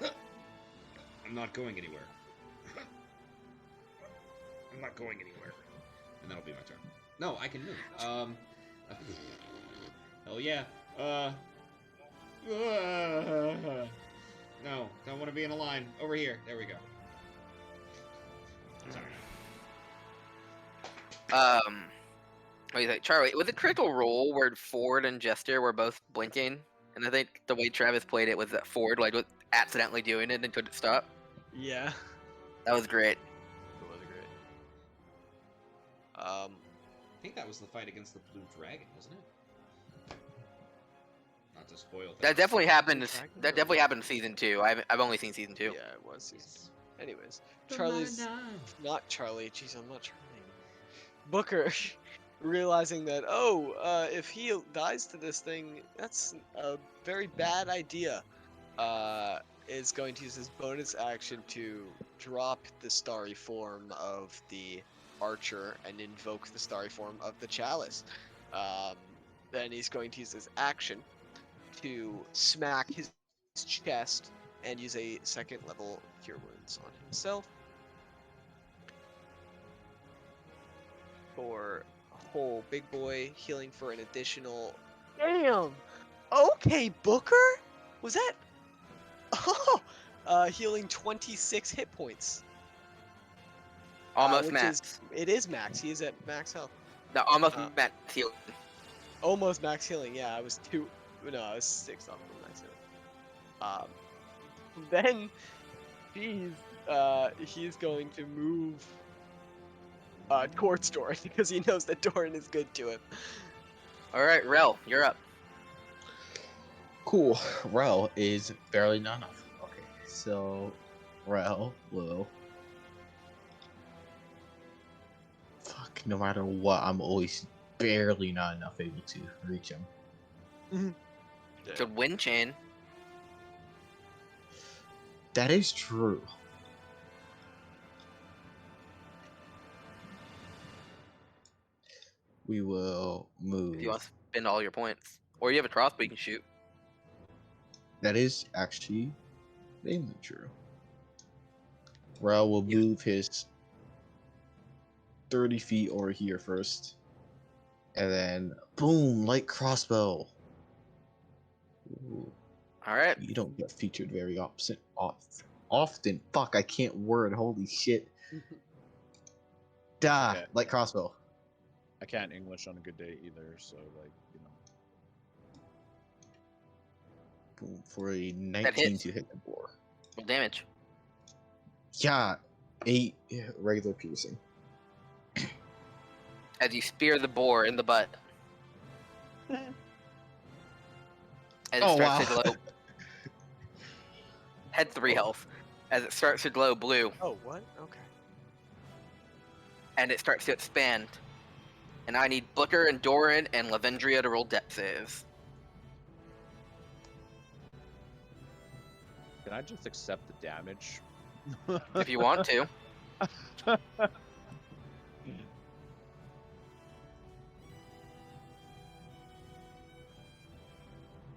I'm not going anywhere. I'm not going anywhere. And that'll be my turn. No, I can move. Hell yeah. No, don't want to be in a line. Over here. There we go. Sorry.
What do you think, Charlie? Was it critical roll where Ford and Jester were both blinking? And I think the way Travis played it was that Ford was accidentally doing it and couldn't stop.
Yeah.
That was great.
It was great.
I think that was the fight against the blue dragon, wasn't it? Not to spoil things.
That definitely happened.
Dragon
That
or-
definitely happened in season 2. I've only seen season 2.
Yeah, it was. Anyways, Charlie's not Charlie. Jeez, I'm not Charlie. Booker, realizing that if he dies to this thing, that's a very bad idea. Is going to use his bonus action to drop the starry form of the archer and invoke the starry form of the chalice. Then he's going to use his action to smack his chest and use a 2nd level cure wounds on himself for a whole big boy healing for an additional. Damn. Okay, Booker. Was that? Oh, healing 26 hit points.
Almost
which
max.
It is max. He is at max health.
No, almost max heal.
Almost max healing. Yeah, I was 2. No, I was 6 off from max healing. Then he's going to move towards Doran because he knows that Doran is good to him.
All right, Rel, you're up.
Cool. Rel is barely not enough. Okay, so Rel will. Fuck, no matter what, I'm always barely not enough able to reach him.
Good wind chain.
That is true. we will move.
If you want to spend all your points, or you have a crossbow you can shoot.
That is actually mainly true. Rel will
Yeah.
move his 30 feet over here first. And then, boom, light crossbow. Ooh,
All right.
you don't get featured very often. Fuck, I can't word. Holy shit. Da,
Okay.
light crossbow.
I can't English on a good day either, so like, you know.
Boom, for a 19
hits.
to hit the boar.
Roll damage.
Yeah, 8 regular piercing.
As you spear the boar in the butt. As it
Oh,
starts
wow.
to glow. Head 3 health. As it starts to glow blue,
Oh, what? Okay.
and it starts to expand. And I need Booker and Doran and Lavendria to roll depth saves.
Can I just accept the damage?
If you want to.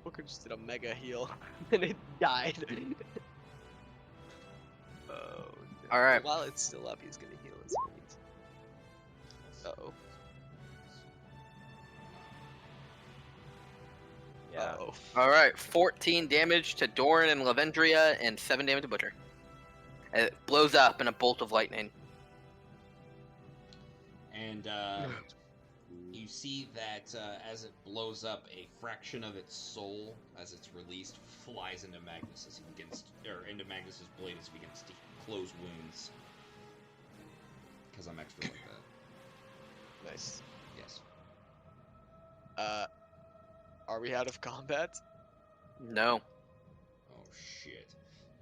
Booker just did a mega heal, and it died. Oh. No.
All right.
While it's still up, he's gonna heal his wounds. Uh-oh.
Yeah.
Uh-oh.
All right. 14 damage to Doran and Lavendria, and 7 damage to Booker. And it blows up in a bolt of lightning.
And you see that as it blows up, a fraction of its soul, as it's released, flies into Magnus as he begins, or into Magnus's blade as he begins to close wounds. Because I'm extra like that.
Nice.
Yes.
Are we out of combat?
No.
Oh shit.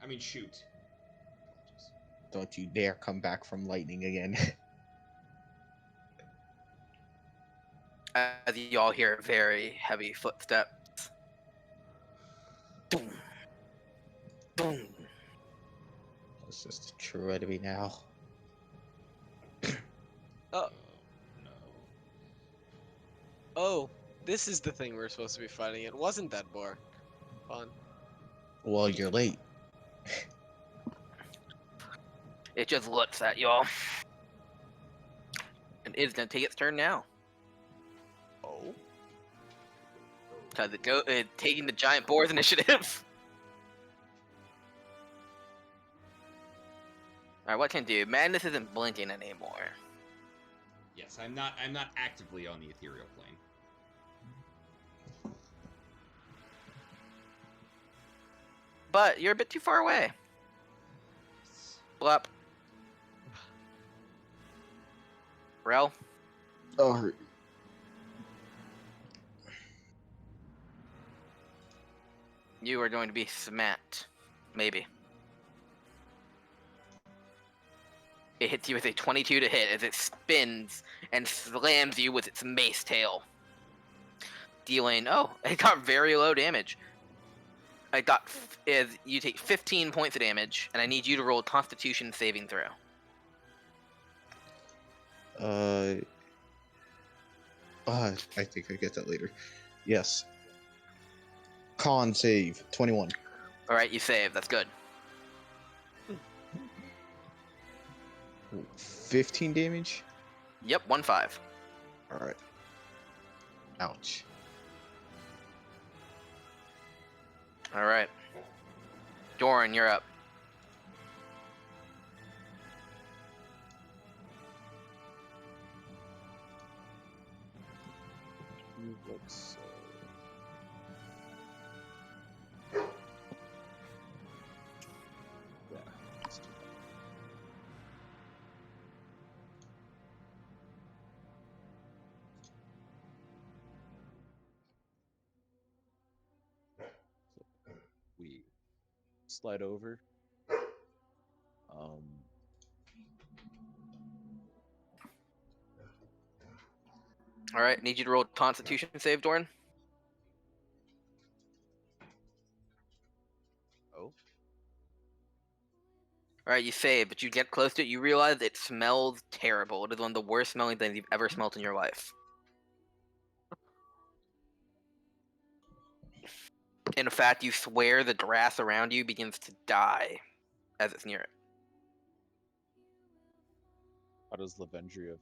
I mean, shoot.
Don't you dare come back from lightning again.
As you all hear very heavy footsteps. Boom. Boom.
It's just a true enemy now.
Oh.
No.
Oh, this is the thing we're supposed to be fighting. It wasn't that boar. Fun.
Well, you're late.
It just looks at y'all. And it's gonna take its turn now.
Oh.
Because it's taking the giant boar's initiative. Alright, what can it do? Madness isn't blinking anymore.
Yes, I'm not actively on the ethereal plane.
But you're a bit too far away. Blop. Rel,
Oh,
you are going to be smacked. Maybe. It hits you with a 22 to hit as it spins and slams you with its mace tail. Dealing, oh, it got very low damage. You take 15 points of damage, and I need you to roll a Constitution saving throw.
I think I get that later. Yes. Con save 21.
All right, you save. That's good.
15 damage.
Yep, 1-5.
All right. Ouch.
All right, Doran, you're up.
Let's yeah, let's do that. We slide over.
All right, need you to roll a Constitution save, Doran.
Oh.
All right, you save, but you get close to it, you realize it smells terrible. It is one of the worst smelling things you've ever smelled in your life. In fact, you swear the grass around you begins to die as it's near it.
How does Lavendria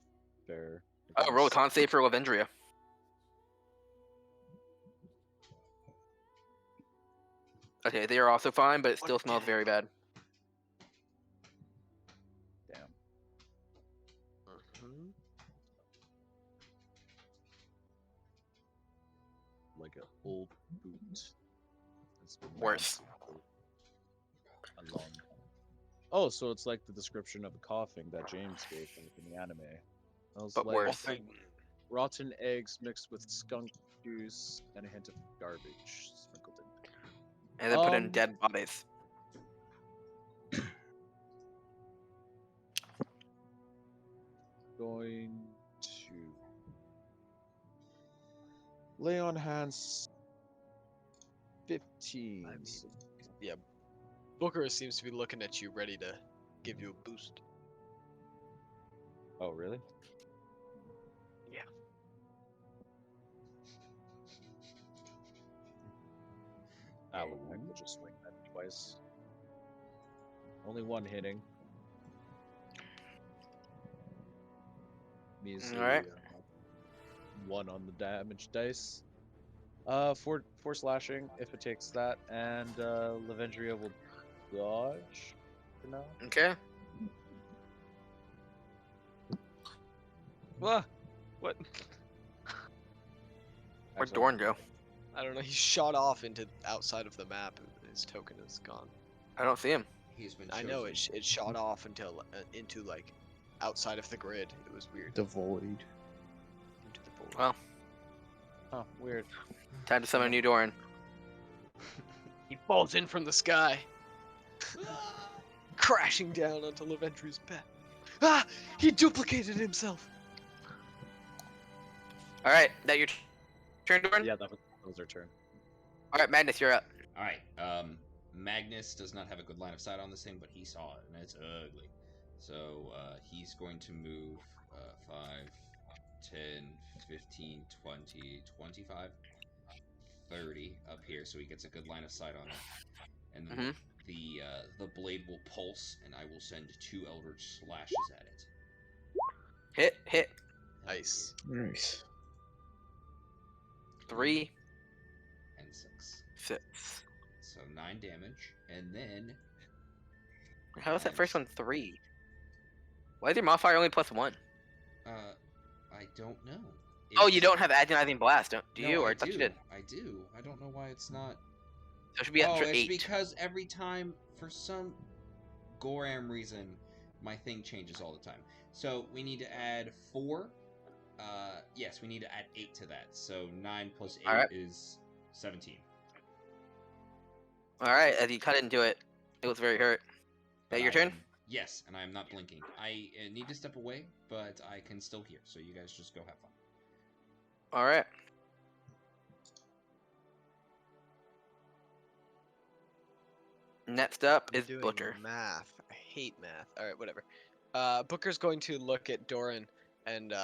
fare?
Oh, roll a
against-
con save for Lavendria. Okay, they are also fine, but it still smells very bad.
Damn.
Mhm.
Like an old boot. That's been
Worse.
bouncing for a long time. Oh, so it's like the description of a coughing that James gave back in the anime. I was
But
like,
worse.
rotten eggs mixed with skunk juice and a hint of garbage sprinkled in.
And then put in dead bodies.
Going to lay on hands 15.
I mean, yeah. Booker seems to be looking at you, ready to give you a boost.
Oh, really?
Yeah.
Alec will just swing that twice. Only one hitting. Measly
Alright.
1 on the damage dice. Four slashing if it takes that, and Lavendria will dodge for now.
Okay.
What? What?
Where'd
Actually,
Dorn go?
I don't know. He shot off into outside of the map. His token is gone.
I don't see him.
He's been
I
chosen.
know it shot off until into like outside of the grid. It was weird.
The void.
Into the void.
Well,
Oh, weird.
time to summon a new Doran.
He falls in from the sky, crashing down onto Lavendria's back. Ah! He duplicated himself.
Alright, that your turn, Doran?
Yeah, that was our turn.
Alright, Magnus, you're up.
All right. Magnus does not have a good line of sight on this thing, but he saw it, and it's ugly. So he's going to move 5, 10, 15, 20, 25, 30 up here, so he gets a good line of sight on it. And then the blade will pulse, and I will send 2 Eldritch slashes at it.
Hit.
Nice.
Nice.
3,
And 6.
6.
So 9 damage, and then
How is that first one 3? Why is your modifier only +1?
I don't know.
Oh, you
It's-
don't have Agonizing Blast, do
No,
you? Or
I
I thought
do.
you did.
I do. I don't know why it's not.
So it should be
Oh,
extra
it's
8.
because every time, for some Goram reason, my thing changes all the time. So we need to add 4. Yes, we need to add 8 to that. So 9 plus 8
Alright.
is 17.
Alright, as you cut into it, it was very hurt.
But
That your
I
turn?
am- yes, and I am not blinking. I need to step away, but I can still hear. So you guys just go have fun.
Alright. Next up
I'm
is
doing
Butcher.
Math. I hate math. All right, whatever. Booker's going to look at Doran and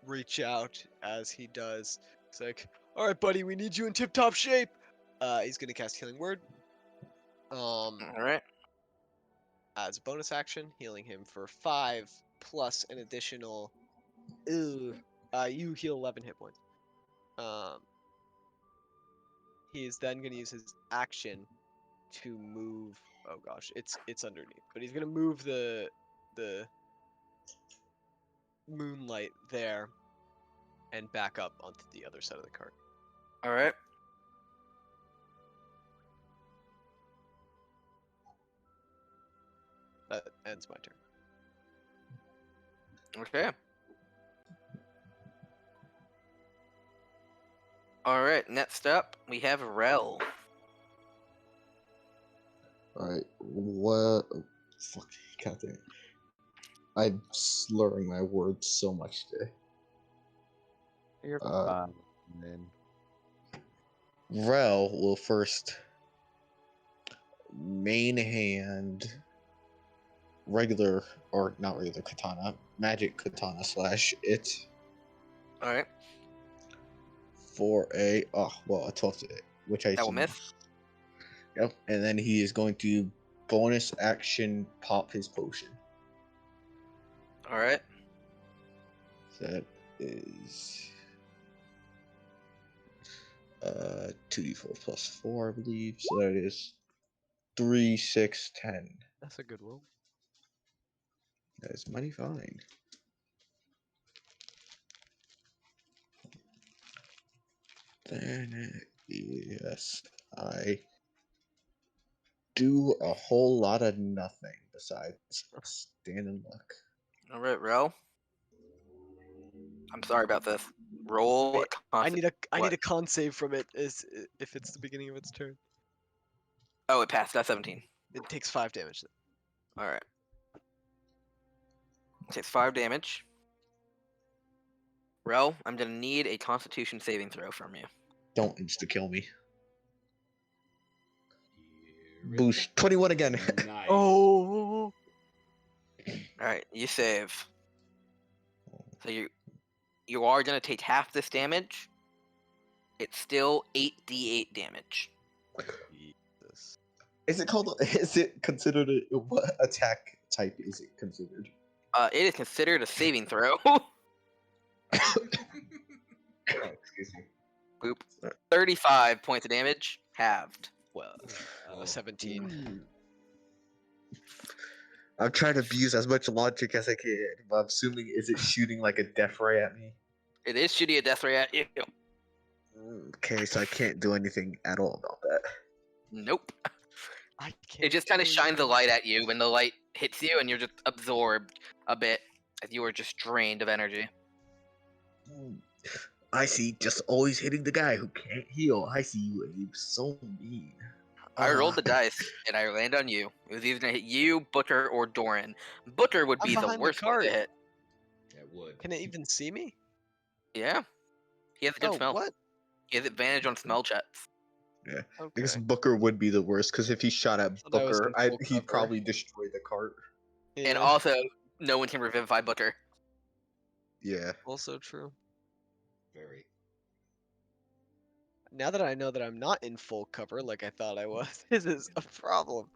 reach out as he does. It's like, all right, buddy, we need you in tip-top shape. He's gonna cast Healing Word.
Alright.
As a bonus action, healing him for 5 plus an additional. You heal 11 hit points. He is then gonna use his action to move. Oh gosh, it's underneath, but he's gonna move the moonlight there and back up onto the other side of the cart.
Alright.
That ends my turn.
Okay. Alright, next up, we have Rel.
Alright, what? Fuck, goddamn. I'm slurring my words so much today.
You're
Uh,
fine. Then
Rel will first main hand regular, or not regular katana, magic katana slash it
Alright.
for a, a 12 to hit. which I
That will
assume.
miss.
Yep. And then he is going to bonus action pop his potion.
All right.
That is 2d4 plus 4, I believe. So that is 3, 6, 10.
That's a good roll.
That is mighty fine. Then yes, I do a whole lot of nothing besides stand and look.
All right, Rel. I'm sorry about this. Roll.
Wait,
a
I
consti-
need a
what?
con save from it if it's the beginning of its turn.
Oh, it passed. That's 17.
It takes 5 damage.
All right. Takes 5 damage. Rel, I'm gonna need a Constitution saving throw from you.
Don't insta kill me.
Here it
Boosh. 21 again.
Nice.
Oh.
All right, you save. So you are gonna take half this damage. It's still 8d8 damage.
Jesus.
Is it called? Is it considered what attack type is it considered?
It is considered a saving throw.
Oh, excuse me.
Boop. 35 points of damage, halved.
Well,
Oh.
17.
I'm trying to abuse as much logic as I can, but I'm assuming is it shooting like a death ray at me?
It is shooting a death ray at you.
Okay, so I can't do anything at all about that.
Nope.
I can't.
It just kind of
believe
shines a
it.
light at you when the light hits you, and you're just absorbed a bit as you are just drained of energy.
I see, just always hitting the guy who can't heal. I see you, Abe. So mean.
I rolled the dice, and I land on you. It was either gonna hit you, Butcher, or Doran. Butcher would
I'm
be the
behind the
worst one
cart.
to hit.
It would.
Can it even see me?
Yeah. He has a good
Oh,
smell.
what?
He has advantage on smell checks.
Yeah,
Okay.
because Booker would be the worst. Because if he shot at
Thought I was
Booker,
in full
he'd
cover.
probably destroy the cart.
And
Yeah,
also, no one can revivify Butcher.
Yeah.
also true.
Very.
Now that I know that I'm not in full cover like I thought I was, this is a problem.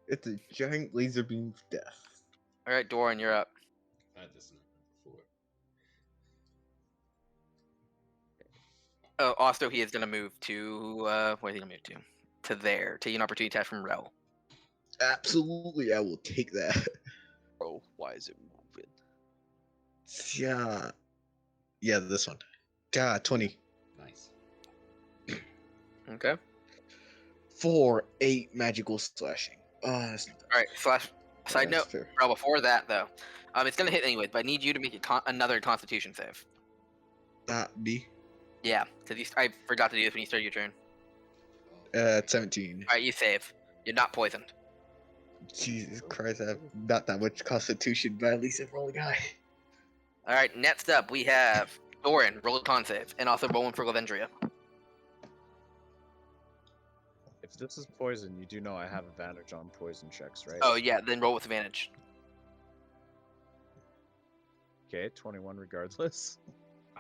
It's a giant laser beam of death.
All right, Doran, you're up.
Had this number before.
Oh, also, he is gonna move to where is he gonna move to? To there. Take an opportunity attack from Rel.
Absolutely, I will take that.
Bro, why is it moving?
Yeah. Yeah, this one. God, 20.
Nice.
Okay.
4, 8 magical slashing. Oh, that's not bad.
All right. Slash. Side
That's
note,
fair.
Rel. Before that, though, it's gonna hit anyways. But I need you to make another Constitution save.
Not me.
Yeah, because I forgot to do this when you started your turn.
17.
All right, you save. You're not poisoned.
Jesus Christ, I have not that much constitution, but at least I roll a guy.
All right. Next up, we have Doran. Roll a con save, and also roll one for Lavendria.
If this is poison, you do know I have advantage on poison checks, right?
Oh yeah, then roll with advantage.
Okay, 21 regardless.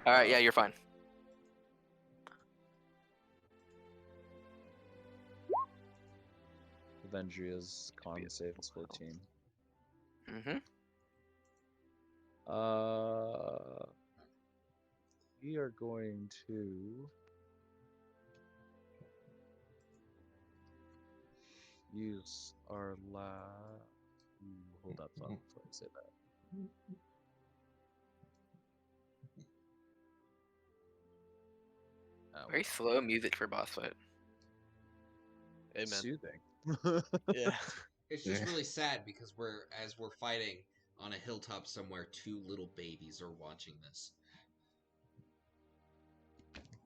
All right. Yeah, you're fine.
Avengria's con save is 14.
Mm-hmm.
We are going to use our hold that thought before I say that.
Very slow music for boss fight.
Amen.
Soothing.
Yeah.
It's just
Yeah.
really sad because as we're fighting on a hilltop somewhere, 2 little babies are watching this.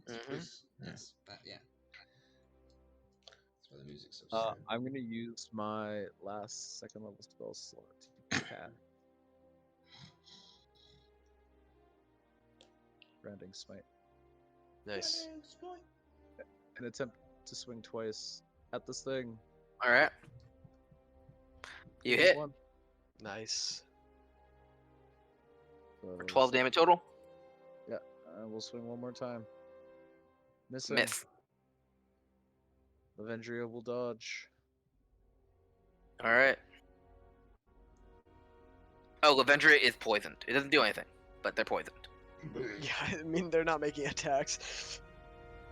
Mhm.
That's yeah. That's why the music's so sad.
I'm gonna use my last second level spell slot to cast Branding Smite.
Nice.
An attempt to swing twice at this thing.
All right. You hit
One.
Nice.
So
for 12 damage total.
Yeah, we'll swing one more time. Missing.
Miss.
Lavendria will dodge.
All right. Oh, Lavendria is poisoned. It doesn't do anything, but they're poisoned.
Yeah, I mean they're not making attacks.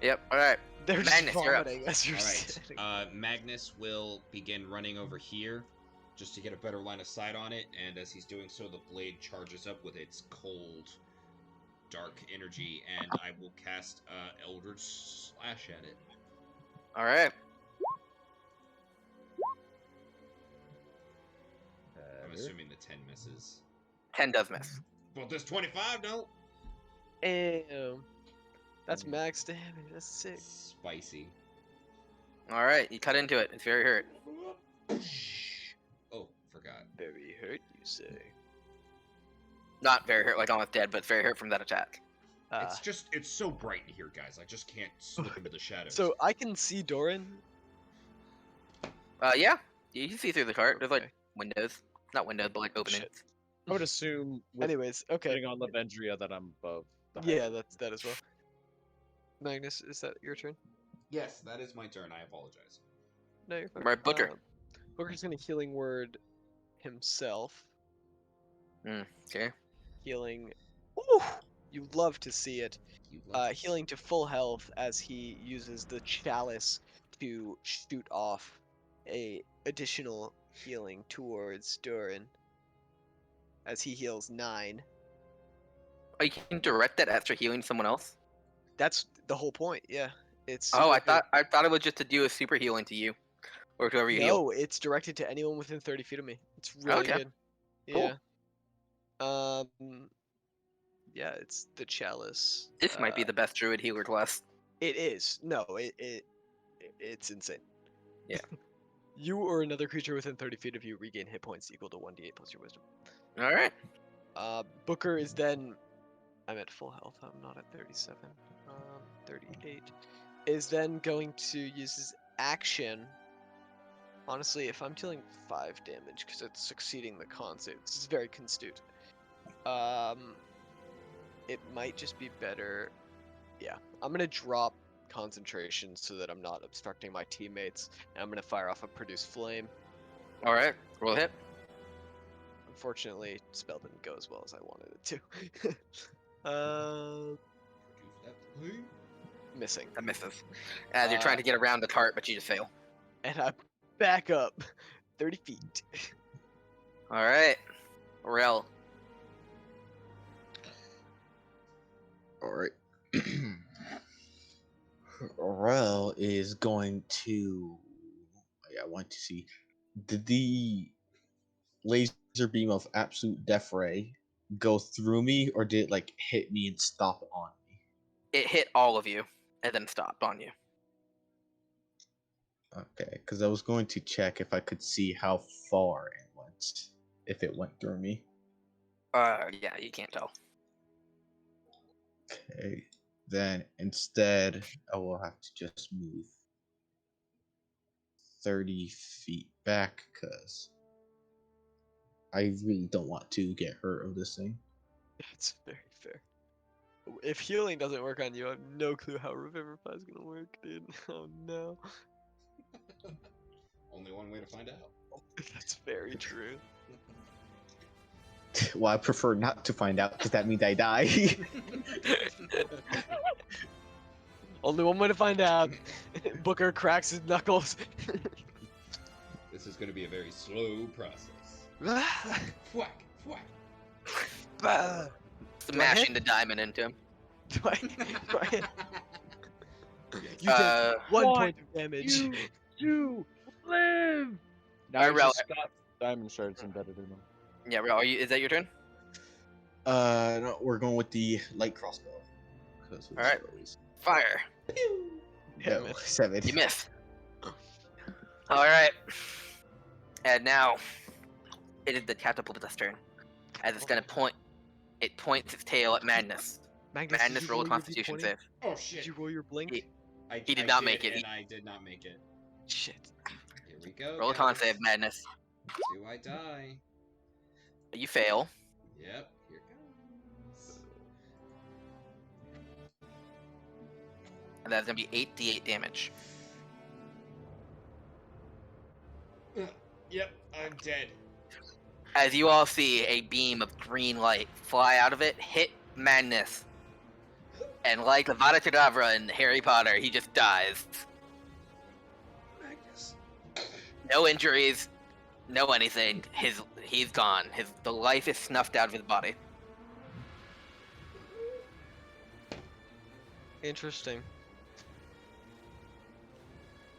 Yep. All right.
They're
Magnus,
just
you're up.
vomiting as you're
All
sitting.
right. Magnus will begin running over here just to get a better line of sight on it, and as he's doing so, the blade charges up with its cold, dark energy, and I will cast Eldritch Slash at it.
All right.
I'm assuming the 10 misses.
10 does miss.
But this 25 don't.
Damn. That's max damage. That's sick.
Spicy.
All right. You cut into it. It's very hurt.
Oh, forgot.
Very hurt, you say?
Not very hurt, like almost dead, but it's very hurt from that attack.
It's so bright in here, guys. I just can't slip into the shadows.
So I can see Doran.
Yeah. You can see through the cart. There's like
Okay.
windows. Not windows, but like openings.
Shit.
I would assume with
Anyways, okay.
putting on Lavendria that I'm above. The
Yeah,
height.
that's that as well. Magnus, is that your turn?
yes, that is my turn. I apologize.
No, you're fine.
Right, Booker.
Booker's gonna healing word himself.
Okay.
Healing. Ooh, you love to see it.
You love this.
Healing to full health as he uses the chalice to shoot off a additional healing towards Durin. As he heals 9.
Oh, you can direct that after healing someone else.
That's the whole point. Yeah, it's.
Oh,
super good.
I thought it was just to do a super healing to you, or to whoever you heal.
No, it's directed to anyone within 30 feet of me. It's really
Okay.
good.
Cool.
Yeah. Yeah, it's the chalice.
This might be the best druid healer class.
It is. No, it's insane.
Yeah.
You or another creature within 30 feet of you regain hit points equal to 1d8 plus your wisdom.
All right.
Booker is then. I'm at full health. I'm not at 37. 38. Is then going to use his action. Honestly, if I'm dealing 5 damage, because it's succeeding the con save, this is very constitute. It might just be better. Yeah, I'm gonna drop concentration so that I'm not obstructing my teammates, and I'm gonna fire off a produce flame.
All right. Roll a hit.
Unfortunately, spell didn't go as well as I wanted it to.
Produce that flame.
Missing.
That misses. As you're trying to get around the cart, but you just fail.
And I back up 30 feet.
All right. Aurel.
All right. Aurel is going to. I want to see. Did the laser beam of absolute death ray go through me, or did it like hit me and stop on me?
It hit all of you, and then stopped on you.
Okay, because I was going to check if I could see how far it went, if it went through me.
Yeah, you can't tell.
Okay, then instead I will have to just move 30 feet back because I really don't want to get hurt of this thing.
It's very fair. If healing doesn't work on you, I have no clue how Revivify is gonna work, dude. Oh no.
Only one way to find out.
That's very true.
Well, I prefer not to find out because that means I die.
Only one way to find out. Booker cracks his knuckles.
This is going to be a very slow process. Whack, whack.
Smashing the diamond into him.
Do I hit? You
Yes.
take 1 point of damage.
You live. Now
Alright,
he's just got diamond shards embedded in him.
Yeah, Rel, is that your turn?
No, we're going with the light crossbow.
All right. Fire.
No, 7.
You miss. All right. And now it is the catapult's turn. As it's gonna point, it points its tail at Madness.
Magnus,
Madness,
did you
roll a
your
Constitution
D20?
save.
Oh
Did
shit.
you roll your blink?
He did not make it.
And I did not make it.
Shit.
Here we go.
Roll a con
guys.
save, Madness.
Do I die?
You fail.
Yep. Here it goes.
And That's gonna be 8d8 damage.
Yep, I'm dead.
As you all see a beam of green light fly out of it, hit Magnus. And like Avada Kedavra in Harry Potter, he just dies.
Magnus.
No injuries, no anything. He's gone. The life is snuffed out of his body.
Interesting.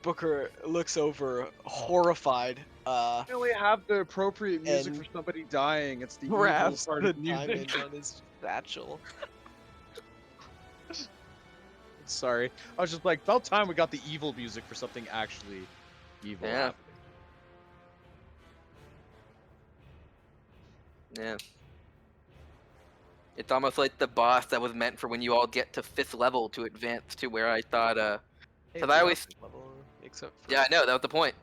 Booker looks over, horrified.
I only have the appropriate music
And
for somebody dying. It's the evil
Grabs
part
the
of music.
diamond on his satchel.
Sorry, I was just like, about time we got the evil music for something actually evil.
Yeah.
happening.
Yeah. It's almost like the boss that was meant for when you all get to 5th level to advance to where I thought,
Hey,
'cause
we
I
are
always-
fifth level, except for
yeah, I know, that was the point.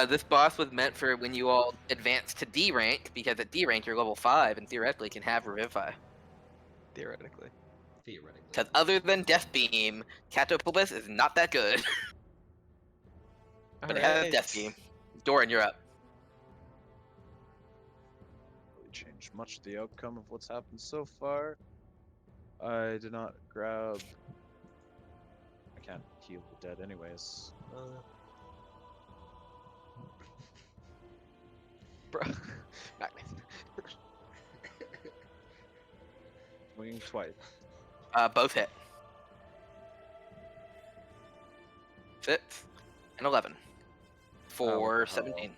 This boss was meant for when you all advance to D rank, because at D rank you're level 5 and theoretically can have Revivify.
theoretically.
Theoretically.
Because other than Death Beam, Catopulus is not that good. But it has Death Beam. Doran, you're up.
Really changed much of the outcome of what's happened so far. I did not grab. I can't heal the dead, anyways.
Bro, Magnus.
Swinging twice.
Both hit. 6 and 11 for
Oh,
17.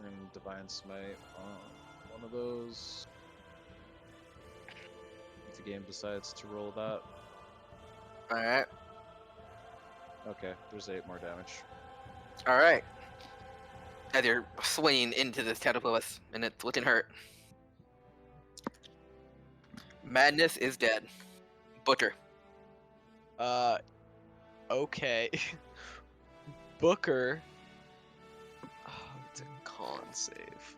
And Divine Smite on one of those. If the game decides to roll that.
Alright.
Okay, there's 8 more damage.
Alright. As you're swinging into this Catopulus, and it's looking hurt. Madness is dead. Butcher.
Okay. Booker. Oh, it's a con save.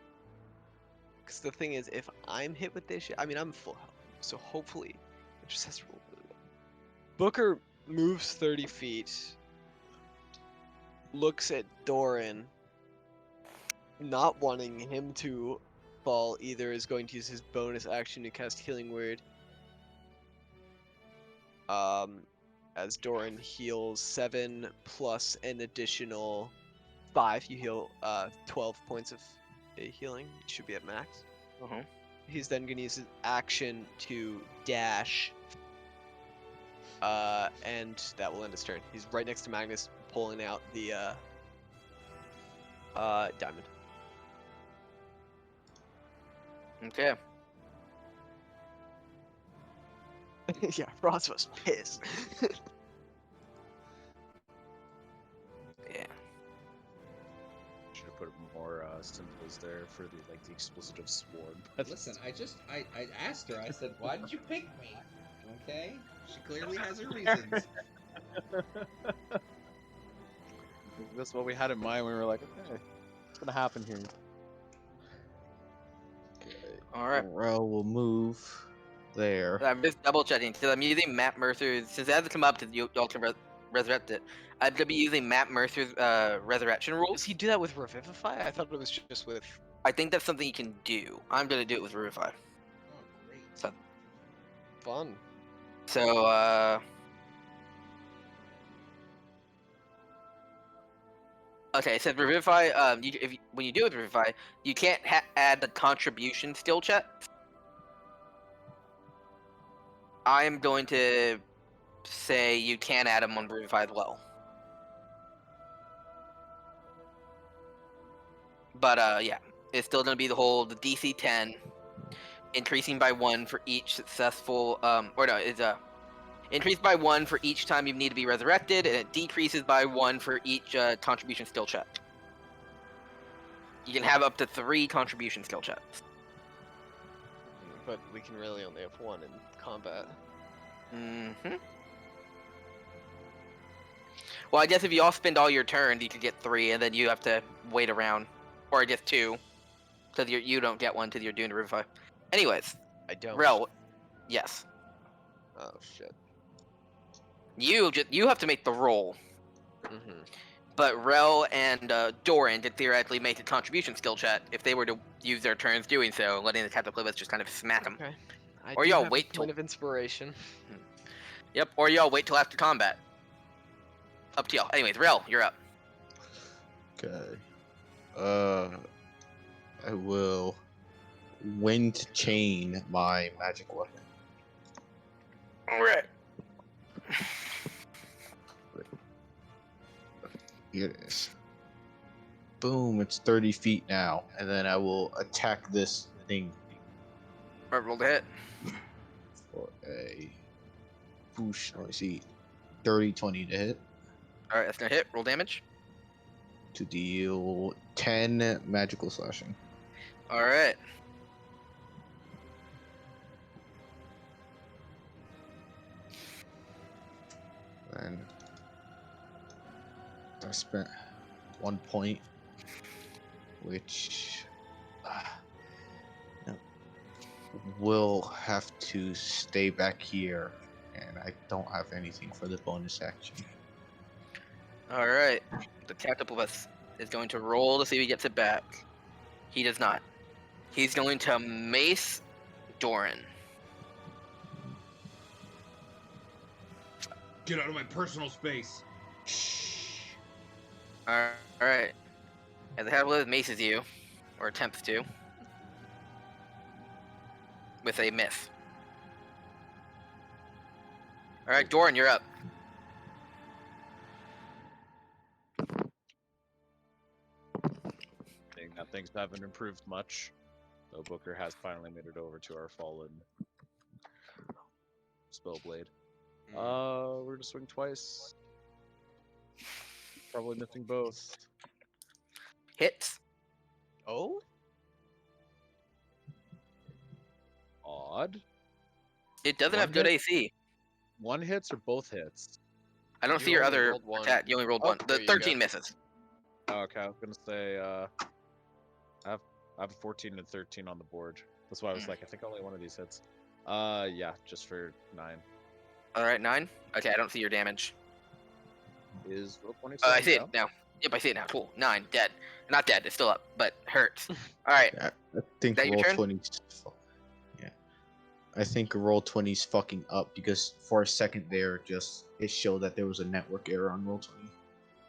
Because the thing is, if I'm hit with this shit, I mean, I'm full health, so hopefully it just has to roll really well. Booker moves 30 feet, looks at Doran, not wanting him to fall either, is going to use his bonus action to cast Healing Word. As Doran heals 7 plus an additional 5, you heal 12 points of healing. It should be at max. He's then going to use his action to dash, and that will end his turn. He's right next to Magnus, pulling out the diamond.
Okay.
Yeah, Ross was pissed.
Yeah.
Should have put more symbols there for the explosive sword. But
Listen, I asked her. I said, "Why did you pick me?" Okay, she clearly has her reasons.
that's what we had in mind. We were like, okay, what's gonna happen here?
Alright.
Morel will move there.
I'm just double checking because I'm using Matt Mercer's. Since it hasn't come up, because you all can resurrect it. I'm gonna be using Matt Mercer's resurrection
Does
rules.
he do that with Revivify? I thought it was just with.
I think that's something you can do. I'm gonna do it with Revivify.
Oh, great.
Fun.
So, okay, it says Revivify. When you do it with Revivify, you can't add the contribution skill check. I'm going to say you can add them on Revivify as well. But yeah, it's still going to be the DC 10, increasing by 1 for each successful, it's increased by 1 for each time you need to be resurrected, and it decreases by 1 for each contribution skill check. You can have up to 3 contribution skill checks.
But we can really only have 1 in combat.
Mm-hmm. Well, I guess if you all spend all your turns, you could get 3, and then you have to wait around. Or I guess 2. Because you don't get 1 until you're doing the Revivify. Anyways,
I don't.
Rel, yes.
Oh shit.
You have to make the roll.
Mm-hmm.
But Rel and Doran did theoretically make a contribution skill check if they were to use their turns doing so, letting the Cataclysm just kind of smack them.
Okay. I
Or
do
y'all
have
wait
a point
till-
of inspiration.
Yep, or y'all wait till after combat. Up to y'all. Anyways, Rel, you're up.
Okay. I will wind chain my magic weapon.
Alright.
Here it is. Boom, it's 30 feet now. And then I will attack this thing
Alright, roll to hit.
for a boosh. Let me see. 30-20 to hit.
Alright, that's gonna hit. Roll damage.
To deal 10 magical slashing.
Alright.
And I spent 1 point, which will have to stay back here, and I don't have anything for the bonus action.
Alright. The Catapult is going to roll to see if he gets it back. He does not. He's going to mace Doran.
Get out of my personal space.
Alright. As the Catapult maces you, or attempts to, with a miss. Alright, Doran, you're up.
Seeing that things haven't improved much, though Booker has finally made it over to our fallen Spellblade. We're gonna swing twice. Probably missing both.
Hits.
Oh?
Odd.
It doesn't
One
have good
hit?
AC.
One hits or both hits?
I don't
You
see your
only
other
rolled one.
attack. You only rolled
Oh,
one.
there
The
you
13
go.
misses.
Oh, okay, I was gonna say I have a 14 and 13 on the board. That's why I was like, I think only one of these hits. Yeah, just for 9.
Alright, 9. Okay, I don't see your damage.
Is roll 20
I
still
see
down?
it now. Yep, I see it now. Cool. 9. Dead. Not dead. It's still up, but hurts. Alright.
I think
That your
roll
turn?
20's yeah. I think roll 20's fucking up because for a second there, just it showed that there was a network error on roll 20.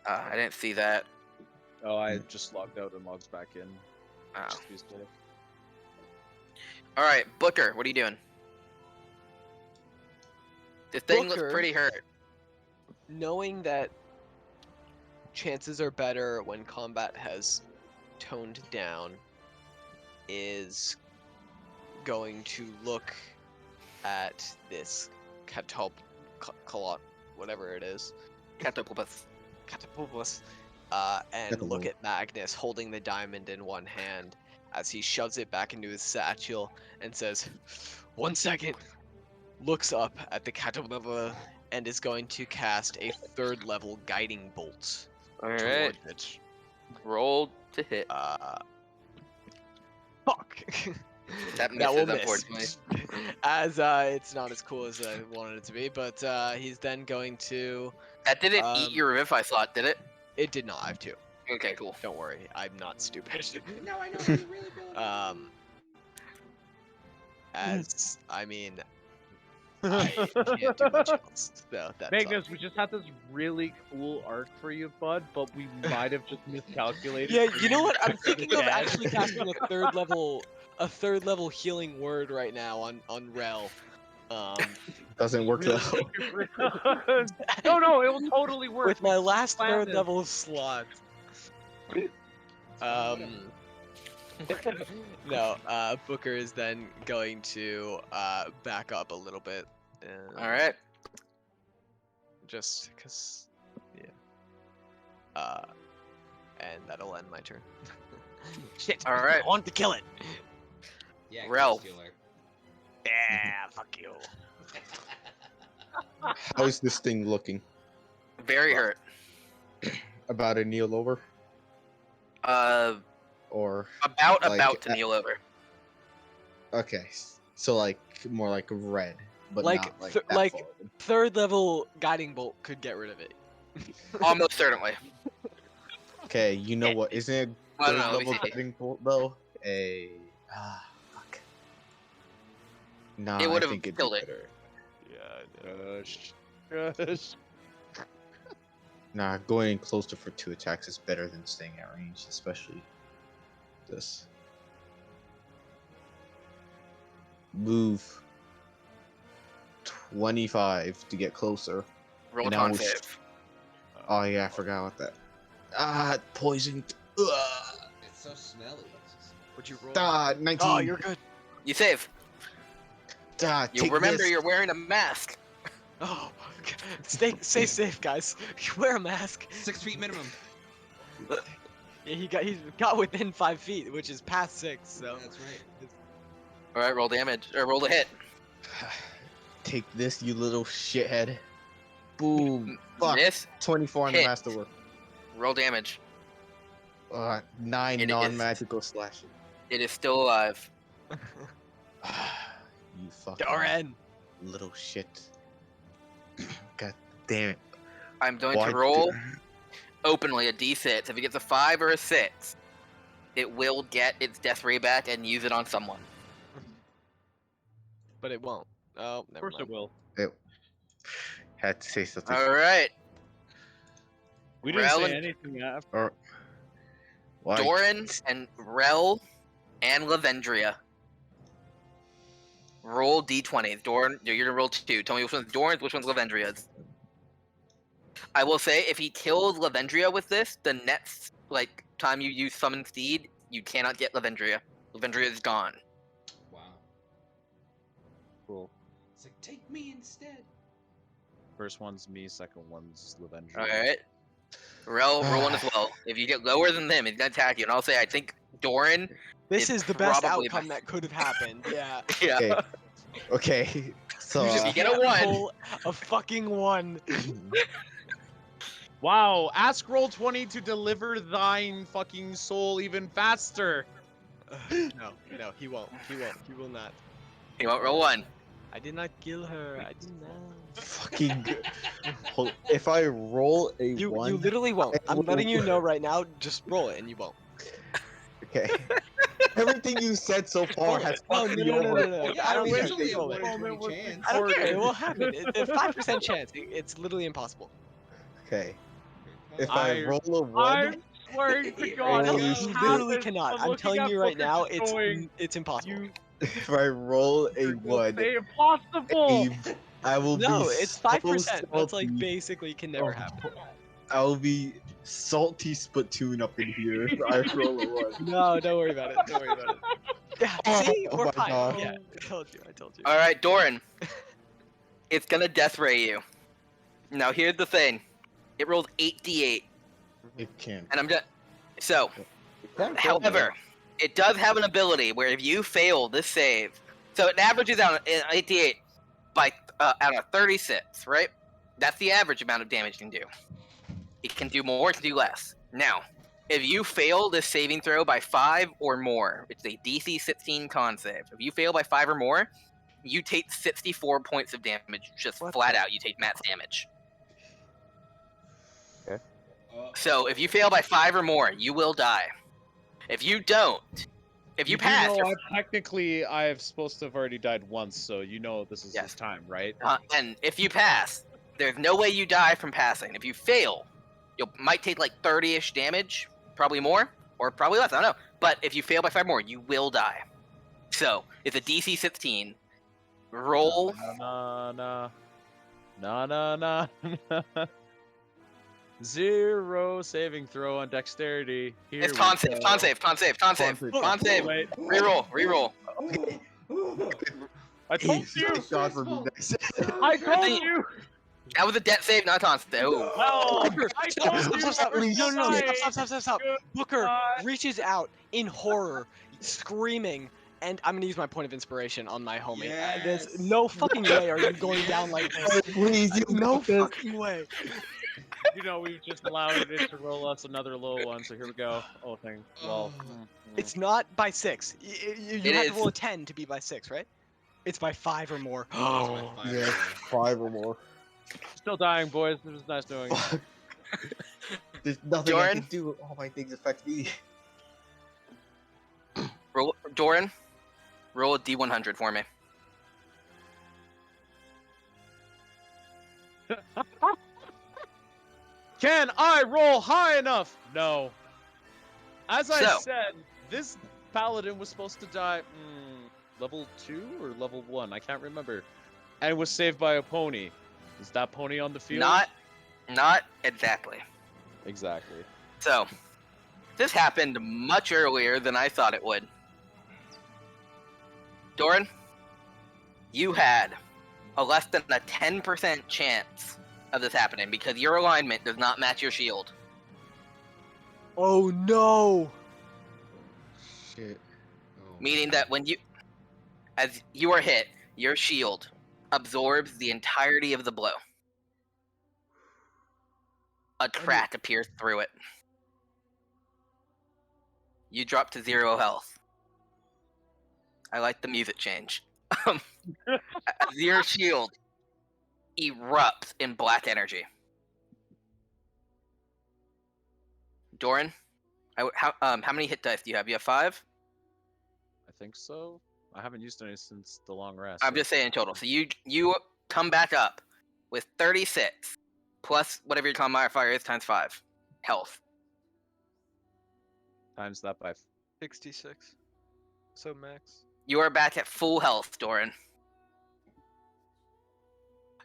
I didn't see that.
Oh, I just logged out and logs back in.
Oh.
Just used it.
Alright, Booker, what are you doing? This thing looks
Booker?
pretty hurt.
Knowing that chances are better when combat has toned down, is going to look at this whatever it is,
Catapulpus.
catapulpus, and
Catapult.
look at Magnus holding the diamond in one hand as he shoves it back into his satchel and says, "1 second." Looks up at the catapult and is going to cast a 3rd level guiding bolt
Alright.
towards it.
Roll to hit.
Fuck.
That
That will
misses,
miss.
unfortunately.
As it's not as cool as I wanted it to be, but he's then going to.
That didn't eat your Revivify slot, did it?
It did not. I have 2.
Okay, cool.
Don't worry, I'm not stupid.
No, I know. You really built
As I mean, I can't do much else. So that's
Magnus, we just had this really cool arc for you, bud, but we might have just miscalculated.
Yeah,
for
you know what? I'm
back to the
thinking of
dead.
actually casting a 3rd level healing word right now on Rel.
Doesn't work
Really
though.
no, it will totally work.
with my last
planned
3rd
this.
level slot. No, Booker is then going to back up a little bit.
Alright.
Just because, yeah. And that'll end my turn. Shit.
All right.
I wanted to kill it.
Yeah,
Rel.
killer.
Yeah, fuck you.
How is this thing looking?
Very hurt.
About a kneel over? Or
About
like,
to kneel over.
okay, so like more like red, but
Like,
not like
th-
that
like-
far.
Third level guiding bolt could get rid of it.
Almost certainly.
Okay, you know what? Isn't it
I don't
third
know, let me
level
see.
guiding bolt though? Fuck. Nah,
It
I
would've
think it'd
killed
be
it.
better.
Gosh.
Nah, going in closer for 2 attacks is better than staying at range, especially this. Move 25 to get closer.
Roll a
And I
con
will sh-
save.
Oh yeah, I forgot about that. Ah, poisoned. Ugh.
It's so smelly.
Would you roll?
Ah, 19.
Oh, you're good.
You save.
Ah,
You
take
remember
this.
you're wearing a mask.
Oh, stay safe, guys. Wear a mask.
6 feet minimum.
Yeah, he got within 5 feet, which is past 6. So
That's right.
All right, roll damage or roll the hit.
Take this, you little shithead. Boom. Fuck.
Miss.
24 on
Hit.
the masterwork.
Roll damage.
9
It is-
non-magical slashing.
It is still alive.
You fucking
Doran.
little shit. God damn it.
I'm going
Why
to roll
did-
openly a d6. If it gets a 5 or a 6, it will get its death ray back and use it on someone.
But it won't. Oh,
Of
never
course
mind.
it will.
Had to say something.
All right.
We didn't
Rel
say
and-
anything after.
Or why?
Doran and Rel and Lavendria. Roll d20s. Doran, you're gonna roll 2. Tell me which one's Doran's, which one's Lavendria's. I will say, if he kills Lavendria with this, the next time you use Summon Steed, you cannot get Lavendria. Lavendria is gone.
Wow.
Cool.
It's like, take me instead.
First one's me, second one's Lavendria.
All right. Rel, roll one as well. If you get lower than them, he's gonna attack you. And I'll say, I think Doran.
This
It's
is the best
probably
outcome
best.
that could have happened. Yeah.
Yeah.
Okay. Okay. So
You just get a
Can't
1.
pull a fucking 1.
Wow, ask Roll20 to deliver thine fucking soul even faster.
No, he won't. He will not.
You won't roll 1.
I did not kill her. I did not.
fucking if I roll a
You
1,
literally won't. I'm
will-
letting you know right now. Just roll it, and you won't.
okay. Everything you said so far has
No,
fucked
no,
me
no, no,
over.
no, no.
Yeah,
I don't care.
originally
Just
a
roll it.
1 in 20 chance.
I don't care. It will happen. It's a 5% chance. It's literally impossible.
Okay. If I roll a 1,
I'm swearing to God,
Oh,
this
you
has
You literally
happened.
cannot. I'm
looking
telling
at
you right
what
now.
it's showing.
It's impossible.
You
if I roll a 1,
say impossible.
I will
No,
be
it's
so
5%. That's like
salty.
basically can never
Oh,
happen.
I will be salty Splatoon up in here if I roll a 1.
No, don't worry about it. Don't worry about it. Yeah,
Oh,
see,
oh
we're
my
fine.
God.
Yeah, I told you.
All right, Doran. It's gonna death ray you. Now here's the thing. It rolls 8d8,
It can't.
and I'm just so.
It can't kill me.
However, it does have an ability where if you fail this save, so it averages out in 8d8 by out of 36, right? That's the average amount of damage it can do. It can do more, it can do less. Now, if you fail this saving throw by 5 or more, it's a DC 16 con save. If you fail by 5 or more, you take 64 points of damage, just
What
flat
the-
out. You take max damage.
Uh,
So if you fail by 5 or more, you will die. If you don't, if you
do
pass,
know
you're
I'm supposed to have already died once, so you know this is
Yes.
his time, right?
and if you pass, there's no way you die from passing. If you fail, you might take like 30-ish damage, probably more, or probably less, I don't know. But if you fail by 5 more, you will die. So, it's a DC 16. Roll.
No. 0 saving throw on dexterity. Here
It's
we
con save,
go.
con save, con save, con save,
save.
con save.
Wait,
Reroll, reroll.
I told you!
Thank God for me next.
I told
Thing-
you!
That was a debt save, not a con save. Ooh.
Well,
Booker,
I
stop,
told
stop,
you!
stop, stop.
first
No, no, no,
time.
stop. Booker
Goodbye.
reaches out in horror, screaming, and I'm gonna use my point of inspiration on my homie. There's
Yes.
no fucking way are you going down like this.
Please, you
No
got this.
fucking way.
You know, we've just allowed it to roll us another low one, so here we go. Oh, thing. Well,
It's not by 6. You
It
have to
is.
roll a 10 to be by 6, right? It's by 5 or more.
Oh,
Five
yeah,
or
5 or more.
Still dying, boys. It was nice knowing you.
Fuck. There's nothing I
Doran?
can do. All my things affect me.
Doran, roll a D100 for me.
Can I roll high enough? No. As I
So-
said, this paladin was supposed to die level 2 or level 1. I can't remember. And was saved by a pony. Is that pony on the field?
Not exactly.
Exactly.
So, this happened much earlier than I thought it would. Doran, you had a less than a 10% chance of this happening because your alignment does not match your shield.
Oh no!
Shit.
Oh,
Meaning that as you are hit, your shield absorbs the entirety of the blow. A crack appears through it. You drop to 0 health. I like the music change. As your shield erupts in black energy. Doran, how many hit dice do you have? You have 5?
I think so. I haven't used any since the long rest.
I'm just saying total. So you come back up with 36 plus whatever your con modifier is times 5 health.
Times that by
66. So max.
You are back at full health, Doran.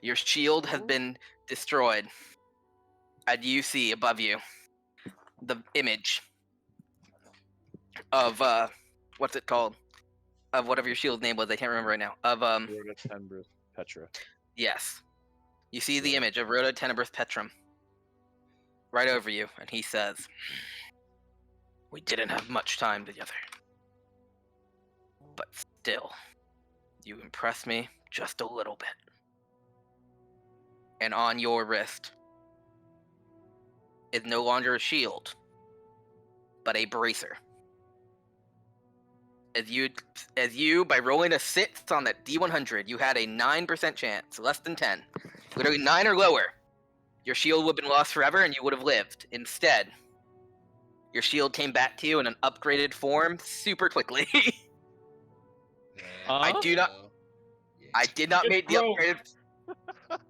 Your shield has been destroyed. And you see above you the image of what's it called? Of whatever your shield's name was, I can't remember right now. Of
Rhoda Tenbrith Petra.
yes. You see the image of Rhoda Tenebris Petrum right over you, and he says, "We didn't have much time together. But still, you impress me just a little bit." And on your wrist is no longer a shield, but a bracer. As you, by rolling a 6 on that D100, you had a 9% chance, less than 10. Literally 9 or lower. Your shield would have been lost forever and you would have lived. Instead, your shield came back to you in an upgraded form super quickly. I do not- I did not
It's
make the
broke.
upgraded.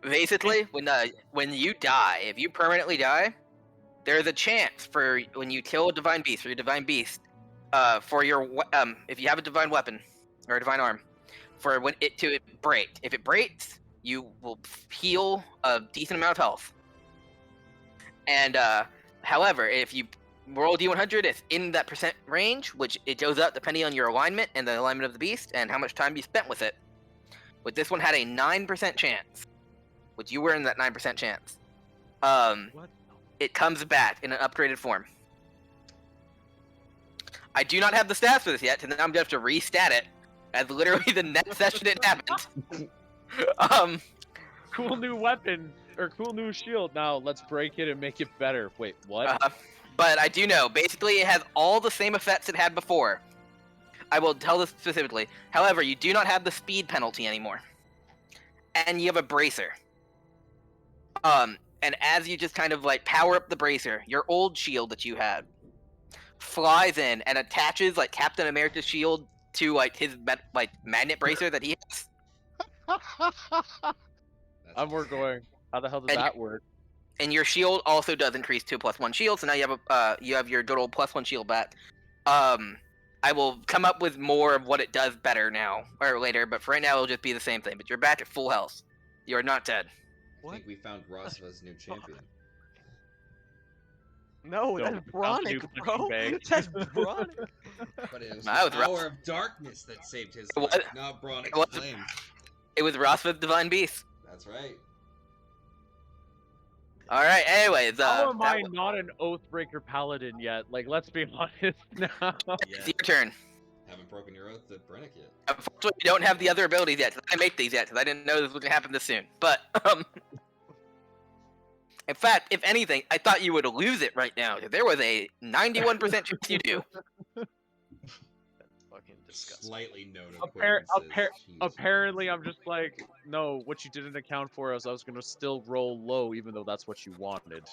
Basically, when you die, if you permanently die, there's a chance for when you kill a divine beast or your divine beast, for your if you have a divine weapon or a divine arm, for when it to break. If it breaks, you will heal a decent amount of health. And however, if you roll D100, it's in that percent range, which it goes up depending on your alignment and the alignment of the beast and how much time you spent with it. But this one had a 9% chance, which you were in that 9% chance.
What?
It comes back in an upgraded form. I do not have the stats for this yet, and then I'm gonna have to restat it as literally the next session it happened.
Cool new weapon or cool new shield. Now let's break it and make it better. Wait, what?
But I do know, basically it has all the same effects it had before. I will tell this specifically. However, you do not have the speed penalty anymore. And you have a bracer. And as you just kind of like power up the bracer, your old shield that you had flies in and attaches like Captain America's shield to like his magnet bracer that he has.
We're going. How the hell did
And-
that work?
And your shield also does increase to a +1 shield, so now you have your good old +1 shield back. I will come up with more of what it does better now or later, but for right now it'll just be the same thing. But you're back at full health. You are not dead.
I think we found Rosva's new champion.
No,
Yo,
that's
new
Bronic,
punching
bro.
bag.
That's Bronic.
But it was
That
the
was
power of darkness that saved his
What?
life, not Bronic's
What?
flame.
It was Rosva's Divine Beast.
That's right.
All right. Anyways,
How am
that
I not an Oathbreaker paladin yet? Like, let's be honest now.
it's your turn.
Haven't broken your oath to Brennick yet.
Unfortunately, you don't have the other abilities yet. 'Cause I make these yet because I didn't know this was gonna happen this soon. But in fact, if anything, I thought you would lose it right now. There was a 91% chance you do.
Fucking disgusting.
Slightly known
Appar-
acquaintances. Jesus
Apparently,
Christ.
I'm just like, no, what you didn't account for is I was gonna still roll low, even though that's what you wanted.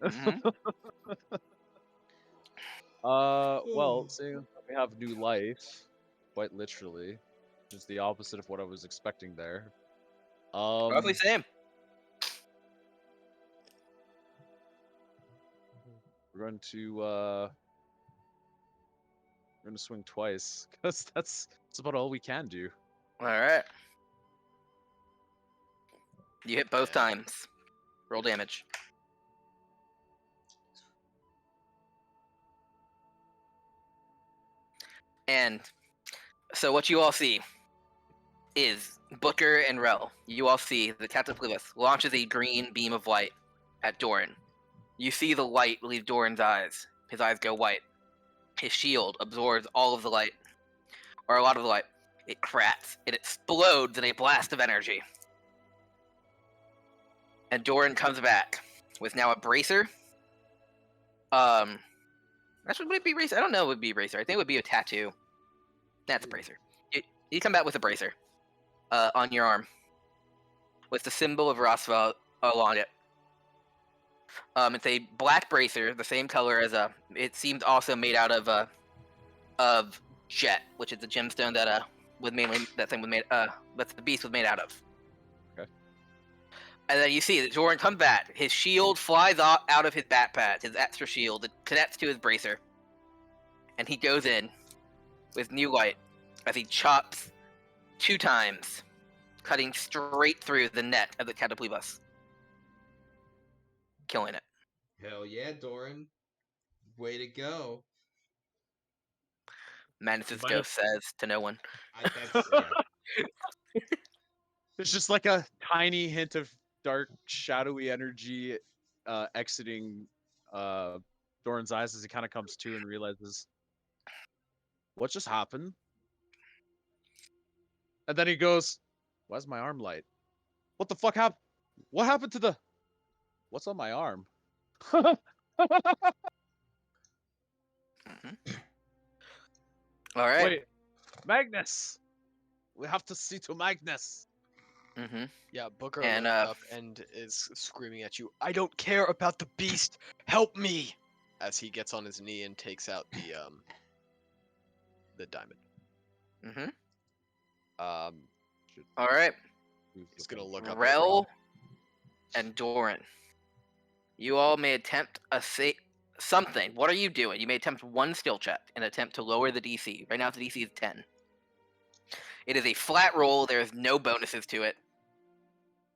Mhm.
Well, seeing that we have new life, quite literally, which is the opposite of what I was expecting there.
Roughly same.
We're going to swing twice, because that's about all we can do.
All right. You hit both
Yeah.
times. Roll damage. And so what you all see is Booker and Rel. You all see the Catapulus launches a green beam of light at Doran. You see the light leave Doran's eyes. His eyes go white. His shield absorbs all of the light, or a lot of the light. It cracks. It explodes in a blast of energy. And Doran comes back with now a bracer. Actually, would it be bracer? I don't know. It would be bracer. I think it would be a tattoo. That's a bracer. You come back with a bracer, on your arm, with the symbol of Roswell along it. It's a black bracer, the same color as a. It seemed also made out of jet, which is the gemstone that that the beast was made out of.
Okay.
And then you see that Doran comes back. His shield flies out of his backpack, his extra shield. It connects to his bracer, and he goes in with new light as he chops 2 times, cutting straight through the neck of the Catapulus, killing it.
Hell yeah, Doran. Way to go.
Manus'
Might
ghost says to no one.
That's, yeah.
There's just like a tiny hint of dark, shadowy energy exiting Doran's eyes as he kind of comes to and realizes, what just happened? And then he goes, why's my arm light? What the fuck happened? What happened to the... What's on my arm?
All right.
Wait, Magnus! We have to see to Magnus!
Mm-hmm.
Yeah, Booker
And,
looks up and is screaming at you. I don't care about the beast. Help me! As he gets on his knee and takes out the diamond.
Mm-hmm.
Um,
All right.
he's gonna look up. At
Rel and Doran. You all may attempt something. What are you doing? You may attempt 1 skill check and attempt to lower the DC. Right now the DC is 10. It is a flat roll. There is no bonuses to it.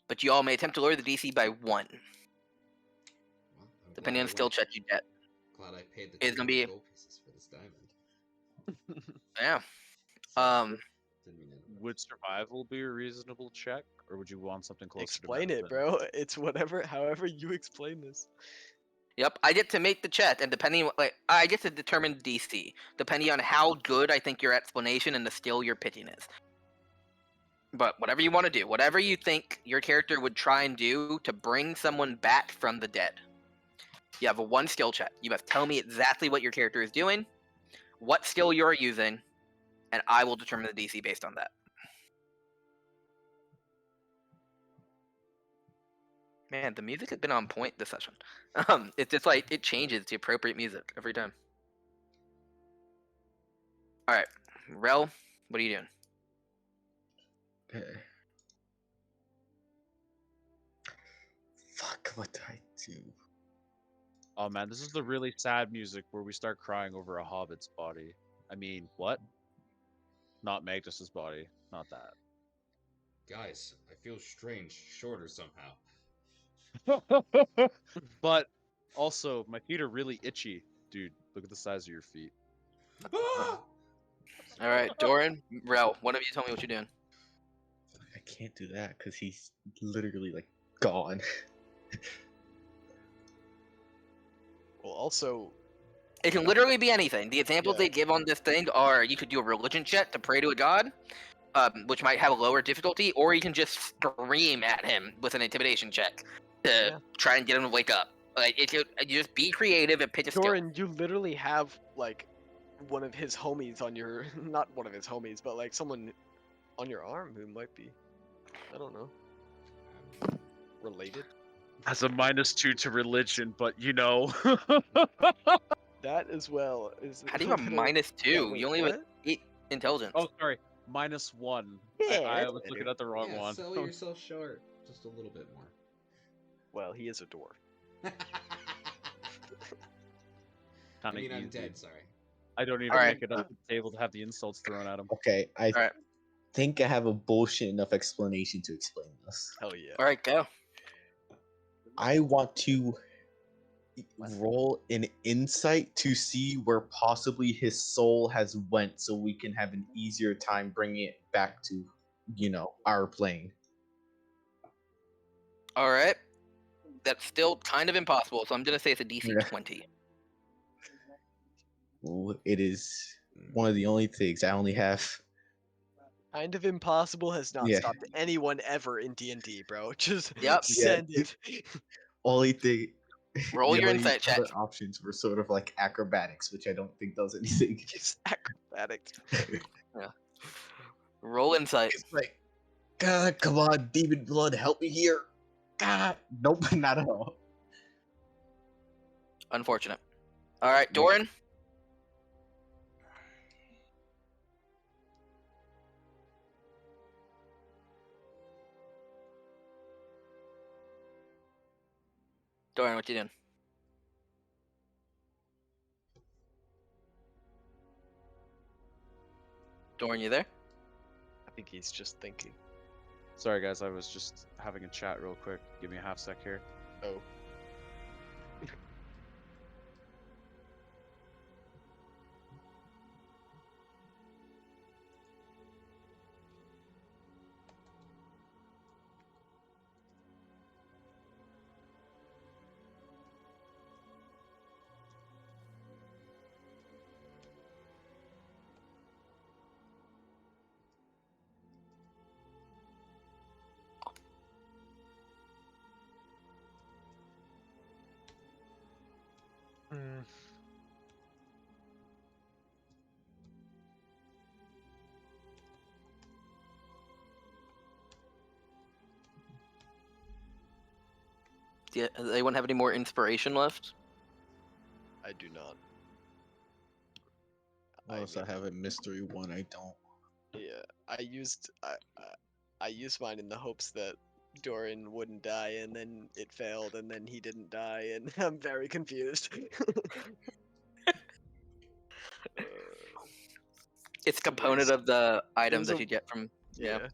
But you all may attempt to lower the DC by 1.
Well,
Depending on the skill check you get.
Glad I paid the
It's gonna be-
gold pieces for this diamond.
Yeah.
Didn't mean it.
Would survival be a reasonable check? Or would you want something closer
explain
to
it, bro. It's however you explain this.
Yep, I get to make the check, and depending, I get to determine the DC, depending on how good I think your explanation and the skill you're pitching is. But whatever you want to do, whatever you think your character would try and do to bring someone back from the dead. You have a 1 skill check. You must tell me exactly what your character is doing, what skill you're using, and I will determine the DC based on that. Man, the music has been on point this session. It's just like it changes to appropriate music every time. All right, Rel, what are you doing?
Okay. Fuck, what do I do?
Oh man, this is the really sad music where we start crying over a hobbit's body. I mean, what? Not Magnus's body. Not that.
Guys, I feel strange, shorter somehow.
But also, my feet are really itchy. Dude, look at the size of your feet.
All right, Doran, Rel, one of you tell me what you're doing.
I can't do that because he's literally like gone.
Well, also,
It can literally be anything. The examples
Yeah.
they give on this thing are you could do a religion check to pray to a god, which might have a lower difficulty, or you can just scream at him with an intimidation check to try and get him to wake up. Like, you just be creative and pitch a skill.
Doran, you literally have like
one of his homies on your, not one of his homies, but like someone on your arm who might be, I don't know, related.
Has a -2 to religion, but you know.
That as well is.
How do you have a
little-
-2?
Yeah, wait,
You only have
what?
8 intelligence.
Oh, sorry, -1.
Yeah,
I
that's
was looking
better.
at the wrong
Yeah,
one.
sell yourself short just a little bit more.
Well, he is a dwarf.
I
Kind of
mean, I'm
easy.
dead. Sorry.
I don't even
Alright.
make it up to the table to have the insults thrown at him.
Okay, I
Alright.
think I have a bullshit enough explanation to explain this.
Hell yeah.
Alright, go.
I want to roll an insight to see where possibly his soul has went, so we can have an easier time bringing it back to, our plane.
Alright. That's still kind of impossible, so I'm gonna say it's a DC
Yeah.
20.
Ooh, it is one of the only things I only have.
Kind of impossible has not
Yeah.
stopped anyone ever in D&D, bro. Just
Yep.
send it.
Only thing.
Roll
the
your
only
insight check.
other options were sort of like acrobatics, which I don't think does anything.
It's acrobatic.
Roll insight.
It's like, God, come on, demon blood, help me here. God, nope, not at all.
Unfortunate. Alright, Doran. Doran, what you doing? Doran, you there?
I think he's just thinking.
Sorry, guys, I was just having a chat real quick. Give me a half sec here.
Oh. Mm.
Does anyone have any more inspiration left?
I do not.
Unless I have a mystery one, I don't.
Yeah, I used mine in the hopes that Doran wouldn't die, and then it failed, and then he didn't die, and I'm very confused.
It's a
a
component
waste.
of the items
was
that
a-
you get from. Yeah.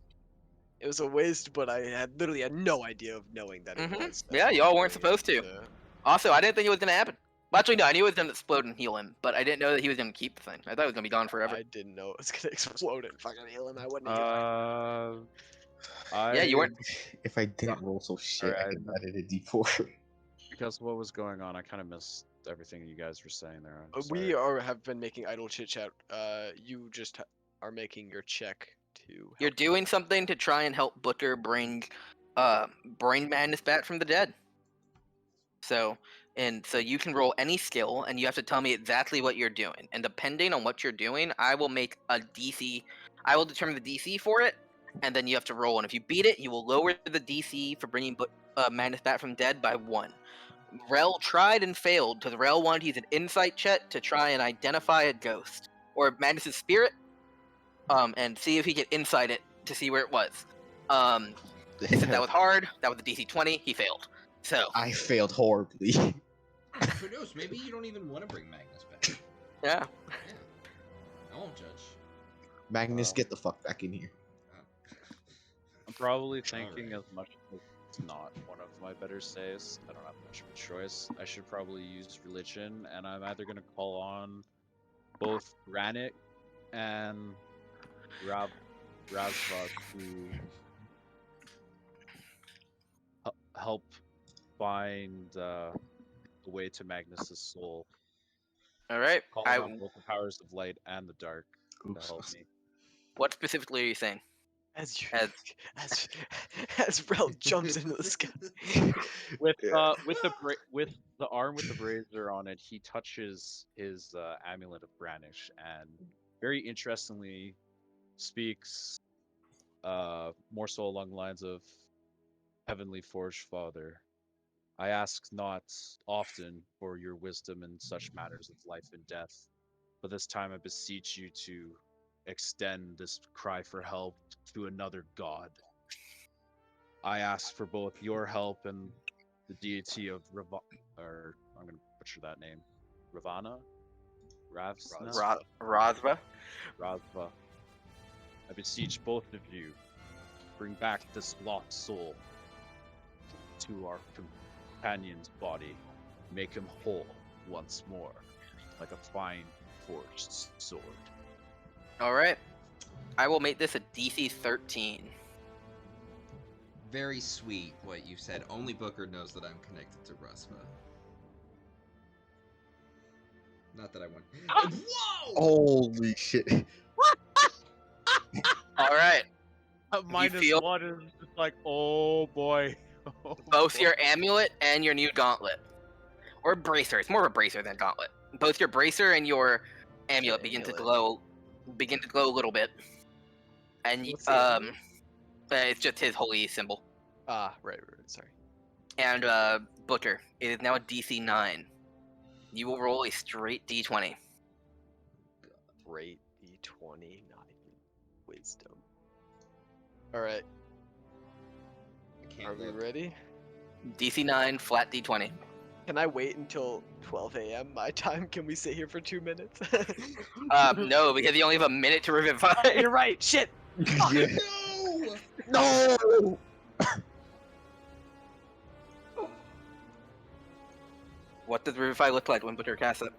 It was a waste, but I literally had no idea of knowing that it
Mhm.
was.
Yeah, y'all weren't
doing it,
supposed to.
so-
Also, I didn't think it was gonna happen. Well, actually, no, I knew it was gonna explode and heal him, but I didn't know that he was gonna keep the thing. I thought it was gonna be gone forever.
I didn't know it was gonna explode and fucking heal him. I wouldn't have
Yeah, you weren't.
If I didn't roll so shit, I
Alright.
could have added a d4.
Because of what was going on, I kind of missed everything you guys were saying there. I'm
We
sorry.
have been making idle chit chat. You just are making your check to.
You're
help.
doing something to try and help Booker bring madness back from the dead. So you can roll any skill, and you have to tell me exactly what you're doing. And depending on what you're doing, I will make a DC. I will determine the DC for it, and then you have to roll. And if you beat it, you will lower the DC for bringing madness back from dead by 1. Rel tried and failed because Rel wanted to use an insight check to try and identify a ghost or Magnus's spirit, and see if he could insight it to see where it was. He said that was hard. That was a DC 20. He failed. So
I failed horribly.
Who knows? Maybe you don't even want to bring Magnus back.
yeah.
Yeah. I won't judge.
Magnus,
Wow.
get the fuck back in here.
I'm probably thinking
Alright.
as much as it's not one of my better saves. I don't have much of a choice. I should probably use religion, and I'm either gonna call on both Granite and Razva to help find the way to Magnus's soul.
All right.
Calling on both the powers of light and the dark to
Oops.
help me.
What specifically are you saying?
As you,
As
as Rel jumps into the sky.
With
Yeah.
with the arm with the brazier on it, he touches his amulet of Brannish and very interestingly speaks more so along the lines of Heavenly Forge Father. I ask not often for your wisdom in such matters of life and death, but this time I beseech you to extend this cry for help to another god. I ask for both your help and the deity of or I'm gonna butcher that name, Ravana, Ravsna,
Razva.
Razva. I beseech both of you, bring back this lost soul to our companion's body, make him whole once more, like a fine forged sword.
All right. I will make this a DC 13.
Very sweet what you said. Only Booker knows that I'm connected to Rusva. Not that I want. Whoa!
Holy shit.
All right.
Minus
feel-
one is just like, oh boy. Oh,
Both
boy.
your amulet and your new gauntlet, or bracer. It's more of a bracer than gauntlet. Both your bracer and your amulet begin to glow a little bit, and
What's the amulet?
it's just his holy symbol.
Right, sorry.
And Booker, it is now a DC 9. You will roll a straight D20.
Great D20, 9 wisdom. Alright,
I can't
are we
look.
ready?
DC 9, flat D20.
Can I wait until 12 a.m. my time? Can we sit here for 2 minutes?
No, because you only have a minute to revivify.
You're right, shit!
Yeah.
No!
No!
What does revivify look like when Booker casts it?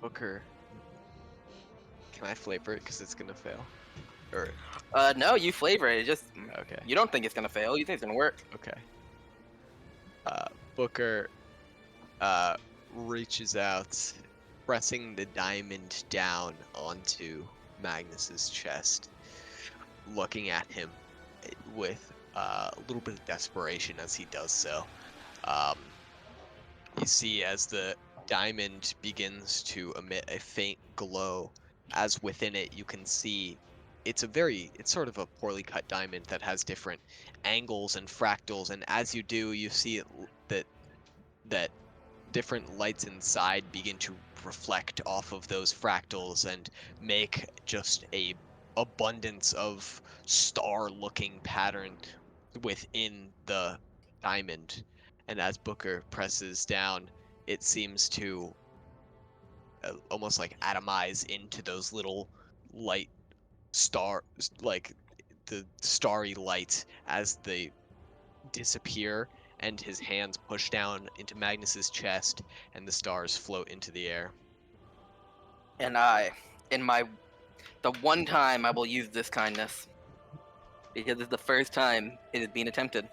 Booker. Can I flavor it? Because it's gonna fail. Or,
No, you flavor it. It just
okay.
you don't think it's gonna fail. You think it's gonna work.
Okay. Booker reaches out, pressing the diamond down onto Magnus's chest, looking at him with a little bit of desperation as he does so. You see as the diamond begins to emit a faint glow, as within it you can see it's sort of a poorly cut diamond that has different angles and fractals, and as you do, you see that different lights inside begin to reflect off of those fractals and make just a abundance of star-looking pattern within the diamond. And as Booker presses down, it seems to almost like atomize into those little light stars, like the starry light as they disappear, and his hands push down into Magnus's chest, and the stars float into the air.
And the one time I will use this kindness, because it's the first time it is being attempted.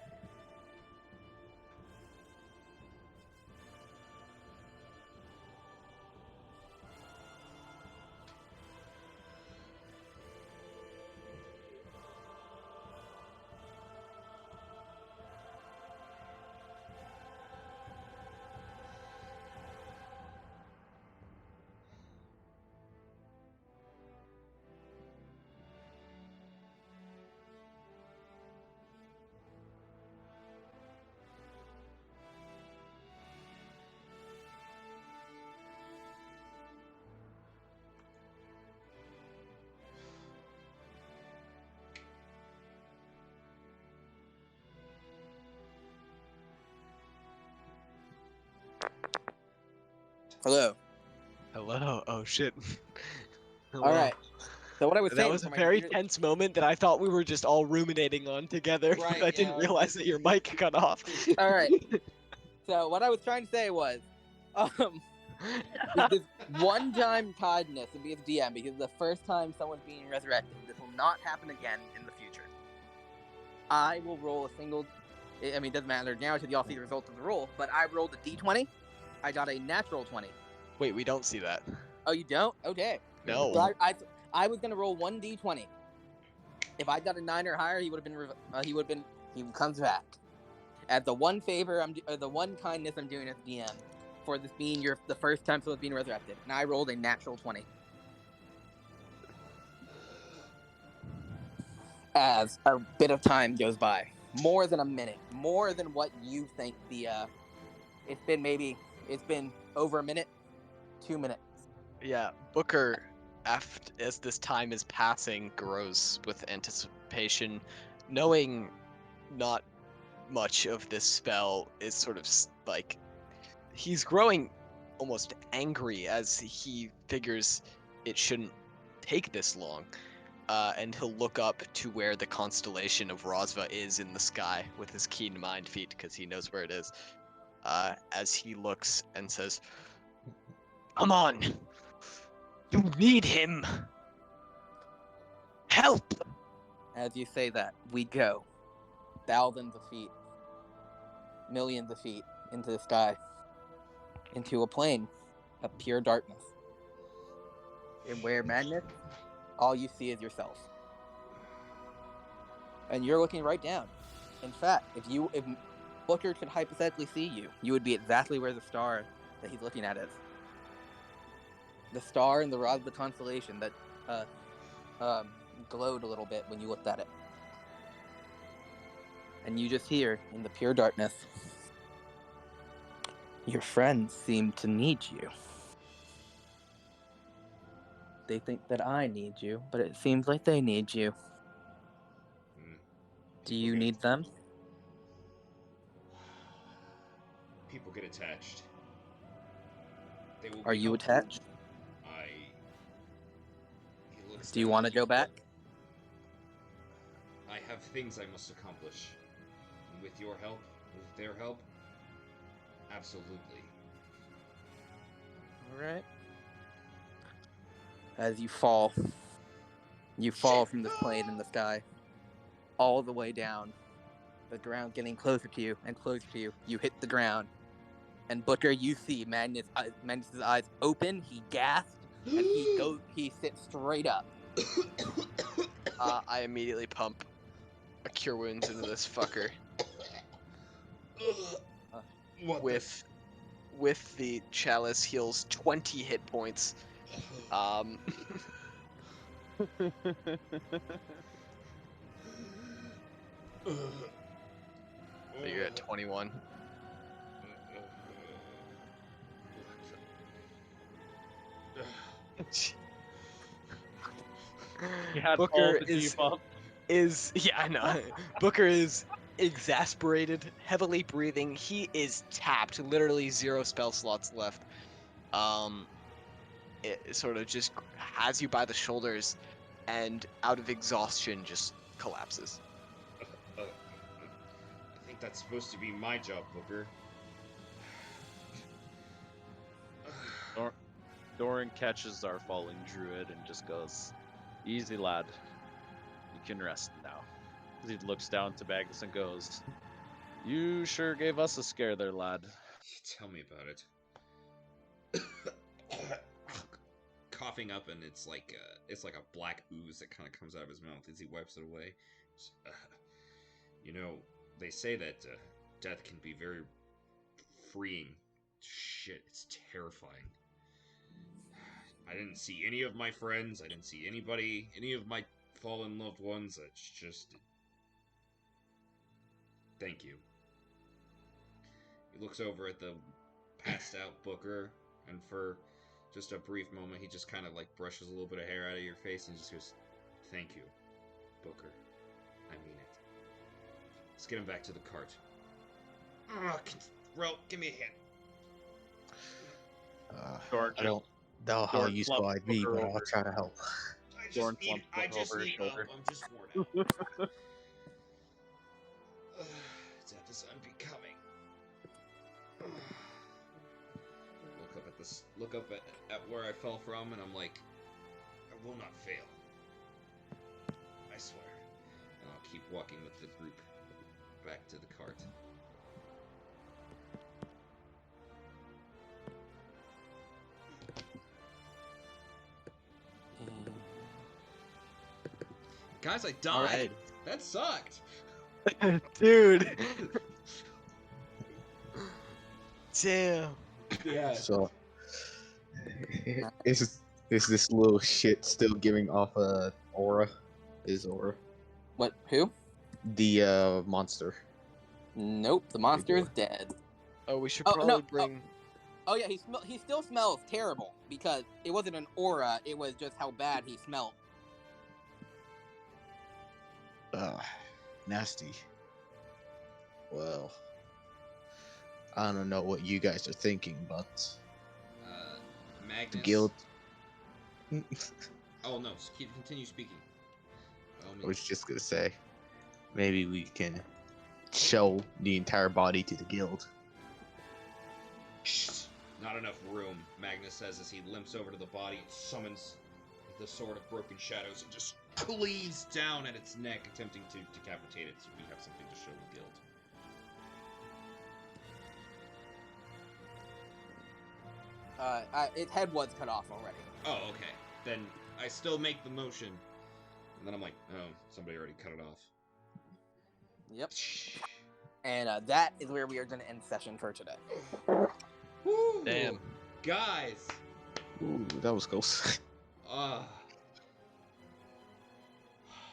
Hello.
Hello. Oh shit.
All right. So what I was
That
saying
was a
for my
very
computer-
tense moment that I thought we were just all ruminating on together.
Right,
I didn't
yeah.
realize that your mic cut off.
All right. So what I was trying to say was, with this one-time kindness and be a DM, because the first time someone's being resurrected, this will not happen again in the future. I will roll a single. I mean, it doesn't matter now until you all see the results of the roll. But I rolled a D20. I got a natural 20.
Wait, we don't see that.
Oh, you don't? Okay.
No.
So
I was gonna roll 1d20. If I got a 9 or higher, he would have been. He comes back. As the one favor, the one kindness I'm doing as DM for this being the first time someone's being resurrected, and I rolled a natural 20. As a bit of time goes by, more than a minute, more than what you think it's been over a minute, 2 minutes.
Yeah, Booker, as this time is passing, grows with anticipation, knowing not much of this spell is sort of like he's growing almost angry as he figures it shouldn't take this long. And he'll look up to where the constellation of Rosva is in the sky with his keen mind feat, because he knows where it is. As he looks and says, "Come on! You need him! Help!"
As you say that, we go thousands of feet, millions of feet into the sky, into a plane of pure darkness. And where madness, all you see is yourself. And you're looking right down. In fact, if Booker could hypothetically see you, you would be exactly where the star that he's looking at is. The star in the Rosva constellation that glowed a little bit when you looked at it. And you just hear, in the pure darkness, your friends seem to need you. They think that I need you, but it seems like they need you. Do you need them?
People get attached. They will
Are
be
you
helpful.
attached?
He looks
Do you
down
want to
at you.
go back?
I have things I must accomplish. And with your help, with their help, absolutely.
Alright. As you fall from this plane in the sky, all the way down, the ground getting closer to you and closer to you. You hit the ground, and Booker, you see Magnus's eyes open. He gasped, and he sits straight up.
I immediately pump a Cure Wounds into this fucker. With the chalice heals 20 hit points. You're at 21. Booker is yeah, I know. Booker is exasperated, heavily breathing. He is tapped. Literally 0 spell slots left. It sort of just has you by the shoulders, and out of exhaustion, just collapses.
I think that's supposed to be my job, Booker.
Doran catches our falling druid and just goes, "Easy, lad. You can rest now." He looks down to Magnus and goes, "You sure gave us a scare there, lad."
Tell me about it. Coughing up, and it's like a black ooze that kind of comes out of his mouth as he wipes it away. They say that death can be very freeing. Shit, it's terrifying. I didn't see any of my friends. I didn't see any of my fallen loved ones. It's just... Thank you. He looks over at the passed out Booker, and for just a brief moment, he just kind of like brushes a little bit of hair out of your face and just goes, "Thank you, Booker. I mean it. Let's get him back to the cart." Rel, give me a hand.
I don't know how useful I'd be, but I'll try to help.
I just need help. I'm just worn out. Death is unbecoming. Look up at where I fell from, and I'm like, I will not fail. I swear. And I'll keep walking with the group back to the cart. Guys, I died.
Alright.
That sucked.
Dude. Damn.
Yeah.
So, is this little shit still giving off a aura? His aura?
What? Who?
The monster.
Nope. The monster is
boy.
dead.
Oh, we should
Oh,
probably
no,
bring.
Oh yeah, he still smells terrible because it wasn't an aura. It was just how bad he smelled.
Nasty. Well, I don't know what you guys are thinking, but
Magnus.
the guild.
Oh no, continue speaking.
I was just gonna say, maybe we can show the entire body to the guild.
Not enough room, Magnus says as he limps over to the body and summons the Sword of Broken Shadows and just cleaves down at its neck, attempting to decapitate it so we have something to show the guild.
Its head was cut off already.
Oh, okay. Then I still make the motion. And then I'm like, oh, somebody already cut it off.
Yep. And that is where we are going to end session for today.
Woo!
Damn.
Guys!
Ooh, that was close.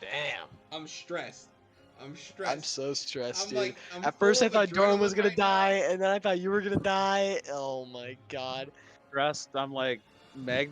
Damn.
I'm stressed. I'm
I'm so stressed,
I'm
dude.
like, I'm
At first,
full
I
of
thought Doran was
adrenaline
gonna
right now.
die, and then I thought you were gonna die. Oh my god.
Stressed. I'm like, Magnus